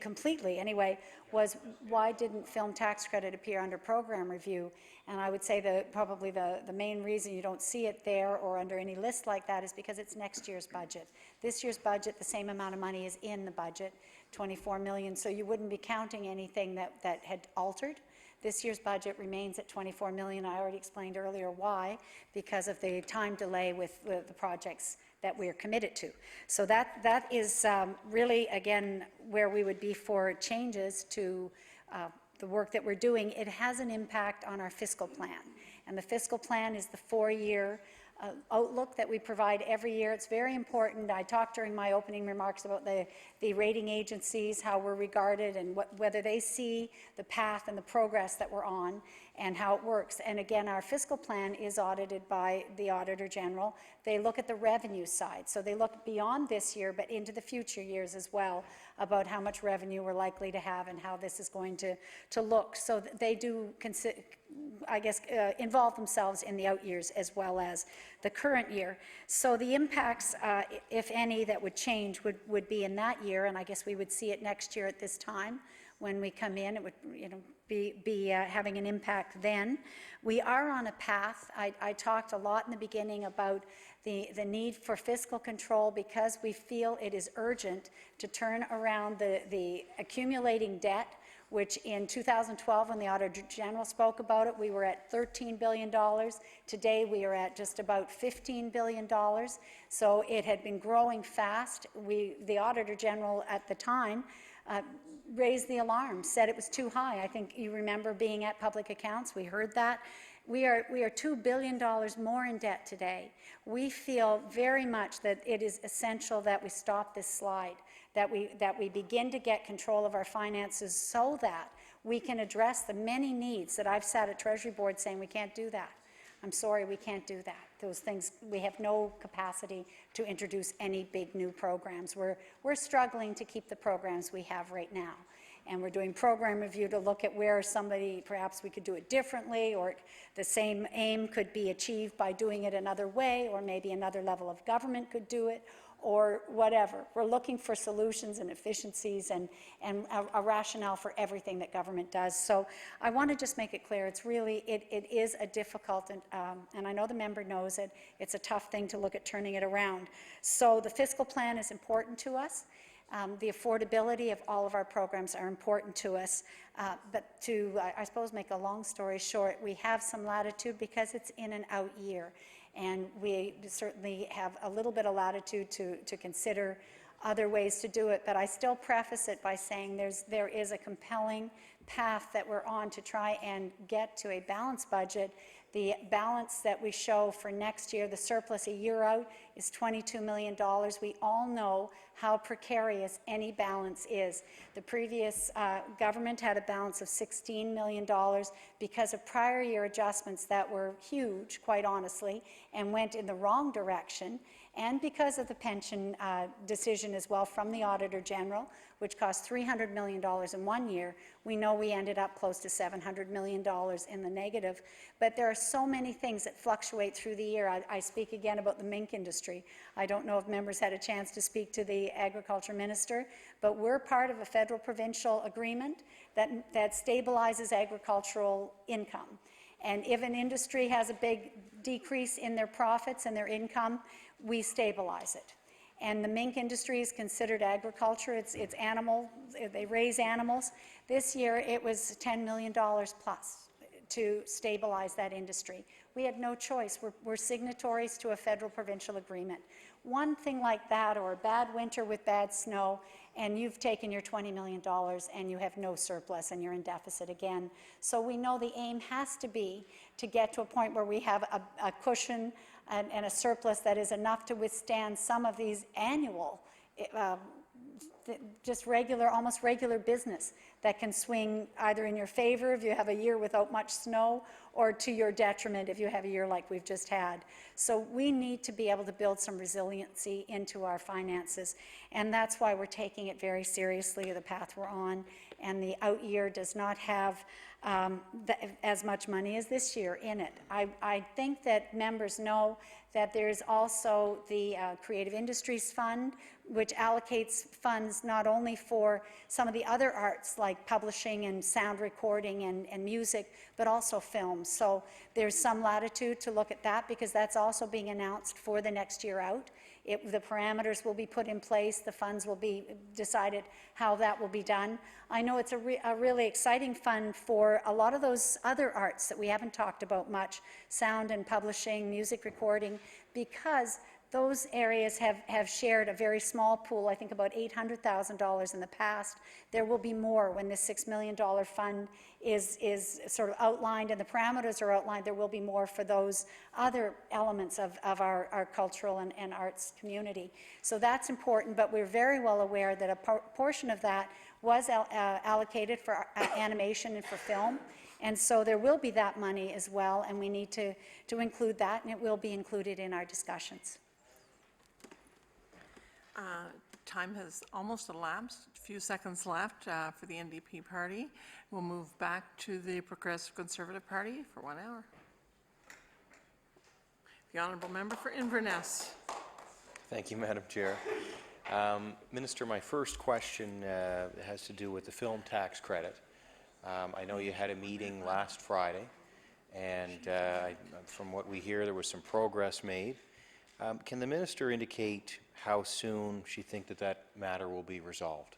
Speaker 2: completely anyway, was why didn't film tax credit appear under program review? And I would say that probably the main reason you don't see it there or under any list like that is because it's next year's budget. This year's budget, the same amount of money is in the budget, 24 million, so you wouldn't be counting anything that had altered. This year's budget remains at 24 million. I already explained earlier why, because of the time delay with the projects that we are committed to. So that is really, again, where we would be for changes to the work that we're doing. It has an impact on our fiscal plan, and the fiscal plan is the 4-year outlook that we provide every year. It's very important. I talked during my opening remarks about the rating agencies, how we're regarded, and whether they see the path and the progress that we're on and how it works. And again, our fiscal plan is audited by the Auditor General. They look at the revenue side. So they look beyond this year, but into the future years as well, about how much revenue we're likely to have and how this is going to look. So they do, I guess, involve themselves in the out years as well as the current year. So the impacts, if any, that would change would be in that year, and I guess we would see it next year at this time. When we come in, it would be having an impact then. We are on a path. I talked a lot in the beginning about the need for fiscal control because we feel it is urgent to turn around the accumulating debt, which in 2012, when the Auditor General spoke about it, we were at $13 billion. Today, we are at just about $15 billion. So it had been growing fast. The Auditor General at the time raised the alarm, said it was too high. I think you remember being at Public Accounts. We heard that. We are $2 billion more in debt today. We feel very much that it is essential that we stop this slide, that we begin to get control of our finances so that we can address the many needs that I've sat at Treasury Board saying we can't do that. I'm sorry, we can't do that. Those things, we have no capacity to introduce any big new programs. We're struggling to keep the programs we have right now. And we're doing program review to look at where perhaps we could do it differently, or the same aim could be achieved by doing it another way, or maybe another level of government could do it, or whatever. We're looking for solutions and efficiencies and a rationale for everything that government does. So I want to just make it clear, it's really, it is a difficult, and I know the member knows it, it's a tough thing to look at turning it around. So the fiscal plan is important to us. The affordability of all of our programs are important to us. But to, I suppose, make a long story short, we have some latitude because it's in an out year. And we certainly have a little bit of latitude to consider other ways to do it. But I still preface it by saying there is a compelling path that we're on to try and get to a balanced budget. The balance that we show for next year, the surplus a year out, is $22 million. We all know how precarious any balance is. The previous government had a balance of $16 million because of prior year adjustments that were huge, quite honestly, and went in the wrong direction, and because of the pension decision as well from the Auditor General, which cost $300 million in 1 year. We know we ended up close to $700 million in the negative. But there are so many things that fluctuate through the year. I speak again about the mink industry. I don't know if members had a chance to speak to the Agriculture Minister, but we're part of a federal-provincial agreement that stabilizes agricultural income. And if an industry has a big decrease in their profits and their income, we stabilize it. And the mink industry is considered agriculture. It's animal, they raise animals. This year it was $10 million plus to stabilize that industry. We had no choice. We're signatories to a federal-provincial agreement. One thing like that, or a bad winter with bad snow, and you've taken your $20 million and you have no surplus and you're in deficit again. So we know the aim has to be to get to a point where we have a cushion and a surplus that is enough to withstand some of these annual just regular, almost regular business that can swing either in your favor if you have a year without much snow, or to your detriment if you have a year like we've just had. So we need to be able to build some resiliency into our finances, and that's why we're taking it very seriously, the path we're on, and the out year does not have as much money as this year in it. I think that members know that there's also the Creative Industries Fund, which allocates funds not only for some of the other arts like publishing and sound recording and music, but also film. So there's some latitude to look at that, because that's also being announced for the next year out. The parameters will be put in place, the funds will be decided how that will be done. I know it's a really exciting fund for a lot of those other arts that we haven't talked about much, sound and publishing, music recording, because those areas have shared a very small pool, I think about $800,000 in the past. There will be more when this $6 million fund is sort of outlined and the parameters are outlined. There will be more for those other elements of our cultural and arts community. So that's important, but we're very well aware that a portion of that was allocated for animation and for film. And so there will be that money as well, and we need to include that, and it will be included in our discussions.
Speaker 21: Time has almost elapsed, a few seconds left for the NDP party. We'll move back to the Progressive Conservative Party for 1 hour. The Honourable Member for Inverness.
Speaker 13: Thank you, Madam Chair. Minister, my first question has to do with the film tax credit. I know you had a meeting last Friday, and from what we hear, there was some progress made. Can the minister indicate how soon she thinks that matter will be resolved?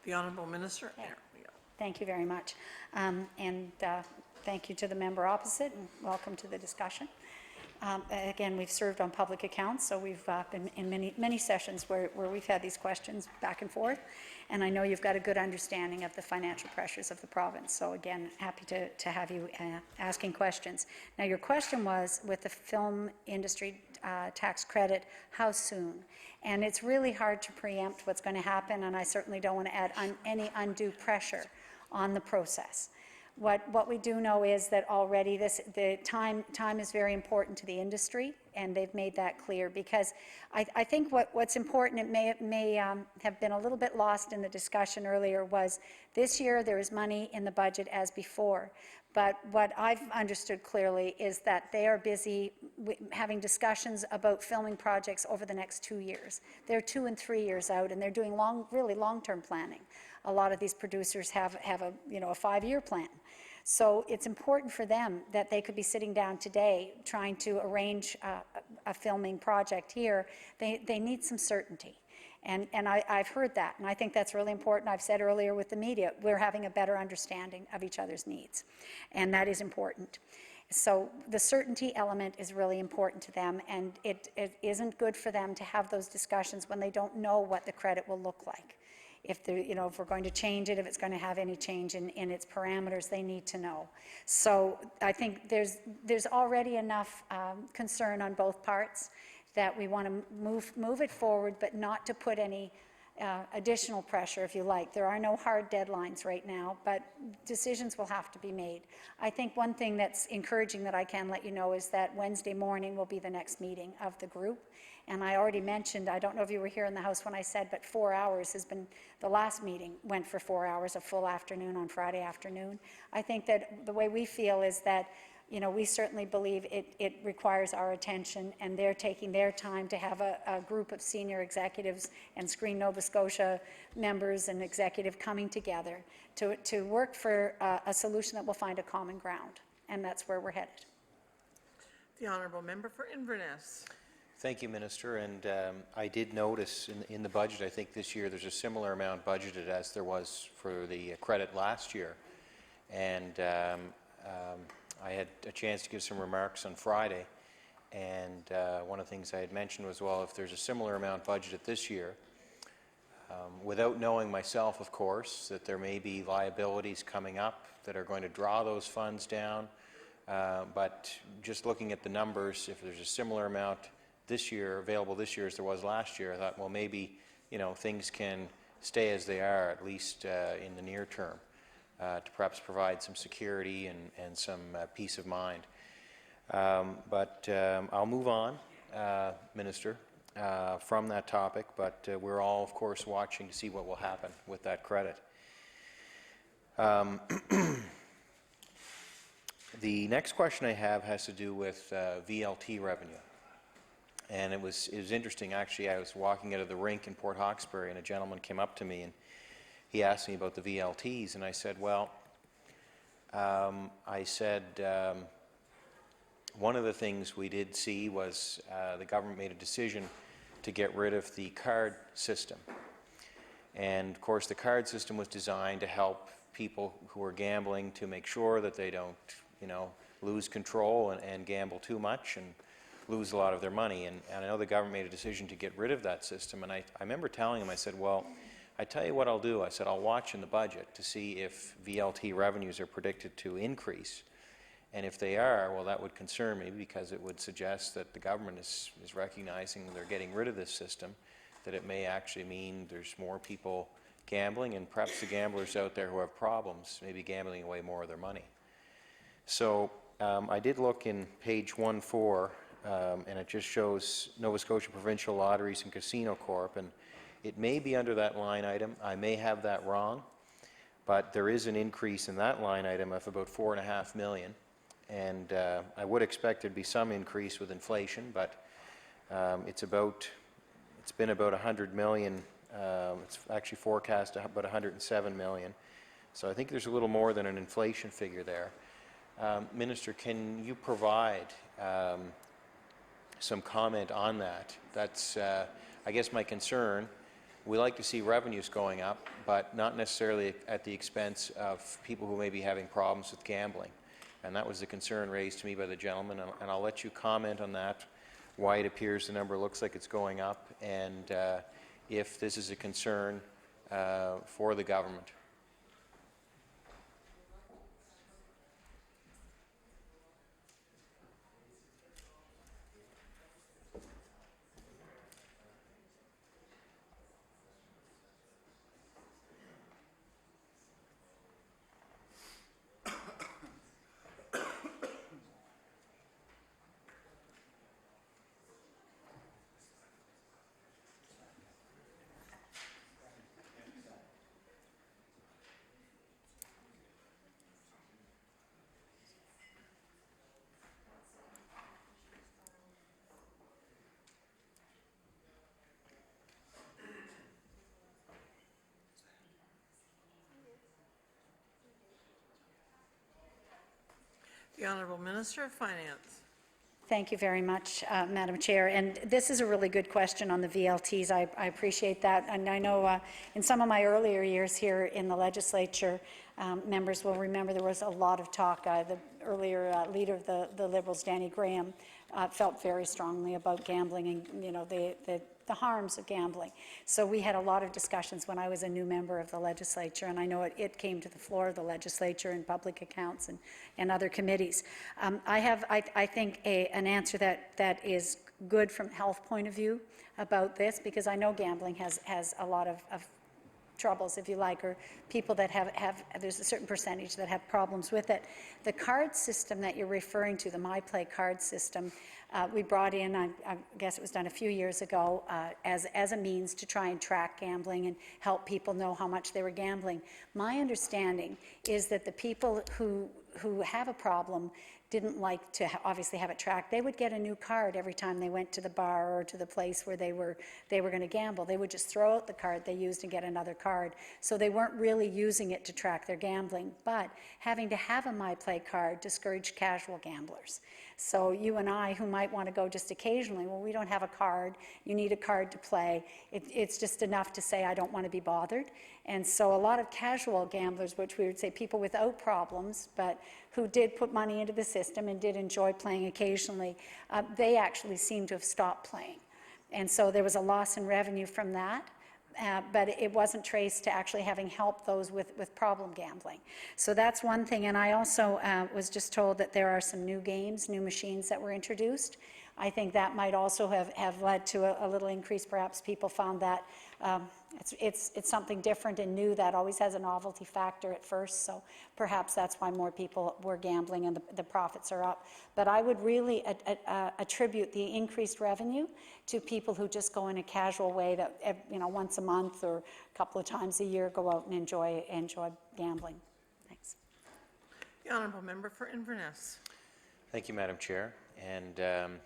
Speaker 21: The Honourable Minister. There we go.
Speaker 2: Thank you very much. Thank you to the member opposite, and welcome to the discussion. Again, we've served on public accounts, so we've been in many sessions where we've had these questions back and forth, and I know you've got a good understanding of the financial pressures of the province. So again, happy to have you asking questions. Now, your question was, with the film industry tax credit, how soon? And it's really hard to preempt what's going to happen, and I certainly don't want to add any undue pressure on the process. What we do know is that already the time is very important to the industry, and they've made that clear, because I think what's important, it may have been a little bit lost in the discussion earlier, was this year there is money in the budget as before. But what I've understood clearly is that they are busy having discussions about filming projects over the next 2 years. They're 2 and 3 years out, and they're doing really long-term planning. A lot of these producers have a 5-year plan. So it's important for them that they could be sitting down today trying to arrange a filming project here. They need some certainty. And I've heard that, and I think that's really important. I've said earlier with the media, we're having a better understanding of each other's needs, and that is important. So the certainty element is really important to them, and it isn't good for them to have those discussions when they don't know what the credit will look like. If we're going to change it, if it's going to have any change in its parameters, they need to know. So I think there's already enough concern on both parts that we want to move it forward, but not to put any additional pressure, if you like. There are no hard deadlines right now, but decisions will have to be made. I think one thing that's encouraging that I can let you know is that Wednesday morning will be the next meeting of the group. And I already mentioned, I don't know if you were here in the House when I said, but 4 hours has been, the last meeting went for 4 hours, a full afternoon on Friday afternoon. I think that the way we feel is that, you know, we certainly believe it requires our attention, and they're taking their time to have a group of senior executives and Screen Nova Scotia members and executive coming together to work for a solution that will find a common ground, and that's where we're headed.
Speaker 21: The honourable member for Inverness.
Speaker 13: Thank you, Minister. And I did notice in the budget, I think this year there's a similar amount budgeted as there was for the credit last year. And I had a chance to give some remarks on Friday, and one of the things I had mentioned was, well, if there's a similar amount budgeted this year, without knowing myself, of course, that there may be liabilities coming up that are going to draw those funds down, but just looking at the numbers, if there's a similar amount this year, available this year as there was last year, I thought, well, maybe, you know, things can stay as they are, at least in the near term. To perhaps provide some security and some peace of mind. But I'll move on, Minister, from that topic, but we're all, of course, watching to see what will happen with that credit. The next question I have has to do with VLT revenue. And it was interesting, actually. I was walking out of the rink in Port Hawkesbury, and a gentleman came up to me, and he asked me about the VLTs, and I said, well, one of the things we did see was the government made a decision to get rid of the card system. And of course, the card system was designed to help people who are gambling to make sure that they don't, you know, lose control and gamble too much and lose a lot of their money. And I know the government made a decision to get rid of that system. And I remember telling him, I said, well, I tell you what I'll do. I said, I'll watch in the budget to see if VLT revenues are predicted to increase. And if they are, well, that would concern me, because it would suggest that the government is recognizing they're getting rid of this system, that it may actually mean there's more people gambling, and perhaps the gamblers out there who have problems may be gambling away more of their money. So I did look in page 14, and it just shows Nova Scotia Provincial Lotteries and Casino Corp. And it may be under that line item. I may have that wrong, but there is an increase in that line item of about $4.5 million. And I would expect there'd be some increase with inflation, but it's been about $100 million. It's actually forecast about $107 million. So I think there's a little more than an inflation figure there. Minister, can you provide some comment on that? That's, I guess, my concern. We like to see revenues going up, but not necessarily at the expense of people who may be having problems with gambling. And that was the concern raised to me by the gentleman, and I'll let you comment on that, why it appears the number looks like it's going up, and if this is a concern for the government.
Speaker 21: The Honourable Minister of Finance.
Speaker 2: Thank you very much, Madam Chair. And this is a really good question on the VLTs. I appreciate that. And I know in some of my earlier years here in the legislature, members will remember there was a lot of talk. The earlier leader of the Liberals, Danny Graham, felt very strongly about gambling and, you know, the harms of gambling. So we had a lot of discussions when I was a new member of the legislature, and I know it came to the floor of the legislature and public accounts and other committees. I have, I think, an answer that is good from health point of view about this, because I know gambling has a lot of troubles, if you like, or people that have there's a certain percentage that have problems with it. The card system that you're referring to, the MyPlay card system, we brought in, I guess it was done a few years ago, as a means to try and track gambling and help people know how much they were gambling. My understanding is that the people who have a problem didn't like to obviously have it tracked. They would get a new card every time they went to the bar or to the place where they were going to gamble. They would just throw out the card they used and get another card. So they weren't really using it to track their gambling. But having to have a MyPlay card discouraged casual gamblers. So you and I, who might want to go just occasionally, well, we don't have a card. You need a card to play. It's just enough to say, I don't want to be bothered. And so a lot of casual gamblers, which we would say people without problems, but who did put money into the system and did enjoy playing occasionally, they actually seem to have stopped playing. And so there was a loss in revenue from that. But it wasn't traced to actually having helped those with problem gambling. So that's one thing. And I also was just told that there are some new games, new machines that were introduced. I think that might also have led to a little increase. Perhaps people found that it's something different and new that always has a novelty factor at first. So perhaps that's why more people were gambling and the profits are up. But I would really attribute the increased revenue to people who just go in a casual way, that once a month or a couple of times a year go out and enjoy gambling. Thanks.
Speaker 21: The honourable member for Inverness.
Speaker 13: Thank you, Madam Chair. And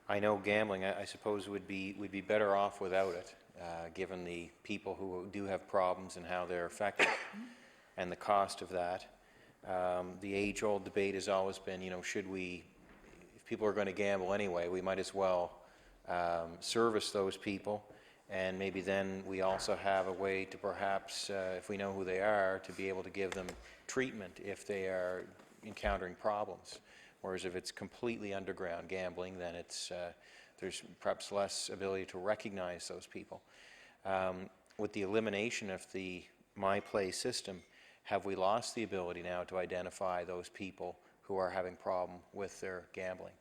Speaker 13: I know gambling, I suppose, would be better off without it, given the people who do have problems and how they're affected, and the cost of that. The age-old debate has always been, should we, if people are going to gamble anyway, we might as well service those people, and maybe then we also have a way to perhaps, if we know who they are, to be able to give them treatment if they are encountering problems. Whereas if it's completely underground gambling, then there's perhaps less ability to recognize those people. With the elimination of the MyPlay system, have we lost the ability now to identify those people who are having problem with their gambling?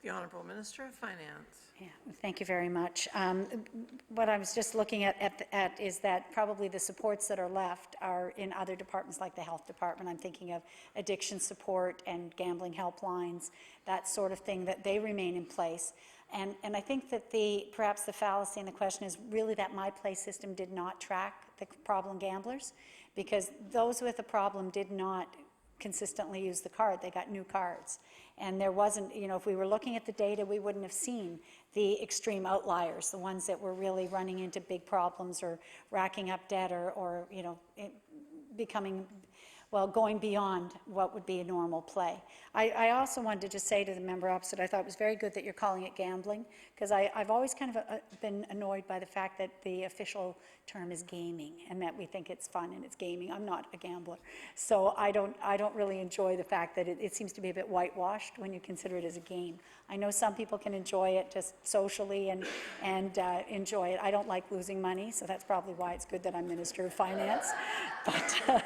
Speaker 21: The Honourable Minister of Finance.
Speaker 2: Yeah, thank you very much. What I was just looking at is that probably the supports that are left are in other departments like the health department. I'm thinking of addiction support and gambling helplines, that sort of thing, that they remain in place. And I think that perhaps the fallacy in the question is really that MyPlay system did not track the problem gamblers, because those with a problem did not consistently use the card. They got new cards. And there wasn't, if we were looking at the data, we wouldn't have seen the extreme outliers, the ones that were really running into big problems or racking up debt or becoming, well, going beyond what would be a normal play. I also wanted to just say to the member opposite, I thought it was very good that you're calling it gambling, because I've always kind of been annoyed by the fact that the official term is gaming and that we think it's fun and it's gaming. I'm not a gambler. So I don't really enjoy the fact that it seems to be a bit whitewashed when you consider it as a game. I know some people can enjoy it just socially and enjoy it. I don't like losing money, so that's probably why it's good that I'm Minister of Finance. But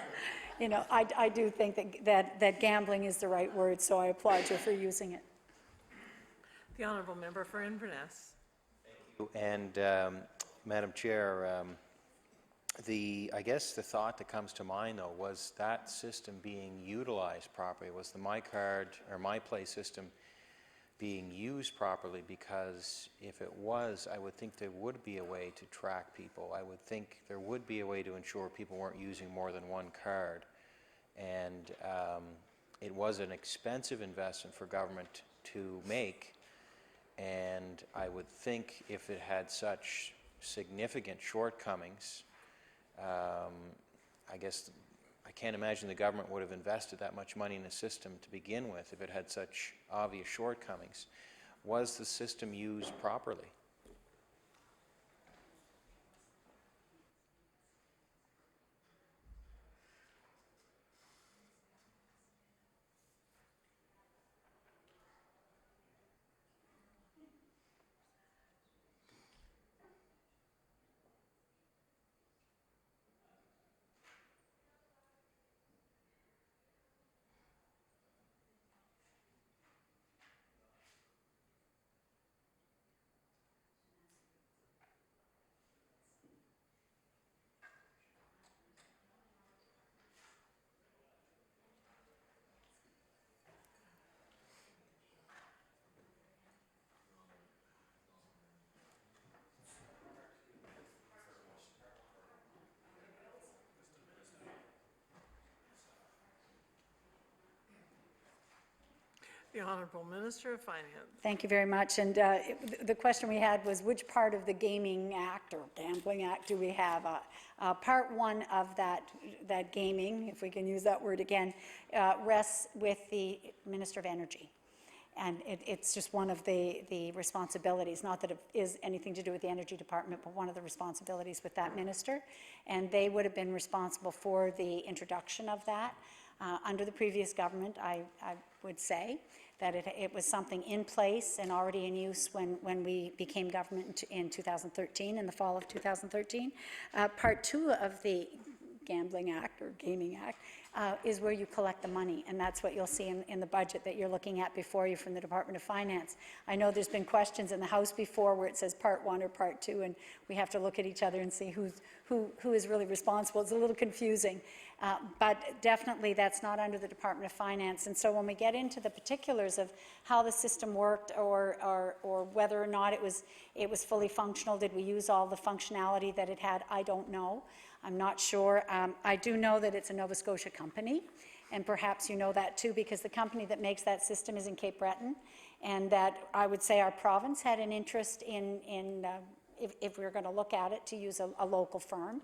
Speaker 2: I do think that gambling is the right word, so I applaud you for using it.
Speaker 21: The Honourable Member for Inverness.
Speaker 13: Thank you. And Madam Chair, I guess the thought that comes to mind, though, was that system being utilized properly? Was the MyCard or MyPlay system being used properly? Because if it was, I would think there would be a way to track people. I would think there would be a way to ensure people weren't using more than one card. And it was an expensive investment for government to make. And I would think if it had such significant shortcomings, I guess I can't imagine the government would have invested that much money in a system to begin with if it had such obvious shortcomings. Was the system used properly?
Speaker 21: The Honourable Minister of Finance.
Speaker 2: Thank you very much. And the question we had was, which part of the Gaming Act or Gambling Act do we have? Part one of that gaming, if we can use that word again, rests with the Minister of Energy. And it's just one of the responsibilities, not that it is anything to do with the Energy Department, but one of the responsibilities with that minister. And they would have been responsible for the introduction of that. Under the previous government, I would say that it was something in place and already in use when we became government in 2013, in the fall of 2013. Part two of the Gambling Act or Gaming Act is where you collect the money, and that's what you'll see in the budget that you're looking at before you from the Department of Finance. I know there's been questions in the House before where it says part one or part two, and we have to look at each other and see who is really responsible. It's a little confusing, but definitely that's not under the Department of Finance. And so when we get into the particulars of how the system worked or whether or not it was fully functional, did we use all the functionality that it had, I don't know. I'm not sure. I do know that it's a Nova Scotia company, and perhaps you know that too, because the company that makes that system is in Cape Breton, and that I would say our province had an interest in if we were going to look at it, to use a local firm.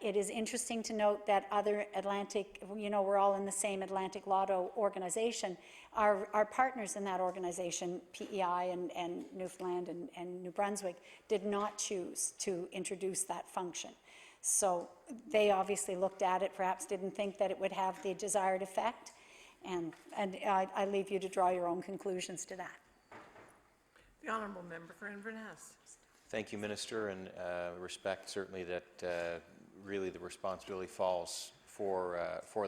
Speaker 2: It is interesting to note that other Atlantic, we're all in the same Atlantic Lotto organization. Our partners in that organization, PEI and Newfoundland and New Brunswick, did not choose to introduce that function. So they obviously looked at it, perhaps didn't think that it would have the desired effect, and I leave you to draw your own conclusions to that.
Speaker 21: The Honourable Member for Inverness.
Speaker 13: Thank you, Minister, and respect certainly that really the responsibility falls for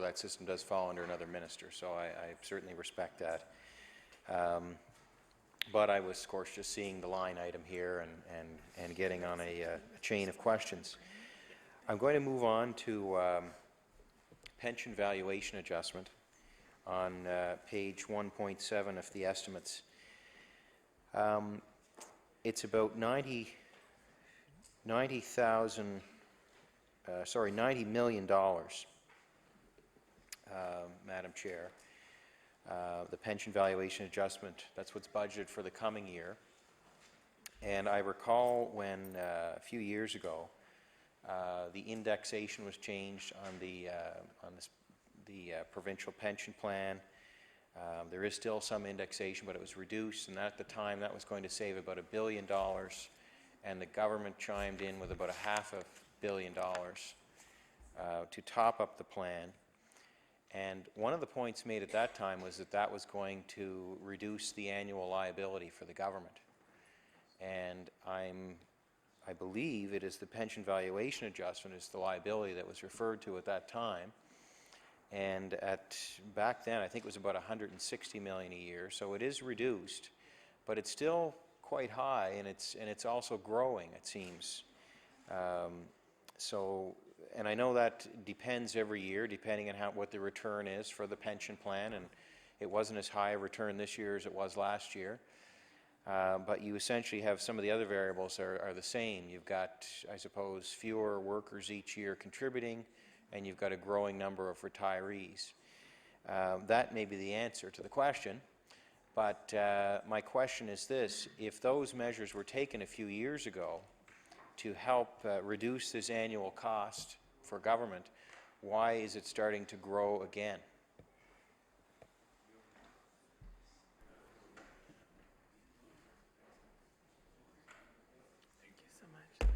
Speaker 13: that system does fall under another minister, so I certainly respect that. But I was, of course, just seeing the line item here and getting on a chain of questions. I'm going to move on to pension valuation adjustment on page 1.7 of the estimates. It's about $90 million, Madam Chair. The pension valuation adjustment, that's what's budgeted for the coming year. And I recall when a few years ago, the indexation was changed on the provincial pension plan. There is still some indexation, but it was reduced, and at the time that was going to save about $1 billion, and the government chimed in with about $500 million to top up the plan. And one of the points made at that time was that that was going to reduce the annual liability for the government. And I believe it is the pension valuation adjustment is the liability that was referred to at that time. And back then, I think it was about $160 million a year. So it is reduced, but it's still quite high, and it's also growing, it seems. And I know that depends every year, depending on what the return is for the pension plan. And it wasn't as high a return this year as it was last year. But you essentially have some of the other variables are the same. You've got, I suppose, fewer workers each year contributing, and you've got a growing number of retirees. That may be the answer to the question, but my question is this: if those measures were taken a few years ago to help reduce this annual cost for government, Why is it starting to grow again?
Speaker 21: Thank you so much.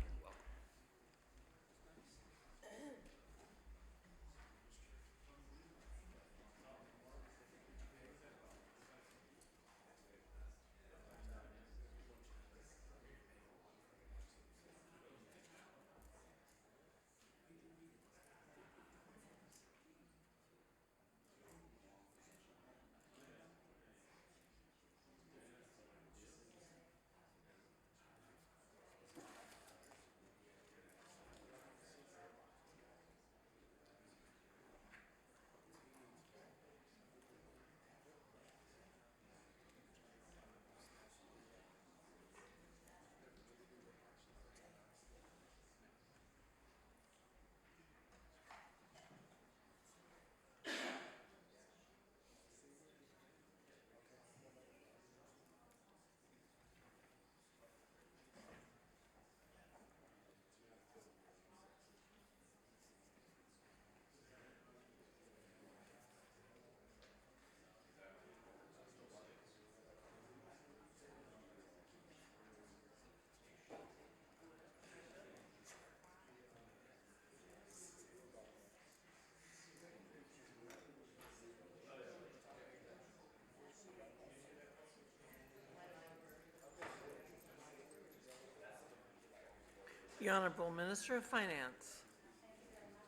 Speaker 21: The Honourable Minister of Finance.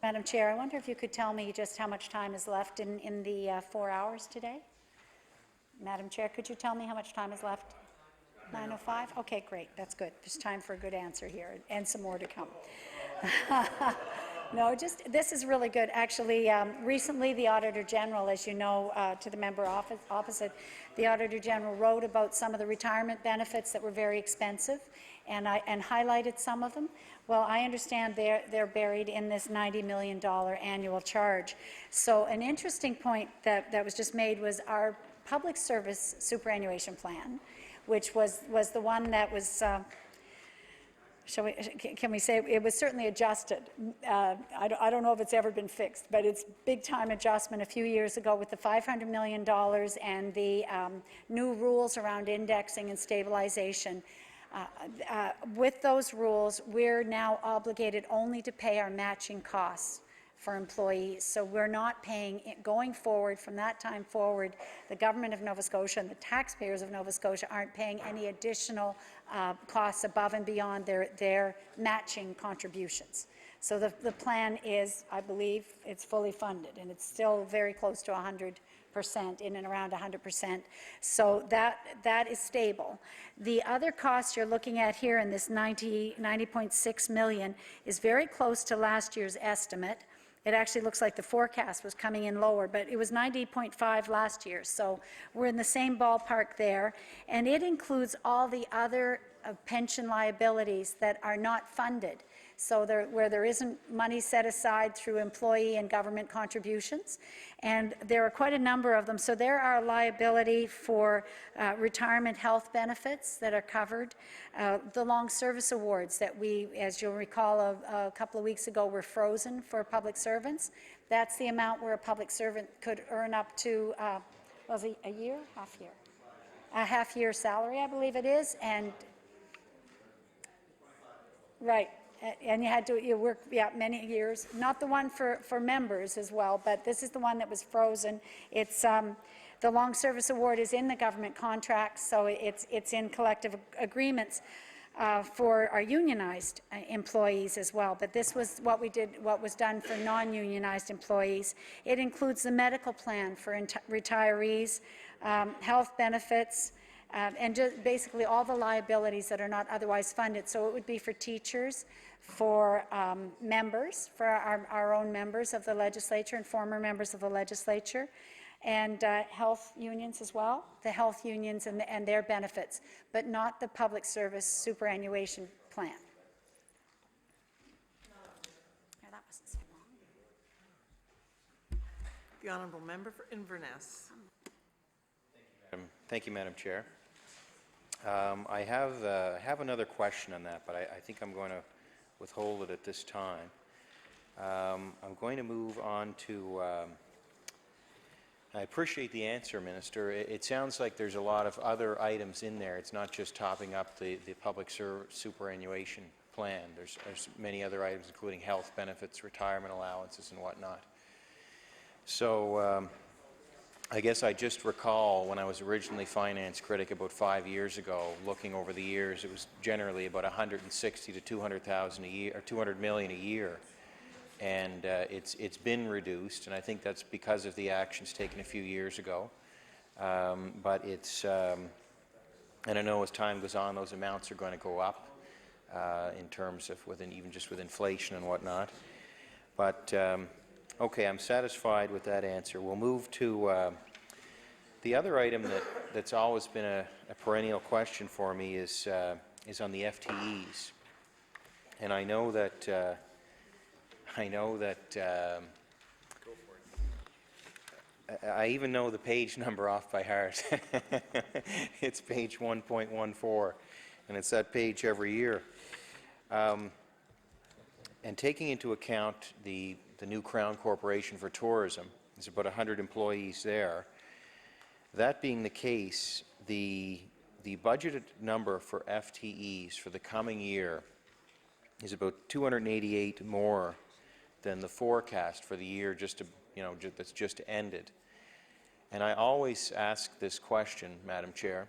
Speaker 2: Madam Chair, I wonder if you could tell me just how much time is left in the 4 hours today? Madam Chair, could you tell me how much time is left? 9:05? Okay, great. That's good. There's time for a good answer here and some more to come. No, this is really good. Actually, recently the Auditor General, as you know, to the member opposite, the Auditor General wrote about some of the retirement benefits that were very expensive and highlighted some of them. Well, I understand they're buried in this $90 million annual charge. So an interesting point that was just made was our public service superannuation plan, which was the one that was can we say it was certainly adjusted. I don't know if it's ever been fixed, but it's big time adjustment a few years ago with the $500 million and the new rules around indexing and stabilization. With those rules, we're now obligated only to pay our matching costs for employees. So we're not paying, going forward, from that time forward, the government of Nova Scotia and the taxpayers of Nova Scotia aren't paying any additional costs above and beyond their matching contributions. So the plan is, I believe, it's fully funded, and it's still very close to 100%, in and around 100%. So that is stable. The other costs you're looking at here in this 90.6 million is very close to last year's estimate. It actually looks like the forecast was coming in lower, but it was 90.5 last year. So we're in the same ballpark there. And it includes all the other pension liabilities that are not funded. So where there isn't money set aside through employee and government contributions. And there are quite a number of them. So there are liability for retirement health benefits that are covered. The long service awards that we, as you'll recall, a couple of weeks ago were frozen for public servants. That's the amount where a public servant could earn up to, was it a year? Half year. A half-year salary, I believe it is. And right. And you had to work many years. Not the one for members as well, but this is the one that was frozen. It's the long service award is in the government contracts, so it's in collective agreements for our unionized employees as well. But this was what was done for non-unionized employees. It includes the medical plan for retirees, health benefits, and just basically all the liabilities that are not otherwise funded. So it would be for teachers, for members, for our own members of the legislature and former members of the legislature, and health unions as well, the health unions and their benefits, but not the public service superannuation plan. Yeah, that wasn't so long.
Speaker 21: The Honourable Member for Inverness.
Speaker 13: Thank you, Madam Chair. I have another question on that, but I think I'm going to withhold it at this time. I'm going to move on to, I appreciate the answer, Minister. It sounds like there's a lot of other items in there. It's not just topping up the public superannuation plan. There's many other items, including health benefits, retirement allowances, and whatnot. So I guess I just recall when I was originally finance critic about 5 years ago, looking over the years, it was generally about 160 to 200,000 a year, or 200 million a year, and it's been reduced, and I think that's because of the actions taken a few years ago. But it's, and I know as time goes on, those amounts are going to go up in terms of even just with inflation and whatnot. But okay, I'm satisfied with that answer. We'll move to the other item that's always been a perennial question for me is on the FTEs, and I know that I even know the page number off by heart. It's page 1.14, and it's that page every year. And taking into account the new Crown Corporation for Tourism, there's about 100 employees there. That being the case, the budgeted number for FTEs for the coming year is about 288 more than the forecast for the year that's just ended. And I always ask this question, Madam Chair,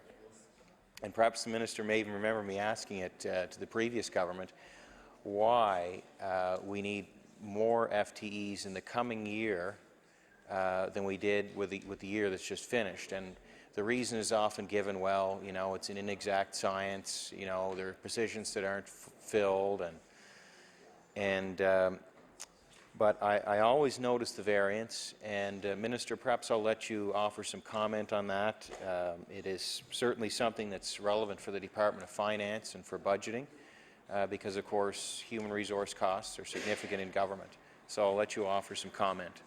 Speaker 13: and perhaps the Minister may even remember me asking it to the previous government, why we need more FTEs in the coming year than we did with the year that's just finished. And the reason is often given, well, it's an inexact science, there are positions that aren't filled, but I always notice the variance, and Minister, perhaps I'll let you offer some comment on that. It is certainly something that's relevant for the Department of Finance and for budgeting, because of course human resource costs are significant in government. So I'll let you offer some comment.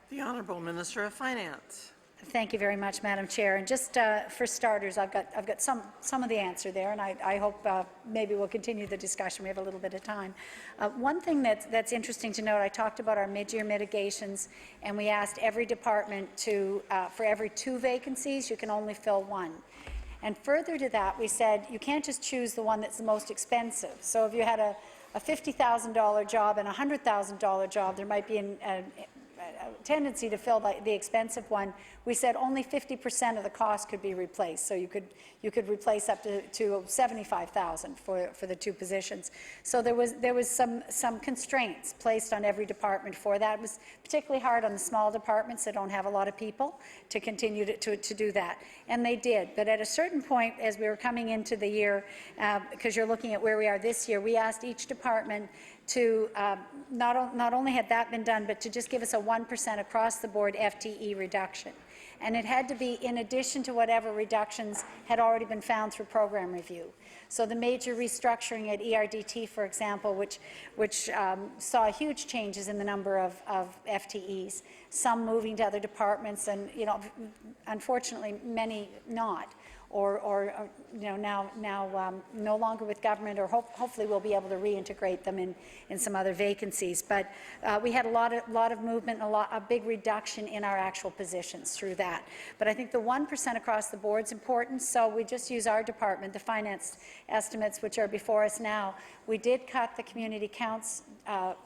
Speaker 21: The Honourable Minister of Finance.
Speaker 2: Thank you very much, Madam Chair. And just for starters, I've got some of the answer there, and I hope maybe we'll continue the discussion. We have a little bit of time. One thing that's interesting to note, I talked about our mid-year mitigations, and we asked every department to, for every 2 vacancies, you can only fill 1. And further to that, we said you can't just choose the one that's the most expensive. So if you had a $50,000 job and a $100,000 job, there might be a tendency to fill the expensive one. We said only 50% of the cost could be replaced, so you could replace up to $75,000 for the 2 positions. So there was some constraints placed on every department for that. It was particularly hard on the small departments that don't have a lot of people to continue to do that, and they did. But at a certain point, as we were coming into the year, because you're looking at where we are this year, we asked each department to not only had that been done, but to just give us a 1% across the board FTE reduction. And it had to be in addition to whatever reductions had already been found through program review. So the major restructuring at ERDT, for example, which saw huge changes in the number of FTEs, some moving to other departments and, unfortunately, many not. now no longer with government, or hopefully we'll be able to reintegrate them in some other vacancies. But we had a lot of movement, a big reduction in our actual positions through that. But I think the 1% across the board is important, so we just use our department, the finance estimates, which are before us now. We did cut the community counts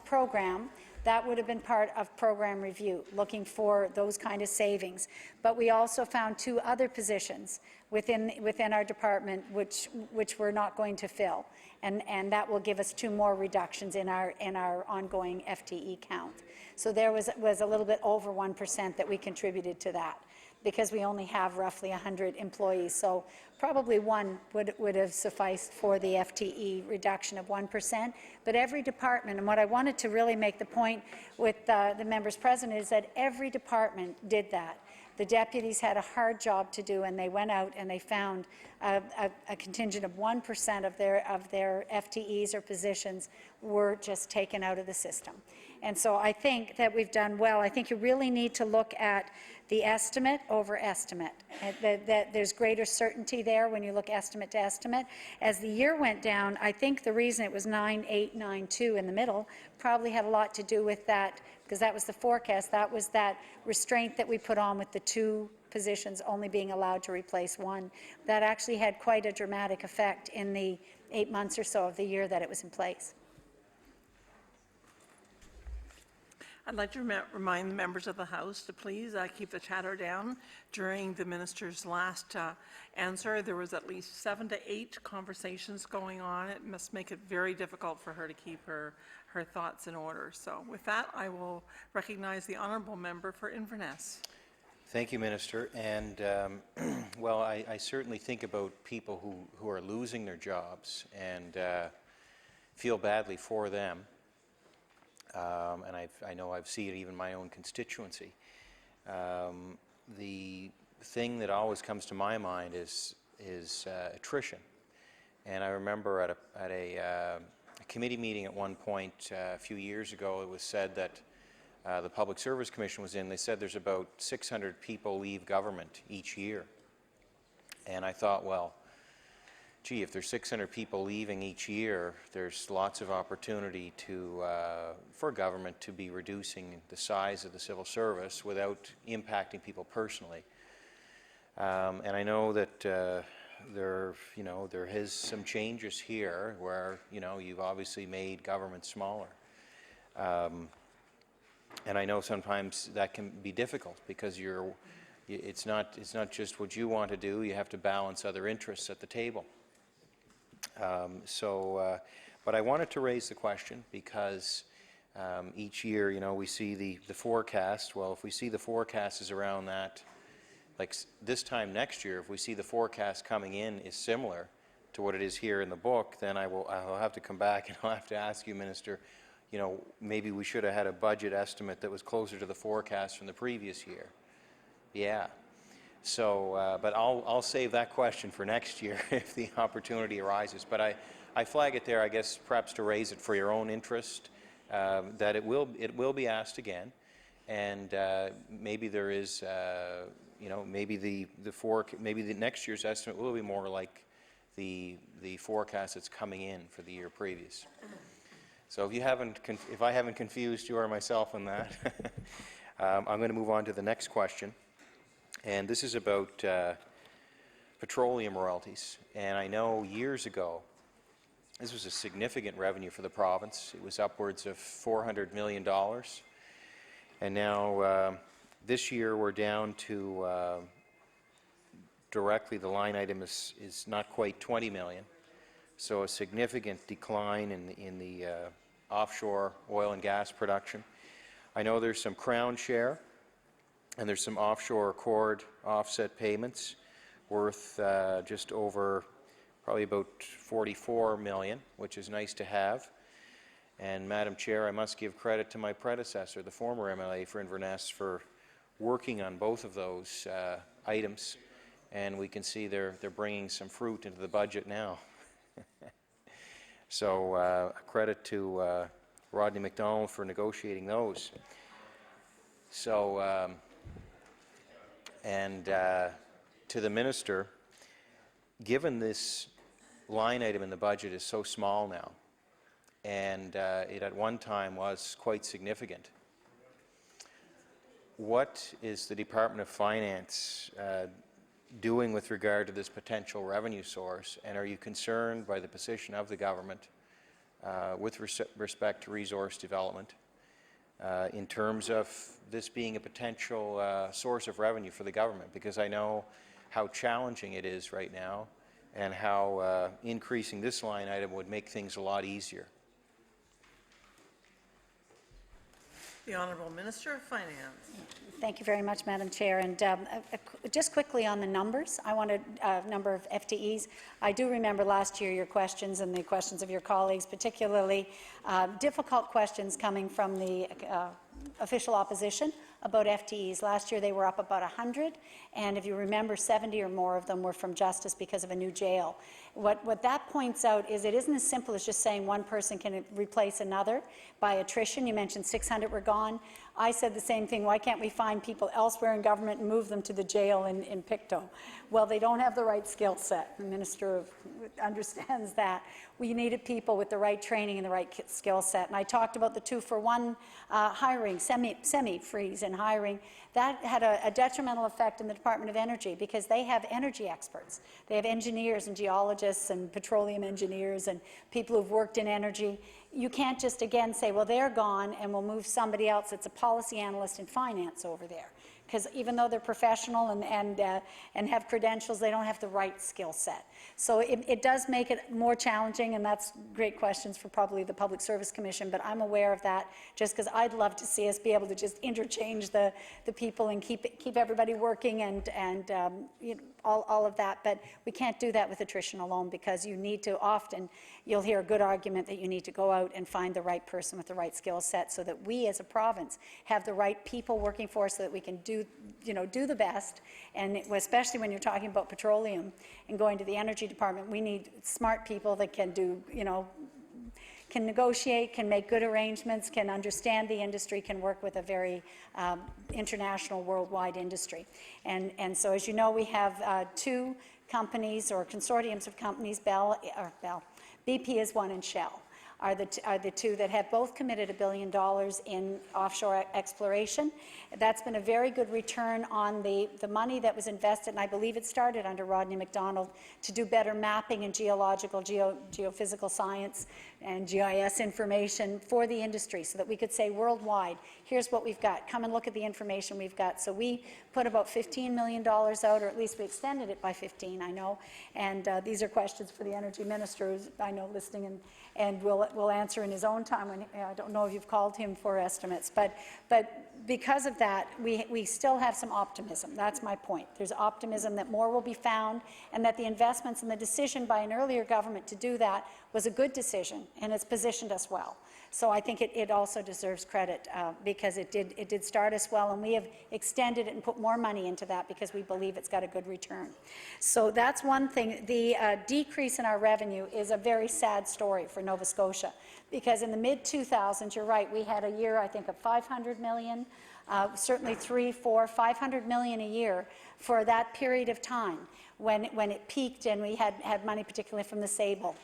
Speaker 2: program. That would have been part of program review, looking for those kind of savings. But we also found 2 other positions within our department which we're not going to fill, and that will give us 2 more reductions in our ongoing FTE count. So there was a little bit over 1% that we contributed to that, because we only have roughly 100 employees. So probably 1 would have sufficed for the FTE reduction of 1%. But every department, and what I wanted to really make the point with the members present is that every department did that. The deputies had a hard job to do, and they went out and they found a contingent of 1% of their FTEs or positions were just taken out of the system. And so I think that we've done well. I think you really need to look at the estimate over estimate. That there's greater certainty there when you look estimate to estimate. As the year went down, I think the reason it was 9892 in the middle probably had a lot to do with that, because that was the forecast. That was that restraint that we put on with the 2 positions only being allowed to replace 1. That actually had quite a dramatic effect in the 8 months or so of the year that it was in place.
Speaker 21: I'd like to remind the members of the House to please keep the chatter down. During the minister's last answer, there was at least 7 to 8 conversations going on. It must make it very difficult for her to keep her thoughts in order. So with that, I will recognize the honourable member for Inverness.
Speaker 13: Thank you, Minister. And well, I certainly think about people who are losing their jobs and feel badly for them. And I know I've seen it even in my own constituency. The thing that always comes to my mind is attrition. And I remember at a committee meeting at one point a few years ago, it was said that the Public Service Commission was in. They said there's about 600 people leave government each year. And I thought, well, gee, if there's 600 people leaving each year, there's lots of opportunity for government to be reducing the size of the civil service without impacting people personally. And I know that there is some changes here where you've obviously made government smaller. And I know sometimes that can be difficult because it's not just what you want to do. You have to balance other interests at the table. But I wanted to raise the question because each year, we see the forecast. Well, if we see the forecast is around that, like this time next year, if we see the forecast coming in is similar to what it is here in the book, then I'll have to come back and I'll have to ask you, Minister, maybe we should have had a budget estimate that was closer to the forecast from the previous year. Yeah. So, but I'll save that question for next year if the opportunity arises. But I flag it there, I guess, perhaps to raise it for your own interest, that it will be asked again, and maybe there is, maybe the next year's estimate will be more like the forecast that's coming in for the year previous. So if I haven't confused you or myself on that, I'm going to move on to the next question. And this is about petroleum royalties. And I know years ago, this was a significant revenue for the province. It was upwards of $400 million. And now this year we're down to directly the line item is not quite $20 million. So a significant decline in the offshore oil and gas production. I know there's some Crown share, and there's some offshore accord offset payments worth just over probably about $44 million, which is nice to have. And Madam Chair, I must give credit to my predecessor, the former MLA for Inverness, for working on both of those items. And we can see they're bringing some fruit into the budget now. So credit to Rodney MacDonald for negotiating those. So, and to the Minister, given this line item in the budget is so small now, and it at one time was quite significant, what is the Department of Finance doing with regard to this potential revenue source, and are you concerned by the position of the government with respect to resource development in terms of this being a potential source of revenue for the government? Because I know how challenging it is right now and how increasing this line item would make things a lot easier.
Speaker 21: The Honourable Minister of Finance.
Speaker 2: Thank you very much, Madam Chair. And just quickly on the numbers, I wanted a number of FTEs. I do remember last year your questions and the questions of your colleagues, particularly difficult questions coming from the official opposition about FTEs. Last year they were up about 100, and if you remember, 70 or more of them were from Justice because of a new jail. What that points out is it isn't as simple as just saying one person can replace another by attrition. You mentioned 600 were gone. I said the same thing. Why can't we find people elsewhere in government and move them to the jail in Pictou? Well, they don't have the right skill set. The Minister understands that. We needed people with the right training and the right skill set. And I talked about the 2-for-1 hiring, semi-freeze in hiring. That had a detrimental effect in the Department of Energy because they have energy experts. They have engineers and geologists and petroleum engineers and people who've worked in energy. You can't just again say, well, they're gone and we'll move somebody else that's a policy analyst in finance over there. Because even though they're professional and have credentials, they don't have the right skill set. So it does make it more challenging, and that's great questions for probably the Public Service Commission, but I'm aware of that just because I'd love to see us be able to just interchange the people and keep everybody working and you know, all of that. But we can't do that with attrition alone because you need to often, you'll hear a good argument that you need to go out and find the right person with the right skill set so that we as a province have the right people working for us so that we can do the best. And especially when you're talking about petroleum and going to the energy department, we need smart people that can do, can negotiate, can make good arrangements, can understand the industry, can work with a very international, worldwide industry. And so, as you know, we have two companies or consortiums of companies, BP is one and Shell are the two that have both committed $1 billion in offshore exploration. That's been a very good return on the money that was invested, and I believe it started under Rodney MacDonald to do better mapping and geological, geophysical science and GIS information for the industry so that we could say worldwide, here's what we've got. Come and look at the information we've got. So we put about $15 million out, or at least we extended it by 15, I know. And these are questions for the Energy Minister, who's, I know, listening and will answer in his own time. When, I don't know if you've called him for estimates, but because of that, we still have some optimism. That's my point. There's optimism that more will be found and that the investments and the decision by an earlier government to do that was a good decision, and it's positioned us well. So I think it also deserves credit because it did start us well, and we have extended it and put more money into that because we believe it's got a good return. So that's one thing. The decrease in our revenue is a very sad story for Nova Scotia because in the mid-2000s, you're right, we had a year, I think, of $500 million, certainly $500 million a year for that period of time when it peaked and we had money particularly from the Sable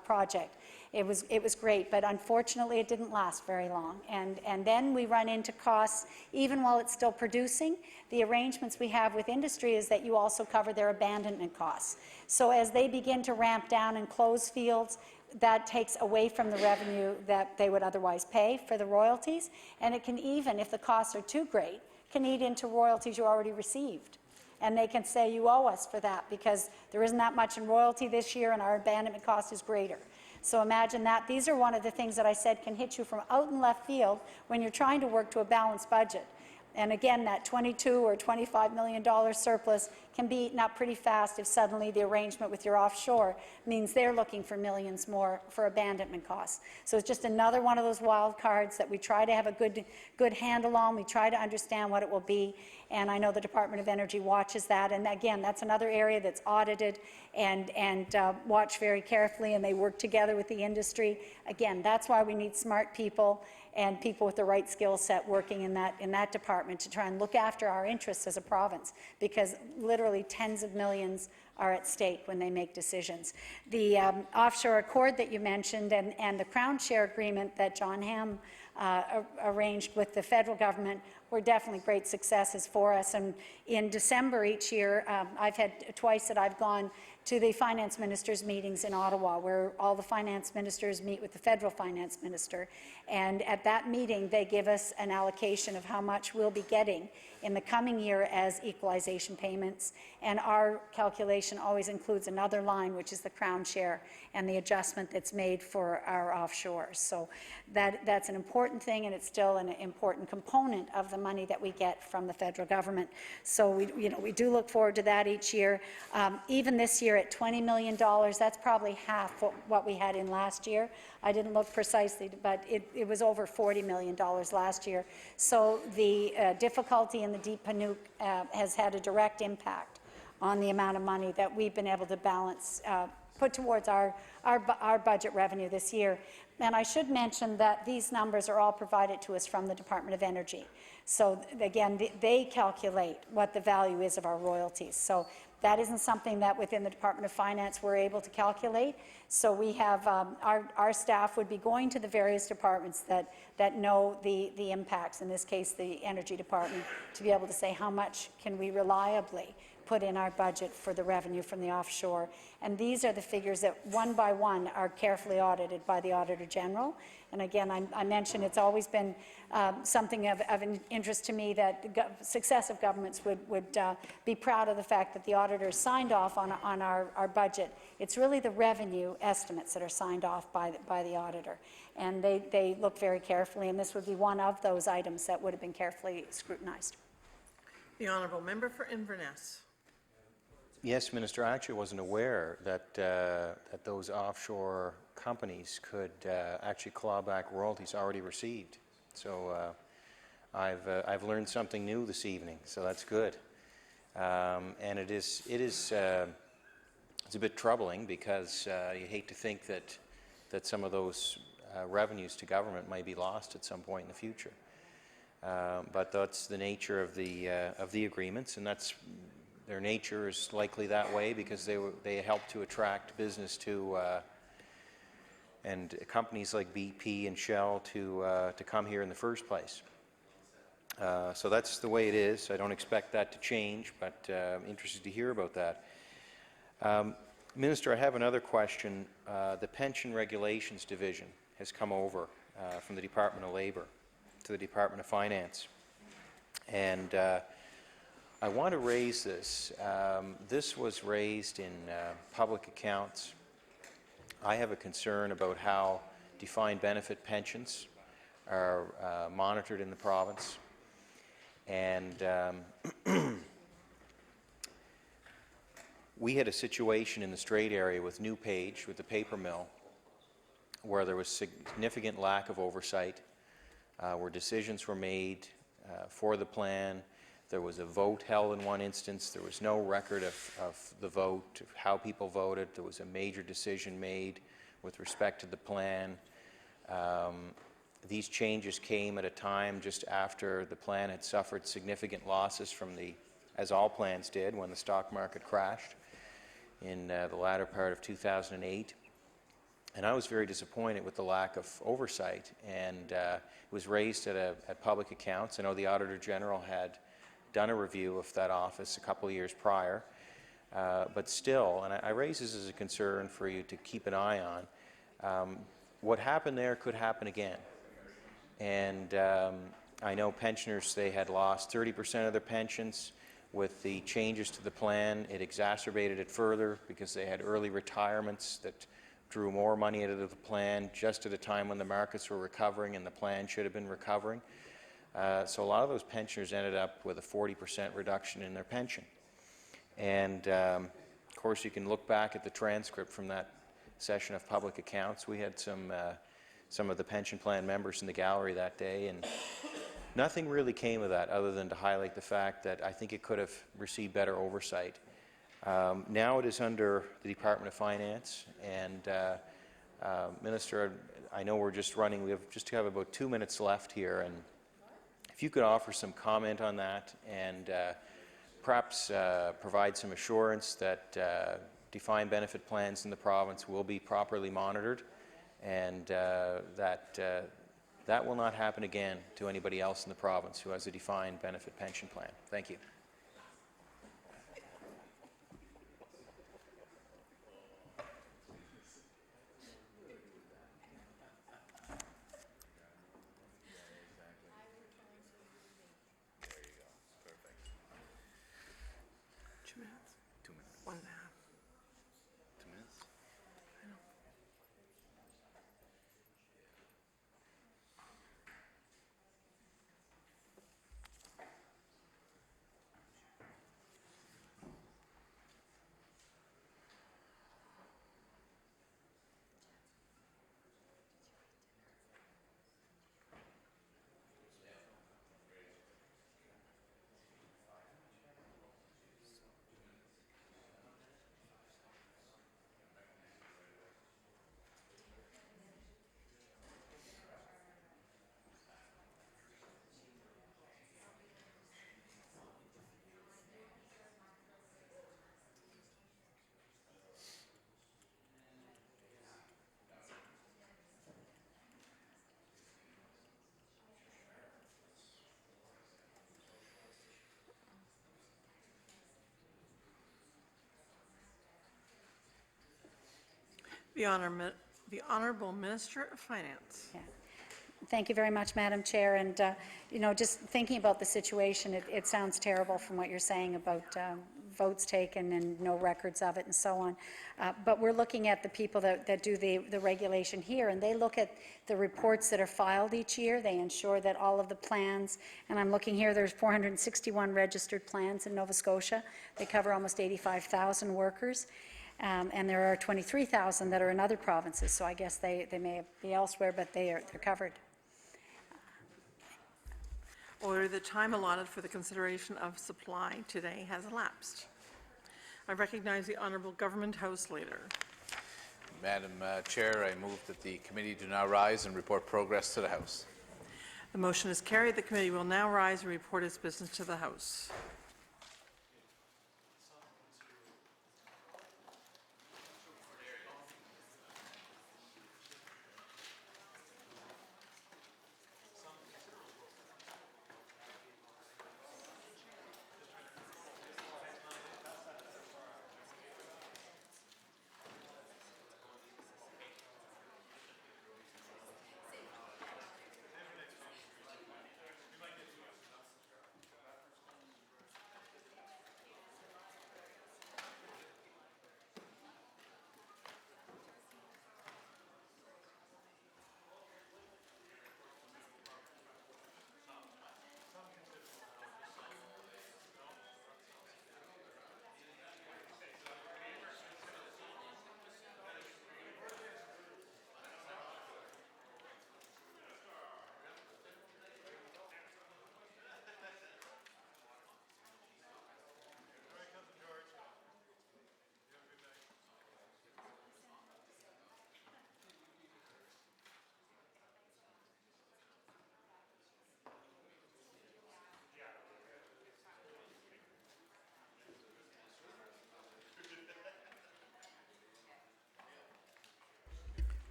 Speaker 2: project. It was great, but unfortunately it didn't last very long. And then we run into costs, even while it's still producing. The arrangements we have with industry is that you also cover their abandonment costs. So as they begin to ramp down and close fields, that takes away from the revenue that they would otherwise pay for the royalties. And it can even, if the costs are too great, can eat into royalties you already received. And they can say, you owe us for that because there isn't that much in royalty this year and our abandonment cost is greater. So imagine that. These are one of the things that I said can hit you from out in left field when you're trying to work to a balanced budget. And again, that $22 or $25 million surplus can be eaten up pretty fast if suddenly the arrangement with your offshore means they're looking for millions more for abandonment costs. So it's just another one of those wild cards that we try to have a good handle on. We try to understand what it will be. And I know the Department of Energy watches that. And again, that's another area that's audited and watched very carefully, and they work together with the industry. Again, that's why we need smart people and people with the right skill set working in that department to try and look after our interests as a province, because literally tens of millions are at stake when they make decisions. The offshore accord that you mentioned and the Crown Share agreement that John Hamm arranged with the federal government were definitely great successes for us. And in December each year, I've had twice that I've gone to the finance ministers' meetings in Ottawa, where all the finance ministers meet with the federal finance minister. And at that meeting, they give us an allocation of how much we'll be getting in the coming year as equalization payments. And our calculation always includes another line, which is the Crown Share and the adjustment that's made for our offshore. So that's an important thing, and it's still an important component of the money that we get from the federal government. So we do look forward to that each year. Even this year at $20 million, that's probably half what we had in last year. I didn't look precisely, but it was over $40 million last year. So the difficulty in the Deep Panuke has had a direct impact on the amount of money that we've been able to balance, put towards our budget revenue this year. And I should mention that these numbers are all provided to us from the Department of Energy. So again, they calculate what the value is of our royalties. So that isn't something that within the Department of Finance we're able to calculate. So we have, our staff would be going to the various departments that know the impacts, in this case the Energy Department, to be able to say how much can we reliably put in our budget for the revenue from the offshore. And these are the figures that one by one are carefully audited by the Auditor General. And again, I mentioned it's always been something of an interest to me that successive governments would be proud of the fact that the auditors signed off on our budget. It's really the revenue estimates that are signed off by the auditor. And they look very carefully, and this would be one of those items that would have been carefully scrutinized.
Speaker 21: The Honourable Member for Inverness.
Speaker 13: Yes, Minister, I actually wasn't aware that, that those offshore companies could actually claw back royalties already received. So I've learned something new this evening, so that's good. And it's a bit troubling, because you hate to think that some of those revenues to government might be lost at some point in the future. But that's the nature of the agreements, and that's their nature is likely that way because they help to attract business to and companies like BP and Shell to come here in the first place. So that's the way it is. I don't expect that to change, but I'm interested to hear about that. Minister, I have another question. The Pension Regulations Division has come over from the Department of Labour to the Department of Finance, and I want to raise this. This was raised in public accounts. I have a concern about how defined benefit pensions are monitored in the province. And we had a situation in the Strait area with New Page, with the paper mill, where there was significant lack of oversight, where decisions were made for the plan. There was a vote held in one instance. There was no record of the vote, of how people voted. There was a major decision made with respect to the plan. These changes came at a time just after the plan had suffered significant losses from as all plans did, when the stock market crashed in the latter part of 2008. And I was very disappointed with the lack of oversight, and it was raised at public accounts. I know the Auditor General had done a review of that office a couple of years prior, but still, and I raise this as a concern for you to keep an eye on, what happened there could happen again. And I know pensioners, they had lost 30% of their pensions. With the changes to the plan, it exacerbated it further because they had early retirements that drew more money out of the plan just at a time when the markets were recovering and the plan should have been recovering. So a lot of those pensioners ended up with a 40% reduction in their pension. And of course, you can look back at the transcript from that session of public accounts. We had some of the pension plan members in the gallery that day, and nothing really came of that other than to highlight the fact that I think it could have received better oversight. Now it is under the Department of Finance, and Minister, I know we're just running, we have about 2 minutes left here, and if you could offer some comment on that and perhaps provide some assurance that defined benefit plans in the province will be properly monitored and that will not happen again to anybody else in the province who has a defined benefit pension plan. Thank you.
Speaker 21: The Honourable Minister of Finance.
Speaker 2: Yeah. Thank you very much, Madam Chair. And, you know, just thinking about the situation, it sounds terrible from what you're saying about votes taken and no records of it and so on. But we're looking at the people that do the regulation here, and they look at the reports that are filed each year. They ensure that all of the plans, and I'm looking here, there's 461 registered plans in Nova Scotia. They cover almost 85,000 workers. And there are 23,000 that are in other provinces, so I guess they may be elsewhere, but they're covered.
Speaker 21: Order the time allotted for the consideration of supply today has elapsed. I recognize the Honourable Government House Leader.
Speaker 20: Madam Chair, I move that the committee do now rise and report progress to the House.
Speaker 21: The motion is carried. The committee will now rise and report its business to the House.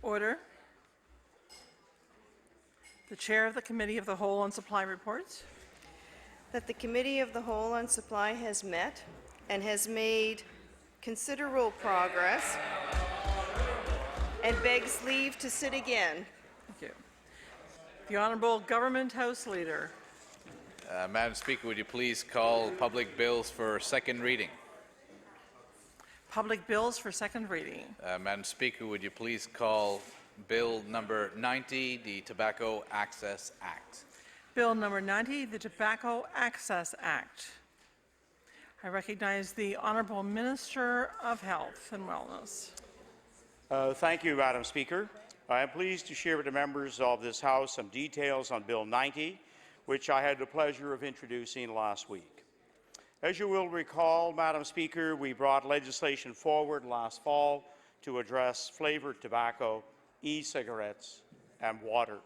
Speaker 21: Order. The Chair of the Committee of the Whole on Supply reports
Speaker 4: that the Committee of the Whole on Supply has met and has made considerable progress and begs leave to sit again.
Speaker 21: Thank you. The Honourable Government House Leader.
Speaker 20: Madam Speaker, would you please call public bills for second reading?
Speaker 21: Public bills for second reading.
Speaker 20: Madam Speaker, would you please call Bill number 90, the Tobacco Access Act?
Speaker 21: Bill number 90, the Tobacco Access Act. I recognize the Honourable Minister of Health and Wellness.
Speaker 6: Thank you, Madam Speaker. I am pleased to share with the members of this House some details on Bill 90, which I had the pleasure of introducing last week. As you will recall, Madam Speaker, we brought legislation forward last fall to address flavoured tobacco e-cigarettes, and water.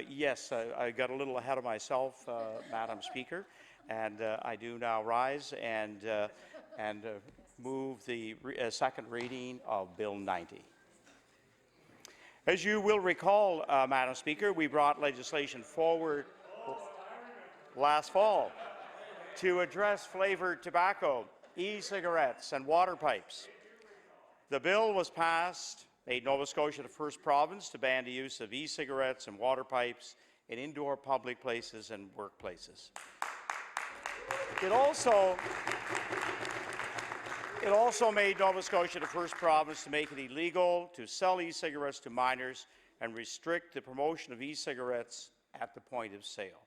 Speaker 6: Yes, I got a little ahead of myself, Madam Speaker, and I do now rise and move the second reading of Bill 90. As you will recall, Madam Speaker, we brought legislation forward last fall to address flavored tobacco, e-cigarettes, and water pipes. The bill was passed, made Nova Scotia the first province to ban the use of e-cigarettes and water pipes in indoor public places and workplaces. It also made Nova Scotia the first province to make it illegal to sell e-cigarettes to minors and restrict the promotion of e-cigarettes at the point of sale.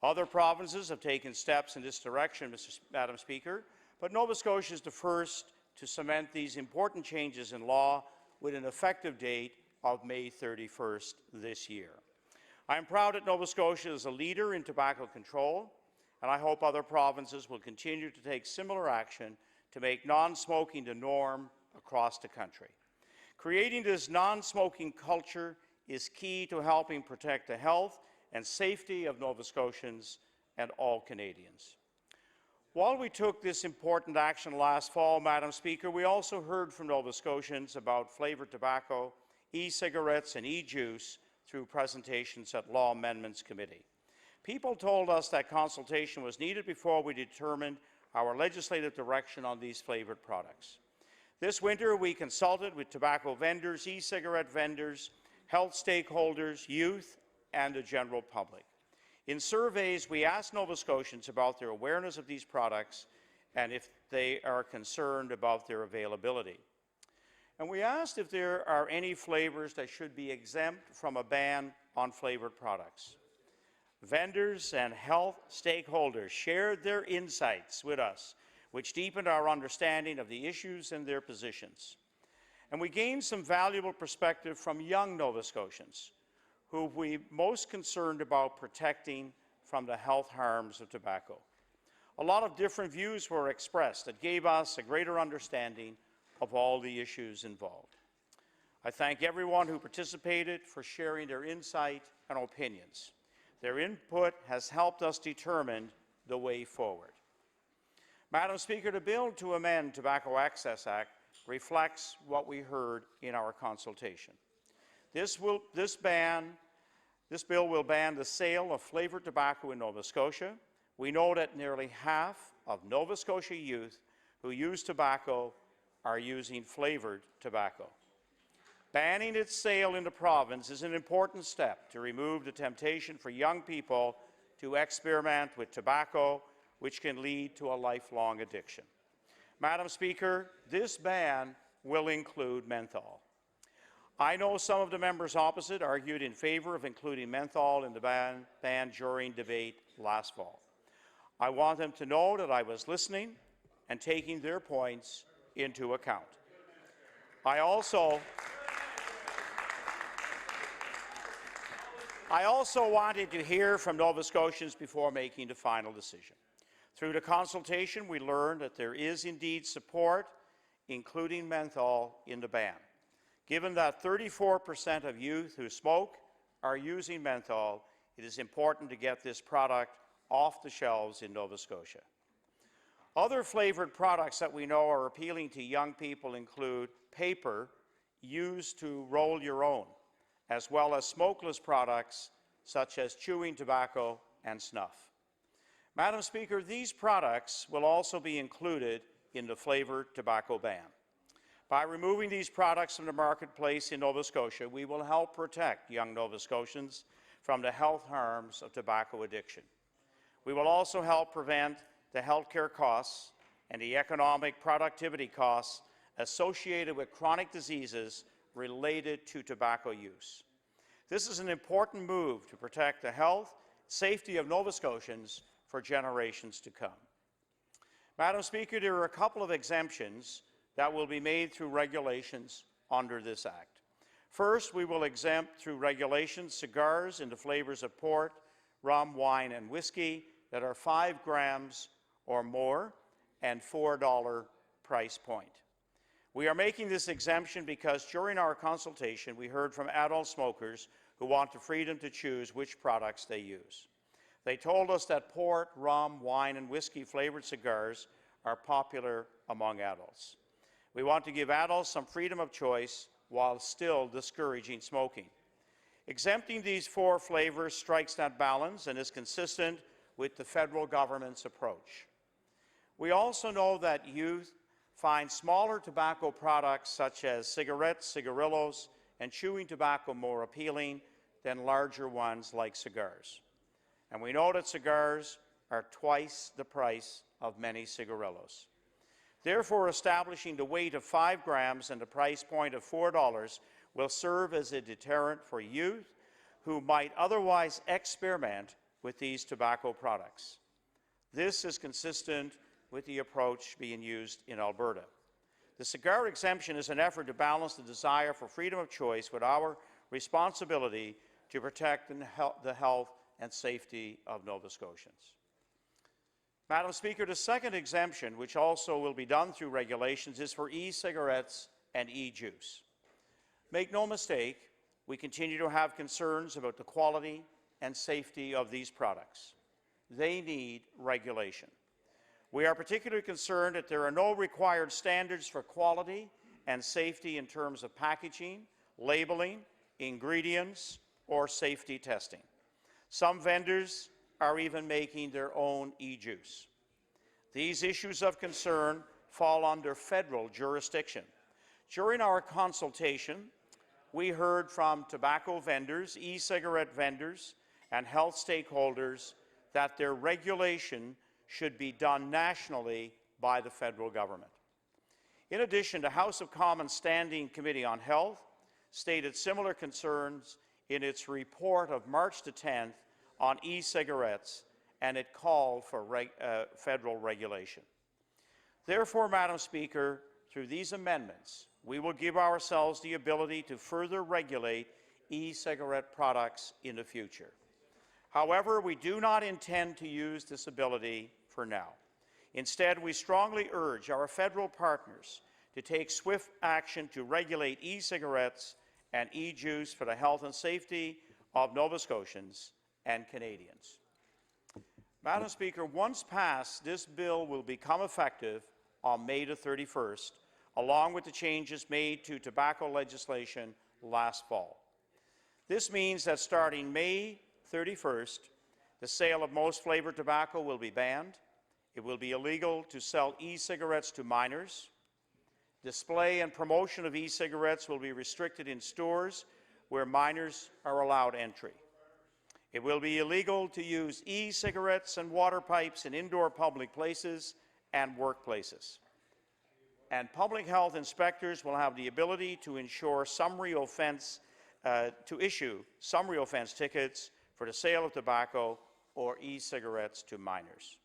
Speaker 6: Other provinces have taken steps in this direction, Madam Speaker, but Nova Scotia is the first to cement these important changes in law with an effective date of May 31st this year. I am proud that Nova Scotia is a leader in tobacco control, and I hope other provinces will continue to take similar action to make non-smoking the norm across the country. Creating this non-smoking culture is key to helping protect the health and safety of Nova Scotians and all Canadians. While we took this important action last fall, Madam Speaker, we also heard from Nova Scotians about flavoured tobacco, e-cigarettes and e-juice through presentations at Law Amendments Committee. People told us that consultation was needed before we determined our legislative direction on these flavoured products. This winter, we consulted with tobacco vendors, e-cigarette vendors, health stakeholders, youth, and the general public. In surveys, we asked Nova Scotians about their awareness of these products and if they are concerned about their availability. And we asked if there are any flavors that should be exempt from a ban on flavored products. Vendors and health stakeholders shared their insights with us, which deepened our understanding of the issues and their positions. And we gained some valuable perspective from young Nova Scotians, who we most concerned about protecting from the health harms of tobacco. A lot of different views were expressed that gave us a greater understanding of all the issues involved. I thank everyone who participated for sharing their insight and opinions. Their input has helped us determine the way forward. Madam Speaker, the bill to amend Tobacco Access Act reflects what we heard in our consultation. This bill will ban the sale of flavored tobacco in Nova Scotia. We know that nearly half of Nova Scotia youth who use tobacco are using flavored tobacco. Banning its sale in the province is an important step to remove the temptation for young people to experiment with tobacco, which can lead to a lifelong addiction. Madam Speaker, this ban will include menthol. I know some of the members opposite argued in favour of including menthol in the ban during debate last fall. I want them to know that I was listening and taking their points into account. I also wanted to hear from Nova Scotians before making the final decision. Through the consultation, we learned that there is indeed support, including menthol, in the ban. Given that 34% of youth who smoke are using menthol, it is important to get this product off the shelves in Nova Scotia. Other flavoured products that we know are appealing to young people include paper used to roll your own, as well as smokeless products such as chewing tobacco and snuff. Madam Speaker, these products will also be included in the flavoured tobacco ban. By removing these products from the marketplace in Nova Scotia, we will help protect young Nova Scotians from the health harms of tobacco addiction. We will also help prevent the healthcare costs and the economic productivity costs associated with chronic diseases related to tobacco use. This is an important move to protect the health, safety of Nova Scotians for generations to come. Madam Speaker, there are a couple of exemptions that will be made through regulations under this Act. First, we will exempt through regulations cigars in the flavours of port, rum, wine, and whiskey that are 5 grams or more and $4 price point. We are making this exemption because during our consultation we heard from adult smokers who want the freedom to choose which products they use. They told us that port, rum, wine, and whiskey flavored cigars are popular among adults. We want to give adults some freedom of choice while still discouraging smoking. Exempting these 4 flavors strikes that balance and is consistent with the federal government's approach. We also know that youth find smaller tobacco products such as cigarettes, cigarillos, and chewing tobacco more appealing than larger ones like cigars. And we know that cigars are twice the price of many cigarillos. Therefore, establishing the weight of 5 grams and the price point of $4 will serve as a deterrent for youth who might otherwise experiment with these tobacco products. This is consistent with the approach being used in Alberta. The cigar exemption is an effort to balance the desire for freedom of choice with our responsibility to protect the health and safety of Nova Scotians. Madam Speaker, the second exemption, which also will be done through regulations, is for e-cigarettes and e-juice. Make no mistake, we continue to have concerns about the quality and safety of these products. They need regulation. We are particularly concerned that there are no required standards for quality and safety in terms of packaging, labeling, ingredients, or safety testing. Some vendors are even making their own e-juice. These issues of concern fall under federal jurisdiction. During our consultation, we heard from tobacco vendors, e-cigarette vendors, and health stakeholders that their regulation should be done nationally by the federal government. In addition, the House of Commons Standing Committee on Health stated similar concerns in its report of March the 10th on e-cigarettes, and it called for federal regulation. Therefore, Madam Speaker, through these amendments, we will give ourselves the ability to further regulate e-cigarette products in the future. However, we do not intend to use this ability for now. Instead, we strongly urge our federal partners to take swift action to regulate e-cigarettes and e-juice for the health and safety of Nova Scotians and Canadians. Madam Speaker, once passed, this bill will become effective on May the 31st, along with the changes made to tobacco legislation last fall. This means that starting May 31st, the sale of most flavored tobacco will be banned. It will be illegal to sell e-cigarettes to minors. Display and promotion of e-cigarettes will be restricted in stores where minors are allowed entry. It will be illegal to use e-cigarettes and water pipes in indoor public places and workplaces. And public health inspectors will have the ability to issue summary offense tickets for the sale of tobacco or e-cigarettes to minors.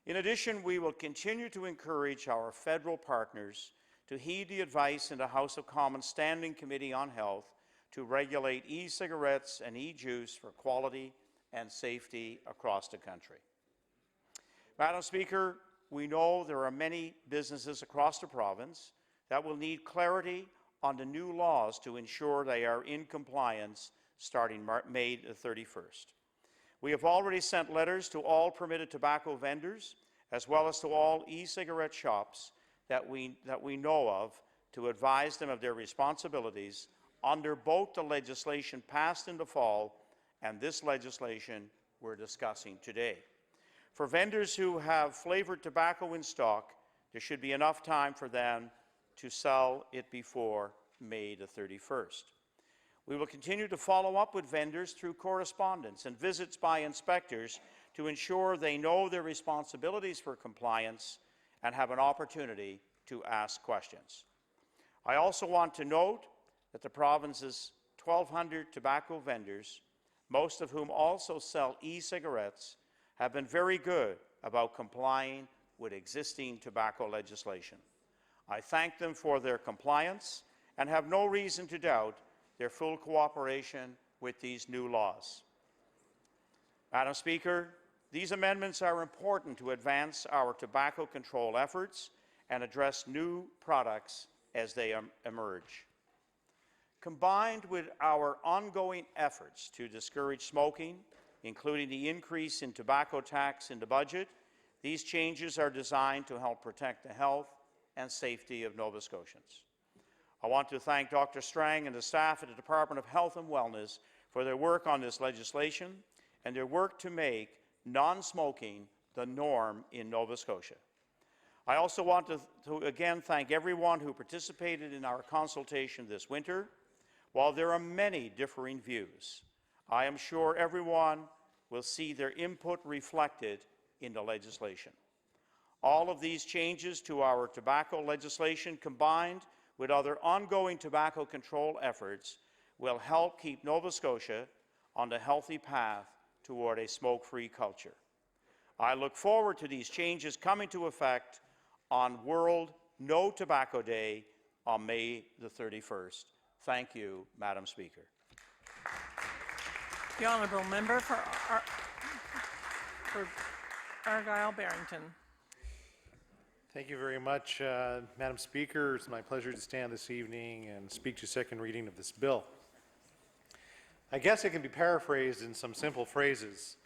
Speaker 6: In addition, we will continue to encourage our federal partners to heed the advice in the House of Commons Standing Committee on Health to regulate e-cigarettes and e-juice for quality and safety across the country. Madam Speaker, we know there are many businesses across the province that will need clarity on the new laws to ensure they are in compliance starting May the 31st. We have already sent letters to all permitted tobacco vendors, as well as to all e-cigarette shops that we know of, to advise them of their responsibilities under both the legislation passed in the fall and this legislation we're discussing today. For vendors who have flavored tobacco in stock, there should be enough time for them to sell it before May the 31st. We will continue to follow up with vendors through correspondence and visits by inspectors to ensure they know their responsibilities for compliance and have an opportunity to ask questions. I also want to note that the province's 1,200 tobacco vendors, most of whom also sell e-cigarettes, have been very good about complying with existing tobacco legislation. I thank them for their compliance and have no reason to doubt their full cooperation with these new laws. Madam Speaker, these amendments are important to advance our tobacco control efforts and address new products as they emerge. Combined with our ongoing efforts to discourage smoking, including the increase in tobacco tax in the budget, these changes are designed to help protect the health and safety of Nova Scotians. I want to thank Dr. Strang and the staff at the Department of Health and Wellness for their work on this legislation and their work to make non-smoking the norm in Nova Scotia. I also want to again thank everyone who participated in our consultation this winter. While there are many differing views, I am sure everyone will see their input reflected in the legislation. All of these changes to our tobacco legislation, combined with other ongoing tobacco control efforts, will help keep Nova Scotia on the healthy path toward a smoke-free culture. I look forward to these changes coming to effect on World No Tobacco Day on May the 31st. Thank you, Madam Speaker.
Speaker 21: The honourable member for Argyle-Barrington.
Speaker 9: Thank you very much, Madam Speaker. It's my pleasure to stand this evening and speak to second reading of this bill. I guess it can be paraphrased in some simple phrases.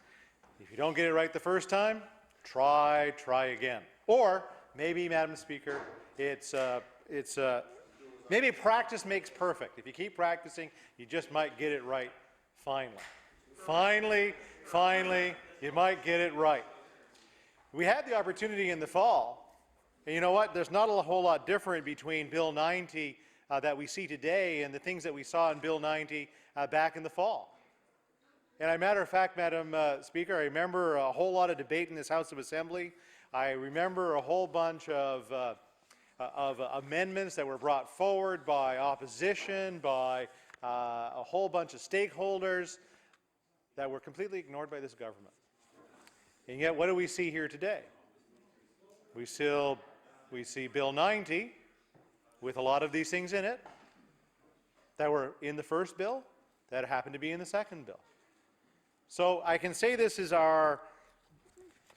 Speaker 9: If you don't get it right the first time, try again. Or maybe, Madam Speaker, maybe practice makes perfect. If you keep practicing, you just might get it right finally. Finally, you might get it right. We had the opportunity in the fall, and you know what? There's not a whole lot different between Bill 90 that we see today and the things that we saw in Bill 90 back in the fall. And as a matter of fact, Madam Speaker, I remember a whole lot of debate in this House of Assembly. I remember a whole bunch of amendments that were brought forward by opposition, by a whole bunch of stakeholders that were completely ignored by this government. And yet, what do we see here today? We see Bill 90 with a lot of these things in it that were in the first bill that happened to be in the second bill. So I can say this is I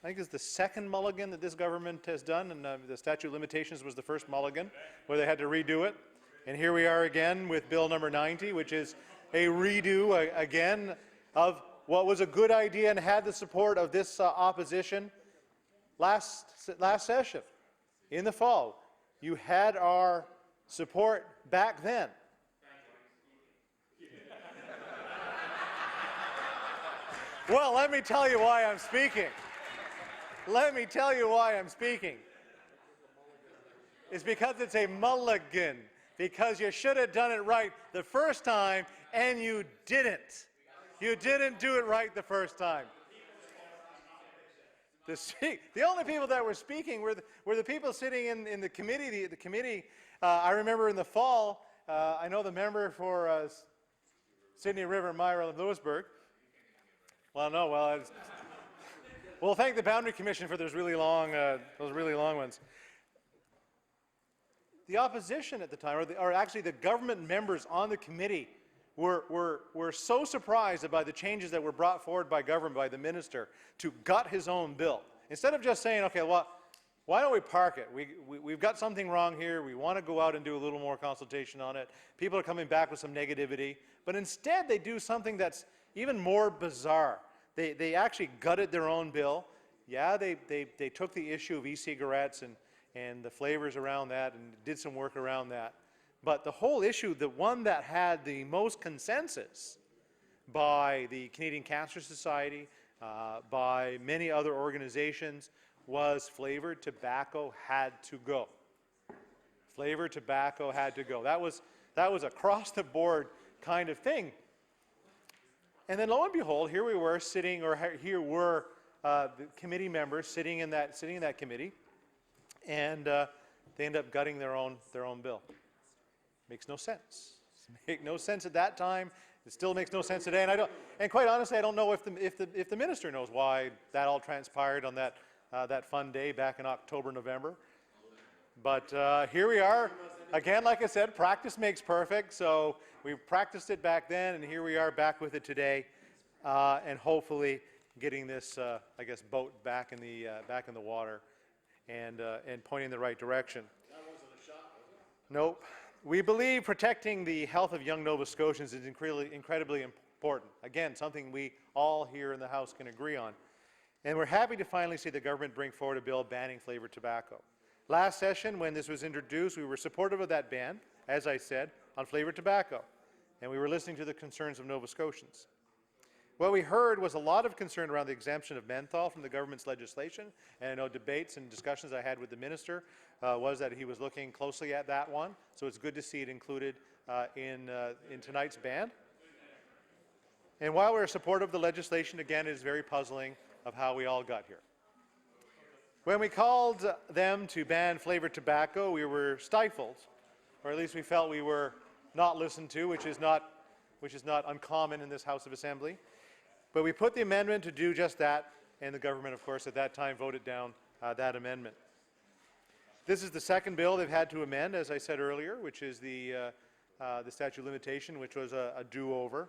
Speaker 9: think it's the second mulligan that this government has done, and the statute of limitations was the first mulligan, where they had to redo it. And here we are again with Bill number 90, which is a redo again of what was a good idea and had the support of this opposition last session, in the fall. You had our support back then. Well, let me tell you why I'm speaking. It's because it's a mulligan, because you should have done it right the first time, and you didn't. You didn't do it right the first time. The only people that were speaking were the people sitting in the committee. The committee, I remember in the fall, I know the member for Sydney River, Myra, and Lewisburg. We'll thank the Boundary Commission for those really long ones. The opposition at the time, or actually the government members on the committee, were so surprised by the changes that were brought forward by government, by the minister, to gut his own bill. Instead of just saying, okay, well, why don't we park it? We've got something wrong here. We want to go out and do a little more consultation on it. People are coming back with some negativity. But instead, they do something that's even more bizarre. They actually gutted their own bill. Yeah, they took the issue of e-cigarettes and the flavors around that and did some work around that. But the whole issue, the one that had the most consensus by the Canadian Cancer Society, by many other organizations, was flavored tobacco had to go. Flavored tobacco had to go. That was across the board kind of thing. And then lo and behold, here we were sitting, or here were the committee members sitting in that committee, and they end up gutting their own bill. Makes no sense. Make no sense at that time. It still makes no sense today. And quite honestly, I don't know if the minister knows why that all transpired on that fun day back in October, November. But here we are again. Like I said, practice makes perfect. So we practiced it back then, and here we are back with it today, and hopefully getting this, I guess, boat back in the water and pointing in the right direction. That wasn't a shot, was it? Nope. We believe protecting the health of young Nova Scotians is incredibly important. Again, something we all here in the House can agree on. And we're happy to finally see the government bring forward a bill banning flavored tobacco. Last session, when this was introduced, we were supportive of that ban, as I said, on flavored tobacco. And we were listening to the concerns of Nova Scotians. What we heard was a lot of concern around the exemption of menthol from the government's legislation. And I know debates and discussions I had with the minister was that he was looking closely at that one. So it's good to see it included in tonight's ban. And while we're supportive of the legislation, again, it is very puzzling of how we all got here. When we called them to ban flavored tobacco, we were stifled, or at least we felt we were not listened to, which is not uncommon in this House of Assembly. But we put the amendment to do just that, and the government, of course, at that time voted down that amendment. This is the second bill they've had to amend, as I said earlier, which is the statute of limitation, which was a do-over.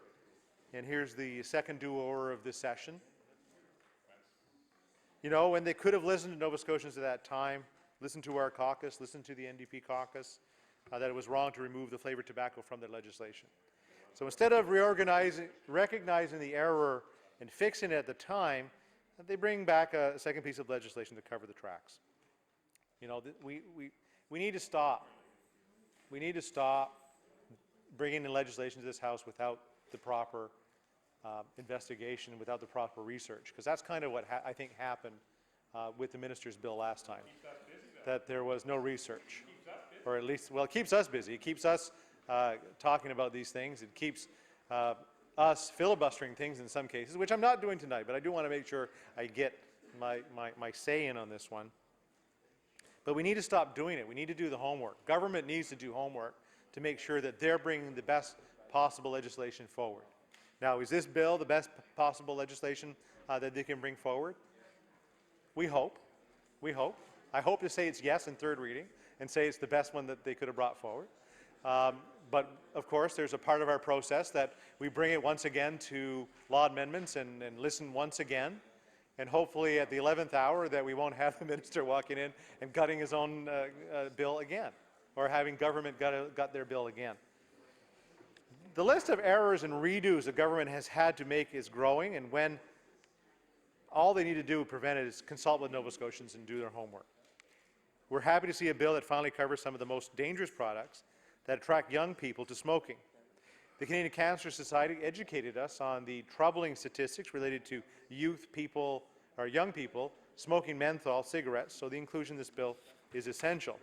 Speaker 9: And here's the second do-over of this session. You know, when they could have listened to Nova Scotians at that time, listened to our caucus, listened to the NDP caucus, that it was wrong to remove the flavored tobacco from their legislation. So instead of recognizing the error and fixing it at the time, they bring back a second piece of legislation to cover the tracks. You know, we need to stop. We need to stop bringing in legislation to this House without the proper investigation, without the proper research, because that's kind of what I think happened with the minister's bill last time, that there was no research. Or at least, well, it keeps us busy. It keeps us talking about these things. It keeps us filibustering things in some cases, which I'm not doing tonight, but I do want to make sure I get my say in on this one. But we need to stop doing it. We need to do the homework. Government needs to do homework to make sure that they're bringing the best possible legislation forward. Now, is this bill the best possible legislation that they can bring forward? We hope. We hope. I hope to say it's yes in third reading and say it's the best one that they could have brought forward. But of course, there's a part of our process that we bring it once again to law amendments and listen once again. And hopefully at the 11th hour that we won't have the minister walking in and gutting his own bill again, or having government gut their bill again. The list of errors and redos the government has had to make is growing, and when all they need to do to prevent it is consult with Nova Scotians and do their homework. We're happy to see a bill that finally covers some of the most dangerous products that attract young people to smoking. The Canadian Cancer Society educated us on the troubling statistics related to young people smoking menthol cigarettes, so the inclusion of this bill is essential.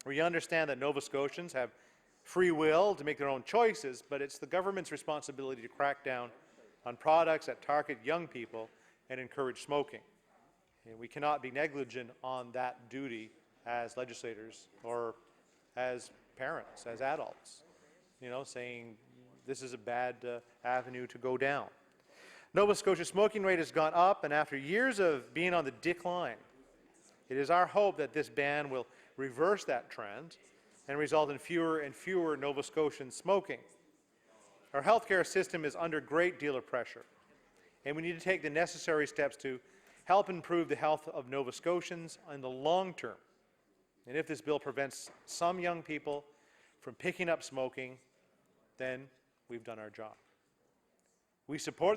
Speaker 9: We understand that Nova Scotians have free will to make their own choices, but it's the government's responsibility to crack down on products that target young people and encourage smoking. And we cannot be negligent on that duty as legislators or as parents, as adults, you know, saying this is a bad avenue to go down. Nova Scotia's smoking rate has gone up, and after years of being on the decline, it is our hope that this ban will reverse that trend and result in fewer and fewer Nova Scotians smoking. Our healthcare system is under a great deal of pressure, and we need to take the necessary steps to help improve the health of Nova Scotians in the long term. And if this bill prevents some young people from picking up smoking, then we've done our job. We support the